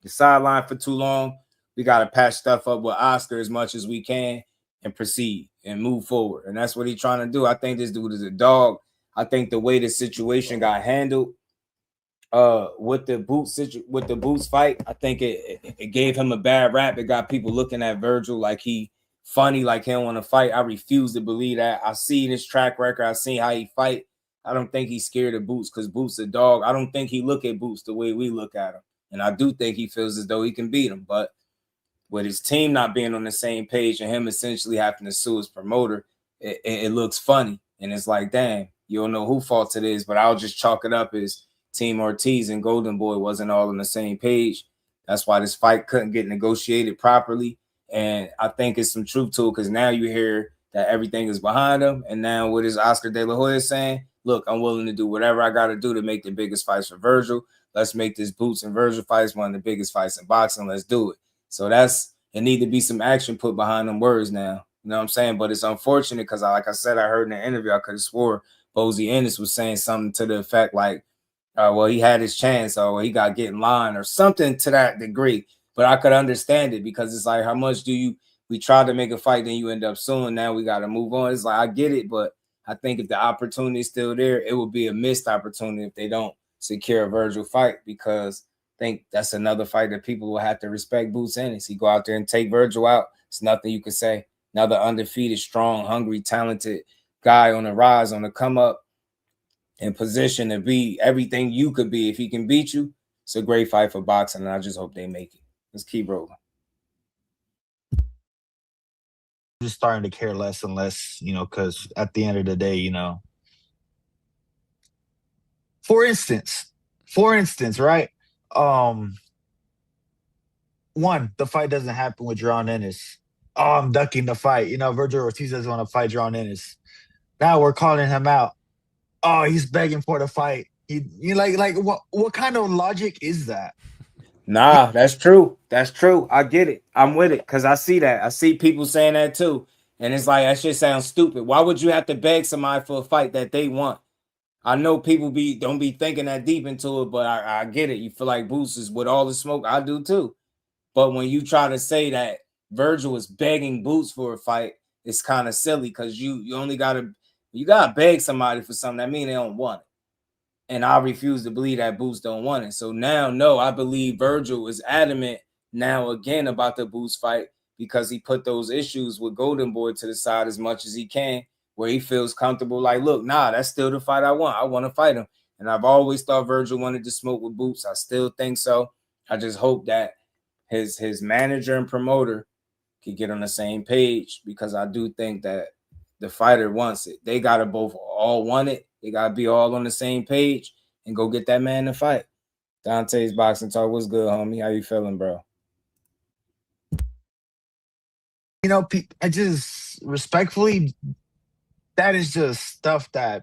the sideline for too long, we got to patch stuff up with Oscar as much as we can and proceed and move forward. And that's what he's trying to do. I think this dude is a dog. I think the way the situation got handled with the Boots fight, I think it gave him a bad rap. It got people looking at Vergil like he funny, like he don't want to fight. I refuse to believe that. I see his track record. I seen how he fight. I don't think he's scared of Boots because Boots a dog. I don't think he look at Boots the way we look at him. And I do think he feels as though he can beat him. But with his team not being on the same page and him essentially having to sue his promoter, it looks funny. And it's like, damn, you don't know who fault it is, but I'll just chalk it up as Team Ortiz and Golden Boy wasn't all on the same page. That's why this fight couldn't get negotiated properly. And I think it's some truth to it because now you hear that everything is behind him. And now what is Oscar De La Hoya saying? Look, I'm willing to do whatever I got to do to make the biggest fights for Vergil. Let's make this Boots and Vergil fights one of the biggest fights in boxing. Let's do it. So it need to be some action put behind them words now. You know what I'm saying? But it's unfortunate because, like I said, I heard in the interview, I could have swore Bozy Ennis was saying something to the effect like, well, he had his chance or he got to get in line or something to that degree. But I could understand it because it's like, how much we try to make a fight, then you end up suing. Now we got to move on. It's like, I get it, but I think if the opportunity is still there, it would be a missed opportunity if they don't secure a Vergil fight because I think that's another fight that people will have to respect Boots Ennis. He go out there and take Vergil out. It's nothing you can say. Another undefeated, strong, hungry, talented guy on the rise, on the come up, in position to be everything you could be. If he can beat you, it's a great fight for boxing, and I just hope they make it. Let's keep rolling. Just starting to care less and less, because at the end of the day, for instance, right? One, the fight doesn't happen with Jaron Ennis. Oh, I'm ducking the fight. Vergil Ortiz doesn't want to fight Jaron Ennis. Now we're calling him out. Oh, he's begging for the fight. You like what kind of logic is that? Nah, that's true. That's true. I get it. I'm with it because I see that. I see people saying that too. And it's like, that shit sounds stupid. Why would you have to beg somebody for a fight that they want? I know people don't be thinking that deep into it, but I get it. You feel like Boots is with all the smoke. I do too. But when you try to say that Vergil is begging Boots for a fight, it's kind of silly because you only gotta beg somebody for something. That means they don't want it. And I refuse to believe that Boots don't want it. So now, no, I believe Vergil is adamant now again about the Boots fight because he put those issues with Golden Boy to the side as much as he can, where he feels comfortable. Like, look, nah, that's still the fight I want. I want to fight him. And I've always thought Vergil wanted to smoke with Boots. I still think so. I just hope that his manager and promoter can get on the same page because I do think that the fighter wants it. They got to both all want it. They got to be all on the same page and go get that man to fight. Dante's Boxing Talk. What's good, homie? How you feeling, bro? I just respectfully, that is just stuff that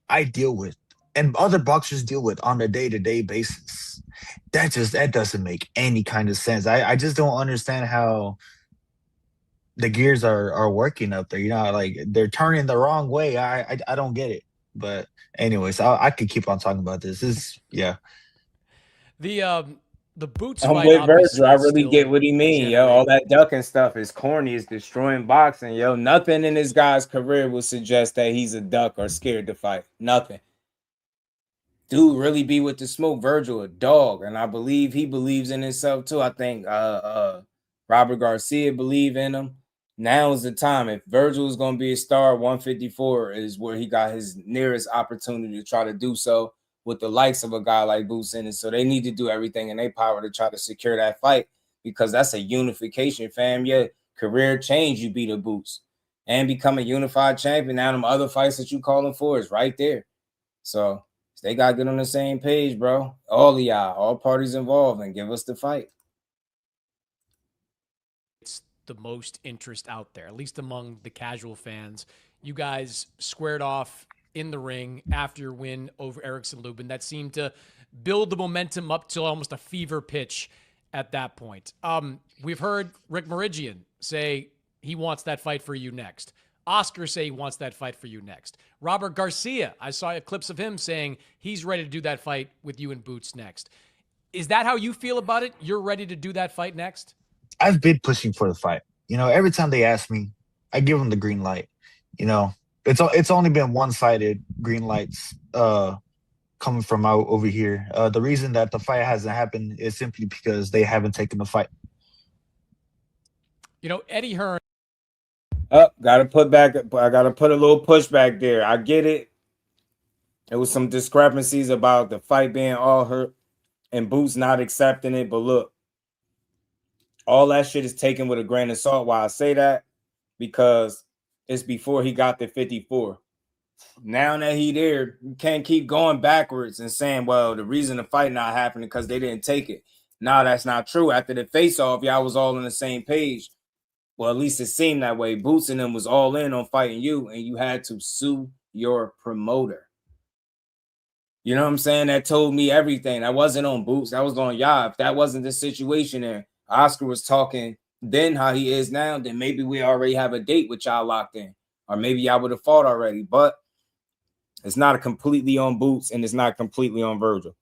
I deal with and other boxers deal with on a day-to-day basis. That doesn't make any kind of sense. I just don't understand how the gears are working up there. Like they're turning the wrong way. I don't get it. But anyways, I could keep on talking about this. The Boots I'm fight. with Vergil. I really still get what he mean, yo. All that ducking stuff is corny. It's destroying boxing, yo. Nothing in this guy's career will suggest that he's a duck or scared to fight. Nothing. Dude really be with the smoke. Vergil a dog, and I believe he believes in himself too. I think Robert Garcia believe in him. Now is the time. If Vergil is going to be a star, 154 is where he got his nearest opportunity to try to do so with the likes of a guy like Boots Ennis. So they need to do everything in their power to try to secure that fight because that's a unification, fam. Yeah, career change, you beat a Boots and become a unified champion. Now them other fights that you calling for is right there. So they got to get on the same page, bro. All of y'all, all parties involved, and give us the fight. It's the most interest out there, at least among the casual fans. You guys squared off in the ring after your win over Erickson Lubin. That seemed to build the momentum up to almost a fever pitch at that point. We've heard Rick Meridian say he wants that fight for you next. Oscar say he wants that fight for you next. Robert Garcia, I saw clips of him saying he's ready to do that fight with you and Boots next. Is that how you feel about it? You're ready to do that fight next? I've been pushing for the fight. You know, every time they ask me, I give them the green light. You know, it's only been one-sided green lights coming from out over here. The reason that the fight hasn't happened is simply because they haven't taken the fight. You know, Eddie Hearn. Gotta put a little pushback there. I get it. There was some discrepancies about the fight being all hurt and Boots not accepting it. But look, all that shit is taken with a grain of salt. Why I say that? Because it's before he got to 54. Now that he there, you can't keep going backwards and saying, well, the reason the fight not happening because they didn't take it. No, that's not true. After the face-off, y'all was all on the same page. Well, at least it seemed that way. Boots and them was all in on fighting you, and you had to sue your promoter. You know what I'm saying? That told me everything. That wasn't on Boots. That was on y'all. If that wasn't the situation there, Oscar was talking then how he is now, then maybe we already have a date with y'all locked in. Or maybe y'all would have fought already. But it's not completely on Boots, and it's not completely on Vergil.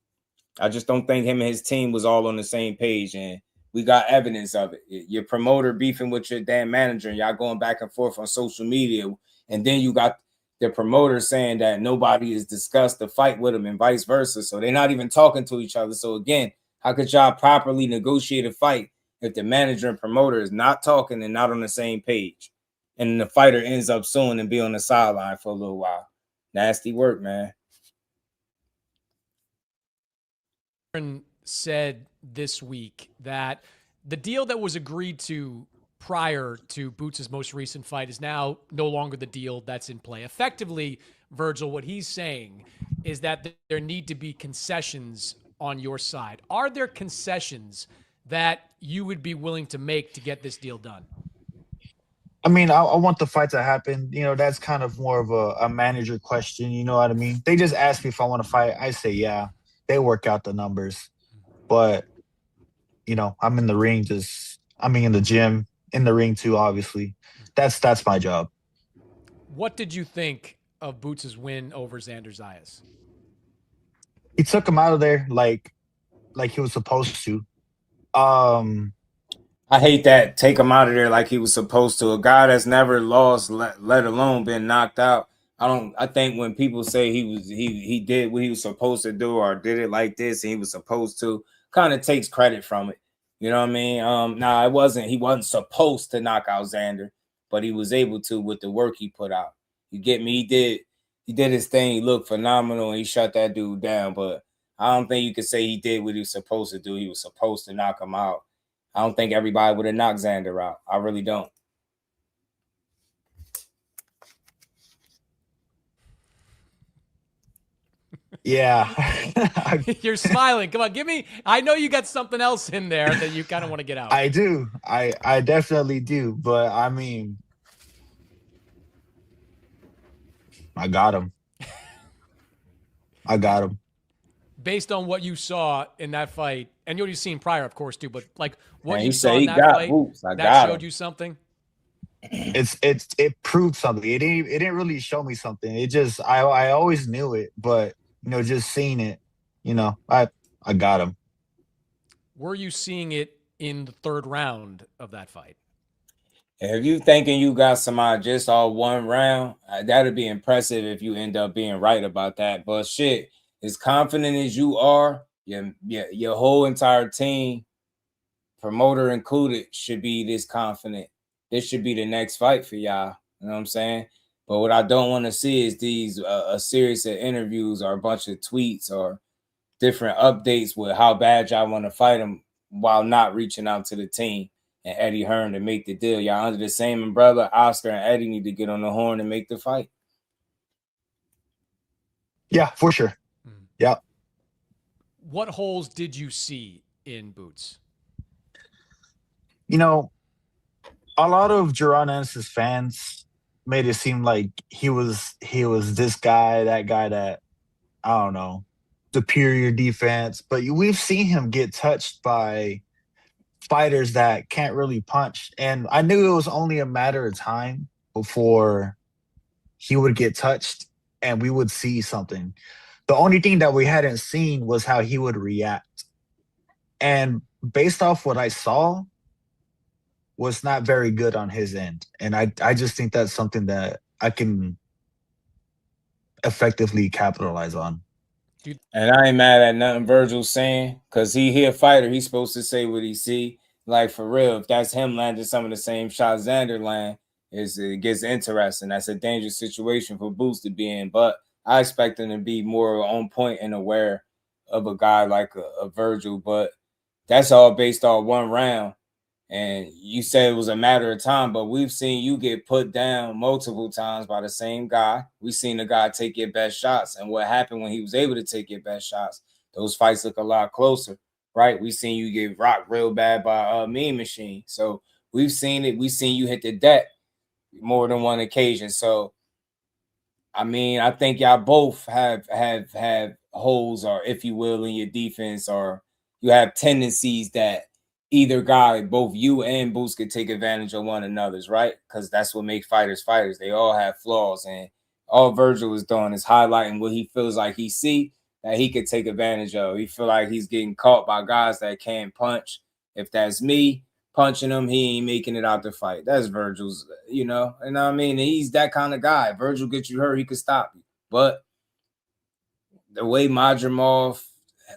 I just don't think him and his team was all on the same page, and we got evidence of it. Your promoter beefing with your damn manager, and y'all going back and forth on social media, and then you got the promoter saying that nobody has discussed the fight with him and vice versa. So they're not even talking to each other. So again, how could y'all properly negotiate a fight if the manager and promoter is not talking and not on the same page? And the fighter ends up suing and be on the sideline for a little while. Nasty work, man. Said this week that the deal that was agreed to prior to Boots' most recent fight is now no longer the deal that's in play. Effectively, Vergil, what he's saying is that there need to be concessions on your side. Are there concessions that you would be willing to make to get this deal done? I mean, I want the fight to happen. You know, that's kind of more of a manager question. You know what I mean? They just ask me if I want to fight. I say, yeah. They work out the numbers. But, you know, I'm in the ring I mean, in the gym, in the ring too, obviously. That's my job. What did you think of Boots' win over Xander Zayas? He took him out of there like he was supposed to. I hate that. Take him out of there like he was supposed to. A guy that's never lost, let alone been knocked out. I think when people say he did what he was supposed to do or did it like this and he was supposed to, kind of takes credit from it. You know what I mean? He wasn't supposed to knock out Xander, but he was able to with the work he put out. You get me? He did his thing. He looked phenomenal and he shut that dude down. But I don't think you could say he did what he was supposed to do. He was supposed to knock him out. I don't think everybody would have knocked Xander out. I really don't. Yeah. You're smiling. Come on, give me. I know you got something else in there that you kind of want to get out. I do. I definitely do. But I mean, I got him. Based on what you saw in that fight, and what you've seen prior, of course, too, but like what Man, you saw in that fight, that showed you something? It proved something. It didn't really show me something. It just I always knew it, but you know, just seeing it, you know, I got him. Were you seeing it in the third round of that fight? If you thinking you got somebody just all one round, that'd be impressive if you end up being right about that. But shit, as confident as you are, your whole entire team, promoter included, should be this confident. This should be the next fight for y'all. You know what I'm saying? But what I don't want to see is these a series of interviews or a bunch of tweets or different updates with how bad y'all want to fight them while not reaching out to the team and Eddie Hearn to make the deal. Y'all under the same umbrella. Oscar and Eddie need to get on the horn and make the fight. Yeah, for sure. Yeah. What holes did you see in Boots? You know, a lot of Jaron Ennis' fans made it seem like he was this guy, that guy that, I don't know, superior defense. But we've seen him get touched by fighters that can't really punch. And I knew it was only a matter of time before he would get touched and we would see something. The only thing that we hadn't seen was how he would react. And based off what I saw, was not very good on his end. And I just think that's something that I can effectively capitalize on. And I ain't mad at nothing Vergil's saying, because he a fighter. He's supposed to say what he see. Like, for real, if that's him landing some of the same shots Xander land, it gets interesting. That's a dangerous situation for Boots to be in. But I expect him to be more on point and aware of a guy like a Vergil. But that's all based on one round. And you said it was a matter of time, but we've seen you get put down multiple times by the same guy. We've seen the guy take your best shots. And what happened when he was able to take your best shots, those fights look a lot closer, right? We've seen you get rocked real bad by Mean Machine. So we've seen it. We've seen you hit the deck more than one occasion. So, I mean, I think y'all both have holes, or if you will, in your defense, or you have tendencies that either guy, both you and Boots, could take advantage of one another's, right? Because that's what makes fighters fighters. They all have flaws, and all Vergil is doing is highlighting what he feels like he see that he could take advantage of. He feel like he's getting caught by guys that can't punch. If that's me punching him, he ain't making it out the fight. That's Vergil's, you know what I mean? And he's that kind of guy. Vergil gets you hurt, he could stop you. But the way Madrimov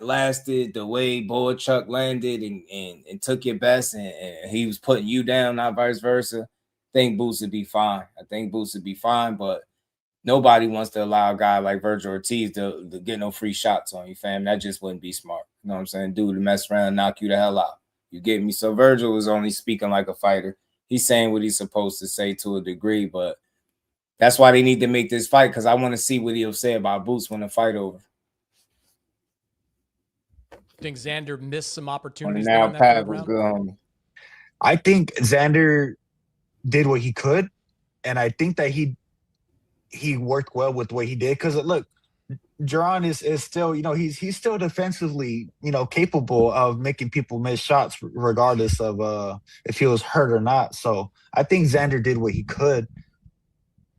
lasted, the way Boychuk landed and took your best, and he was putting you down, not vice versa, I think Boots would be fine. But nobody wants to allow a guy like Vergil Ortiz to get no free shots on you, fam. That just wouldn't be smart. You know what I'm saying? Dude to mess around and knock you the hell out. You get me? So Vergil is only speaking like a fighter. He's saying what he's supposed to say to a degree, but that's why they need to make this fight, because I want to see what he'll say about Boots when the fight over. Think Xander missed some opportunities Now in that Pat third was round? good on me. I think Xander did what he could, and I think that he worked well with what he did. Because look, Jaron is still, he's still defensively, capable of making people miss shots regardless of if he was hurt or not. So I think Xander did what he could.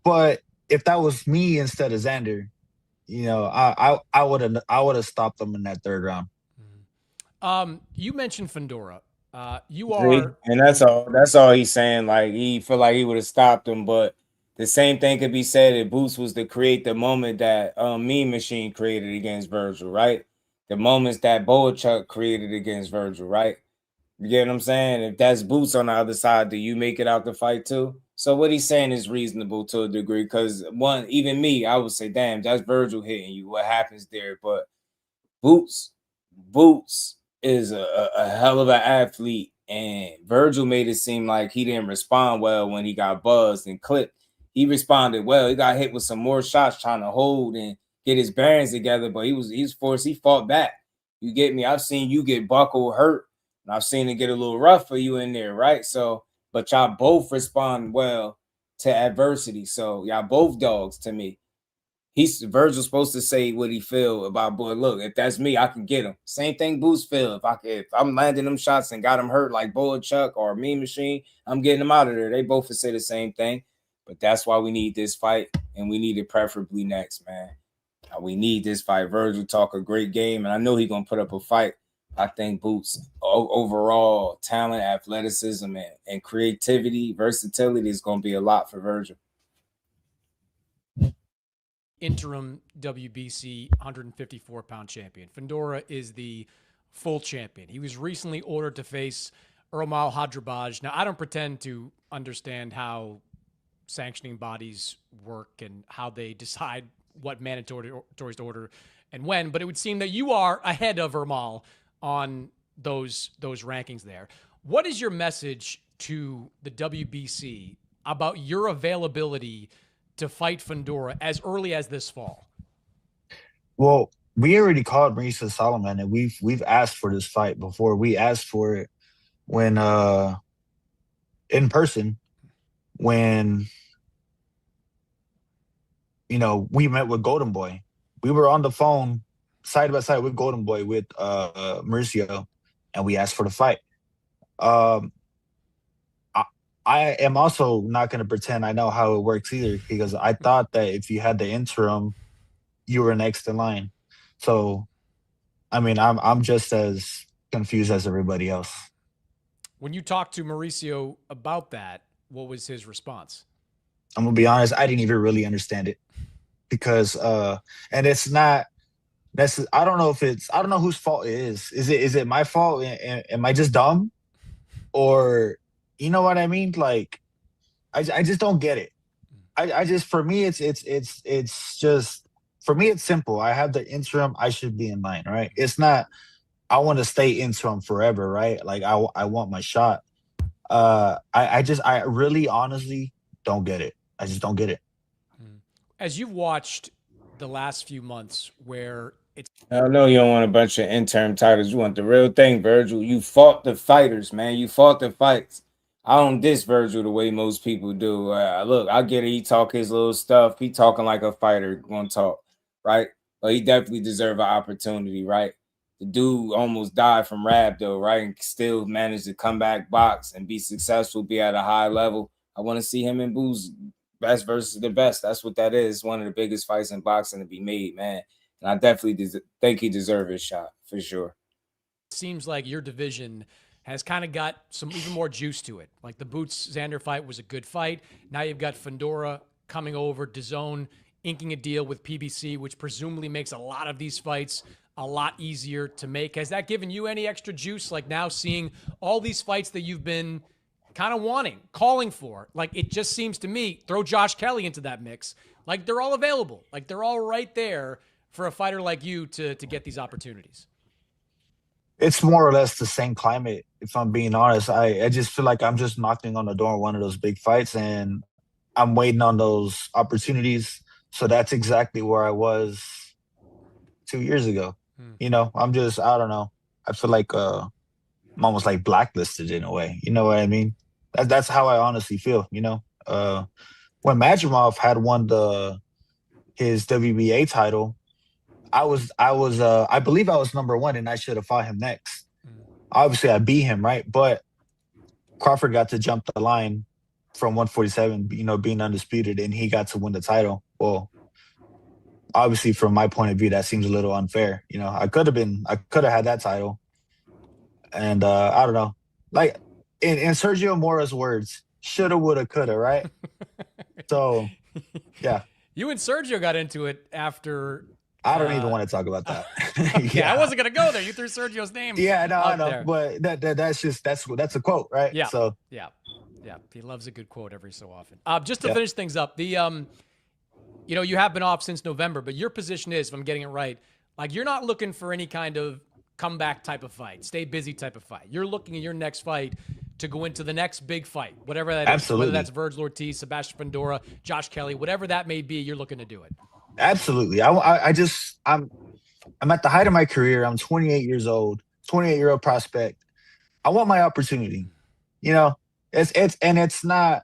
But if that was me instead of Xander, I would have stopped him in that third round. You mentioned Fundora. And that's all he's saying. Like, he feel like he would have stopped him, but the same thing could be said if Boots was to create the moment that Mean Machine created against Vergil, right? The moments that Boychuk created against Vergil, right? You get what I'm saying? If that's Boots on the other side, do you make it out the fight too? So what he's saying is reasonable to a degree, because even me, I would say, damn, that's Vergil hitting you. What happens there? But Boots is a hell of an athlete, and Vergil made it seem like he didn't respond well when he got buzzed and clipped. He responded well. He got hit with some more shots trying to hold and get his bearings together, but he was forced. He fought back. You get me? I've seen you get buckled hurt, and I've seen it get a little rough for you in there, right? So, but y'all both respond well to adversity. So y'all both dogs to me. Vergil's supposed to say what he feel about, boy, look, if that's me, I can get him. Same thing Boots feel. If I'm landing them shots and got him hurt like Boychuk or Mean Machine, I'm getting them out of there. They both would say the same thing. But that's why we need this fight, and we need it preferably next, man. We need this fight. Vergil talk a great game, and I know he's going to put up a fight. I think Boots' overall talent, athleticism, and creativity, versatility is going to be a lot for Vergil. Interim WBC 154-pound champion. Fundora is the full champion. He was recently ordered to face Urmal Hadrabaj. Now, I don't pretend to understand how sanctioning bodies work and how they decide what mandatory to order and when, but it would seem that you are ahead of Urmal on those rankings there. What is your message to the WBC about your availability to fight Fundora as early as this fall? Well, we already called Marisa Solomon, and we've asked for this fight before. We asked for it when in person when we met with Golden Boy. We were on the phone side by side with Golden Boy with Mauricio, and we asked for the fight. Um, I am also not going to pretend I know how it works either, because I thought that if you had the interim, you were next in line. So, I mean, I'm just as confused as everybody else. When you talked to Mauricio about that, what was his response? I'm gonna be honest, I didn't even really understand it, because and it's not I don't know whose fault it is. Is it my fault? Am I just dumb? Or you know what I mean? Like I just don't get it. I just, for me it's just, for me it's simple. I have the interim, I should be in line, right? It's not I want to stay interim forever, right? Like I want my shot. I really honestly don't get it. I just don't get it. As you've watched the last few months, where it's, I know you don't want a bunch of interim titles. You want the real thing, Vergil. You fought the fighters, man. You fought the fights. I don't diss Vergil the way most people do. Look, I get it. He talk his little stuff. He talking like a fighter gonna talk, right? But he definitely deserve an opportunity, right? The dude almost died from Rapp, though, right? And still managed to come back, box, and be successful, be at a high level. I want to see him and Boo's best versus the best. That's what that is. One of the biggest fights in boxing to be made, man. And I definitely think he deserves his shot, for sure. seems like your division has kind of got some even more juice to it. Like the Boots-Xander fight was a good fight. Now you've got Fundora coming over, DAZN inking a deal with PBC, which presumably makes a lot of these fights a lot easier to make. Has that given you any extra juice? Like now seeing all these fights that you've been kind of wanting, calling for, like it just seems to me, throw Josh Kelly into that mix. Like they're all available. Like they're all right there for a fighter like you to get these opportunities. It's more or less the same climate, if I'm being honest. I just feel like I'm just knocking on the door of one of those big fights, and I'm waiting on those opportunities. So that's exactly where I was 2 years ago. You know, I don't know. I feel like I'm almost like blacklisted in a way. You know what I mean? That's how I honestly feel, you know? When Madrimov had won his WBA title, I believe I was number one and I should have fought him next. Obviously I beat him, right? But Crawford got to jump the line from 147, you know, being undisputed, and he got to win the title. Well, obviously from my point of view, that seems a little unfair. You know, I could have had that title. And I don't know. Like in Sergio Mora's words, shoulda, woulda, coulda, right? So yeah. You and Sergio got into it after I don't even want to talk about that. Yeah, I wasn't gonna go there. You threw Sergio's name. Yeah, no, I know, there. but that's a quote, right? Yeah. So yeah. He loves a good quote every so often. Just to finish things up, you know, you have been off since November, but your position is, if I'm getting it right, like you're not looking for any kind of comeback type of fight, stay busy type of fight. You're looking at your next fight to go into the next big fight, whatever that is. Whether that's Vergil Ortiz, Sebastian Fundora, Josh Kelly, whatever that may be, you're looking to do it. Absolutely. I'm at the height of my career. I'm 28 years old, 28-year-old prospect. I want my opportunity. You know, it's not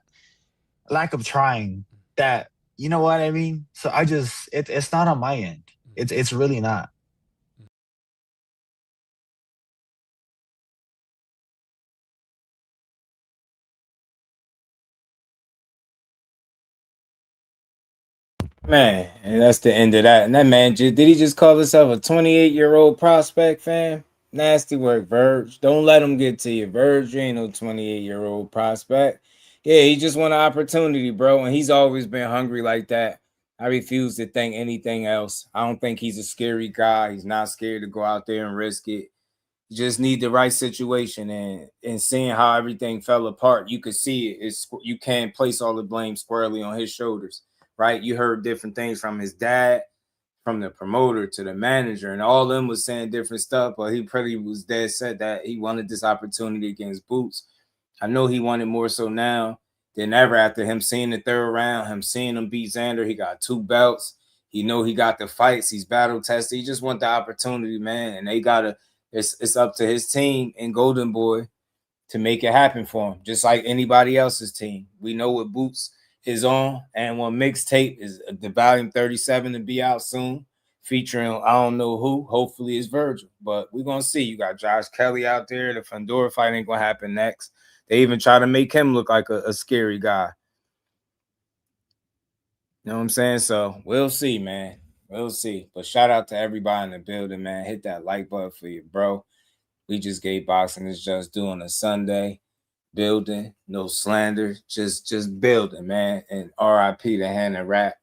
lack of trying that, you know what I mean? So it's not on my end. It's really not. Man, and that's the end of that. And that man, did he just call himself a 28-year-old prospect, fam? Nasty work, Verge. Don't let him get to you. Verge, you ain't no 28-year-old prospect. Yeah, he just want an opportunity, bro, and he's always been hungry like that. I refuse to think anything else. I don't think he's a scary guy. He's not scared to go out there and risk it. You just need the right situation, and seeing how everything fell apart, you could see it. You can't place all the blame squarely on his shoulders. Right? You heard different things from his dad, from the promoter to the manager, and all of them was saying different stuff, but he pretty was dead set that he wanted this opportunity against Boots. I know he wanted more so now than ever after him seeing the third round, him seeing him beat Xander. He got 2 belts. He know he got the fights. He's battle tested. He just want the opportunity, man, and they got to it's up to his team and Golden Boy to make it happen for him, just like anybody else's team. We know what Boots is on, and one mixtape is the volume 37 to be out soon. featuring I don't know who. Hopefully it's Vergil, but we're gonna see. You got Josh Kelly out there. The Fundora fight ain't gonna happen next. They even try to make him look like a scary guy. You know what I'm saying? So we'll see, man. We'll see. But shout out to everybody in the building, man. Hit that like button for you, bro. We just gave Boxing is Just doing a Sunday. Building, no slander, just building, man. And RIP to Haney Rapp.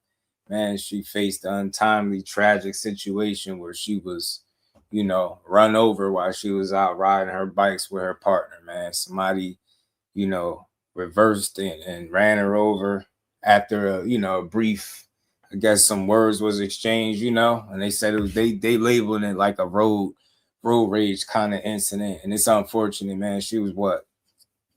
Man, she faced an untimely, tragic situation where she was, you know, run over while she was out riding her bikes with her partner, man. Somebody, you know, reversed and ran her over after a brief, I guess some words was exchanged, you know, and they said it was they labeled it like a road rage kind of incident. And it's unfortunate, man. She was what?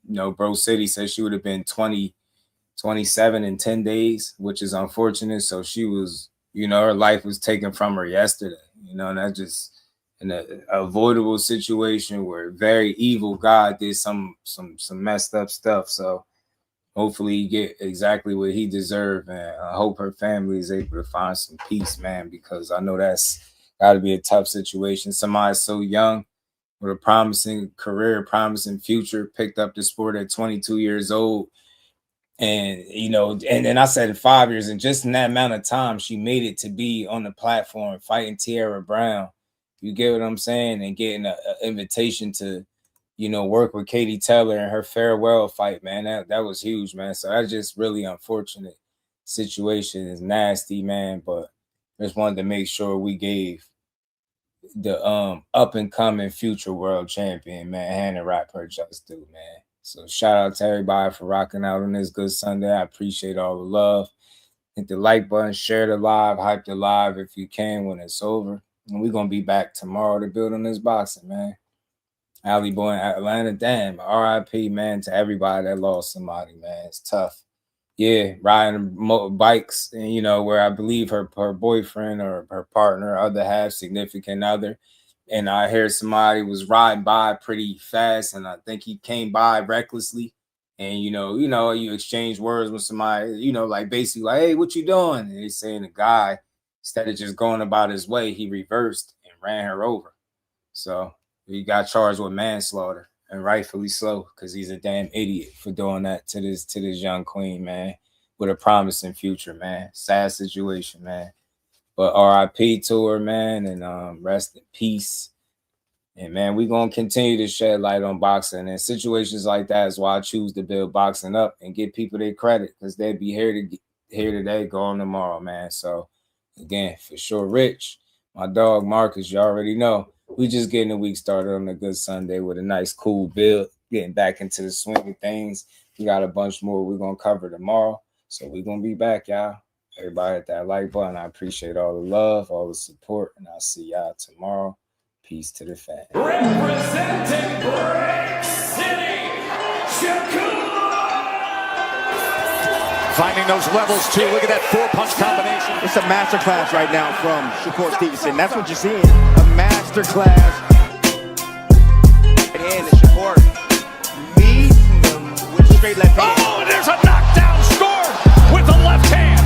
You know, Bro City said she would have been 27 in 10 days, which is unfortunate. So she was, you know, her life was taken from her yesterday, you know, and that's just an avoidable situation where very evil God did some messed up stuff. So hopefully he get exactly what he deserved. And I hope her family is able to find some peace, man, because I know that's got to be a tough situation. Somebody so young with a promising career, promising future, picked up the sport at 22 years old. And, you know, and then I said 5 years, and just in that amount of time, she made it to be on the platform fighting Tierra Brown. You get what I'm saying? And getting an invitation to, you know, work with Katie Taylor in her farewell fight, man. That was huge, man. So that's just really unfortunate situation. Is nasty, man. But just wanted to make sure we gave the up and coming future world champion, man, Haney Rapp her just due, man. So shout out to everybody for rocking out on this good Sunday. I appreciate all the love. Hit the like button, share the live, hype the live if you can when it's over. And we're gonna be back tomorrow to build on this boxing, man. Alley boy in Atlanta, damn, RIP, man, to everybody that lost somebody, man. It's tough. Yeah, riding bikes, and you know, where I believe her boyfriend or her partner, other half, significant other, and I heard somebody was riding by pretty fast, and I think he came by recklessly, and you know, you exchange words with somebody, you know, like basically like, hey, what you doing? And they saying the guy, instead of just going about his way, he reversed and ran her over. So he got charged with manslaughter. And rightfully so, because he's a damn idiot for doing that to this young queen, man, with a promising future, man. Sad situation, man. But RIP to her, man, and rest in peace. And man, we're gonna continue to shed light on boxing. And situations like that is why I choose to build boxing up and give people their credit, because they'd be here today, gone tomorrow, man. So again, for sure, Rich, my dog Marcus, you already know. We just getting the week started on a good Sunday with a nice, cool build, getting back into the swing of things. We got a bunch more we're going to cover tomorrow. So we're going to be back, y'all. Everybody hit that like button. I appreciate all the love, all the support, and I'll see y'all tomorrow. Peace to the fans. Representing Brick City, Shakur! Finding those levels, too. Look at that four-punch combination. It's a masterclass right now from Shakur Stevenson. That's what you're seeing. A masterclass. And Shakur meeting them with straight left hand. Oh, and there's a knockdown score with the left hand.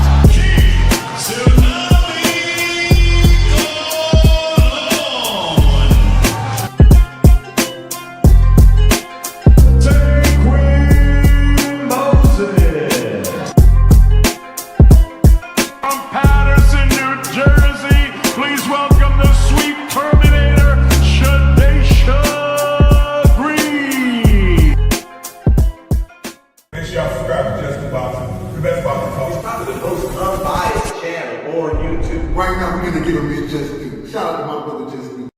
Right now, we're going to give him his just due. Shout out to my brother Just Due.